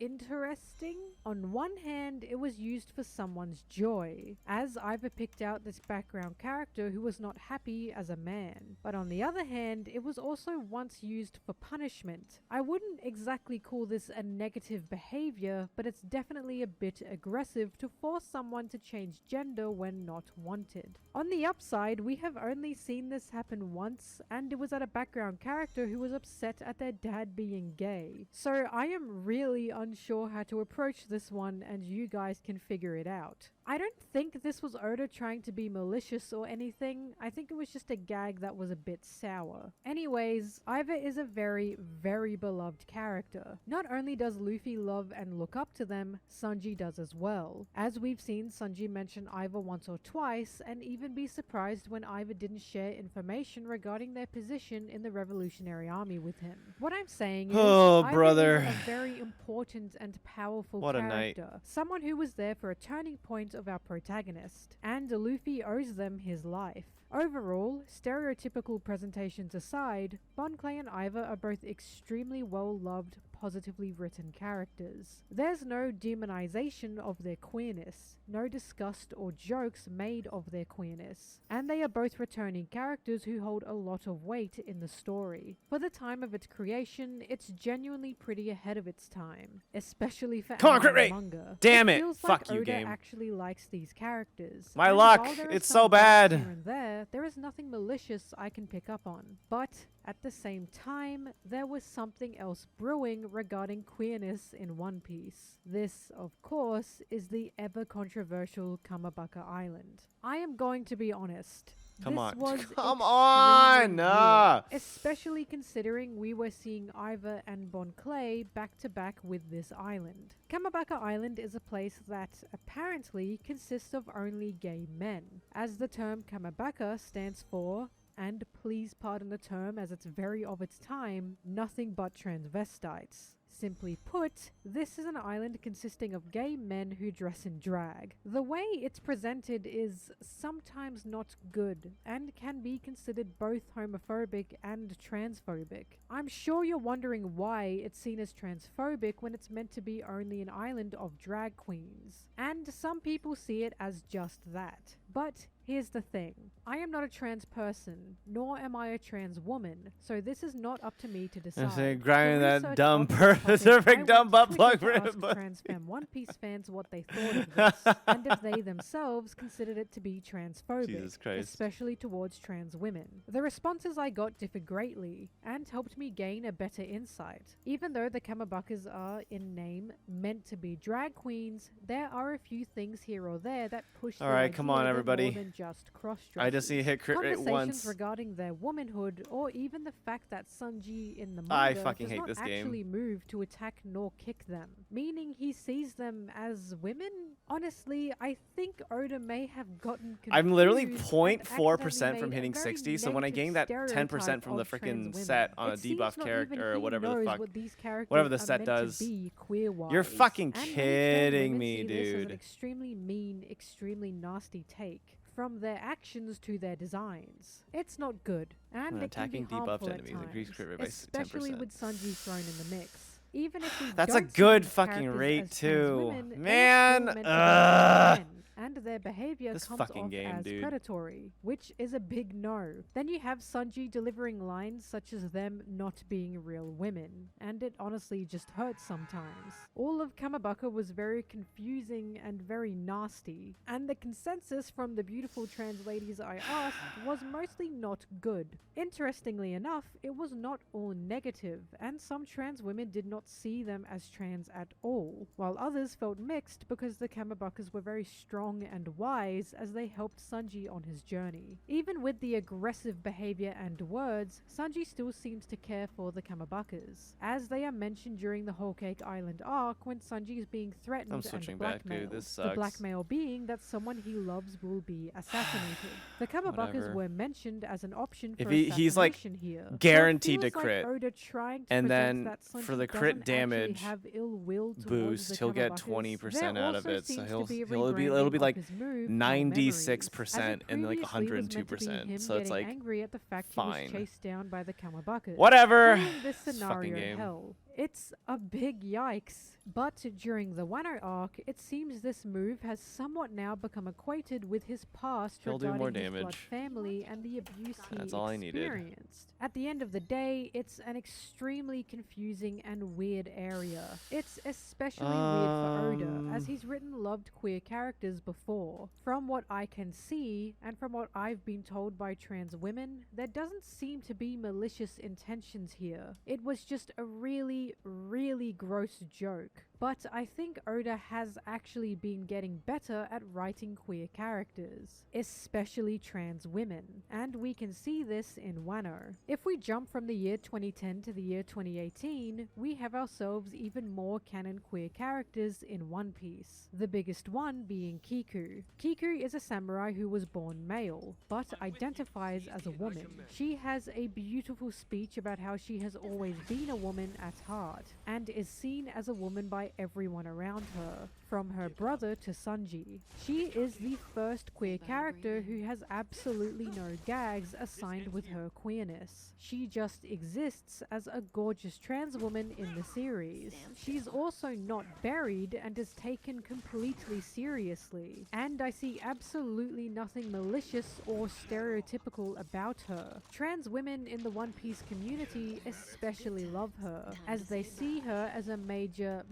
interesting. On one hand, it was used for someone's joy, as Iva picked out this background character who was not happy as a man. But on the other hand, it was also once used for punishment. I wouldn't exactly call this a negative behavior, but it's definitely a bit aggressive to force someone to change gender when not wanted. On the upside, we have only seen this happen once, and it was at a background character who was upset at their dad being gay. So I am really unsure how to approach this one, and you guys can figure it out. I don't think this was Oda trying to be malicious or anything. I think it was just a gag that was a bit sour. Anyways, Iva is a very, very beloved character. Not only does Luffy love and look up to them, Sanji does as well. As we've seen Sanji mention Iva once or twice, and even be surprised when Iva didn't share information regarding their position in the Revolutionary Army with him. What I'm saying is, Oh, Iva brother. is a very important and powerful What a night. character. Someone who was there for a turning point of our protagonist, and Luffy owes them his life. Overall, stereotypical presentations aside, Bon Clay and Iva are both extremely well-loved, positively written characters. There's no demonization of their queerness, no disgust or jokes made of their queerness, and they are both returning characters who hold a lot of weight in the story. For the time of its creation, it's genuinely pretty ahead of its time, especially for Come on, crit anime rate! manga. Damn it! Feels Fuck like you, Oda game. actually likes these characters. My And luck! while there are It's some so bugs bad. here and there is nothing malicious I can pick up on. But at the same time, there was something else brewing regarding queerness in One Piece. This, of course, is the ever-controversial Kamabaka Island. I am going to be honest. Come this on. Was Come extremely on! weird, especially considering we were seeing Iva and Bon Clay back to back with this island. Kamabaka Island is a place that apparently consists of only gay men, as the term Kamabaka stands for, and please pardon the term as it's very of its time, nothing but transvestites. Simply put, this is an island consisting of gay men who dress in drag. The way it's presented is sometimes not good, and can be considered both homophobic and transphobic. I'm sure you're wondering why it's seen as transphobic when it's meant to be only an island of drag queens. And some people see it as just that. But here's the thing. I am not a trans person, nor am I a trans woman, so this is not up to me to decide. saying grinding To that research dumb up this topic, perfect I dumb went butt to plug Twitter for to ask but- trans femme One Piece fans what they thought of this, and if they themselves considered it to be transphobic, Jesus Christ. especially towards trans women. The responses I got differed greatly, and helped me gain a better insight. Even though the Kamabakas are, in name, meant to be drag queens, there are a few things here or there that push the Alright, come idea on, they're everybody. more than just cross-dressing. I just need to hit crit rate Conversations once. regarding their womanhood, or even the fact that Sanji in the I manga fucking does hate not this game. actually move to attack nor kick them, meaning he sees them as women. Honestly, I think Oda may have gotten confused. I'm literally and 0.4% accidentally from made a hitting very 60, so when I negative gain that 10% stereotype from the of trans freaking women. set on a It seems debuff not character even or he whatever the knows fuck, what these characters whatever the are set meant does. to be queer-wise. You're fucking And many trans kidding women me, see this as an dude. extremely mean, extremely nasty take, from their actions to their designs. It's not good, and When it can be attacking harmful debuffed at enemies, increase times, crit rate by especially 10%. with Sanji thrown in the mix. Even if we That's a don't see good these fucking characters rate, as trans too. women, they are Man, still meant to be trans men, and their behavior This comes fucking off game, as dude. predatory, which is a big no. Then you have Sanji delivering lines such as them not being real women, and it honestly just hurts sometimes. All of Kamabaka was very confusing and very nasty, and the consensus from the beautiful trans ladies I asked was mostly not good. Interestingly enough, it was not all negative, and some trans women did not see them as trans at all, while others felt mixed because the Kamabakas were very strong and wise as they helped Sanji on his journey. Even with the aggressive behavior and words, Sanji still seems to care for the Kamabakas, as they are mentioned during the Whole Cake Island arc when Sanji is being threatened I'm switching and back, dude. blackmailed. This The sucks. blackmail being that someone he loves will be assassinated. The Kamabakas Whatever. were mentioned as an option If for he's like assassination here. So it guaranteed to feels like crit, Oda trying to and present then that for Sanji the crit doesn't actually damage have ill will towards boost, the he'll get Kamabakas. 20% There out of also it, so seems to he'll be a it'll be rebranding like of his move, 96% and like as it previously was meant to be 102%. him So it's getting like angry at the fact he fine. was chased down by the Kamabakas. Whatever. Calling this This fucking scenario game. hell. It's a big yikes. But during the Wano arc, it seems this move has somewhat now become equated with his past He'll do regarding more his blood damage. family and the abuse he That's all I needed. experienced. At the end of the day, it's an extremely confusing and weird area. It's especially weird for Oda, as he's written loved queer characters before. From what I can see, and from what I've been told by trans women, there doesn't seem to be malicious intentions here. It was just a really really, really gross joke. But I think Oda has actually been getting better at writing queer characters, especially trans women, and we can see this in Wano. If we jump from the year 2010 to the year 2018, we have ourselves even more canon queer characters in One Piece, the biggest one being Kiku. Kiku is a samurai who was born male, but identifies as a woman. She has a beautiful speech about how she has always been a woman at heart, and is seen as a woman by everyone around her, from her brother to Sanji. She is the first queer character who has absolutely no gags assigned with her queerness. She just exists as a gorgeous trans woman in the series. She's also not buried and is taken completely seriously, and I see absolutely nothing malicious or stereotypical about her. Trans women in the One Piece community especially love her, as they see her as a major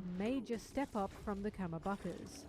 step up from the Kamabukas.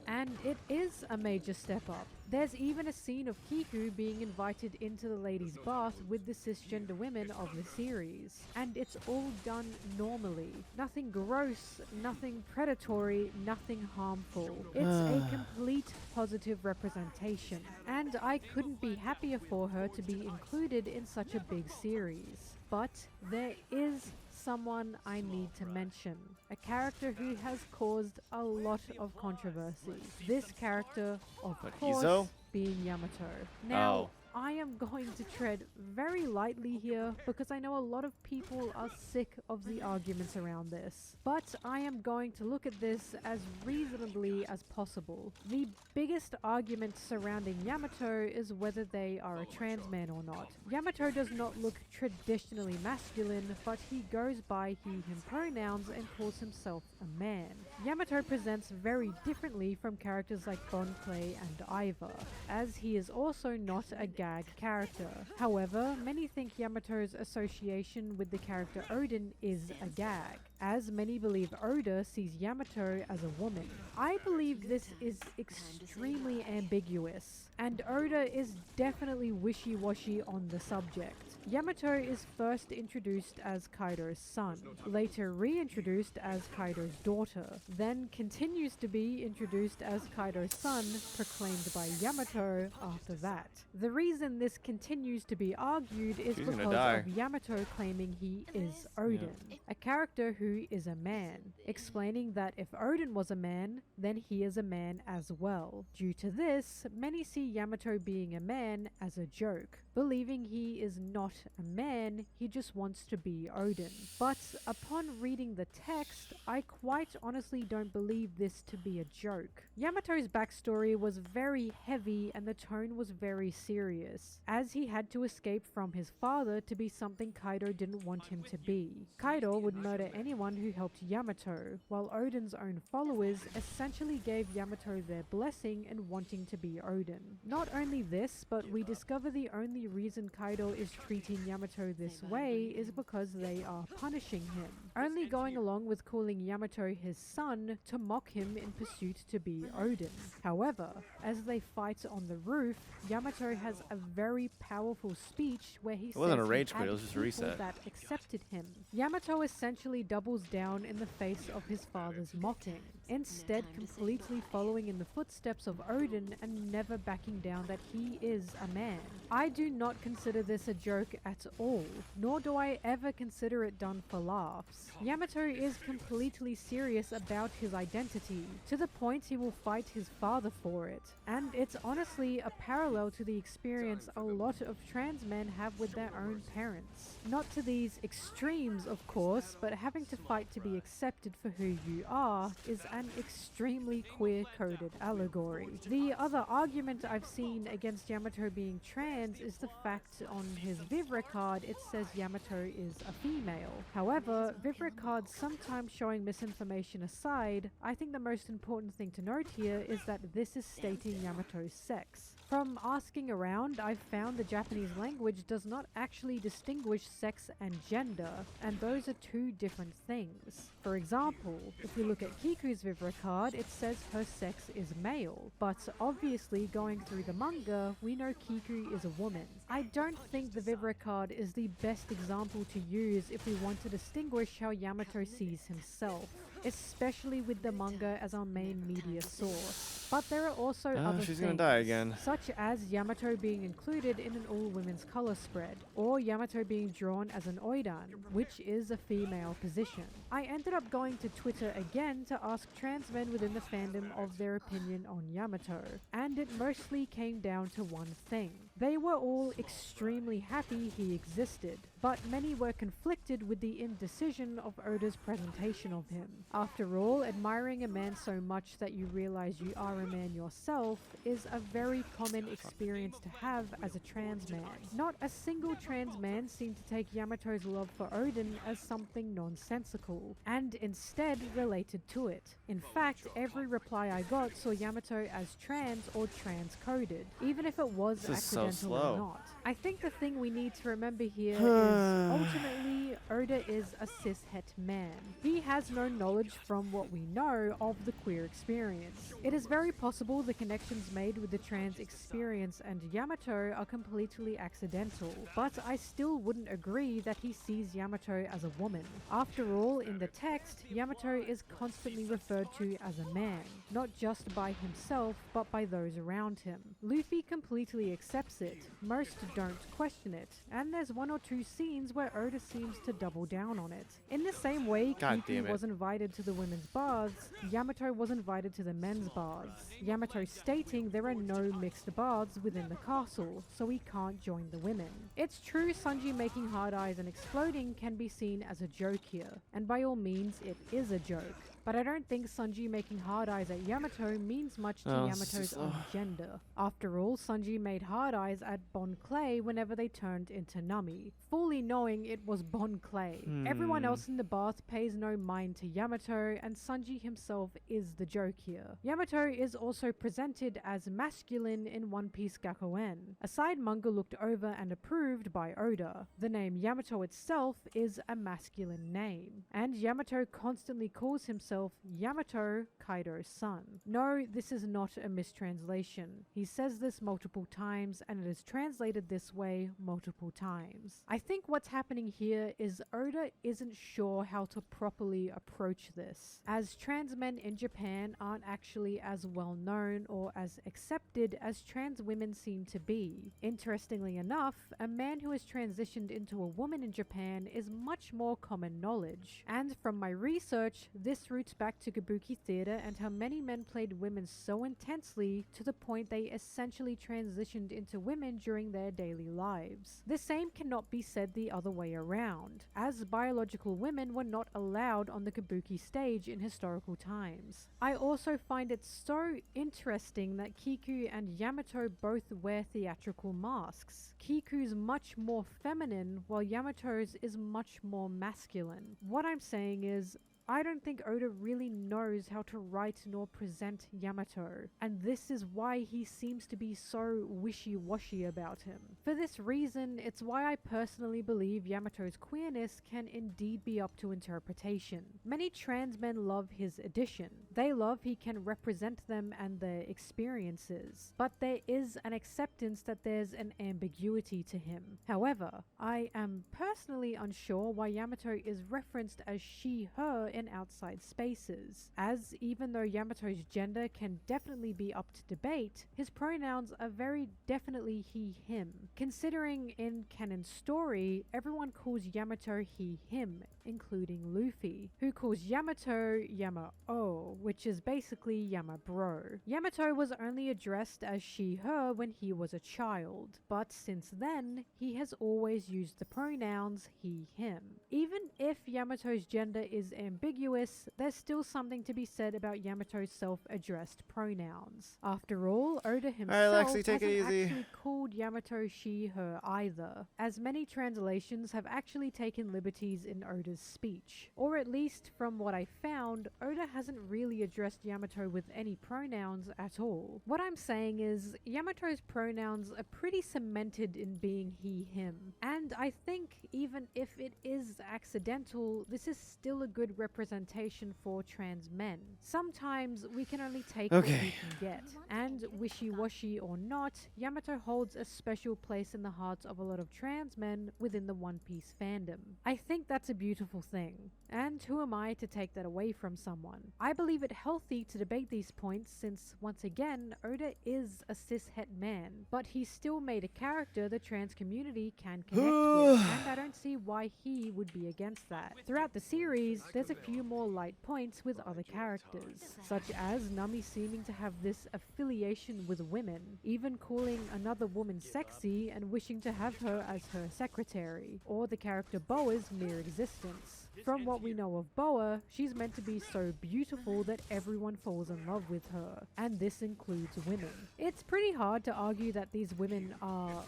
And it is a major step up. There's even a scene of Kiku being invited into the ladies' bath with the cisgender women of the series. And it's all done normally. Nothing gross, nothing predatory, nothing harmful. It's a complete positive representation. And I couldn't be happier for her to be included in such a big series. But there is someone I need to mention. A character who has caused a lot of controversy. This character, of course, Izo? being Yamato. Now, I am going to tread very lightly here because I know a lot of people are sick of the arguments around this. But I am going to look at this as reasonably as possible. The biggest argument surrounding Yamato is whether they are a trans man or not. Yamato does not look traditionally masculine, but he goes by he/him pronouns and calls himself a man. Yamato presents very differently from characters like Bon Clay and Iva, as he is also not a gag character. However, many think Yamato's association with the character Odin is a gag, as many believe Oda sees Yamato as a woman. I believe this is extremely ambiguous, and Oda is definitely wishy-washy on the subject. Yamato is first introduced as Kaido's son, later reintroduced as Kaido's daughter, then continues to be introduced as Kaido's son, proclaimed by Yamato after that. The reason this continues to be argued is because of Yamato claiming he is Odin, a character who is a man, explaining that if Odin was a man, then he is a man as well. Due to this, many see Yamato being a man as a joke, believing he is not a man, he just wants to be Odin. But upon reading the text, I quite honestly don't believe this to be a joke. Yamato's backstory was very heavy and the tone was very serious, as he had to escape from his father to be something Kaido didn't want him to be. Kaido would murder anyone who helped Yamato, while Odin's own followers essentially gave Yamato their blessing and wanting to be Odin. Not only this, but we discover the only reason Kaido is treating Yamato this way is because they are punishing him, only going along with calling Yamato his son to mock him in pursuit to be Odin. However, as they fight on the roof, Yamato has a very powerful speech where he wasn't says a rage he quit, it had was just a people reset. that accepted him. Yamato essentially doubles down in the face of his father's mocking, instead completely following in the footsteps of Odin and never backing down that he is a man. I do not consider this a joke at all, nor do I ever consider it done for laughs. Yamato is completely serious about his identity, to the point he will fight his father for it, and it's honestly a parallel to the experience a lot of trans men have with their own parents. Not to these extremes, of course, but having to fight to be accepted for who you are is an extremely queer-coded allegory. The other argument I've seen against Yamato being trans is the fact on his Vivre card it says Yamato is a female. However, Vivre cards sometimes showing misinformation aside, I think the most important thing to note here is that this is stating Yamato's sex. From asking around, I've found the Japanese language does not actually distinguish sex and gender, and those are two different things. For example, if we look at Kiku's Vivre card, it says her sex is male, but obviously going through the manga, we know Kiku is a woman. I don't think the Vivre card is the best example to use if we want to distinguish how Yamato sees himself, especially with the manga as our main media source. But there are also other she's things, gonna die again. such as Yamato being included in an all-women's color spread, or Yamato being drawn as an oidan, which is a female position. I ended up going to Twitter again to ask trans men within the fandom of their opinion on Yamato, and it mostly came down to one thing. They were all extremely happy he existed, but many were conflicted with the indecision of Oda's presentation of him. After all, admiring a man so much that you realize you are a man yourself is a very common experience to have as a trans man. Not a single trans man seemed to take Yamato's love for Odin as something nonsensical, and instead related to it. In fact, every reply I got saw Yamato as trans or trans-coded, even if it was This is so accidental slow. or not. I think the thing we need to remember here is ultimately Oda is a cis-het man. He has no knowledge from what we know of the queer experience. It is very possible the connections made with the trans experience and Yamato are completely accidental, but I still wouldn't agree that he sees Yamato as a woman. After all, in the text, Yamato is constantly referred to as a man, not just by himself, but by those around him. Luffy completely accepts it, most don't question it, and there's one or two scenes where Oda seems to double down on it. In the same way God damn Kiku it. was invited to the women's baths, Yamato was invited to the men's baths. Yamato stating there are no mixed baths within the castle, so he can't join the women. It's true Sanji making hard eyes and exploding can be seen as a joke here, and by all means it is a joke. But I don't think Sanji making hard eyes at Yamato means much to Yamato's own gender. After all, Sanji made hard eyes at Bon Clay whenever they turned into Nami, fully knowing it was Bon Clay. Everyone else in the bath pays no mind to Yamato, and Sanji himself is the joke here. Yamato is also presented as masculine in One Piece Gakuen, a side manga looked over and approved by Oda. The name Yamato itself is a masculine name, and Yamato constantly calls himself Yamato, Kaido's son. No, this is not a mistranslation. He says this multiple times, and it is translated this way multiple times. I think what's happening here is Oda isn't sure how to properly approach this, as trans men in Japan aren't actually as well known or as accepted as trans women seem to be. Interestingly enough, a man who has transitioned into a woman in Japan is much more common knowledge, and from my research, this roots back to Kabuki theater and how many men played women so intensely to the point they essentially transitioned into women during their daily lives. The same cannot be said the other way around, as biological women were not allowed on the Kabuki stage in historical times. I also find it so interesting that Kiku and Yamato both wear theatrical masks. Kiku's much more feminine, while Yamato's is much more masculine. What I'm saying is, I don't think Oda really knows how to write nor present Yamato, and this is why he seems to be so wishy-washy about him. For this reason, it's why I personally believe Yamato's queerness can indeed be up to interpretation. Many trans men love his addition. They love he can represent them and their experiences, but there is an acceptance that there's an ambiguity to him. However, I am personally unsure why Yamato is referenced as she/her in outside spaces, as even though Yamato's gender can definitely be up to debate, his pronouns are very definitely he/him. Considering in canon story, everyone calls Yamato he/him, including Luffy, who calls Yamato Yama-o, which is basically Yama-bro. Yamato was only addressed as she/her when he was a child, but since then, he has always used the pronouns he/him. Even if Yamato's gender is ambiguous, ambiguous, there's still something to be said about Yamato's self-addressed pronouns. After all, Oda himself Lexi, take hasn't it easy. actually called Yamato she, her either, as many translations have actually taken liberties in Oda's speech. Or at least, from what I found, Oda hasn't really addressed Yamato with any pronouns at all. What I'm saying is, Yamato's pronouns are pretty cemented in being he, him. And I think even if it is accidental, this is still a good representation for trans men. Sometimes we can only take what we can get. And wishy-washy or not, Yamato holds a special place in the hearts of a lot of trans men within the One Piece fandom. I think that's a beautiful thing. And who am I to take that away from someone? I believe it healthy to debate these points since, once again, Oda is a cis-het man, but he's still made a character the trans community can connect with, and I don't see why he would be against that. Throughout the series, there's a few more light points with other characters, such as Nami seeming to have this affiliation with women, even calling another woman sexy and wishing to have her as her secretary, or the character Boa's mere existence. From what we know of Boa, she's meant to be so beautiful that everyone falls in love with her, and this includes women. It's pretty hard to argue that these women are,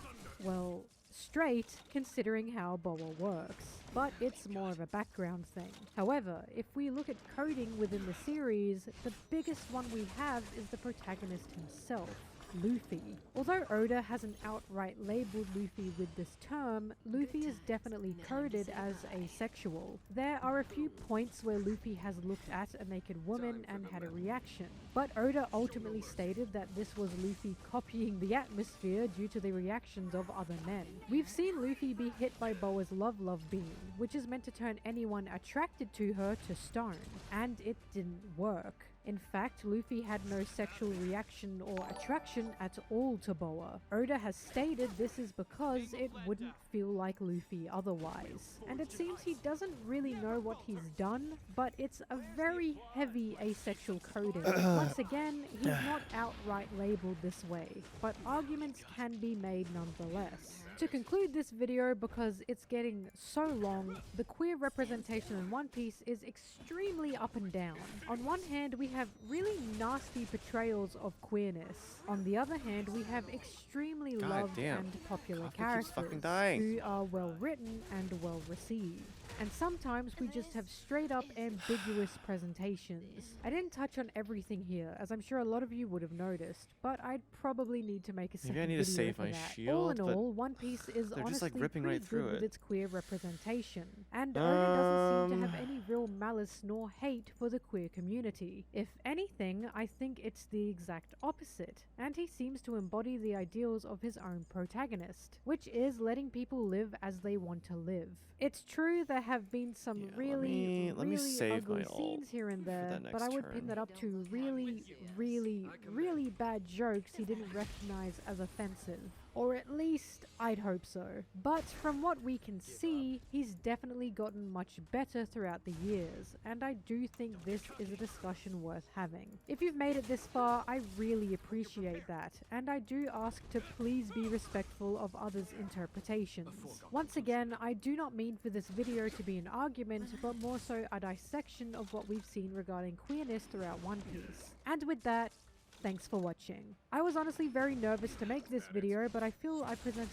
well, straight considering how Boa works, but it's more of a background thing. However, if we look at coding within the series, the biggest one we have is the protagonist himself, Luffy. Although Oda hasn't outright labeled Luffy with this term, Luffy is definitely coded as asexual. There are a few points where Luffy has looked at a naked woman and had a reaction, but Oda ultimately stated that this was Luffy copying the atmosphere due to the reactions of other men. We've seen Luffy be hit by Boa's love beam, which is meant to turn anyone attracted to her to stone, and it didn't work. In fact, Luffy had no sexual reaction or attraction at all to Boa. Oda has stated this is because it wouldn't feel like Luffy otherwise. And it seems he doesn't really know what he's done, but it's a very heavy asexual coding. Once again, he's not outright labeled this way, but arguments can be made nonetheless. To conclude this video, because it's getting so long, the queer representation in One Piece is extremely up and down. On one hand, we have really nasty portrayals of queerness. On the other hand, we have extremely loved and popular characters who are well written and well received. And sometimes we just have straight up ambiguous presentations. I didn't touch on everything here, as I'm sure a lot of you would have noticed, but I'd probably need to make a second video save for my that. shield, All in but all, One Piece is they're honestly just, like, ripping pretty right through good with it. its queer representation. And Oda doesn't seem to have any real malice nor hate for the queer community. If anything, I think it's the exact opposite, and he seems to embody the ideals of his own protagonist, which is letting people live as they want to live. It's true there have been some really ugly scenes here and there, but I would pin that up to really bad jokes he didn't recognize as offensive. Or at least, I'd hope so. But from what we can see, he's definitely gotten much better throughout the years, and I do think this is a discussion worth having. If you've made it this far, I really appreciate that, and I do ask to please be respectful of others' interpretations. Once again, I do not mean for this video to be an argument, but more so a dissection of what we've seen regarding queerness throughout One Piece. And with that, thanks for watching. I was honestly very nervous to make this video, but I feel I present...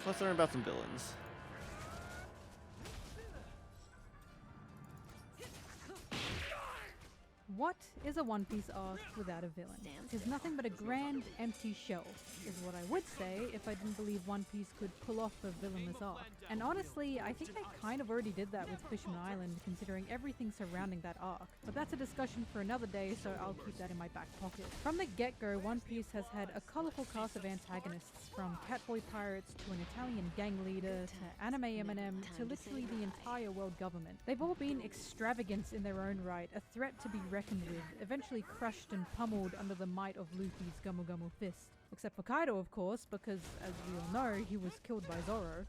Let's learn about some villains. What is a One Piece arc without a villain? It's nothing but a grand, empty shell, is what I would say if I didn't believe One Piece could pull off a villainous arc. And honestly, I think they kind of already did that with Fisherman Island, considering everything surrounding that arc. But that's a discussion for another day, so I'll keep that in my back pocket. From the get-go, One Piece has had a colourful cast of antagonists, from Catboy pirates to an Italian gang leader to anime Eminem to literally the entire world government. They've all been extravagant in their own right, a threat to be reckoned with, eventually crushed and pummeled under the might of Luffy's Gumu Gumu fist. Except for Kaido, of course, because, as we all know, he was killed by Zoro.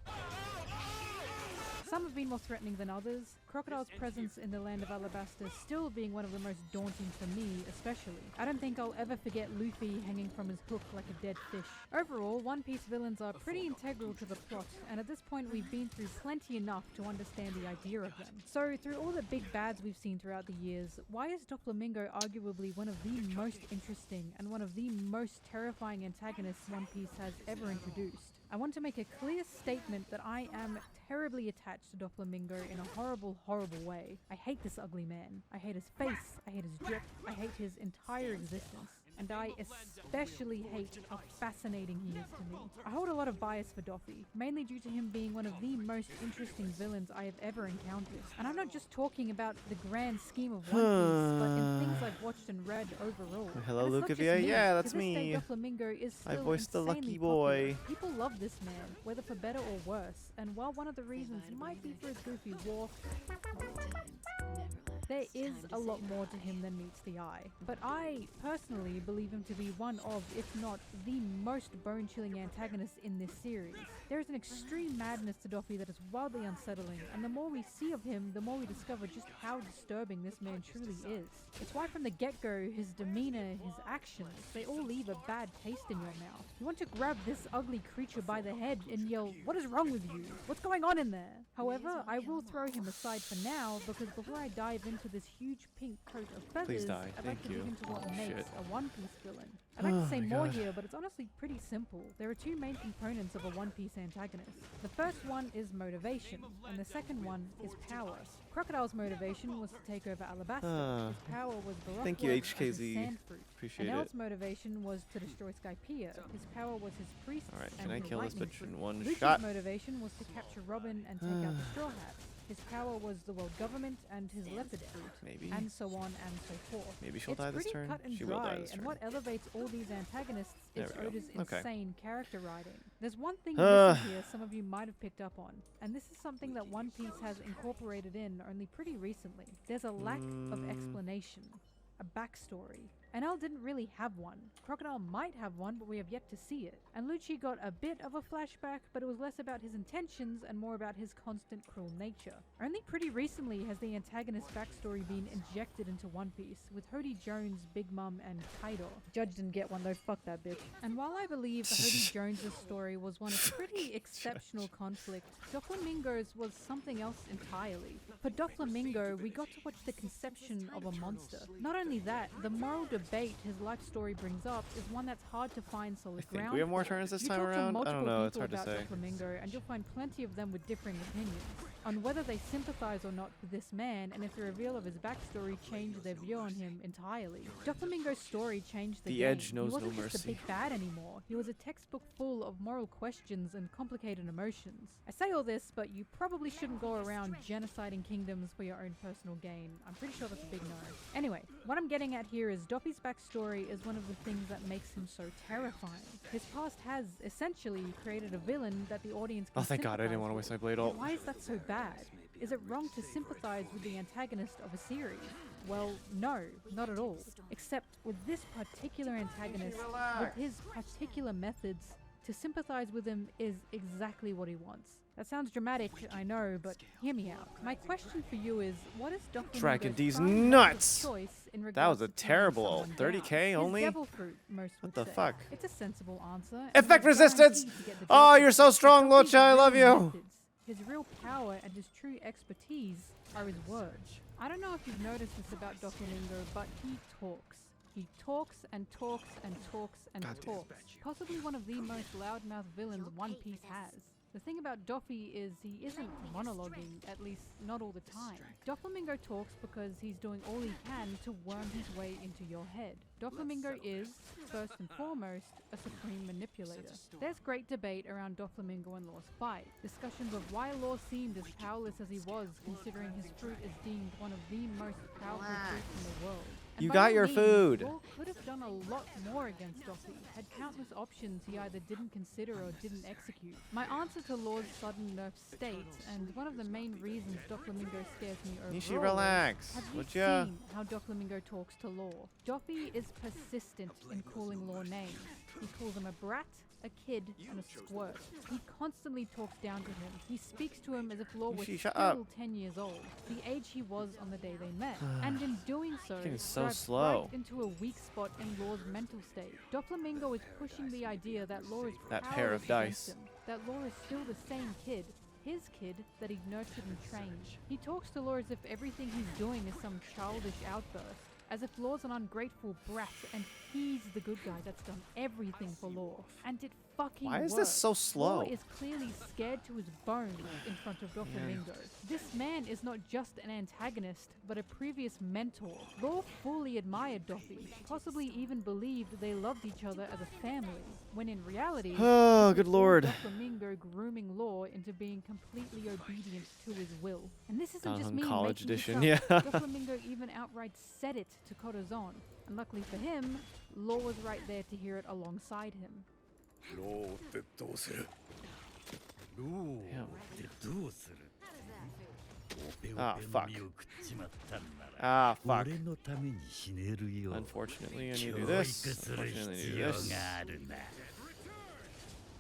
Some have been more threatening than others. Crocodile's presence in the land of Alabasta still being one of the most daunting for me, especially. I don't think I'll ever forget Luffy hanging from his hook like a dead fish. Overall, One Piece villains are pretty integral to the plot, and at this point we've been through plenty enough to understand the idea of them. So through all the big bads we've seen throughout the years, why is Doflamingo arguably one of the most interesting and one of the most terrifying antagonists One Piece has ever introduced? I want to make a clear statement that I am terribly attached to Doflamingo in a horrible, horrible way. I hate this ugly man. I hate his face, I hate his drip, I hate his entire existence. And I especially hate how fascinating he is to me. I hold a lot of bias for Doffy, mainly due to him being one of the most interesting villains I have ever encountered. And I'm not just talking about the grand scheme of One Piece, but in things I've watched and read overall. Hello, And it's not Luka. just me. Yeah, that's To this day, me. Doflamingo is I still voiced the lucky insanely boy. popular. People love this man, whether for better or worse. And while one of the reasons might be for his goofy walk, there is a lot more to him than meets the eye. But I personally believe him to be one of, if not the most bone-chilling antagonist in this series. There is an extreme madness to Doffy that is wildly unsettling, and the more we see of him, the more we discover just how disturbing this man truly is. It's why from the get-go, his demeanor, his actions, they all leave a bad taste in your mouth. You want to grab this ugly creature by the head and yell, "What is wrong with you? What's going on in there?" However, I will throw him aside for now, because before I dive into this huge pink coat of feathers, Please die. I'd like Thank to dig you. into what Oh, makes shit. a One Piece villain. I'd like to say Oh my more God. here, but it's honestly pretty simple. There are two main components of a One Piece antagonist. The first one is motivation, and the second one is power. Crocodile's motivation was to take over Alabasta. His power was Baroque Thank you, work and his HKZ. sand fruit. Appreciate and it. L's motivation was to destroy Skypiea. His power was his priests Alright, and can I his kill this lightning bitch fruit. in one Luffy's shot? motivation was to capture Robin and take out the Straw Hats. His power was the world government and his leopard fruit. Maybe. And so on and so forth. Maybe she'll It's die this pretty turn. cut and She dry, will die this and turn. what elevates all these antagonists There is we go. Oda's Okay. insane character writing. There's one thing Ugh. missing here some of you might have picked up on, and this is something that One Piece has incorporated in only pretty recently. There's a lack of explanation, a backstory. And L didn't really have one. Crocodile might have one, but we have yet to see it. And Lucci got a bit of a flashback, but it was less about his intentions and more about his constant cruel nature. Only pretty recently has the antagonist's backstory been injected into One Piece, with Hody Jones, Big Mom, and Kaido. Judge didn't get one though, fuck that bitch. And while I believe Hody Jones' story was one of pretty exceptional conflict, Doflamingo's was something else entirely. For Doflamingo, we got to watch the conception of a monster. Not only that, the moral debate his life story brings up is one that's hard to find solid I think ground we have more for. turns this You time talk to around? I multiple don't know, it's people hard to about say. Doflamingo, and you'll find plenty of them with differing opinions on whether they sympathize or not with this man, and if the reveal of his backstory changed their view on him entirely. Doflamingo's story changed the The game. Edge knows he wasn't no just a mercy. big bad anymore. He was a textbook full of moral questions and complicated emotions. I say all this, but you probably shouldn't go around genociding kingdoms for your own personal gain. I'm pretty sure that's a big no. Anyway, what I'm getting at here is Doffy's backstory is one of the things that makes him so terrifying. His past has essentially created a villain that the audience can Oh, thank God, I didn't want to waste my blade ult. Why is that so bad? Is it wrong to sympathize with the antagonist of a series? Well, no, not at all. Except with this particular antagonist, with his particular methods, to sympathize with him is exactly what he wants. That sounds dramatic, I know, but hear me out. My question for you is, what is Doflamingo's Dragon D's prime method of nuts! choice in That regards was a to taking terrible someone ult. down? 30k His only? devil fruit, most What would the say. fuck? It's a sensible answer. and Effect he's resistance! guaranteed to get the Oh, job you're done. so strong, But Doffy's Lucha, I love real you! methods, his real power and his true expertise are his words. I don't know if you've noticed this about Doflamingo, but he talks. He talks and talks and talks and talks. Possibly one of the most loudmouth villains One Piece has. The thing about Doffy is he isn't monologuing, at least not all the time. Doflamingo talks because he's doing all he can to worm his way into your head. Doflamingo is, first and foremost, a supreme manipulator. There's great debate around Doflamingo and Law's fight. Discussions of why Law seemed as powerless as he was, considering his fruit is deemed one of the most powerful fruits in the world. And You by got all your means, food. Law could have done a lot more against Doppy, had countless options he either didn't consider or didn't execute. My answer to Law's sudden nerf state, and one of the main reasons Doflamingo scares me overall, Nishi, relax. have you Would ya? seen how Doflamingo talks to Law? Doppy is persistent in calling Law names. He calls him a brat, a kid, and a squirt. He constantly talks down to him. He speaks to him as if Law was Nishi, still shut up. 10 years old, the age he was on the day they met. And in doing so, Getting so drives slow. right into a weak spot in Law's mental state. Doflamingo is pushing the idea that Law is That pair of powerless against dice. him, that Law is still the same kid, his kid that he nurtured and trained. He talks to Law as if everything he's doing is some childish outburst, as if Law's an ungrateful brat and he's the good guy that's done everything for Law. And it fucking Why is this works. so slow? Law is clearly scared to his bones in front of Doflamingo. This man is not just an antagonist, but a previous mentor. Law fully admired Doppy, possibly even believed they loved each other as a family, when in reality, Oh, it was good all lord. Doflamingo grooming Law into being completely obedient to his will. And this isn't just On me college making edition, this up. yeah. Doflamingo even outright said it to Corazon, and luckily for him, Law was right there to hear it alongside him. ローってどうするローってどうするオペオペ Ah, の fuck. 身を食っちまったんなら Ah, fuck. 俺のために死ねるよ Unfortunately, I need 教 to 育 do this. する Unfortunately, I 必 need to 要 do this. があるな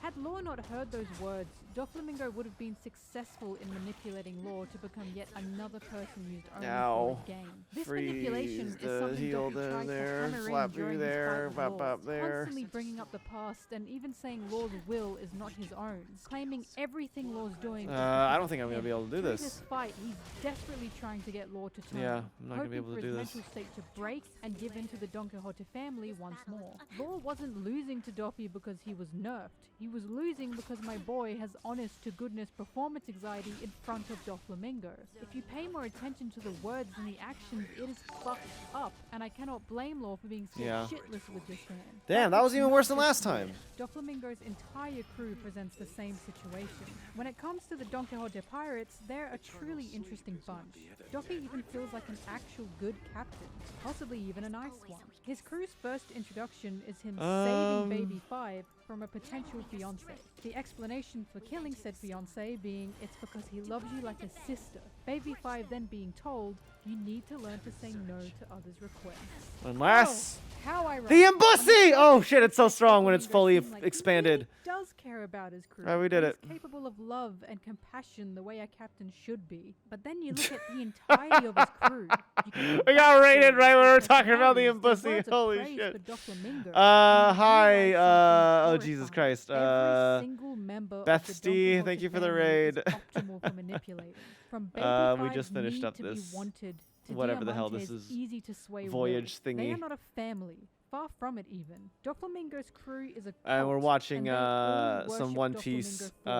Had Law not heard those words, Doflamingo would have been successful in manipulating Law to become yet another person used only Ow. for his gain. This Freeze manipulation is the something heel Doppy tries there, to hammer slap in you during there, his fight bop, with bop Law, there. constantly bringing up the past and even saying Law's will is not his own, claiming everything Law's doing. is I because don't think I'm of gonna be him. able to do Through this. this fight, he's desperately trying to get Law to turn. Yeah, I'm not gonna be hoping able to for do his this. mental state to break and give in to the Don Quixote family once more. Law wasn't losing to Doppy because he was nerfed. He was losing because my boy has honest-to-goodness performance anxiety in front of Doflamingo. If you pay more attention to the words and the actions, it is fucked up, and I cannot blame Law for being scared Yeah. shitless with this man. Damn, But that was it's even not worse than just last him. time. Doflamingo's entire crew presents the same situation. When it comes to the Don Quixote pirates, they're a truly interesting bunch. Doppy even feels like an actual good captain, possibly even a nice one. His crew's first introduction is him saving Baby 5 from a potential fiancé. The explanation for killing said fiancé being it's because he loves you like a sister. Baby 5 then being told, you need to learn to say no to others' requests. Unless How ironic. the embassy! On the Oh shit, it's so strong when it's Doflamingo fully seemed like expanded. He really does care about his crew. Oh, we did He's it. capable of love and compassion the way a captain should be. But then you look at the entirety of his crew. You can We got rated backstories, right when we were talking about the personalities, embassy. words of Holy praise shit. for Doflamingo. Hi. You realize Oh something Jesus horrifying. Christ. Every single member of Beth the Don Stee, Quixote thank you for the family raid. is optimal for manipulating. From Baby We 5 just finished need up to this be wanted to whatever the hell this Diamante's is easy to sway voyage will. They thingy. are not a family. Far from it even. Doflamingo's crew is a And we're cult, watching and they all some worship One Doflamingo Piece for,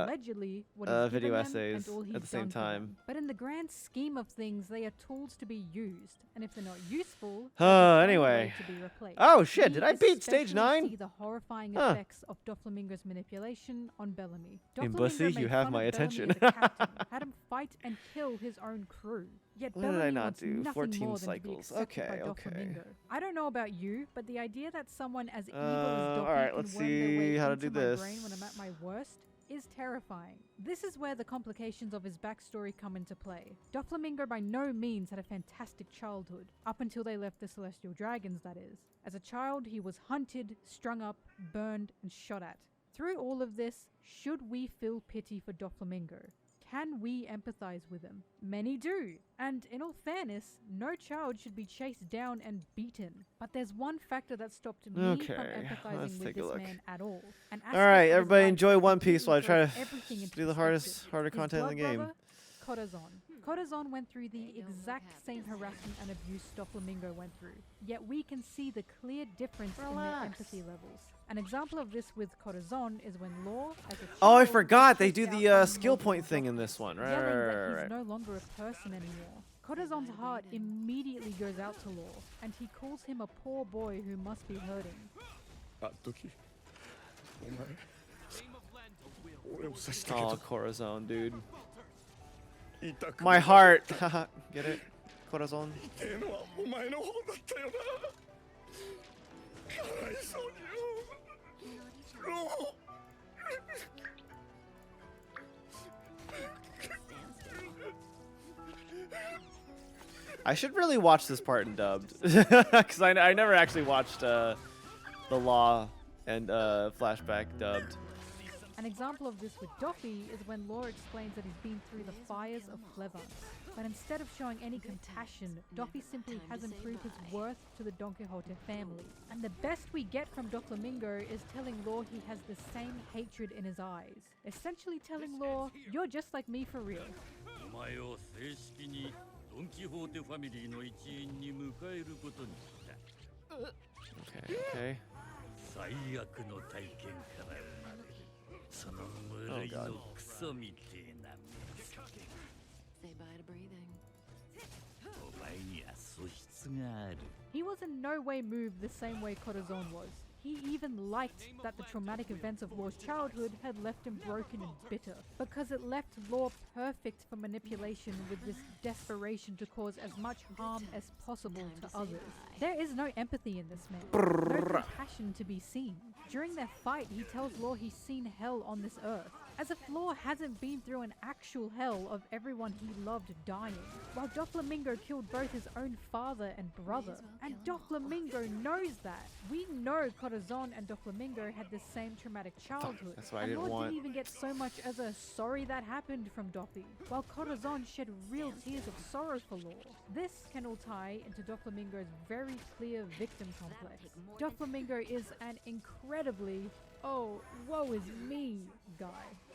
allegedly what he's video given them essays and all he's at the same done for them. time. But in the grand scheme of things, they are tools to be used, and if they're not useful, they're the only Anyway. way to be replaced. Oh shit, We did I beat stage especially 9? See the horrifying Huh. effects of Doflamingo's manipulation on Bellamy. Embassy, Doflamingo you made have fun my of Bellamy attention. as a captain, had him fight and kill his own crew. Yet What did I Bellamy not wants do? nothing 14 more than cycles. to be accepted Okay, by okay. Doflamingo. I don't know about you, but the idea that someone as evil as Doppy alright, can let's worm their way see how to into do my this. brain when I'm at my worst is terrifying. This is where the complications of his backstory come into play. Doflamingo by no means had a fantastic childhood, up until they left the Celestial Dragons, that is. As a child, he was hunted, strung up, burned, and shot at. Through all of this, should we feel pity for Doflamingo? Can we empathize with him? Many do. And in all fairness, no child should be chased down and beaten. But there's one factor that stopped me Okay, from empathizing let's with take a this look. man at all. An aspect Alright, of his everybody life enjoy that One Piece while I try completely to throws everything into do the perspective. harder His content in the blood game. brother, Corazon. Corazon went through the exact same harassment and abuse Doflamingo went through. Yet we can see the clear difference in their empathy levels. An example of this with Corazon is when Law, as a Oh, I child, forgot they do chased the out skill unlawful point thing in Doppy, this one. Right, yelling right, that right, he's right. no longer a person anymore. Corazon's heart immediately goes out to Law, and he calls him a poor boy who must be hurting. あの時お前俺を刺したけ Oh, ど Corazon, dude. 痛く My heart. Haha, get it? Corazon? っていうのはお前の方だったよな。かわいそうによ。ロー。 I should really watch this part in dubbed, because I never actually watched the Law and flashback dubbed. An example of this with Doffy is when Law explains that he's been through the fires of Clever. But instead of showing any compassion, Doffy simply hasn't proved his worth to the Don Quixote family. And the best we get from Doflamingo is telling Law he has the same hatred in his eyes. Essentially telling Law, you're just like me for real. お前を正式にドン・キホーテファミリーの一員に迎えることにした。 Okay, okay. 最悪の体験から生まれるその無類のクソみてえな名作。 Say bye to breathing. お前には素質がある。 He was in no way moved the same way Corazon was. He even liked that the traumatic events of Law's childhood had left him broken and bitter, because it left Law perfect for manipulation with this desperation to cause as much harm as possible to others. There is no empathy in this man, no compassion to be seen. During their fight, he tells Law he's seen hell on this earth, as if Law hasn't been through an actual hell of everyone he loved dying, while Doflamingo killed both his own father and brother. And Doflamingo knows that. We know Corazon and Doflamingo had the same traumatic childhood. That's what I and didn't Law want. didn't even get so much as a sorry that happened from Doffy, while Corazon shed real tears of sorrow for Law. This can all tie into Doflamingo's very clear victim complex. Doflamingo is an incredibly, oh, woe is me guy.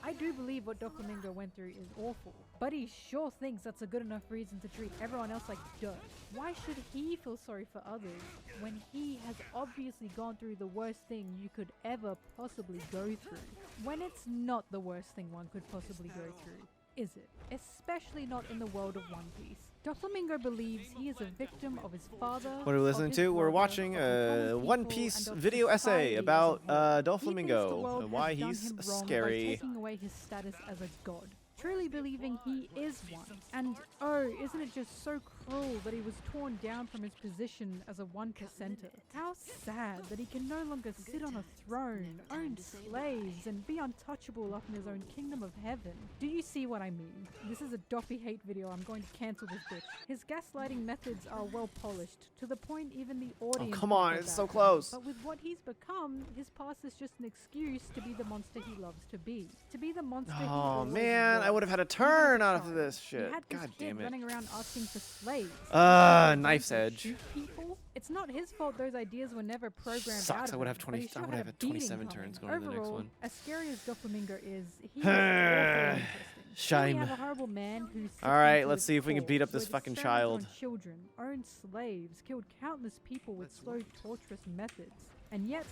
I do believe what Doflamingo went through is awful, but he sure thinks that's a good enough reason to treat everyone else like dirt. Why should he feel sorry for others when he has obviously gone through the worst thing you could ever possibly go through? When it's not the worst thing one could possibly go through, is it? Especially not in the world of One Piece. Doflamingo believes he is a victim of his father. What are we listening to? We're watching a One Piece video essay about Doflamingo and why he's scary. Taking away his status as a god, truly believing he is one. And oh, isn't it just so cruel that he was torn down from his position as a 1%er? How sad that he can no longer sit on a throne, own slaves, and be untouchable up in his own kingdom of heaven. Do you see what I mean? This is a Doffy hate video. I'm going to cancel this bitch. His gaslighting methods are well polished, to the point even the audience... Oh, come on, knows it's that. so close. But with what he's become, his past is just an excuse to be the monster he loves to be. To be the monster he Oh always man, was. I would have had a He turn had out a of child. this He shit. had this God kid damn it. running around asking for slaves. Knife's edge. Shoot people? It's not his fault those ideas were never programmed Sucks, out of I would him, have but 20 he sure I would had have a had 27 beating turns coming. going to the next Overall, one. as scary as Doflamingo is, he is awfully interesting. Here we Shame. have a horrible man who's sick Alright, into let's his see if we can core, beat up who this had fucking experimented child. on children, owned slaves, killed countless people with slow, torturous methods. And yet,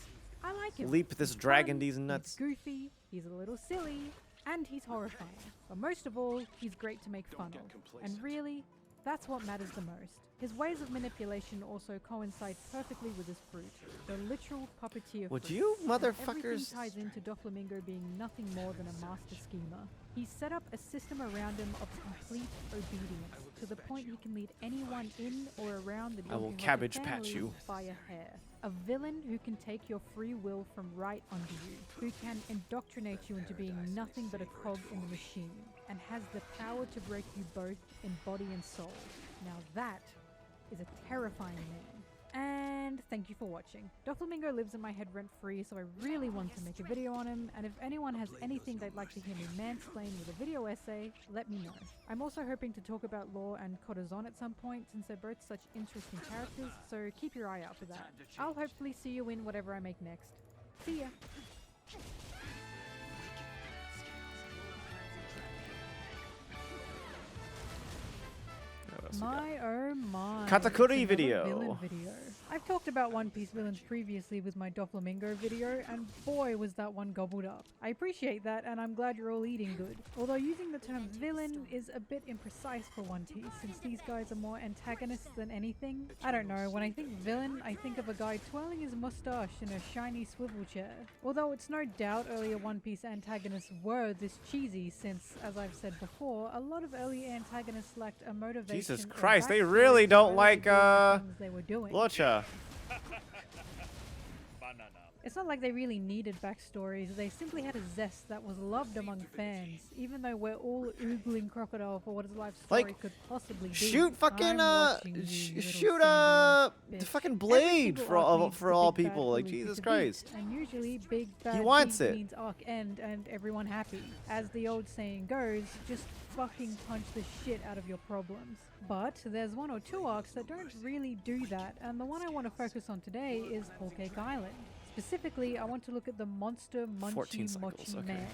I like him. Leap this He's dragon fun, these nuts. He's goofy, he's a little silly, and he's horrifying. But most of all, he's great to make fun of. And really, that's what matters the most. His ways of manipulation also coincide perfectly with his fruit, the literal puppeteer Would fruit. you And everything motherfuckers- ties into Doflamingo being nothing more than a master schemer. He's set up a system around him of complete obedience, to the point he can lead anyone in or around the I will Don Quixote cabbage patch family you. by a hair. A villain who can take your free will from right under you, who can indoctrinate you into being nothing but a cog in the machine, and has the power to break you both in body and soul. Now that is a terrifying man. And thank you for watching. Doflamingo lives in my head rent-free, so I really want to make a video on him, and if anyone has anything they'd like to hear me mansplain with a video essay, let me know. I'm also hoping to talk about Law and Corazon at some point, since they're both such interesting characters, so keep your eye out for that. I'll hopefully see you in whatever I make next. See ya! My oh my. Katakuri it's another video. villain video. I've talked about One Piece villains previously with my Doflamingo video, and boy was that one gobbled up. I appreciate that, and I'm glad you're all eating good. Although using the term villain is a bit imprecise for One Piece, since these guys are more antagonists than anything. I don't know, when I think villain, I think of a guy twirling his mustache in a shiny swivel chair. Although it's no doubt earlier One Piece antagonists were this cheesy, since, as I've said before, a lot of early antagonists lacked a motivation. Jesus or Christ, they backstory really don't for like, doing the things they were doing. Lucha. It's not like they really needed backstories, they simply had a zest that was loved among fans, even though we're all oogling Crocodile for what his life story Like, could possibly be. shoot fucking, I'm watching you, shoot, little the bitch. fucking Every blade single for arc all, needs for the all big bad people, like, Luffy Jesus to beat, Christ. And usually big bad wants beat it. means arc end and everyone happy. As the old saying goes, just fucking punch the shit out of your problems. But there's one or two arcs that don't really do that, and the one I want to focus on today is Whole Cake Island. Specifically, I want to look at the monster 14 munchy cycles, mochi okay. man,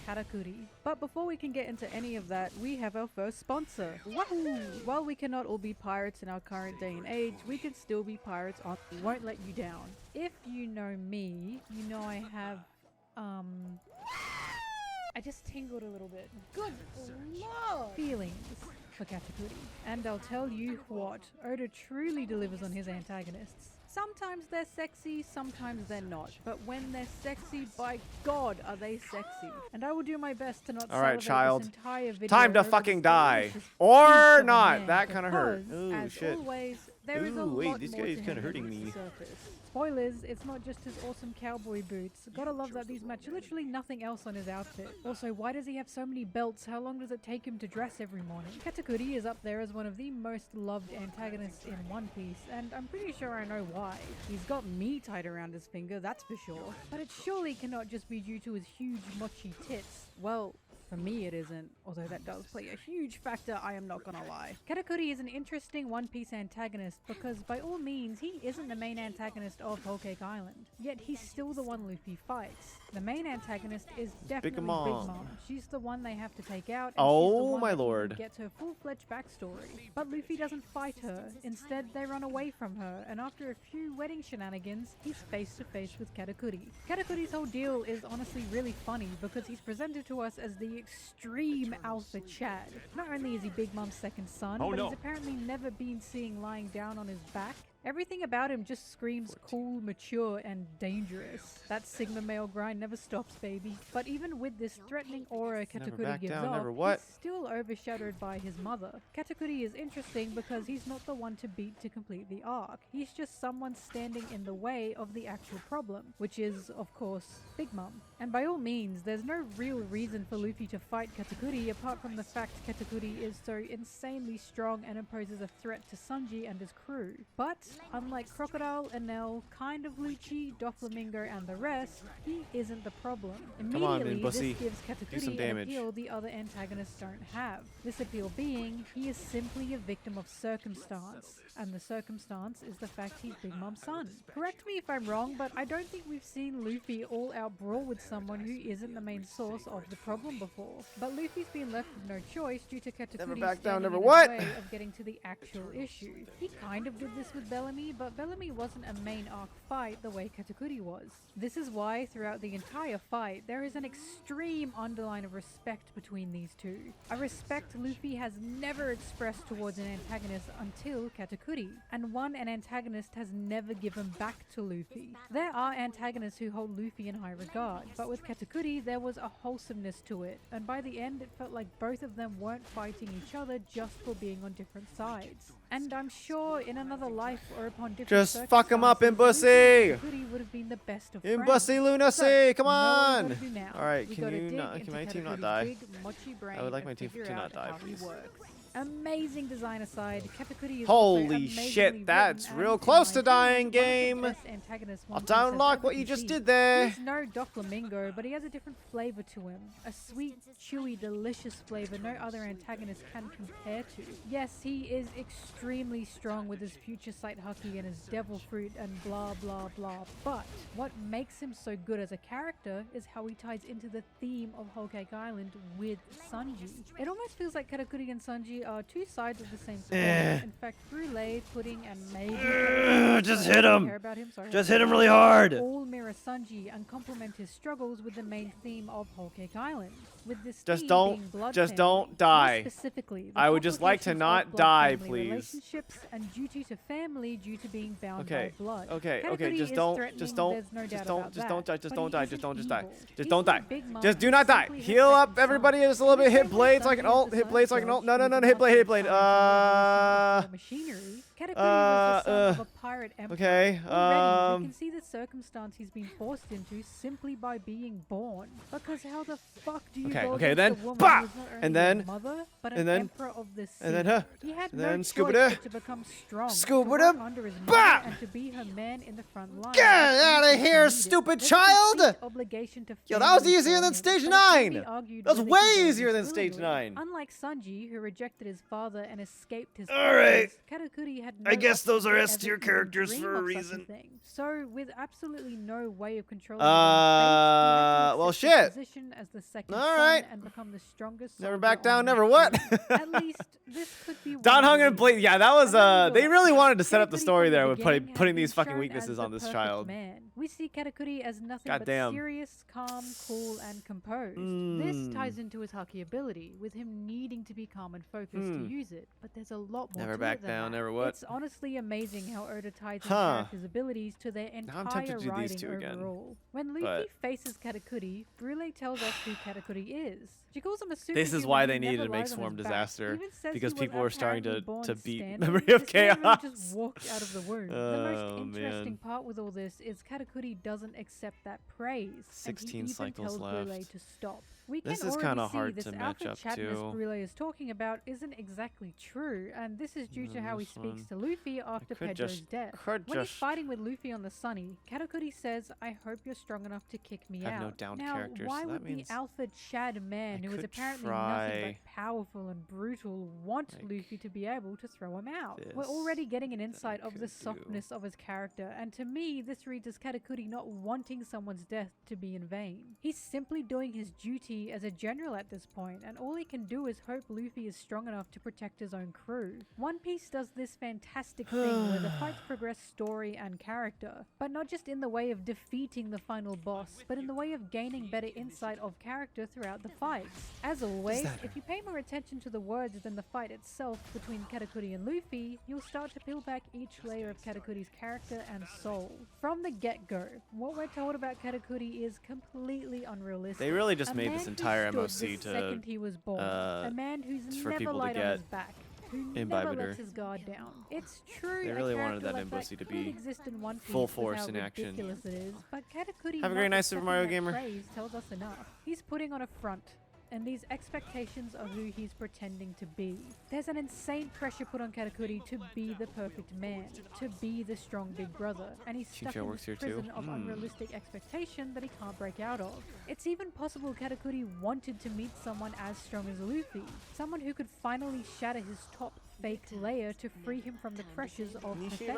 Katakuri. But before we can get into any of that, we have our first sponsor. Wahoo! While we cannot all be pirates in our current day and age, we can still be pirates on We Won't Let You Down. If you know me, you know I have, I just tingled a little bit. Good lord! Feelings for Katakuri. And I'll tell you what, Oda truly delivers on his antagonists. Sometimes they're sexy, sometimes they're not. But when they're sexy, by God, are they sexy. And I will do my best to not Alright, salivate child. this entire video Time to over fucking this die. delicious feast Or of a not. man, That kinda hurt. because, Ooh, as shit. always, there is a Ooh, wait, lot this more guy is to kinda him than hurting meets the me. surface. Spoilers, it's not just his awesome cowboy boots. Gotta love that these match literally nothing else on his outfit. Also, why does he have so many belts? How long does it take him to dress every morning? Katakuri is up there as one of the most loved antagonists in One Piece, and I'm pretty sure I know why. He's got me tied around his finger, that's for sure. But it surely cannot just be due to his huge mochi tits. Well, for me it isn't, although that does play a huge factor, I am not gonna lie. Katakuri is an interesting One Piece antagonist because by all means he isn't the main antagonist of Whole Cake Island, yet he's still the one Luffy fights. The main antagonist is definitely Big Mom. She's the one they have to take out, and Oh, she's the one my that even lord. gets her full-fledged backstory. But Luffy doesn't fight her, instead they run away from her, and after a few wedding shenanigans, he's face to face with Katakuri. Katakuri's whole deal is honestly really funny because he's presented to us as the extreme alpha Chad. Not only is he Big Mom's second son, but he's apparently never been seen lying down on his back. Everything about him just screams cool, mature, and dangerous. That Sigma male grind never stops, baby. But even with this threatening aura Katakuri back gives down, off, never what? he's still overshadowed by his mother. Katakuri is interesting because he's not the one to beat to complete the arc. He's just someone standing in the way of the actual problem, which is, of course, Big Mom. And by all means, there's no real reason for Luffy to fight Katakuri apart from the fact Katakuri is so insanely strong and imposes a threat to Sanji and his crew. But unlike Crocodile, Enel, kind of Lucci, Doflamingo, and the rest, he isn't the problem. Come on, Immediately, man, bussy. this gives Do some Katakuri an damage. appeal the other antagonists don't have. This appeal being, he is simply a victim of circumstance. And the circumstance is the fact he's Big Mom's son. Correct me if I'm wrong, but I don't think we've seen Luffy all out brawl with someone who isn't the main source of the problem before. But Luffy's been left with no choice due to Katakuri back down, standing never in what? his way of getting to the actual issue. He kind of did this with Bellamy, but Bellamy wasn't a main arc fight the way Katakuri was. This is why throughout the entire fight, there is an extreme underline of respect between these two. A respect Luffy has never expressed towards an antagonist until Katakuri, and one an antagonist has never given back to Luffy. There are antagonists who hold Luffy in high regard, but with Katakuri there was a wholesomeness to it, and by the end it felt like both of them weren't fighting each other just for being on different sides. And I'm sure in another life or upon different Just fuck him up, circumstances, Imbussy! Luffy and Katakuri would have been the best of Imbussy friends. Lunacy, So, come you know what we on! gotta do now. Alright, We can gotta you dig not, into can my team not Katakuri's die? big, mochi brain I would like and my team figure to not out die, how he please. works. Amazing design aside, Katakuri is Holy also shit, amazingly that's written real and, close in to my dying, opinion, one of the game. best antagonists I'll One Piece has downlock ever what you just conceived. did there. He's no Doflamingo, but he has a different flavor to him. A sweet, chewy, delicious flavor no other antagonist can compare to. Yes, he is extremely strong with his future sight haki and his devil fruit and blah blah blah, but what makes him so good as a character is how he ties into the theme of Whole Cake Island with Sanji. It almost feels like Katakuri and Sanji actually are two sides of the same coin. Eh. In fact, brulee, pudding, and maybe Just hit him. care about him. Sorry. Just hit him really hard. All mirror Sanji and complement his struggles with the main theme of Whole Cake Island. With this Just theme don't- being blood just family. don't More die. specifically, the I would just like to complications not of blood die, family please. Relationships and duty to family due to being bound Okay. by blood. Okay. Katakuri Okay. Just is don't. threatening, Just don't. there's no Just doubt don't. about Just that, don't die. Just but don't he die. isn't Just don't. Just evil. die. Just He's don't the die. big mom Just do who not die. simply has Heal up, second everybody. son. Just a little bit. In the Hit same way blades like an Sanji is alt. the Hit son blades of like an alt. God, No. No. who No. is Hit blade. Hit not blade. inside of machinery. Katakuri was the son of a pirate emperor. Okay. Already, we can see the circumstance he's been forced into simply by being born. Because how the fuck do you Okay, go okay, against then, a woman bah! who's not only And your then- mother, but and an then- emperor of the sea? and then, huh? He had And no then choice scuba-da. but to become strong, to Scuba-da. work under his Bah! mother, and to be her man in the front line. Get as outta soon as he here, needed. stupid There's a child! complete obligation to Yo, that was family easier for than him, stage but it can be 9. argued That was whether way he did easier than this stage willingly. 9. Unlike Sanji, who rejected his father and escaped his Alright. punishments, Katakuri had no I guess those option are to S tier ever even characters dream for a of such reason. thing. So, with absolutely no way of controlling his own fate, Well, he had to accept shit. his position as the second Alright. son and become the strongest Never soldier back on down, the never crew. what? At least this could be one Don of the Hung and Blade. reasons. Yeah, that was And they look, really wanted to set up the Katakuri story from the there with beginning has putting been these fucking shown as weaknesses the on this perfect child. Man. We see Katakuri as nothing God but damn. serious, calm, cool, and composed. This ties into his Haki ability, with him needing to be calm and focused to use it. But there's a lot more Never to back it than down, that. never what? It's honestly amazing how Oda ties in Huh. characters' abilities to their Now I'm tempted entire to do these writing two again, overall. When Luffy but- faces Katakuri, Brule tells us who Katakuri is. She calls him a This is superhuman why who they never needed to make lies on Swarm his back. Disaster, Even says because he was people were starting apparently to born beat standing. Memory of This man really Chaos. just walked out of the womb. The Oh, most interesting man. part with all this is Katakuri doesn't accept that praise. 16 and he even cycles tells Brule left. to stop. We This can is already kinda see hard this to match alpha up chatness to. Brule is talking about isn't exactly true, and this is due to how he this speaks one. to Luffy after could Pedro's just- death. could When he's just- fighting with Luffy on the Sunny, Katakuri says, "I hope you're strong enough to kick me I have out." no downed now, characters, why so that would the means alpha Chad man, I who is could apparently nothing try, but powerful and brutal, want like, Luffy to be able to throw him out? We're this already getting an I insight of the could do. softness of his character, and to me, this reads as Katakuri not wanting someone's death to be in vain. He's simply doing his duty as a general at this point, and all he can do is hope Luffy is strong enough to protect his own crew. One Piece does this fantastic thing where the fights progress story and character, but not just in the way of defeating the final boss, but in the way of gaining better insight of character throughout the fights. As always, if you pay more attention to the words than the fight itself between Katakuri and Luffy, you'll start to peel back each layer of Katakuri's character and soul. From the get-go, what we're told about Katakuri is completely unrealistic. They really just A made man this who entire stood MOC the to, second he was born. A man who's for never people to lied on get his back, who never imbibed lets her. his guard down. It's true. They a really wanted character that like MOC to could be exist in One Piece full with force how in action. ridiculous it is, but Katakuri Have a great not night, Super accepting Mario that Gamer. praise tells us enough. He's putting on a front, and these expectations are who he's pretending to be. There's an insane pressure put on Katakuri to be the perfect man, to be the strong big brother, and he's stuck Chicho in works this here too? prison of unrealistic expectation that he can't break out of. It's even possible Katakuri wanted to meet someone as strong as Luffy, someone who could finally shatter his top fake layer to free him from the pressures of perfection.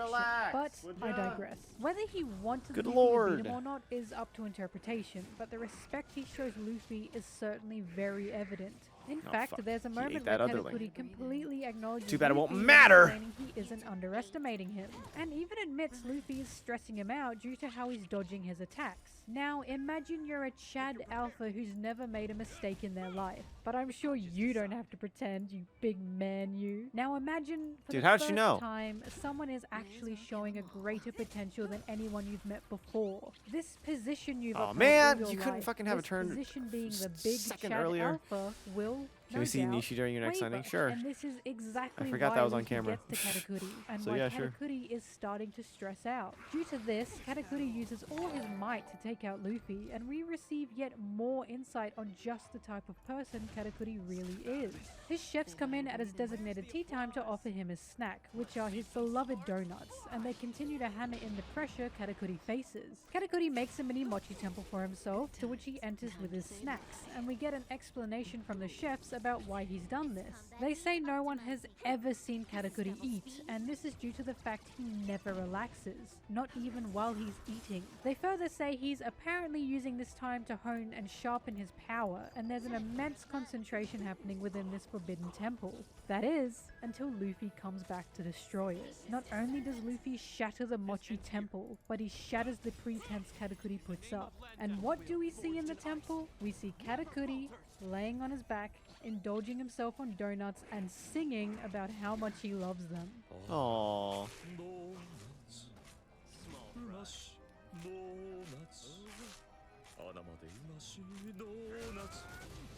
But I digress. Whether he wanted Good Luffy to lord. beat him or not is up to interpretation, but the respect he shows Luffy is certainly very evident. In Oh, fact, fuck. there's a He moment ate where that otherling. Katakuri completely acknowledges Too bad it won't Luffy, matter. explaining he isn't underestimating him, and even admits Luffy is stressing him out due to how he's dodging his attacks. Now, imagine you're a Chad Alpha who's never made a mistake in their life, but I'm sure you don't have to pretend, you big man you. Now imagine for Dude, the how'd first you know? time someone is actually showing a greater potential than anyone you've met before. This position you've Aw, upheld man, all your you couldn't life, fucking have a this turn position being the s- big second Chad earlier. Alpha will Can we see doubt, Nishi during your next signing? waver, Sure. And this is exactly forgot why that was on Luffy camera. gets to Katakuri, and So why yeah, sure. Katakuri is starting to stress out. Due to this, Katakuri uses all his might to take out Luffy, and we receive yet more insight on just the type of person Katakuri really is. His chefs come in at his designated tea time to offer him his snack, which are his beloved donuts, and they continue to hammer in the pressure Katakuri faces. Katakuri makes a mini mochi temple for himself, to which he enters with his snacks, and we get an explanation from the chefs about about why he's done this. They say no one has ever seen Katakuri eat, and this is due to the fact he never relaxes, not even while he's eating. They further say he's apparently using this time to hone and sharpen his power, and there's an immense concentration happening within this forbidden temple. That is, until Luffy comes back to destroy it. Not only does Luffy shatter the Mochi temple, but he shatters the pretense Katakuri puts up. And what do we see in the temple? We see Katakuri laying on his back, indulging himself on donuts and singing about how much he loves them. Aww.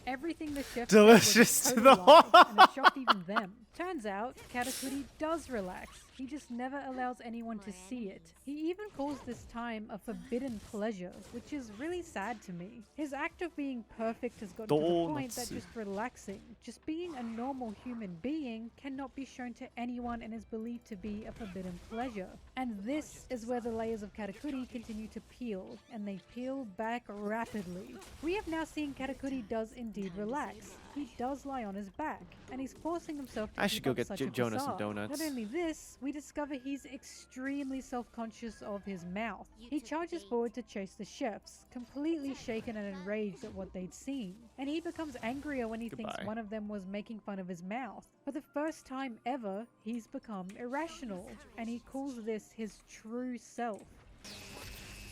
Everything the chef Delicious said to was the totally lies, and it shocked even them. Turns out, Katakuri does relax. He just never allows anyone to see it. He even calls this time a forbidden pleasure, which is really sad to me. His act of being perfect has gotten to the point that just relaxing, just being a normal human being, cannot be shown to anyone and is believed to be a forbidden pleasure. And this is where the layers of Katakuri continue to peel, and they peel back rapidly. We have now seen Katakuri does indeed relax. He does lie on his back, and he's forcing himself to I should go get such a Jonas some facade. donuts. Not only this, we discover he's extremely self-conscious of his mouth. He charges forward to chase the chefs, completely shaken and enraged at what they'd seen. And he becomes angrier when he thinks one of them was making fun of his mouth. For the first time ever, he's become irrational, and he calls this his true self.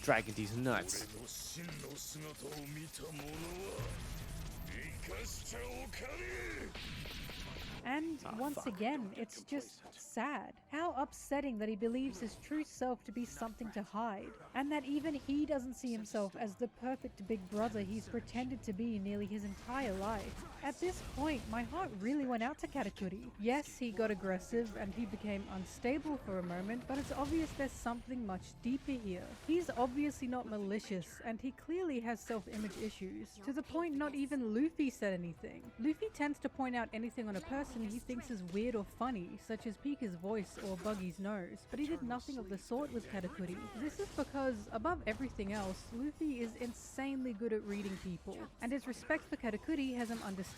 Dragging these nuts. And once again, it's just sad. How upsetting that he believes his true self to be something to hide, and that even he doesn't see himself as the perfect big brother he's pretended to be nearly his entire life. At this point, my heart really went out to Katakuri. Yes, he got aggressive and he became unstable for a moment, but it's obvious there's something much deeper here. He's obviously not malicious, and he clearly has self-image issues, to the point not even Luffy said anything. Luffy tends to point out anything on a person he thinks is weird or funny, such as Pika's voice or Buggy's nose, but he did nothing of the sort with Katakuri. This is because, above everything else, Luffy is insanely good at reading people, and his respect for Katakuri has him understanding.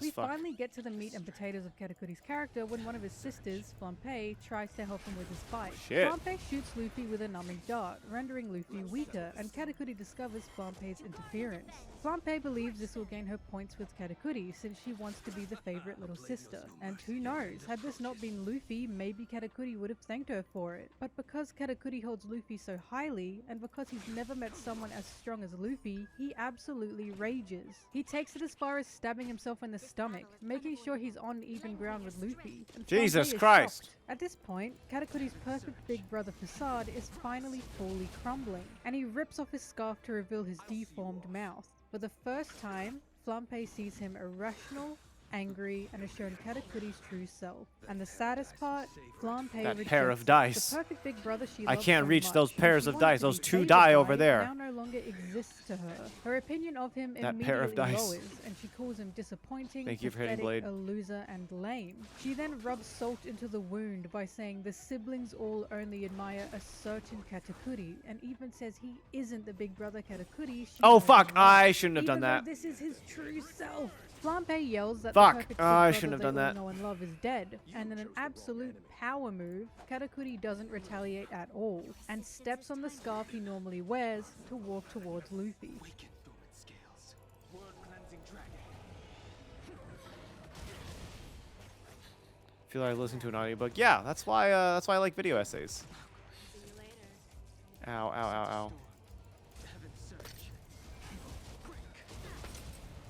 We finally get to the meat and potatoes of Katakuri's character when one of his sisters, Flampe, tries to help him with his fight. Flampe shoots Luffy with a numbing dart, rendering Luffy weaker, and Katakuri discovers Flampe's interference. Flampe believes this will gain her points with Katakuri, since she wants to be the favorite little sister. And who knows, had this not been Luffy, maybe Katakuri would have thanked her for it. But because Katakuri holds Luffy so highly, and because he's never met someone as strong as Luffy, he absolutely rages. He takes it as far as stabbing himself in the stomach, making sure he's on even ground with Luffy. And Jesus Flampe is Christ! shocked. At this point, Katakuri's perfect big brother facade is finally fully crumbling, and he rips off his scarf to reveal his deformed mouth. For the first time, Flampe sees him irrational, angry, and has shown Katakuri's true self. And the saddest part, Flampe That pair of dice. The perfect big brother she I loves can't so reach much, those and pairs she of wants dice. to be Those two favored die by, over there. now no longer exists to her. Her opinion of him That immediately pair of dice. lowers, and she calls him disappointing, Thank you for hitting pathetic, Blade. a loser, and lame. She then rubs salt into the wound by saying the siblings all only admire a certain Katakuri, and even says he isn't the big brother Katakuri she Oh knows fuck! and I loves, shouldn't have done even though that. this is his true self. Flampe yells that Fuck. the perfect I big shouldn't have brother done they that. all know and love is dead, and in an absolute power move, Katakuri doesn't retaliate at all, and steps on the scarf he normally wears to walk towards Luffy. Feel like listening to an audiobook. Yeah, that's why I like video essays. Ow, ow, ow, ow.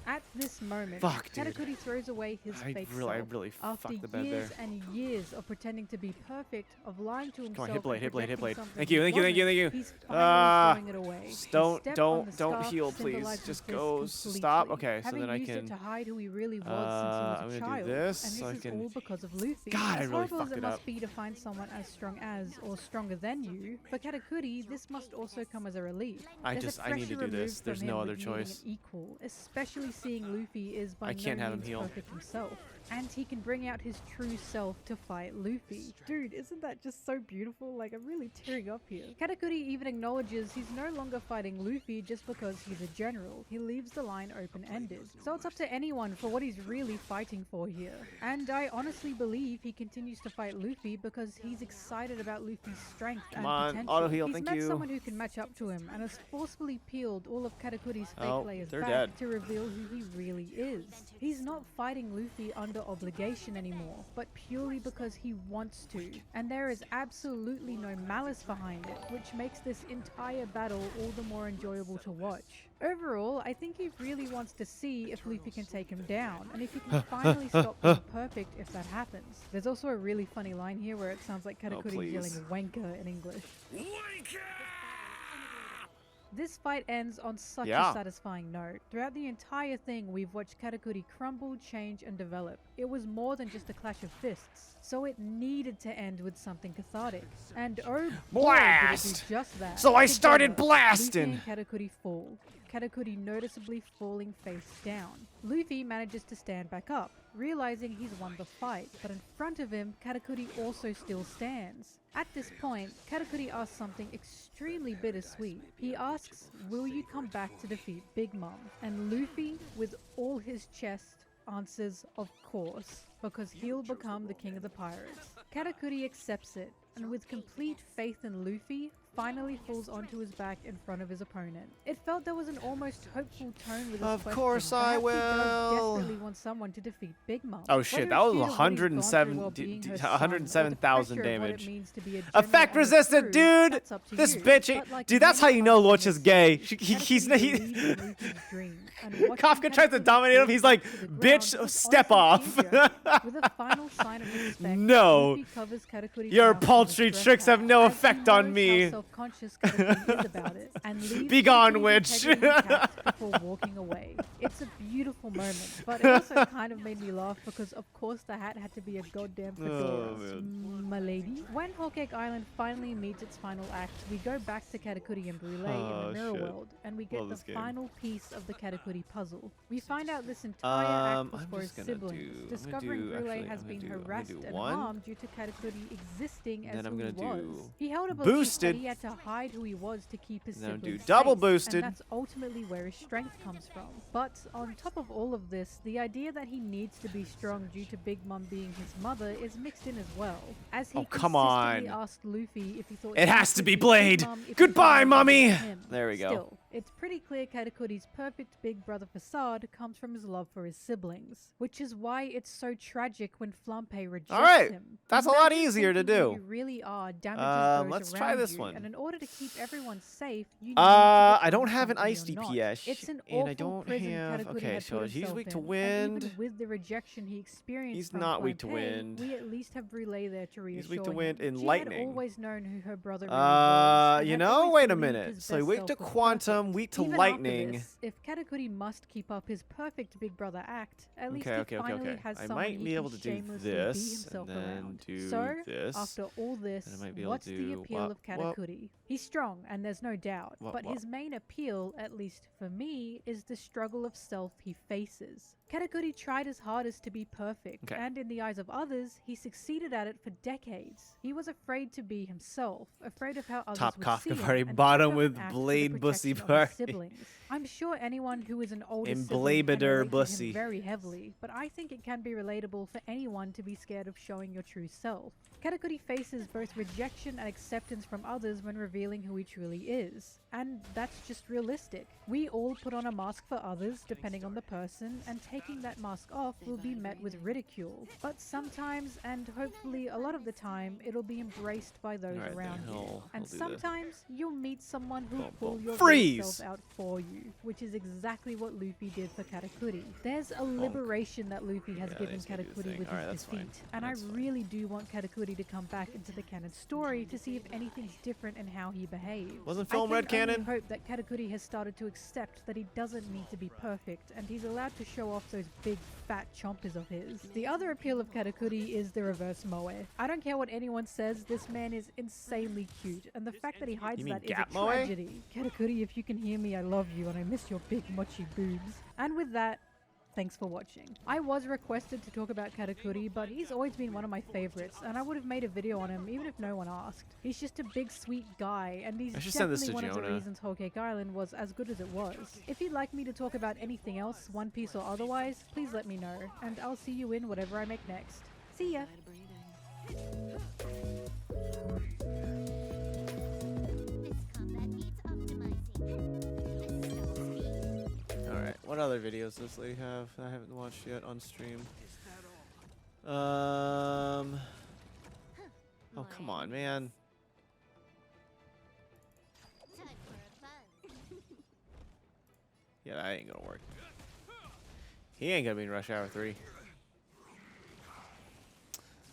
At this moment, Fuck, dude. Katakuri throws away his I fake really self after fucked the bed years there. and years of pretending to be perfect, of lying to himself. Come on, hit blade, and hit blade, hit projecting blade. something Thank he you, thank you, thank you, wasn't. thank you. He's finally throwing it away. His Don't step on the don't scarf heal, please. symbolizes Just this go. completely. Stop. Okay, so Having then I used can. it to hide who he really was I'm since he was a gonna child, do this, and so I this is can- all because of Luffy. God, I as really horrible as fucked it it must up. be to find someone as strong as or stronger than you, for Katakuri, this must also come as a relief. I There's just- a I need to pressure do this. removed There's from no him other with meeting choice. an equal, especially seeing Luffy is by I can't no have him means heal. perfect himself. and he can bring out his true self to fight Luffy. Dude, isn't that just so beautiful? Like, I'm really tearing up here. Katakuri even acknowledges he's no longer fighting Luffy just because he's a general. He leaves the line open-ended. So it's up to anyone for what he's really fighting for here. And I honestly believe he continues to fight Luffy because he's excited about Luffy's strength and potential. Auto heal, He's thank met you. someone who can match up to him and has forcefully peeled all of Katakuri's fake layers they're back dead. to reveal who he really is. He's not fighting Luffy under obligation anymore, but purely because he wants to. And there is absolutely no malice behind it, which makes this entire battle all the more enjoyable to watch. Overall, I think he really wants to see if Luffy can take him down, and if he can finally stop being perfect if that happens. There's also a really funny line here where it sounds like Katakuri yelling wanker in English. This fight ends on such a satisfying note. Throughout the entire thing, we've watched Katakuri crumble, change, and develop. It was more than just a clash of fists, so it needed to end with something cathartic. And oh boy, did it do just that. So I started Together, blasting! Luffy and Katakuri fall. Katakuri noticeably falling face down. Luffy manages to stand back up, realizing he's won the fight, but in front of him, Katakuri also still stands. At this point, Katakuri asks something extremely bittersweet. He asks, will you come back to defeat Big Mom? And Luffy, with all his chest, answers, of course, because he'll become the king of the pirates. Katakuri accepts it, and with complete faith in Luffy, finally falls onto his back in front of his opponent. It felt there was an almost hopeful tone with this Of question. course I Perhaps he does will. desperately want someone to defeat Big Mom. Oh shit, Whether that was it's due to what he's gone through while 107 being her son, or the 107,000 pressure of what it damage. means to be a general Effect and a resistant, crew, dude! that's up to This you. bitch, But like dude, that's how many you know others Loach is in gay. this He's Katakuri believes in Luffy's dream, and watching Kafka tries to Katakuri dominate him, fall he's like, to the ground bitch, was step honestly off. tear-jerking. With a final sign of respect, No. Luffy covers Katakuri's Your mouth with paltry his tricks dress have no hat, as he effect on knows me. how self-conscious Katakuri is about it, and leaves Be gone, Katakuri's witch. integrity intact before walking away. It's a beautiful moment, but it also kind of made me laugh because of course the hat had to be a goddamn fedora. My lady. When Whole Cake Island finally meets its final act, we go back to Katakuri and Brûlé in the Mirror shit. World, and we get Love the this game. final piece of the Katakuri puzzle. We find out this entire act was I'm for his just gonna siblings, I'm gonna discovering do- Brûlé actually, has I'm been gonna do harassed and one, harmed due to Katakuri existing and as then I'm who he gonna was. do He held a belief boosted. that he had to hide who he was to keep his And then I'm siblings do double safe, boosted. and that's ultimately where his strength comes from. But on top of all of this, the idea that he needs to be strong due to Big Mom being his mother is mixed in as well. As he Oh, come consistently on. asked Luffy if he thought It he has could to be beat Big Blade. Mom if he Goodbye, could mommy. beat him. There we go. Still, it's pretty clear Katakuri's perfect big brother facade comes from his love for his siblings, which is why it's so tragic when Flampe rejects Alright, him. that's a lot Imagine easier to thinking who do. You really are damages those let's around try this you, one. and in order to keep everyone safe, you need I to don't become have an something ice you're not. DPS, It's an and I awful don't prison have. Katakuri Okay, had so put he's himself weak to in, and wind. even with the rejection he experienced He's from not weak to Flampe, wind. we at least have Brûlé there to reassure He's weak to him. wind and She lightning. had always known who her brother really was, and You had know, always wait a believed minute. his So best weak to self was quantum, perfect. weak to Even after lightning. this, if Katakuri must keep up his perfect big brother act, at least Okay, he finally has I someone might he be can able to do shamelessly be this, himself and then around. do So, this. after all this, and I might be able what's to the do appeal of what? Katakuri? He's strong, and there's no doubt, but What? his main appeal, at least for me, is the struggle of self he faces. Katakuri tried his hardest to be perfect, Okay. and in the eyes of others, he succeeded at it for decades. He was afraid to be himself, afraid of how others Top would Kafka see him, party, and bottom kept up with an act for the Blade Bussy protection of his party. siblings. I'm sure anyone who is an older In sibling can Blabader relate to Bussy. him very heavily, but I think it can be relatable for anyone to be scared of showing your true self. Katakuri faces both rejection and acceptance from others when revealing who he truly is, and that's just realistic. We all put on a mask for others, depending on the person, and taking that mask off will be met with ridicule. But sometimes, and hopefully a lot of the time, it'll be embraced by those Alright, around then you. I'll And do this. sometimes you'll meet someone who'll Boom, pull boom. your real Freeze! self out for you, which is exactly what Luffy did for Katakuri. There's a liberation that Luffy has Yeah, given he's gonna do the Katakuri thing. with Alright, his that's fine. defeat, and I That's fine. really do want Katakuri to come back into the canon story to see if anything's different in how he behaves. Wasn't I film can red only canon? hope that Katakuri has started to accept that he doesn't need to be perfect, and he's allowed to show off those big fat chompers of his. The other appeal of Katakuri is the reverse moe. I don't care what anyone says, this man is insanely cute, and the fact that he hides You mean that is gap a moe? tragedy. Katakuri, if you can hear me, I love you, and I miss your big mochi boobs. And with that, Thanks for watching. I was requested to talk about Katakuri, but he's always been one of my favorites, and I would have made a video on him even if no one asked. He's just a big sweet guy, and he's I should send this definitely to one of the Jonah. reasons Whole Cake Island was as good as it was. If you'd like me to talk about anything else, One Piece or otherwise, please let me know, and I'll see you in whatever I make next. See ya! Alright, what other videos does Lee have that I haven't watched yet on stream? Oh, come on, man. Yeah, that ain't gonna work. He ain't gonna be in Rush Hour 3.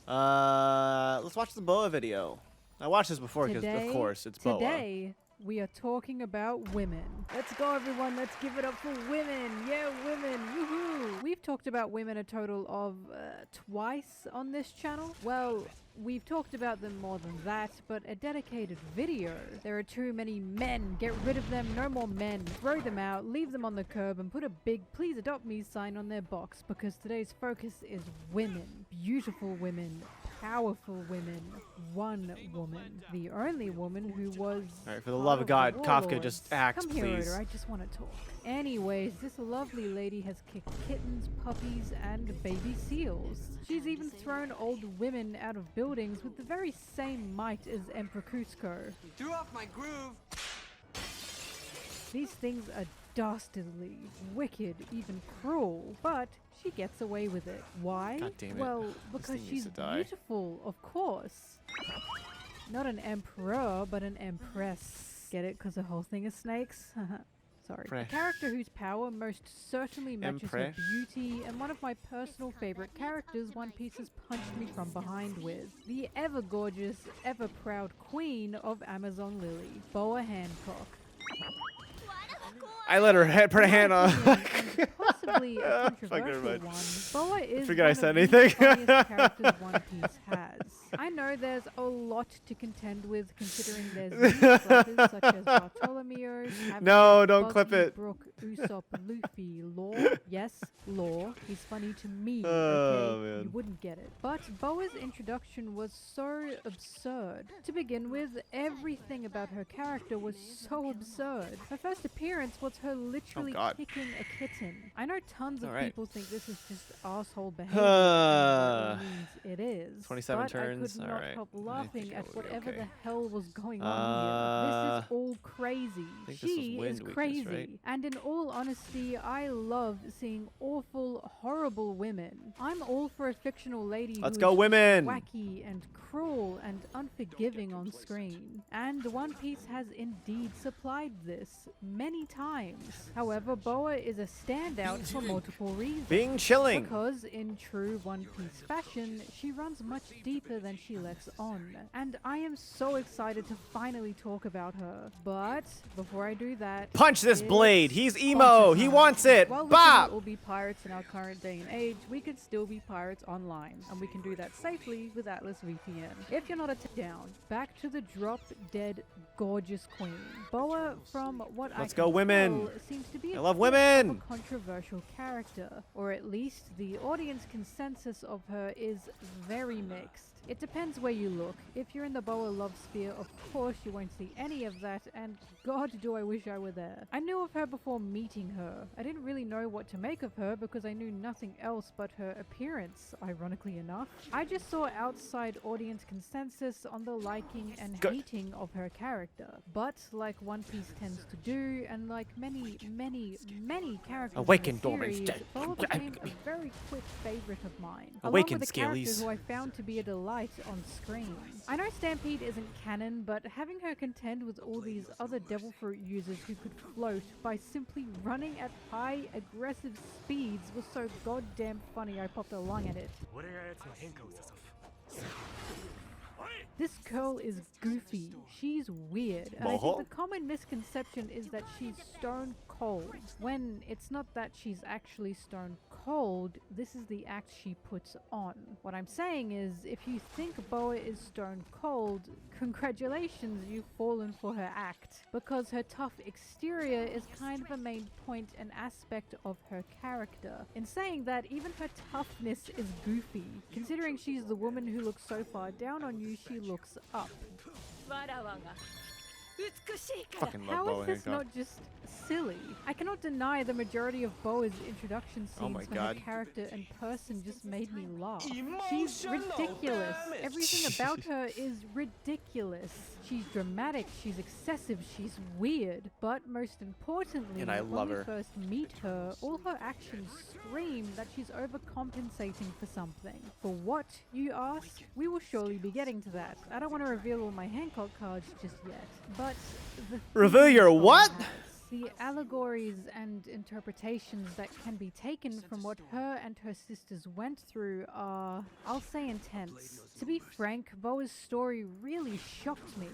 Let's watch the Boa video. I watched this before because, of course, it's Boa. Today, we are talking about women. Let's go, everyone. Let's give it up for women. Yeah, women. Woohoo! We've talked about women a total of twice on this channel. Well, we've talked about them more than that, but a dedicated video. There are too many men. Get rid of them. No more men. Throw them out. Leave them on the curb and put a big "Please Adopt Me" sign on their box, because today's focus is women. Beautiful women. Powerful women. One woman. The only woman who was... Alright, for the love of God, Kafka, warlords. just act, Come here, please. Oda, I just want to talk. Anyways, this lovely lady has kicked kittens, puppies, and baby seals. She's even thrown old women out of buildings with the very same might as Emperor Cusco. Threw off my groove. These things are dastardly, wicked, even cruel, but she gets away with it. Why? God damn it. Well, This because thing needs she's to die. beautiful, of course. Not an emperor, but an empress. Get it? Because the whole thing is snakes? Sorry. A character whose power most certainly matches her beauty, and one of my personal favorite characters One Piece has punched me from behind with. The ever-gorgeous, ever-proud queen of Amazon Lily, Boa Hancock. I let her put a hand on. Possibly a Fuck, never controversial mind. one. Boa is forget I one said of the anything. funniest characters One Piece has. I know there's a lot to contend with, considering there's new flappers such as Bartolomeo. No, don't clip it. Brook, Usopp, Luffy, Law. Yes, Law. He's funny to me. Oh, Okay, man. you wouldn't get it. But Boa's introduction was so absurd. To begin with, everything about her character was so absurd. Her first appearance was her literally God. kicking a kitten. I know tons of Alright. people think this is just asshole behavior. and by all means it is. 27 but turns. I could not Alright. help I laughing think at that would be whatever okay. the hell was going on here. This is all crazy. I think this was She wind is weakness, crazy. right? And in all honesty, I love seeing awful, horrible women. I'm all for a fictional lady Let's who go, is just women! wacky and cruel and unforgiving on screen. And One Piece has indeed supplied this many times. However, Boa is a standout for multiple reasons. Being chilling. Because in true One Piece fashion, she runs much deeper than she lets on. And I am so excited to finally talk about her. But before I do that, Punch this it's blade. He's emo. sponsor He time. wants it. While we Bop. cannot all be pirates in our current day and age, we could still be pirates online, and we can do that safely with Atlas VPN. If you're not a down, back to the drop-dead gorgeous queen. Boa, from what I Let's can go, women. tell, seems to be I a love bit of women. a controversial character, or at least the audience consensus of her is very mixed. It depends where you look. If you're in the Boa love sphere, of course you won't see any of that, and God, do I wish I were there. I knew of her before meeting her. I didn't really know what to make of her because I knew nothing else but her appearance, ironically enough. I just saw outside audience consensus on the liking and hating of her character. But like One Piece tends to do, and like many characters Awaken, in the dormant. series, Boa became a very quick favorite of mine. Awaken, along with a character Scalies. who I found to be a delight on screen. I know Stampede isn't canon, but having her contend with all these other Devil Fruit users who could float by simply running at high, aggressive speeds was so goddamn funny I popped a lung at it. This girl is goofy. She's weird. And I think the common misconception is that she's stone cold. When it's not that she's actually stone cold, this is the act she puts on. What I'm saying is, if you think Boa is stone cold, congratulations, you've fallen for her act. Because her tough exterior is kind of a main point and aspect of her character. In saying that, even her toughness is goofy. Considering she's the woman who looks so far down on you, she looks up. Fucking love How Boa is this Hancock. not just silly? I cannot deny the majority of Boa's introduction Oh my scenes for God. her character and person just made me laugh. She's ridiculous. Everything about her is ridiculous. She's dramatic, she's excessive, she's weird. But most importantly, And I love when her. we first meet her, all her actions scream that she's overcompensating for something. For what, you ask? We will surely be getting to that. I don't want to reveal all my Hancock cards just yet. But the Reveal your themes what? Boa has, the allegories and interpretations that can be taken from what her and her sisters went through are, I'll say, intense. To be frank, Boa's story really shocked me,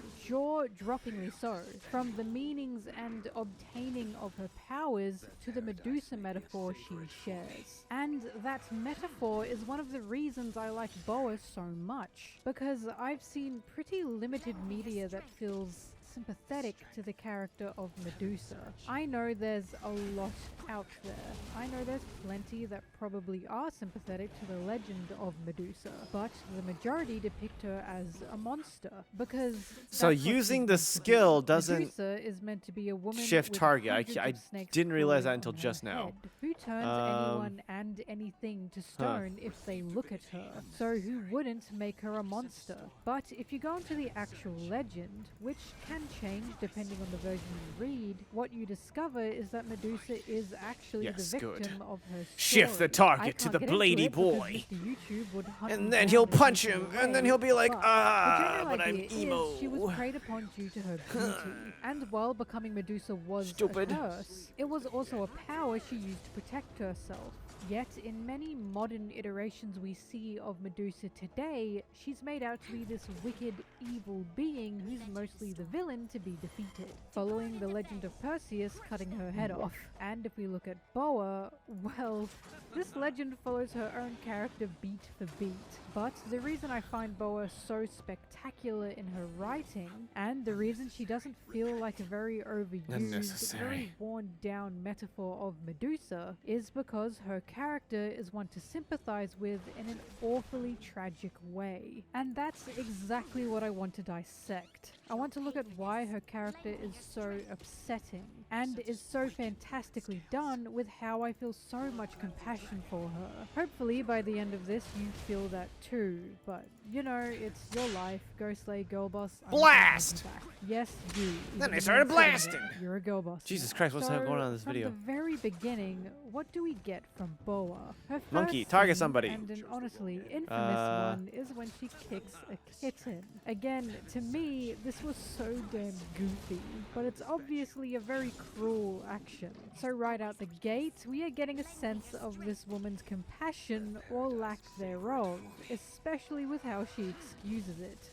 jaw-droppingly so. From the meanings and obtaining of her powers to the Medusa metaphor she shares. And that metaphor is one of the reasons I like Boa so much, because I've seen pretty limited media that feels sympathetic to the character of Medusa. I know there's a lot out there. I know there's plenty that probably are sympathetic to the legend of Medusa, but the majority depict her as a monster because So that's what using she's the meant to be. skill doesn't Medusa is meant to be a woman shift with target. hundreds I of snakes didn't realize that crawling until on her just now. head, who turns anyone and anything to stone if they look at her. So who wouldn't make her a monster? But if you go into the actual legend, which can change depending on the version you read, what you discover is that Medusa is actually Yes, the good. victim of her story. Shift the target I to can't the get into Blady it because boy. Mr. YouTube would hunt And me then down he'll and punch take me him, and then away, he'll be like, but "Ah, the general but I'm idea emo." is she was preyed upon due to her beauty, and while becoming Medusa was Stupid. a curse, it was also a power she used to protect herself. Yet, in many modern iterations we see of Medusa today, she's made out to be this wicked, evil being who's mostly the villain to be defeated, following the legend of Perseus cutting her head off. And if we look at Boa, well, this legend follows her own character beat for beat. But the reason I find Boa so spectacular in her writing, and the reason she doesn't feel like a very overused, Unnecessary. very worn down metaphor of Medusa, is because her character is one to sympathize with in an awfully tragic way. And that's exactly what I want to dissect. I want to look at why her character is so upsetting, and is so fantastically done with how I feel so much compassion for her. Hopefully by the end of this you feel that too, but you know, it's your life. Go slay girl boss. I'm Blast! back. Yes, you. Then Even they the started man saying blasting. it, you're a girl boss. Jesus now. Christ, what's so, going on in this video? From the very beginning, what do we get from Boa? Her Monkey, first target scene, somebody. And an honestly infamous one is when she kicks a kitten. Again, to me, this was so damn goofy, but it's obviously a very cruel action. So right out the gate, we are getting a sense of this woman's compassion or lack thereof, especially with how she excuses it.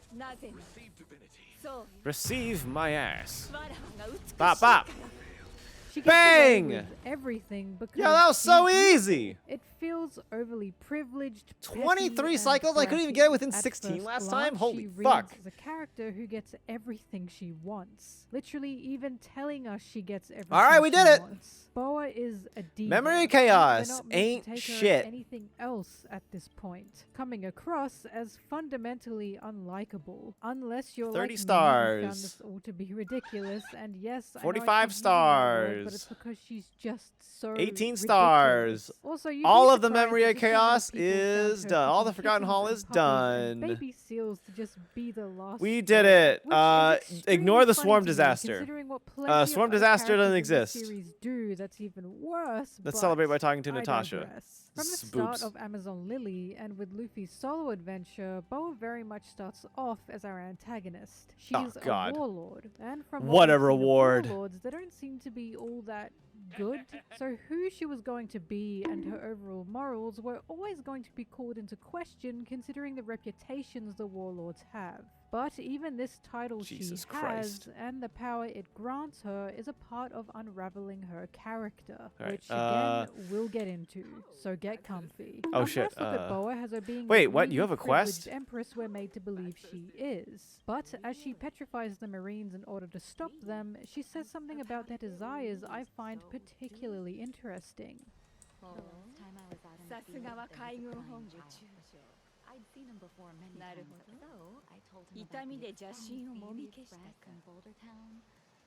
Receive my ass. わらわが美しい Bop, bop. She gets away Bang! with everything because Yeah, that was so she's easy. It feels overly privileged. 23 petty, and cycles? I couldn't even bratty. get it within At 16 first last glance, time? Holy she fuck. reads as a character who gets everything she wants. Literally even telling us she gets everything Alright, we she did it. wants. Boa is a diva. Memory and chaos we're not meant to ain't take her as shit. anything else at this point, coming across as fundamentally unlikable, unless you're 30 like me, who stars. found this all to be ridiculous. And yes, I know I 45 keep using that word, but stars. it's because she's just so 18 ridiculous. stars. Also, you'd All be of the surprised Memory at of just how many Chaos people found is her done. All the fucking Forgotten kittens Hall and is puppies and done. baby seals to just be the last We did straw, it. which is Ignore the extremely swarm funny to me, disaster. considering what plenty Swarm of other disaster doesn't characters in this exist. series do that's even worse. Let's but celebrate by talking to I Natasha. digress. From the Boobs. start of Amazon Lily and with Luffy's solo adventure, Boa very much starts off as our antagonist. She's Oh, God. a warlord, and from What a we've seen of reward. warlords, they don't seem to be all that good. So who she was going to be and her overall morals were always going to be called into question considering the reputations the warlords have. But even this title Jesus she Christ. has and the power it grants her is a part of unraveling her character, Alright, which again we'll get into. So get comfy. Oh, Our shit, first look at Boa has her being wait, the what? You really have a quest? privileged empress we're made to believe she is. But as she petrifies the Marines in order to stop them, she says something about their desires I find particularly interesting. さすがは海軍本部中なるほど痛みで邪神をもみ消したか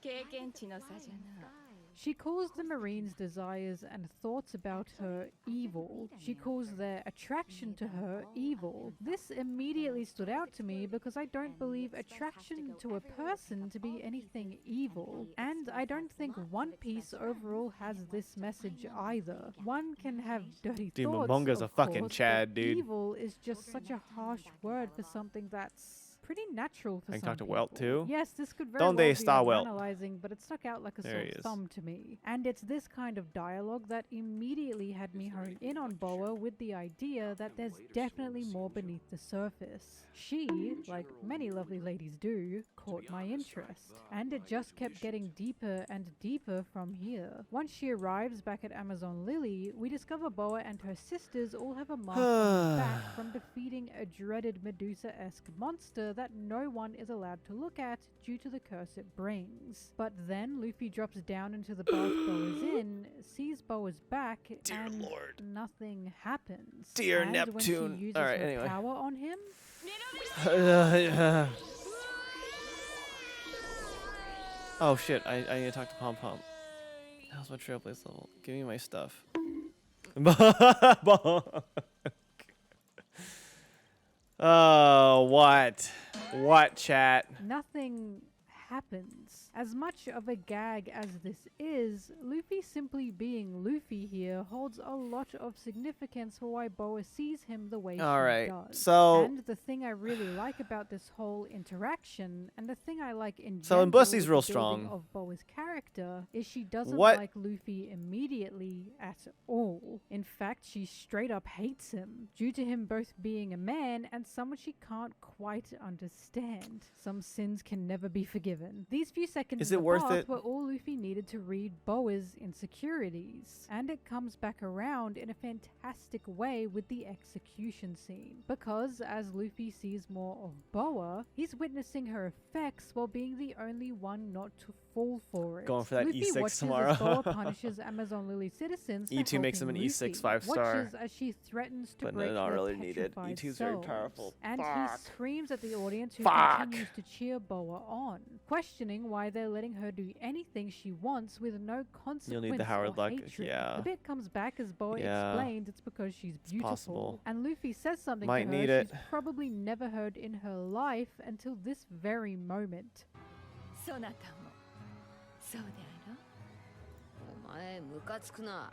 経験値の差じゃな She calls the Marines' desires and thoughts about her evil. She calls their attraction to her evil. This immediately stood out to me because I don't believe attraction to a person to be anything evil. And I don't think One Piece overall has this message either. One can have dirty Dude, thoughts, Momonga's a of fucking course, Chad, but dude. evil is just such a harsh word for something that's pretty natural for I can some talk to Welt, people. too? Yes, this could very Donde well be está Welt? analyzing, but it stuck out like a There sore he is. thumb to me. And it's this kind of dialogue that immediately had me hone in on Boa with the idea that there's definitely more beneath the surface. She, like many lovely ladies do, caught my interest. And it just kept getting deeper and deeper from here. Once she arrives back at Amazon Lily, we discover Boa and her sisters all have a mark on their back from defeating a dreaded Medusa-esque monster that no one is allowed to look at due to the curse it brings. But then Luffy drops down into the bath Boa's in, sees Boa's back, and nothing happens. Dear and Neptune. When she uses Alright, her anyway. power on him, Oh shit, I need to talk to Pom Pom. How's my Trailblaze level? Give me my stuff. Oh, what? What, chat? nothing happens. As much of a gag as this is, Luffy simply being Luffy here holds a lot of significance for why Boa sees him the way she Alright, does. so- And the thing I really like about this whole interaction, and the thing I like in So, general Busty's with the real building strong. of Boa's character is she doesn't What? like Luffy immediately at all. In fact, she straight up hates him, due to him both being a man and someone she can't quite understand. Some sins can never be forgiven. These few seconds Is in it the worth bath it? were all Luffy needed to read Boa's insecurities, and it comes back around in a fantastic way with the execution scene. Because as Luffy sees more of Boa, he's witnessing her effects while being the only one not to fall for it. Going for that Luffy E6 watches tomorrow. as Boa punishes Amazon Lily citizens for E2 makes him helping an E6 Luffy. 5-star. Watches as she threatens to But break not their really needed. petrified E2's very souls. powerful. And Fuck. he screams at the audience who Fuck. continues to cheer Boa on, questioning why they're letting her do anything she wants with no consequence You'll need the Howard or luck, hatred. yeah. The bit comes back as Boa Yeah. explains it's because she's beautiful. possible. And Luffy says something Might to her need she's it. probably never heard in her life until this very moment. そなたもそうであろお前ムカつくな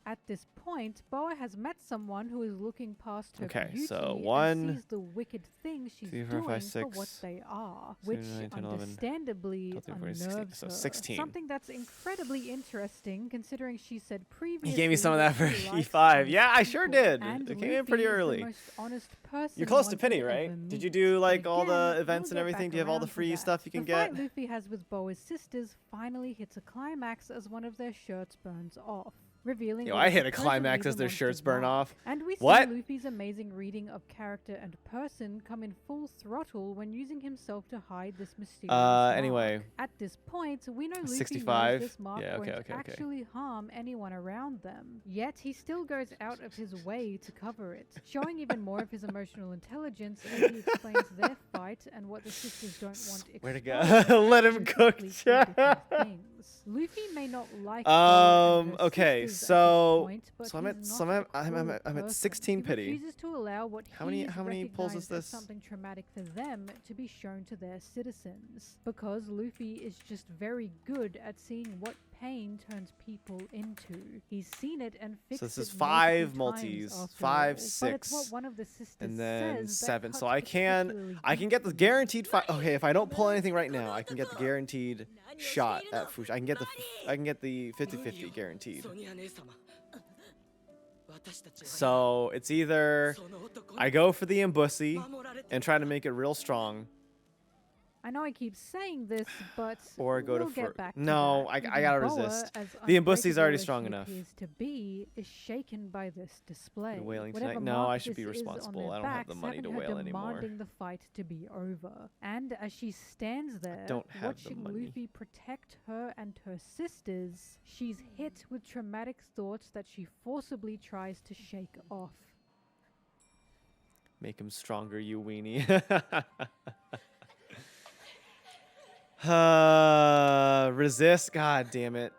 At this point, Boa has met someone who is looking past her Okay, beauty so and 1, sees the wicked things she's 2, 4, doing 5, for what 6, they are, 7, which 9, 10, 11, understandably 12, 13, 14, 16, unnerves so her. 16. Something that's incredibly interesting considering she said previously He gave me some of that for she likes E5. honest Yeah, I sure people, did. and It came in pretty Luffy is the early. most honest person You're close to one Penny, could right? ever Did you meet. do like But all the again, events we'll and get everything? back Do you have all the around to free that. stuff you can the get? fight Luffy has with Boa's sisters finally hits a climax as one of their shirts burns off, revealing Yo, what I is hit a supposedly climax the as their monster's shirts burn mark. off. And we What? see Luffy's amazing reading of character and person come in full throttle when using himself to hide this mysterious mark. Anyway. At this point, we know Luffy 65? knows this mark Yeah, okay, won't okay, okay. actually harm anyone around them. Yet he still goes out of his way to cover it, showing even more of his emotional intelligence as he explains their fight and what the sisters don't want Where to exposed, go? Let him which are cook. completely different things. Luffy may not like Boa and her Okay, sisters at this so point, but so I'm at he's so not a I'm cruel at person. 16 He pity. refuses to allow what How many he's pulls is recognized as this? something traumatic for them to be shown to their citizens, because Luffy is just very good at seeing what pain turns people into. He's seen it and fixed So this is it 5 multiple times multis, after 5, all. But it's 6, what one of the sisters and then says that 7. cuts So I can get the guaranteed 5. Okay, if I don't pull anything right now, I can get the guaranteed shot at Fush. I can get the 50-50 guaranteed. ソニア姉様 So it's either I go for the Embussy and try to make it real strong, I know I keep saying this, but or go we'll to get back to no, that. I gotta Even Boa, resist. as The Embussy's already unbreakable as strong she enough. appears to be, is shaken by this display. The wailing Whatever tonight? No, mark I should be this is on responsible. their I don't have the backs money to having her wail anymore. demanding the fight to be over. And as she stands there, don't have the watching money. Luffy protect her and her sisters, she's hit with traumatic thoughts that she forcibly tries to shake off. Make him stronger, you weenie. Resist. God damn it.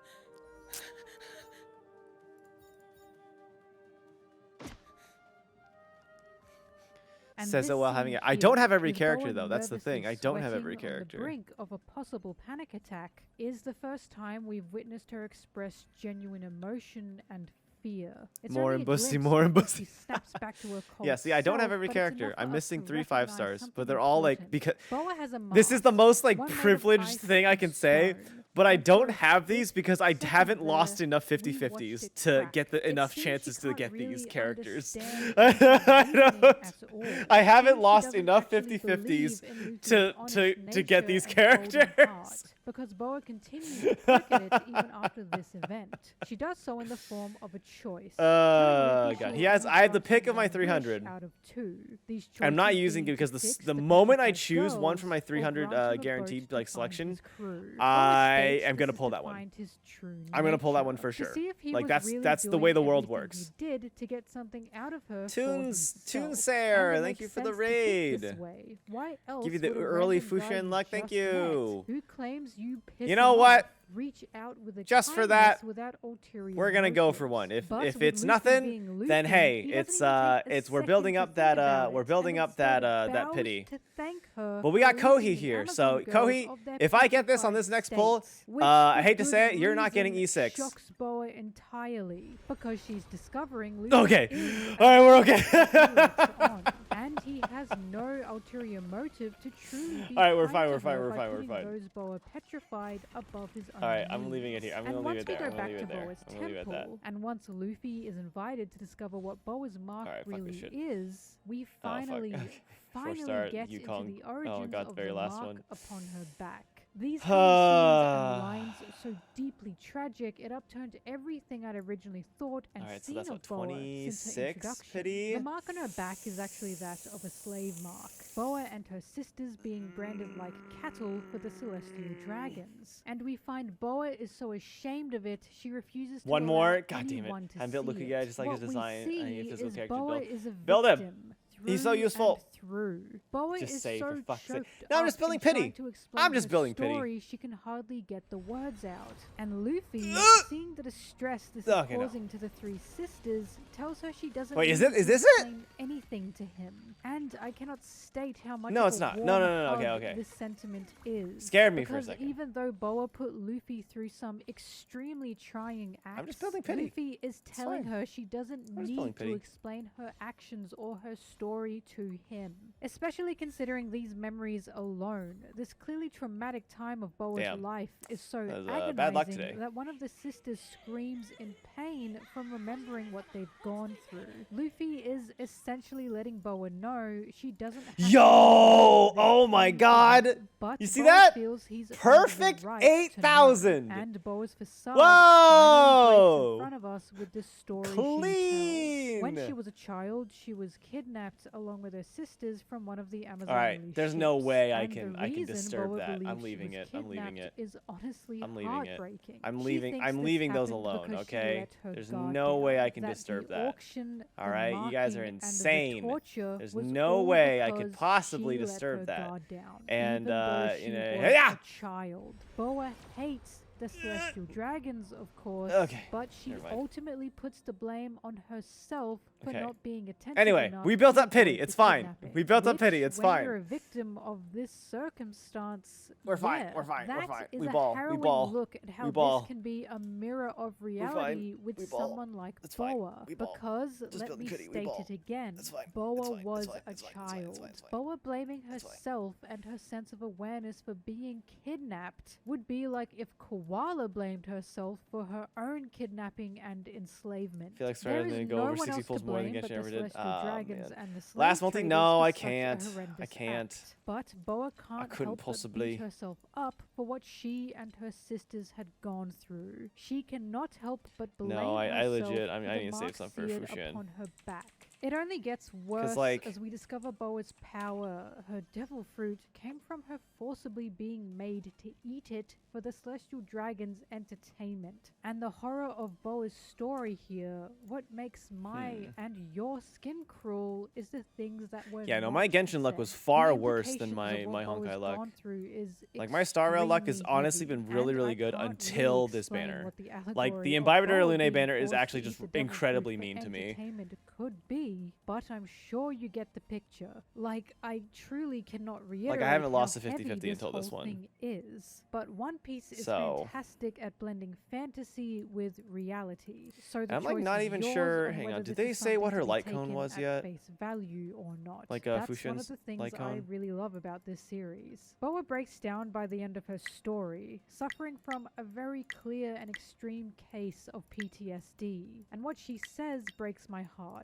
And Says it this while having scene it. I don't here, have every with character Boa though. That's the thing. nervously I don't have every sweating on character. the brink of a possible panic attack is the first time we've witnessed her express genuine emotion and fear. It's More only a Embussy, glimpse more before she Embussy. snaps back to her cold Yeah, see, I don't have self, every but it's character. enough I'm for us missing to 3 recognize 5-stars, something but they're all like important. because Boa has a this is the mask, most like one made of privileged ice thing I and can say, stone. but I And don't for a have these split because I second haven't there, lost enough we watched 50-50s it to crack. get the It enough seems chances she to can't get these really characters. understand I Luffy's meaning don't. at all. I It haven't seems she lost doesn't enough actually 50-50s believe in Luffy's to honest get nature these and golden characters. heart, because Boa continues to cricket it even after this event. She does so in the form of a choice. God, I have the pick of my 300. Out of 2. These I'm not choices using it being because to fix the the moment I 55 choose one girls for my or 300 grant him a boat guaranteed to like find selection, his crew. I Boa states am gonna this pull is that to one. find his true I'm gonna pull that one nature, for to sure. see if he Like was that's really the doing way the world everything works. He did to get something out of her for Tunes himself. Sarah, And it thank you makes for the sense to think this raid. way. Why else Give you the would a early random guy Fushan you luck, thank just met, you. who claims you pissed You know him what? off, reach out with a Just for kindness that, without ulterior we're gonna go for motives? one. If But if with it's Luffy nothing, being then Luffy, hey, he it's doesn't even take a we're second building to up think that about we're it, building and up that instead that bows pity. to thank her But we for got Kohi releasing here, the so Amazon girls Kohi, of their if I get this on petrified this next pull, states, which I with hate to good say it, you're not getting reason E6. shocks Boa entirely because she's discovering Luffy Okay, is all right, we're okay. later on, and he has no ulterior motive to truly be All right, we're kind fine, to we're fine, her we're by fine, we're putting fine. those Boa petrified above his own All right, I'm needs. leaving it here. I'm And gonna leave once it there. we I'm go gonna back leave to it there. Boa's I'm gonna leave it at that. temple, and once Luffy is invited to discover what Boa's mark Alright, fuck this really shit. is, we Oh, fuck. finally, Okay. finally Four-star get into Yukong. the origins God, of very the last mark one. upon her back. These kind of scenes and lines are so deeply tragic, it upturned everything I'd originally thought and Alright, so seen that's of what, Boa since her 26 introduction. pity? The mark on her back is actually that of a slave mark. Boa and her sisters being branded like cattle for the celestial dragons. And we find Boa is so ashamed of it, she refuses to One allow more? God damn it. anyone to I built see Luka it. guy just like his What design. we I see need physical is character Boa build. is a Build him. victim. He's so through useful. and through. Boa Just is say, so for fuck's sake. choked No, I'm up just building in trying pity. to explain I'm just her building pity. story, she can hardly get the words out. And Luffy, seeing the distress this Okay, is no. causing to the three sisters, tells her she doesn't Wait, is need it- is to this it? explain anything to him. And I cannot state how much No, of it's a not. warm No, no, no, no, okay, hug okay. this sentiment is. Scared me for a because second. even though Boa put Luffy through some extremely trying acts, I'm just building pity. Luffy is It's telling fine. her she doesn't I'm just building need to pity. explain her actions or her story to him. Especially considering these memories alone. This clearly traumatic time of Boa's Damn. life is so That was, agonizing bad luck today. that one of the sisters screams in pain from remembering what they've gone through. Luffy is essentially letting Boa know she doesn't have to Yo! endure this Oh my pain god! alone, but You see Boa that? feels he's earned the Perfect right to know. 8,000! And Boa's facade Whoa! finally breaks in front of us with this story she Clean! tells. When she was a child, she was kidnapped along with her sisters from one of the Amazon Alright, there's no ships. way I And can the I can reason disturb Boa that. I'm believes she leaving was it. I'm leaving kidnapped it. is honestly I'm leaving it. heartbreaking. I'm She leaving thinks I'm this leaving those happened alone, because she okay? let her There's guard no way down, I can that disturb the that. auction, the Alright, you guys are marking, and the insane. torture There's was no all way I could because possibly she let disturb her that. guard down, And even though you she know, was yeah! a child. Boa hates the celestial dragons, of course, Okay, but she never mind. ultimately puts the blame on herself for Okay. not being attentive Anyway, enough we built to up pity. avoid It's the fine. kidnapping, We built up pity. which, It's when fine. you're a victim of this circumstance, We're fine, yeah, we're fine, we're that fine. is We a ball, we harrowing ball, look at how we ball. this can be a mirror of fine, reality with we ball. someone like It's fine, Boa. we ball. Because, Just let building me pity, we state ball. it again, It's fine, Boa it's fine, was it's fine, a it's fine, it's fine, it's child. fine, it's fine. Boa blaming It's fine. herself and her sense of awareness for being kidnapped would be like if koala blamed herself for her own kidnapping and enslavement. I feel like There Star's is gonna go no over one 60 else to pulls more than blame but Genshin the ever did. celestial Ah, dragons man. and the slave Last multi? traders No, for I such a can't. I horrendous can't. act. But Boa can't couldn't help possibly. but beat herself up for what she and her sisters had gone through. She cannot help but blame No, I herself legit. I mean, for I the need to save marks some for seared Fuxian. upon her back. It only gets worse like- as we discover Boa's power. Her devil fruit came from her forcibly being made to eat it for the celestial dragon's entertainment. And the horror of Boa's story here, what makes my and your skin cruel, is the things that were Yeah, no, not my Genshin luck said. was far The worse than implications my of what Honkai Boa's luck. gone through is Like, my Star Rail luck has extremely honestly heavy, been really, and really I good can't until really this explain banner. what the Like, allegory the of Imbibitor Boa Lune being banner is forced actually to just eat the devil fruit incredibly for mean to me. entertainment could be, but I'm sure you get the picture. Like, I truly cannot reiterate haven't lost how the 50-50 heavy until this whole one. thing is. But One Piece is So- fantastic at blending fantasy with reality. So the I'm, like, choice not is even yours sure- on hang whether on, did this they is say what something her to be light cone taken was at yet? face value or not. Like, That's one of Fuxian's the things light I cone? really love about this series. Boa breaks down by the end of her story, suffering from a very clear and extreme case of PTSD. And what she says breaks my heart.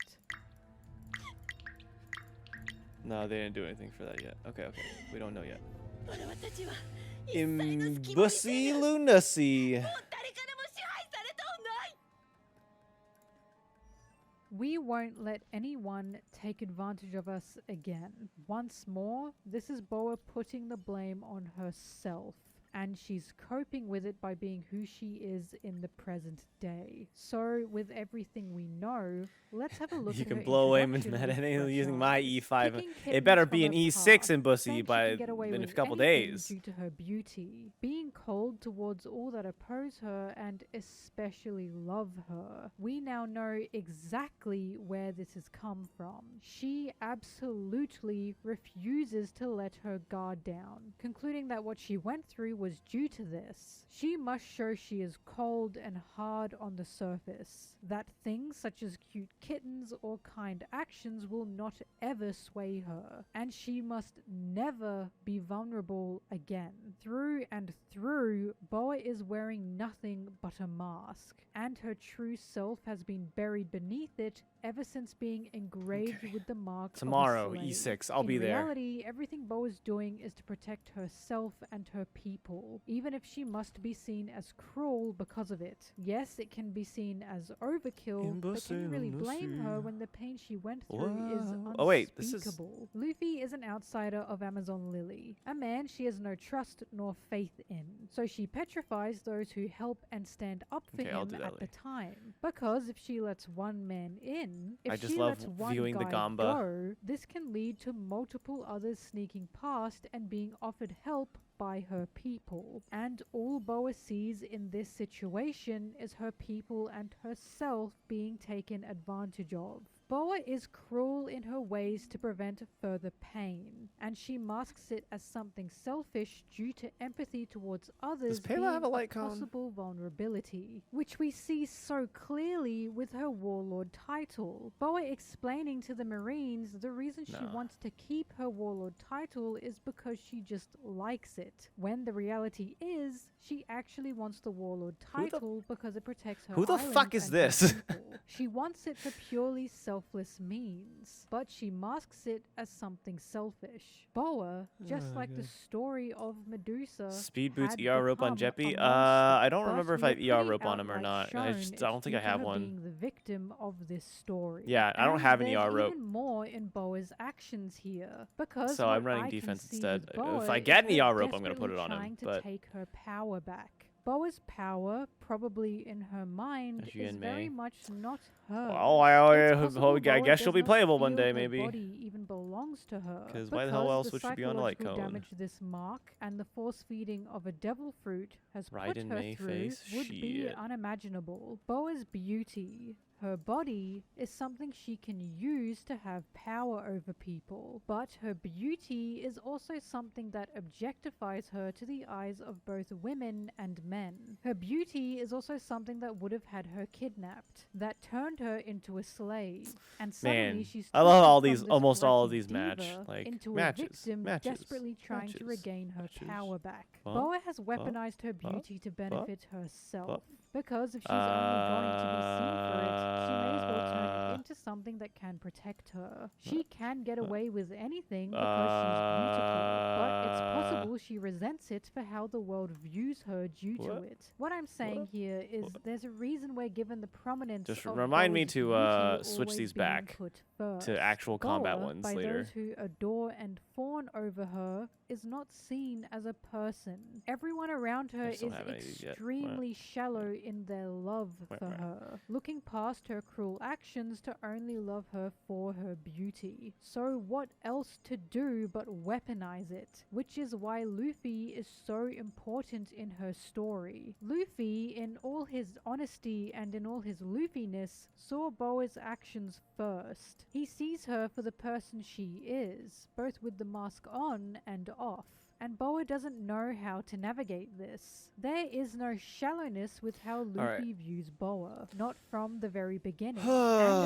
No, they didn't do anything for that yet. Okay, okay. We don't know yet. 俺はたちは一切の隙も見せ Imbussy ぬ Lunacy. もう誰からも支配されとうない We won't let anyone take advantage of us again. Once more, this is Boa putting the blame on herself. And she's coping with it by being who she is in the present day. So, with everything we know, let's have a look You at can her blow away introduction with Meta fresh using my eyes. E5. Picking It better kittens be from an her E6 past, in Bussy saying she by can get away in a with couple anything days. due to her beauty, being cold towards all that oppose her and especially love her. We now know exactly where this has come from. She absolutely refuses to let her guard down, concluding that what she went through was due to this. She must show she is cold and hard on the surface, that things such as cute kittens or kind actions will not ever sway her, and she must never be vulnerable again. Through and through, Boa is wearing nothing but a mask, and her true self has been buried beneath it ever since being engraved with the mark Tomorrow, of a slave. E6. I'll be there. In reality, everything Boa's doing is to protect herself and her people, even if she must be seen as cruel because of it. Yes, it can be seen as overkill, but can you really blame her when the pain she went through is unspeakable? Oh, wait, this is- Luffy is an outsider of Amazon Lily, a man she has no trust nor faith in, so she petrifies those who help and stand up for Okay, I'll him do that at the later. time. Because if she lets one man in, if I just she love lets one viewing the guy Gamba. go, this can lead to multiple others sneaking past and being offered help by her people. And all Boa sees in this situation is her people and herself being taken advantage of. Boa is cruel in her ways to prevent further pain, and she masks it as something selfish due to empathy towards others Does Pela being have a light cone? possible vulnerability, which we see so clearly with her warlord title. Boa explaining to the Marines the reason she No. wants to keep her warlord title is because she just likes it, when the reality is she actually wants the warlord Who the- title because it protects her Who the island fuck is and her this? people. She wants it for purely selfless means, but she masks it as something selfish. Boa, just Oh, like the God. story of Medusa, Speed boots had ER rope on become a Jeppy? monster, I don't but remember if we I are have ER pretty rope on him or outright not. I shown just I don't it's think due I to have her one. being the victim of this story. Yeah, I don't And have an there's ER rope. even more in Boa's actions here, because So I'm what running I can defense see instead. with Boa If I is get an her ER rope, I'm gonna put desperately it on him, trying to but- take her power back. Boa's power, probably in her mind, As you is in very May. much not her. Well, I guess she'll be playable one day, maybe. Body even belongs to her. 'Cause why the hell else would she be on a light psychological cone? damage this mark and the force feeding of a devil fruit has Right put in her May through face? would be Shit. unimaginable. Boa's beauty, Her body is something she can use to have power over people, but her beauty is also something that objectifies her to the eyes of both women and men. Her beauty is also something that would have had her kidnapped, that turned her into a slave, and suddenly Man, she's I love all twisted these, from this almost all of bratty these match diva like into matches, a victim desperately trying to regain her power back. Boa has weaponized her beauty to benefit herself, because if she's only going to be seen for it, she may as well turn it into something that can protect her. She can get away with anything because she's beautiful, but it's possible she resents it for how the world views her due to it. What I'm saying here is there's a reason we're given the prominence Just of remind me Boa's to beauty switch always these being back put first. to actual combat Boa, ones by later. those who adore and fawn over her, is not seen as a person. Everyone around her just is don't have any of these yet. extremely shallow in their love for her, looking past her cruel actions to only love her for her beauty. So what else to do but weaponize it? Which is why Luffy is so important in her story. Luffy, in all his honesty and in all his Luffy-ness, saw Boa's actions first. He sees her for the person she is, both with the mask on and off. And Boa doesn't know how to navigate this. There is no shallowness with how Luffy views Boa, not from the very beginning. And it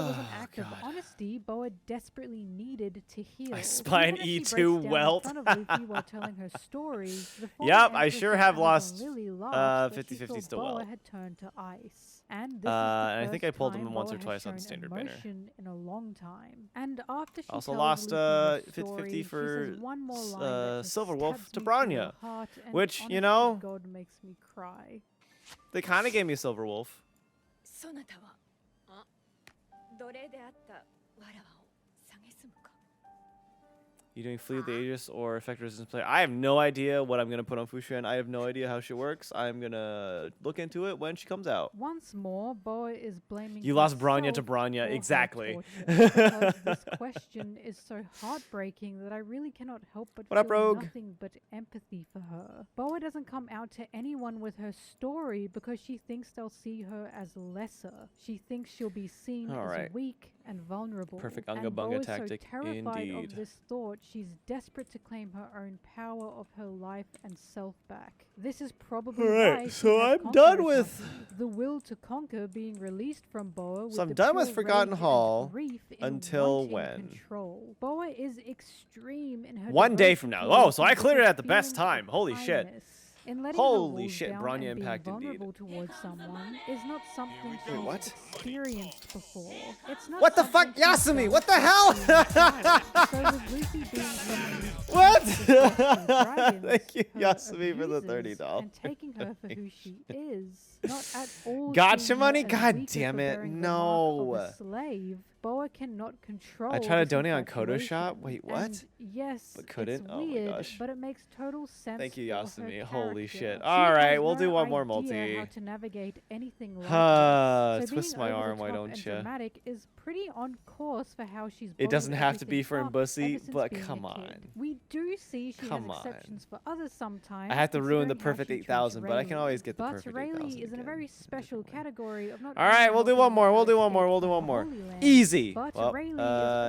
was an act of honesty Boa desperately needed to heal. I spy an Even as she E2 breaks down welt. in front of Luffy while telling her story, the former Yep, I Empress sure of have Amazon lost Lily laughed that she 50-50 thought still Boa well. had turned to ice. And this is And the I think I first pulled him time once Boa or has twice on shown standard banner. emotion in a long time. And after she Also tells lost Luffy her 50-50 story, for she says one more line that just Silver Wolf stabs to me through Bronya, the heart, and which, honest you to know, God makes me cry. they kind of gave me Silver Wolf. そなたは奴隷であったわらわを蔑むか You doing Flee of the Aegis or Effect Resistance Player? I have no idea what I'm going to put on Fuxian. I have no idea how she works. I'm going to look into it when she comes out. Once more, Boa is blaming You lost Bronya to herself Bronya, for her exactly. torture, because this question is so heartbreaking that I really cannot help but What up, feel Rogue? nothing but empathy for her. Boa doesn't come out to anyone with her story because she thinks they'll see her as lesser. She thinks she'll be seen as Alright. weak and vulnerable. Perfect and Unga Bunga Boa's tactic, so terrified indeed. of this thought, she's desperate to claim her own power of her life and self back. This is probably Alright, why she so has I'm done conqueror with- something. The will to conquer being released from Boa. So I'm the done with pure Forgotten rage and Hall grief in until wanting when? Control. Boa is extreme in her One day devotion from now. to Oh, it so I and cleared it her at the best feelings time. of Holy shit. kindness. In letting Holy her walls shit, down Bronya and impact being indeed. vulnerable towards someone is not something she's what? experienced before. It's not What the fuck, something she's Yasumi? done What the hell? since she was so with Luffy being someone who's What? dragons, Thank you, her Yasumi, for the abuses, $30. and taking her for who she is, not at all. Gotcha seeing her money? as God weaker damn for it, bearing the mark of no. a slave. Boa cannot control. I tried to this donate on Kodo infatuation. Shop. Wait, what? And yes, But couldn't? it's Oh my weird, gosh. but it makes total sense. Thank you, for her Yasumi. Holy character. shit. She Alright, has we'll do no one more idea multi. How to navigate anything like this. So Twist being my over the arm, why top don't and ya? Dramatic is pretty on course for how she's. It doesn't bottled have to be everything for up Embussy, ever since but being a come kid. on. We do see she Come has on. exceptions for others sometimes. I have to ruin the considering how perfect she treats 8,000, but I can Rayleigh. always get the But perfect Rayleigh 8,000 is in a again. very special category of not. Alright, only we'll do helping one more. her We'll do one escape more. We'll do from one the more. Holy Land, Easy. But Well, Rayleigh is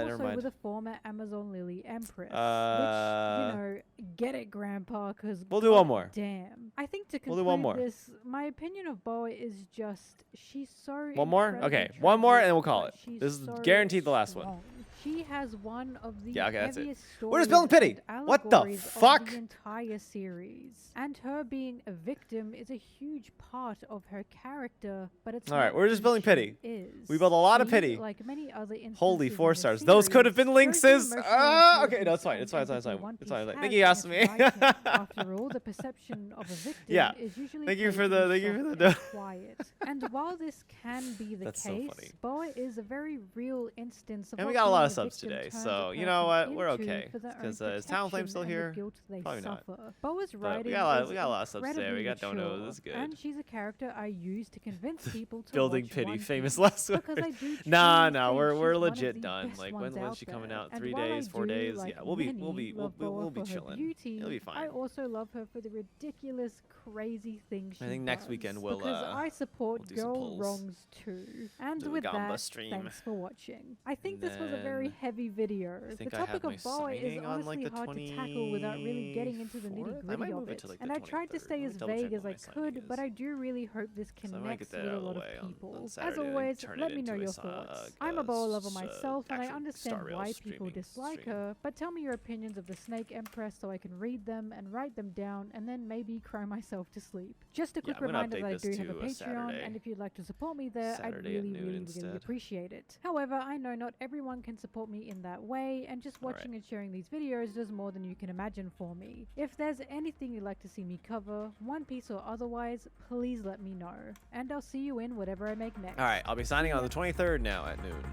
never also mind. with a former Amazon Lily Empress, Uh, which, you know, get it, Grandpa, because We'll do one more. Damn. I think to We'll conclude do one more. this, my opinion of Boa is just she's so. One more? incredibly Okay, one more and then we'll tragic, call but it. she's This is so guaranteed the last one. strong. She has one of the Yeah, okay, that's it. heaviest We're just stories building pity. and What the allegories of fuck? the entire series. And her being a victim is a huge part of her character, but it's Alright, not we're just who building she pity. is. We built a lot of She, pity. like many other instances Holy in 4 the stars. Those could have been series, shows the Lynxes. emotional Okay, no, it's fine. It's fine. It's fine. It's intelligence fine. and It's fine. empathy Thank you, One Piece Yasumi. has in writing. After all, the perception of a victim Yeah. is usually Thank you played for to the- be thank you for soft the and do- quiet. And while this can be the That's so case, funny. Boa is a very real instance of And we what got a lot of being the subs victim today, turns so a you know person what? We're into okay. for their own Because is Talonflame still protection and the here? guilt they Probably not. suffer. Boa's But writing we is got a lot of subs today. We incredibly got Dono. mature, This is good. and she's a character I use to convince people to Building watch pity, One famous Piece, last because I words. do Nah, truly nah, think we're she's one of legit the done. best Like ones when's out she coming there. out? And 3 while I days, 4 do, days? like Yeah, we'll be love Boa we'll be for her chilling. beauty, It'll be I fine. also love her for the ridiculous, crazy things she I think next does, weekend we'll because I support we'll do some girl polls. wrongs too. And Do a with Gamba that, stream. thanks for watching. I think And this was a very then heavy video. I The think I have topic my of Boa is signing on, like, honestly the hard to tackle without really getting into the 24th? nitty I gritty might of move it it. to, like, the And I tried to 23rd. stay Let as me double check vague as when I my signing could, but I do really hope this So I might connects get with that a out of lot the of way people. on As Saturday and always, turn let it me know into your a thoughts. I'm a Boa lover myself, and I actual understand Star why Rail people streaming dislike stream. her, but tell me your opinions of the Snake Empress so I can read them and write them down and then maybe cry myself to sleep. Just a quick I'm gonna reminder update that I this do have a to Patreon, Saturday. and if you'd like to support me there, Saturday I'd at really, noon really, instead. really appreciate it. However, I know not everyone can support me in that way, and just Alright. watching and sharing these videos does more than you can imagine for me. If there's anything you'd like to see me cover, One Piece or otherwise, please let me know. And I'll see you in whatever I make next. All right, I'll be signing on the 23rd now at noon.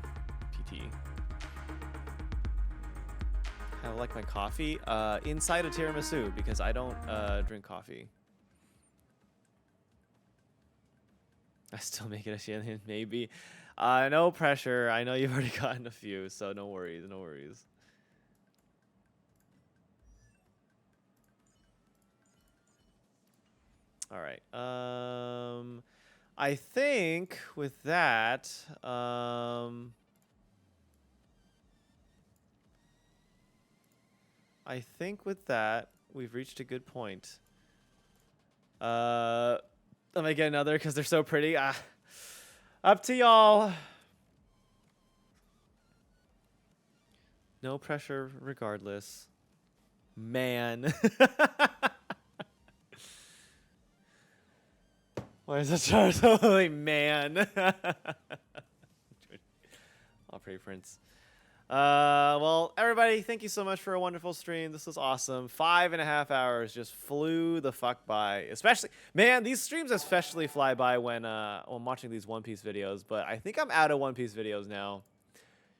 PT. I like my coffee inside a tiramisu because I don't drink coffee. I still make it a shilling, maybe. No pressure. I know you've already gotten a few, so no worries, no worries. All right. I think with that, we've reached a good point. I might get another because they're so pretty. Up to y'all. No pressure regardless. Man. Why is that totally man? I'll pray, Prince. Well, everybody, thank you so much for a wonderful stream. This was awesome. 5.5 hours just flew the fuck by. Especially, man, these streams especially fly by when I'm watching these One Piece videos. But I think I'm out of One Piece videos now,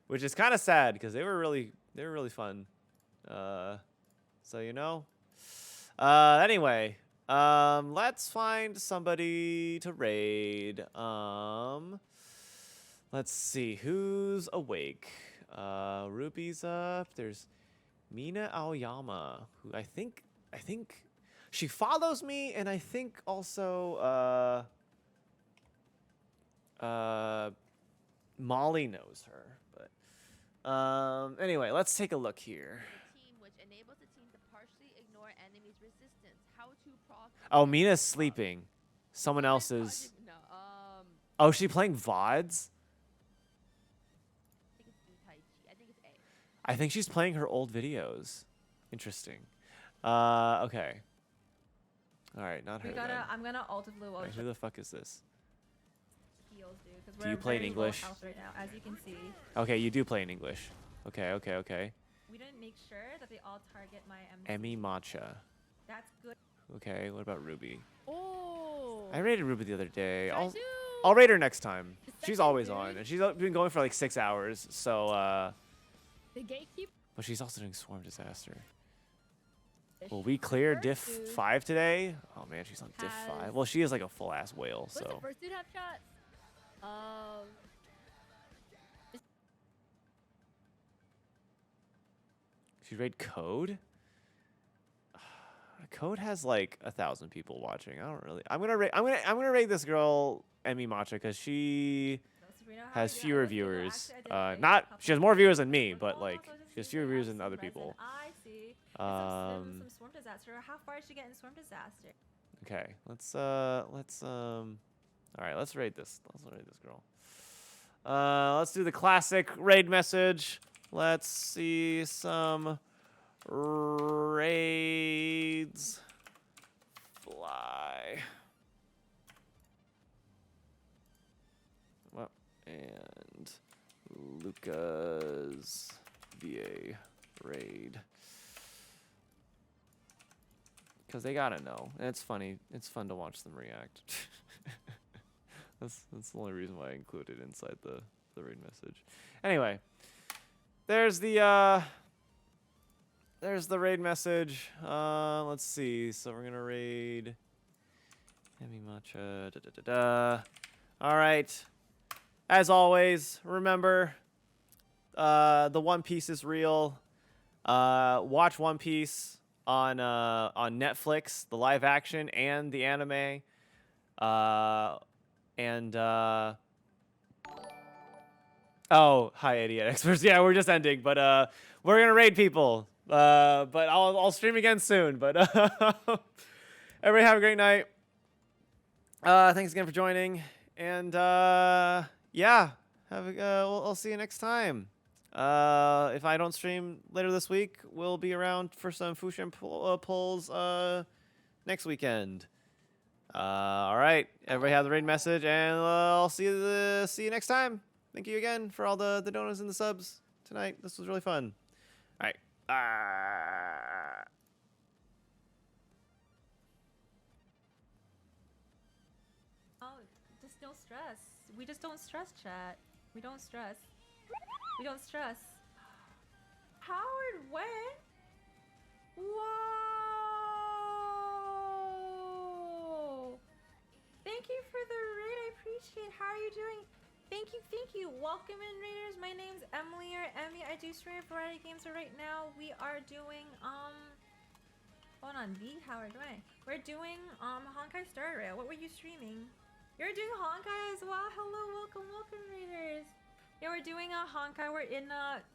which is kind of sad because they were really fun. So you know. Anyway, let's find somebody to raid. Let's see who's awake. Ruby's up. There's Mina Aoyama, who I think she follows me, and I think also Molly knows her. But anyway, let's take a look here. Which enables the team to partially ignore enemies' resistance. How to proc. Oh, Mina's sleeping. Someone else is. No, Oh, is she playing VODs? I think it's A. I think she's playing her old videos. Interesting. Okay. All right, not her. We then. gotta. I'm gonna alter blue. All right, who the fuck is this? Heels, dude. 'Cause Do we're you play in very low English? health right now, as you can see. Okay, you do play in English. Okay. We didn't make sure that they all target my MC. Emmy Matcha. That's good. Okay, what about Ruby? Oh. I rated Ruby the other day. I I'll rate her next time. She's always on, and she's been going for like 6 hours. So, The gatekeeper. but she's also doing Swarm Disaster. Will we clear Diff 5 today? Oh man, she's on Diff 5. Well, she is like a full ass whale. What's the So first dude have shots? she raid Code. Code has like 1,000 people watching. I don't really. I'm gonna rate this girl Emmy Matcha because she has fewer viewers. She has more viewers than me, but like she has fewer viewers than other people. I see. Some Swarm Disaster. How far is she getting Swarm Disaster? Okay, all right, let's raid this. Let's raid this girl. Let's do the classic raid message. Let's see some raids fly. Well, and Luka's VA raid. Because they gotta know. And it's funny. It's fun to watch them react. That's the only reason why I included inside the raid message. Anyway. there's the raid message. Let's see. So we're gonna raid Emi Matcha. Da, da, da, da. All right. As always, remember, the One Piece is real. Watch One Piece on Netflix, the live action and the anime. Oh, hi, Idiot Experts. Yeah, we're just ending, but we're gonna raid people. But I'll stream again soon. But everybody have a great night. Thanks again for joining, and yeah, I'll see you next time. If I don't stream later this week, we'll be around for some Fushan polls next weekend. All right, everybody have the raid message, and I'll see you next time. Thank you again for all the donuts and the subs tonight. This was really fun. All right. Oh, just no stress. We just don't stress, chat. We don't stress. We don't stress. Howard Wang? Whoa! Thank you for the raid. I appreciate it. How are you doing? Thank you, thank you. Welcome in, raiders. My name's Emily or Emmy. I do stream a variety of games. So right now we are doing hold on, TheHowardWang. We're doing Honkai Star Rail. What were you streaming? You're doing Honkai as well? Hello, welcome, welcome, raiders. Yeah, we're doing a Honkai. We're in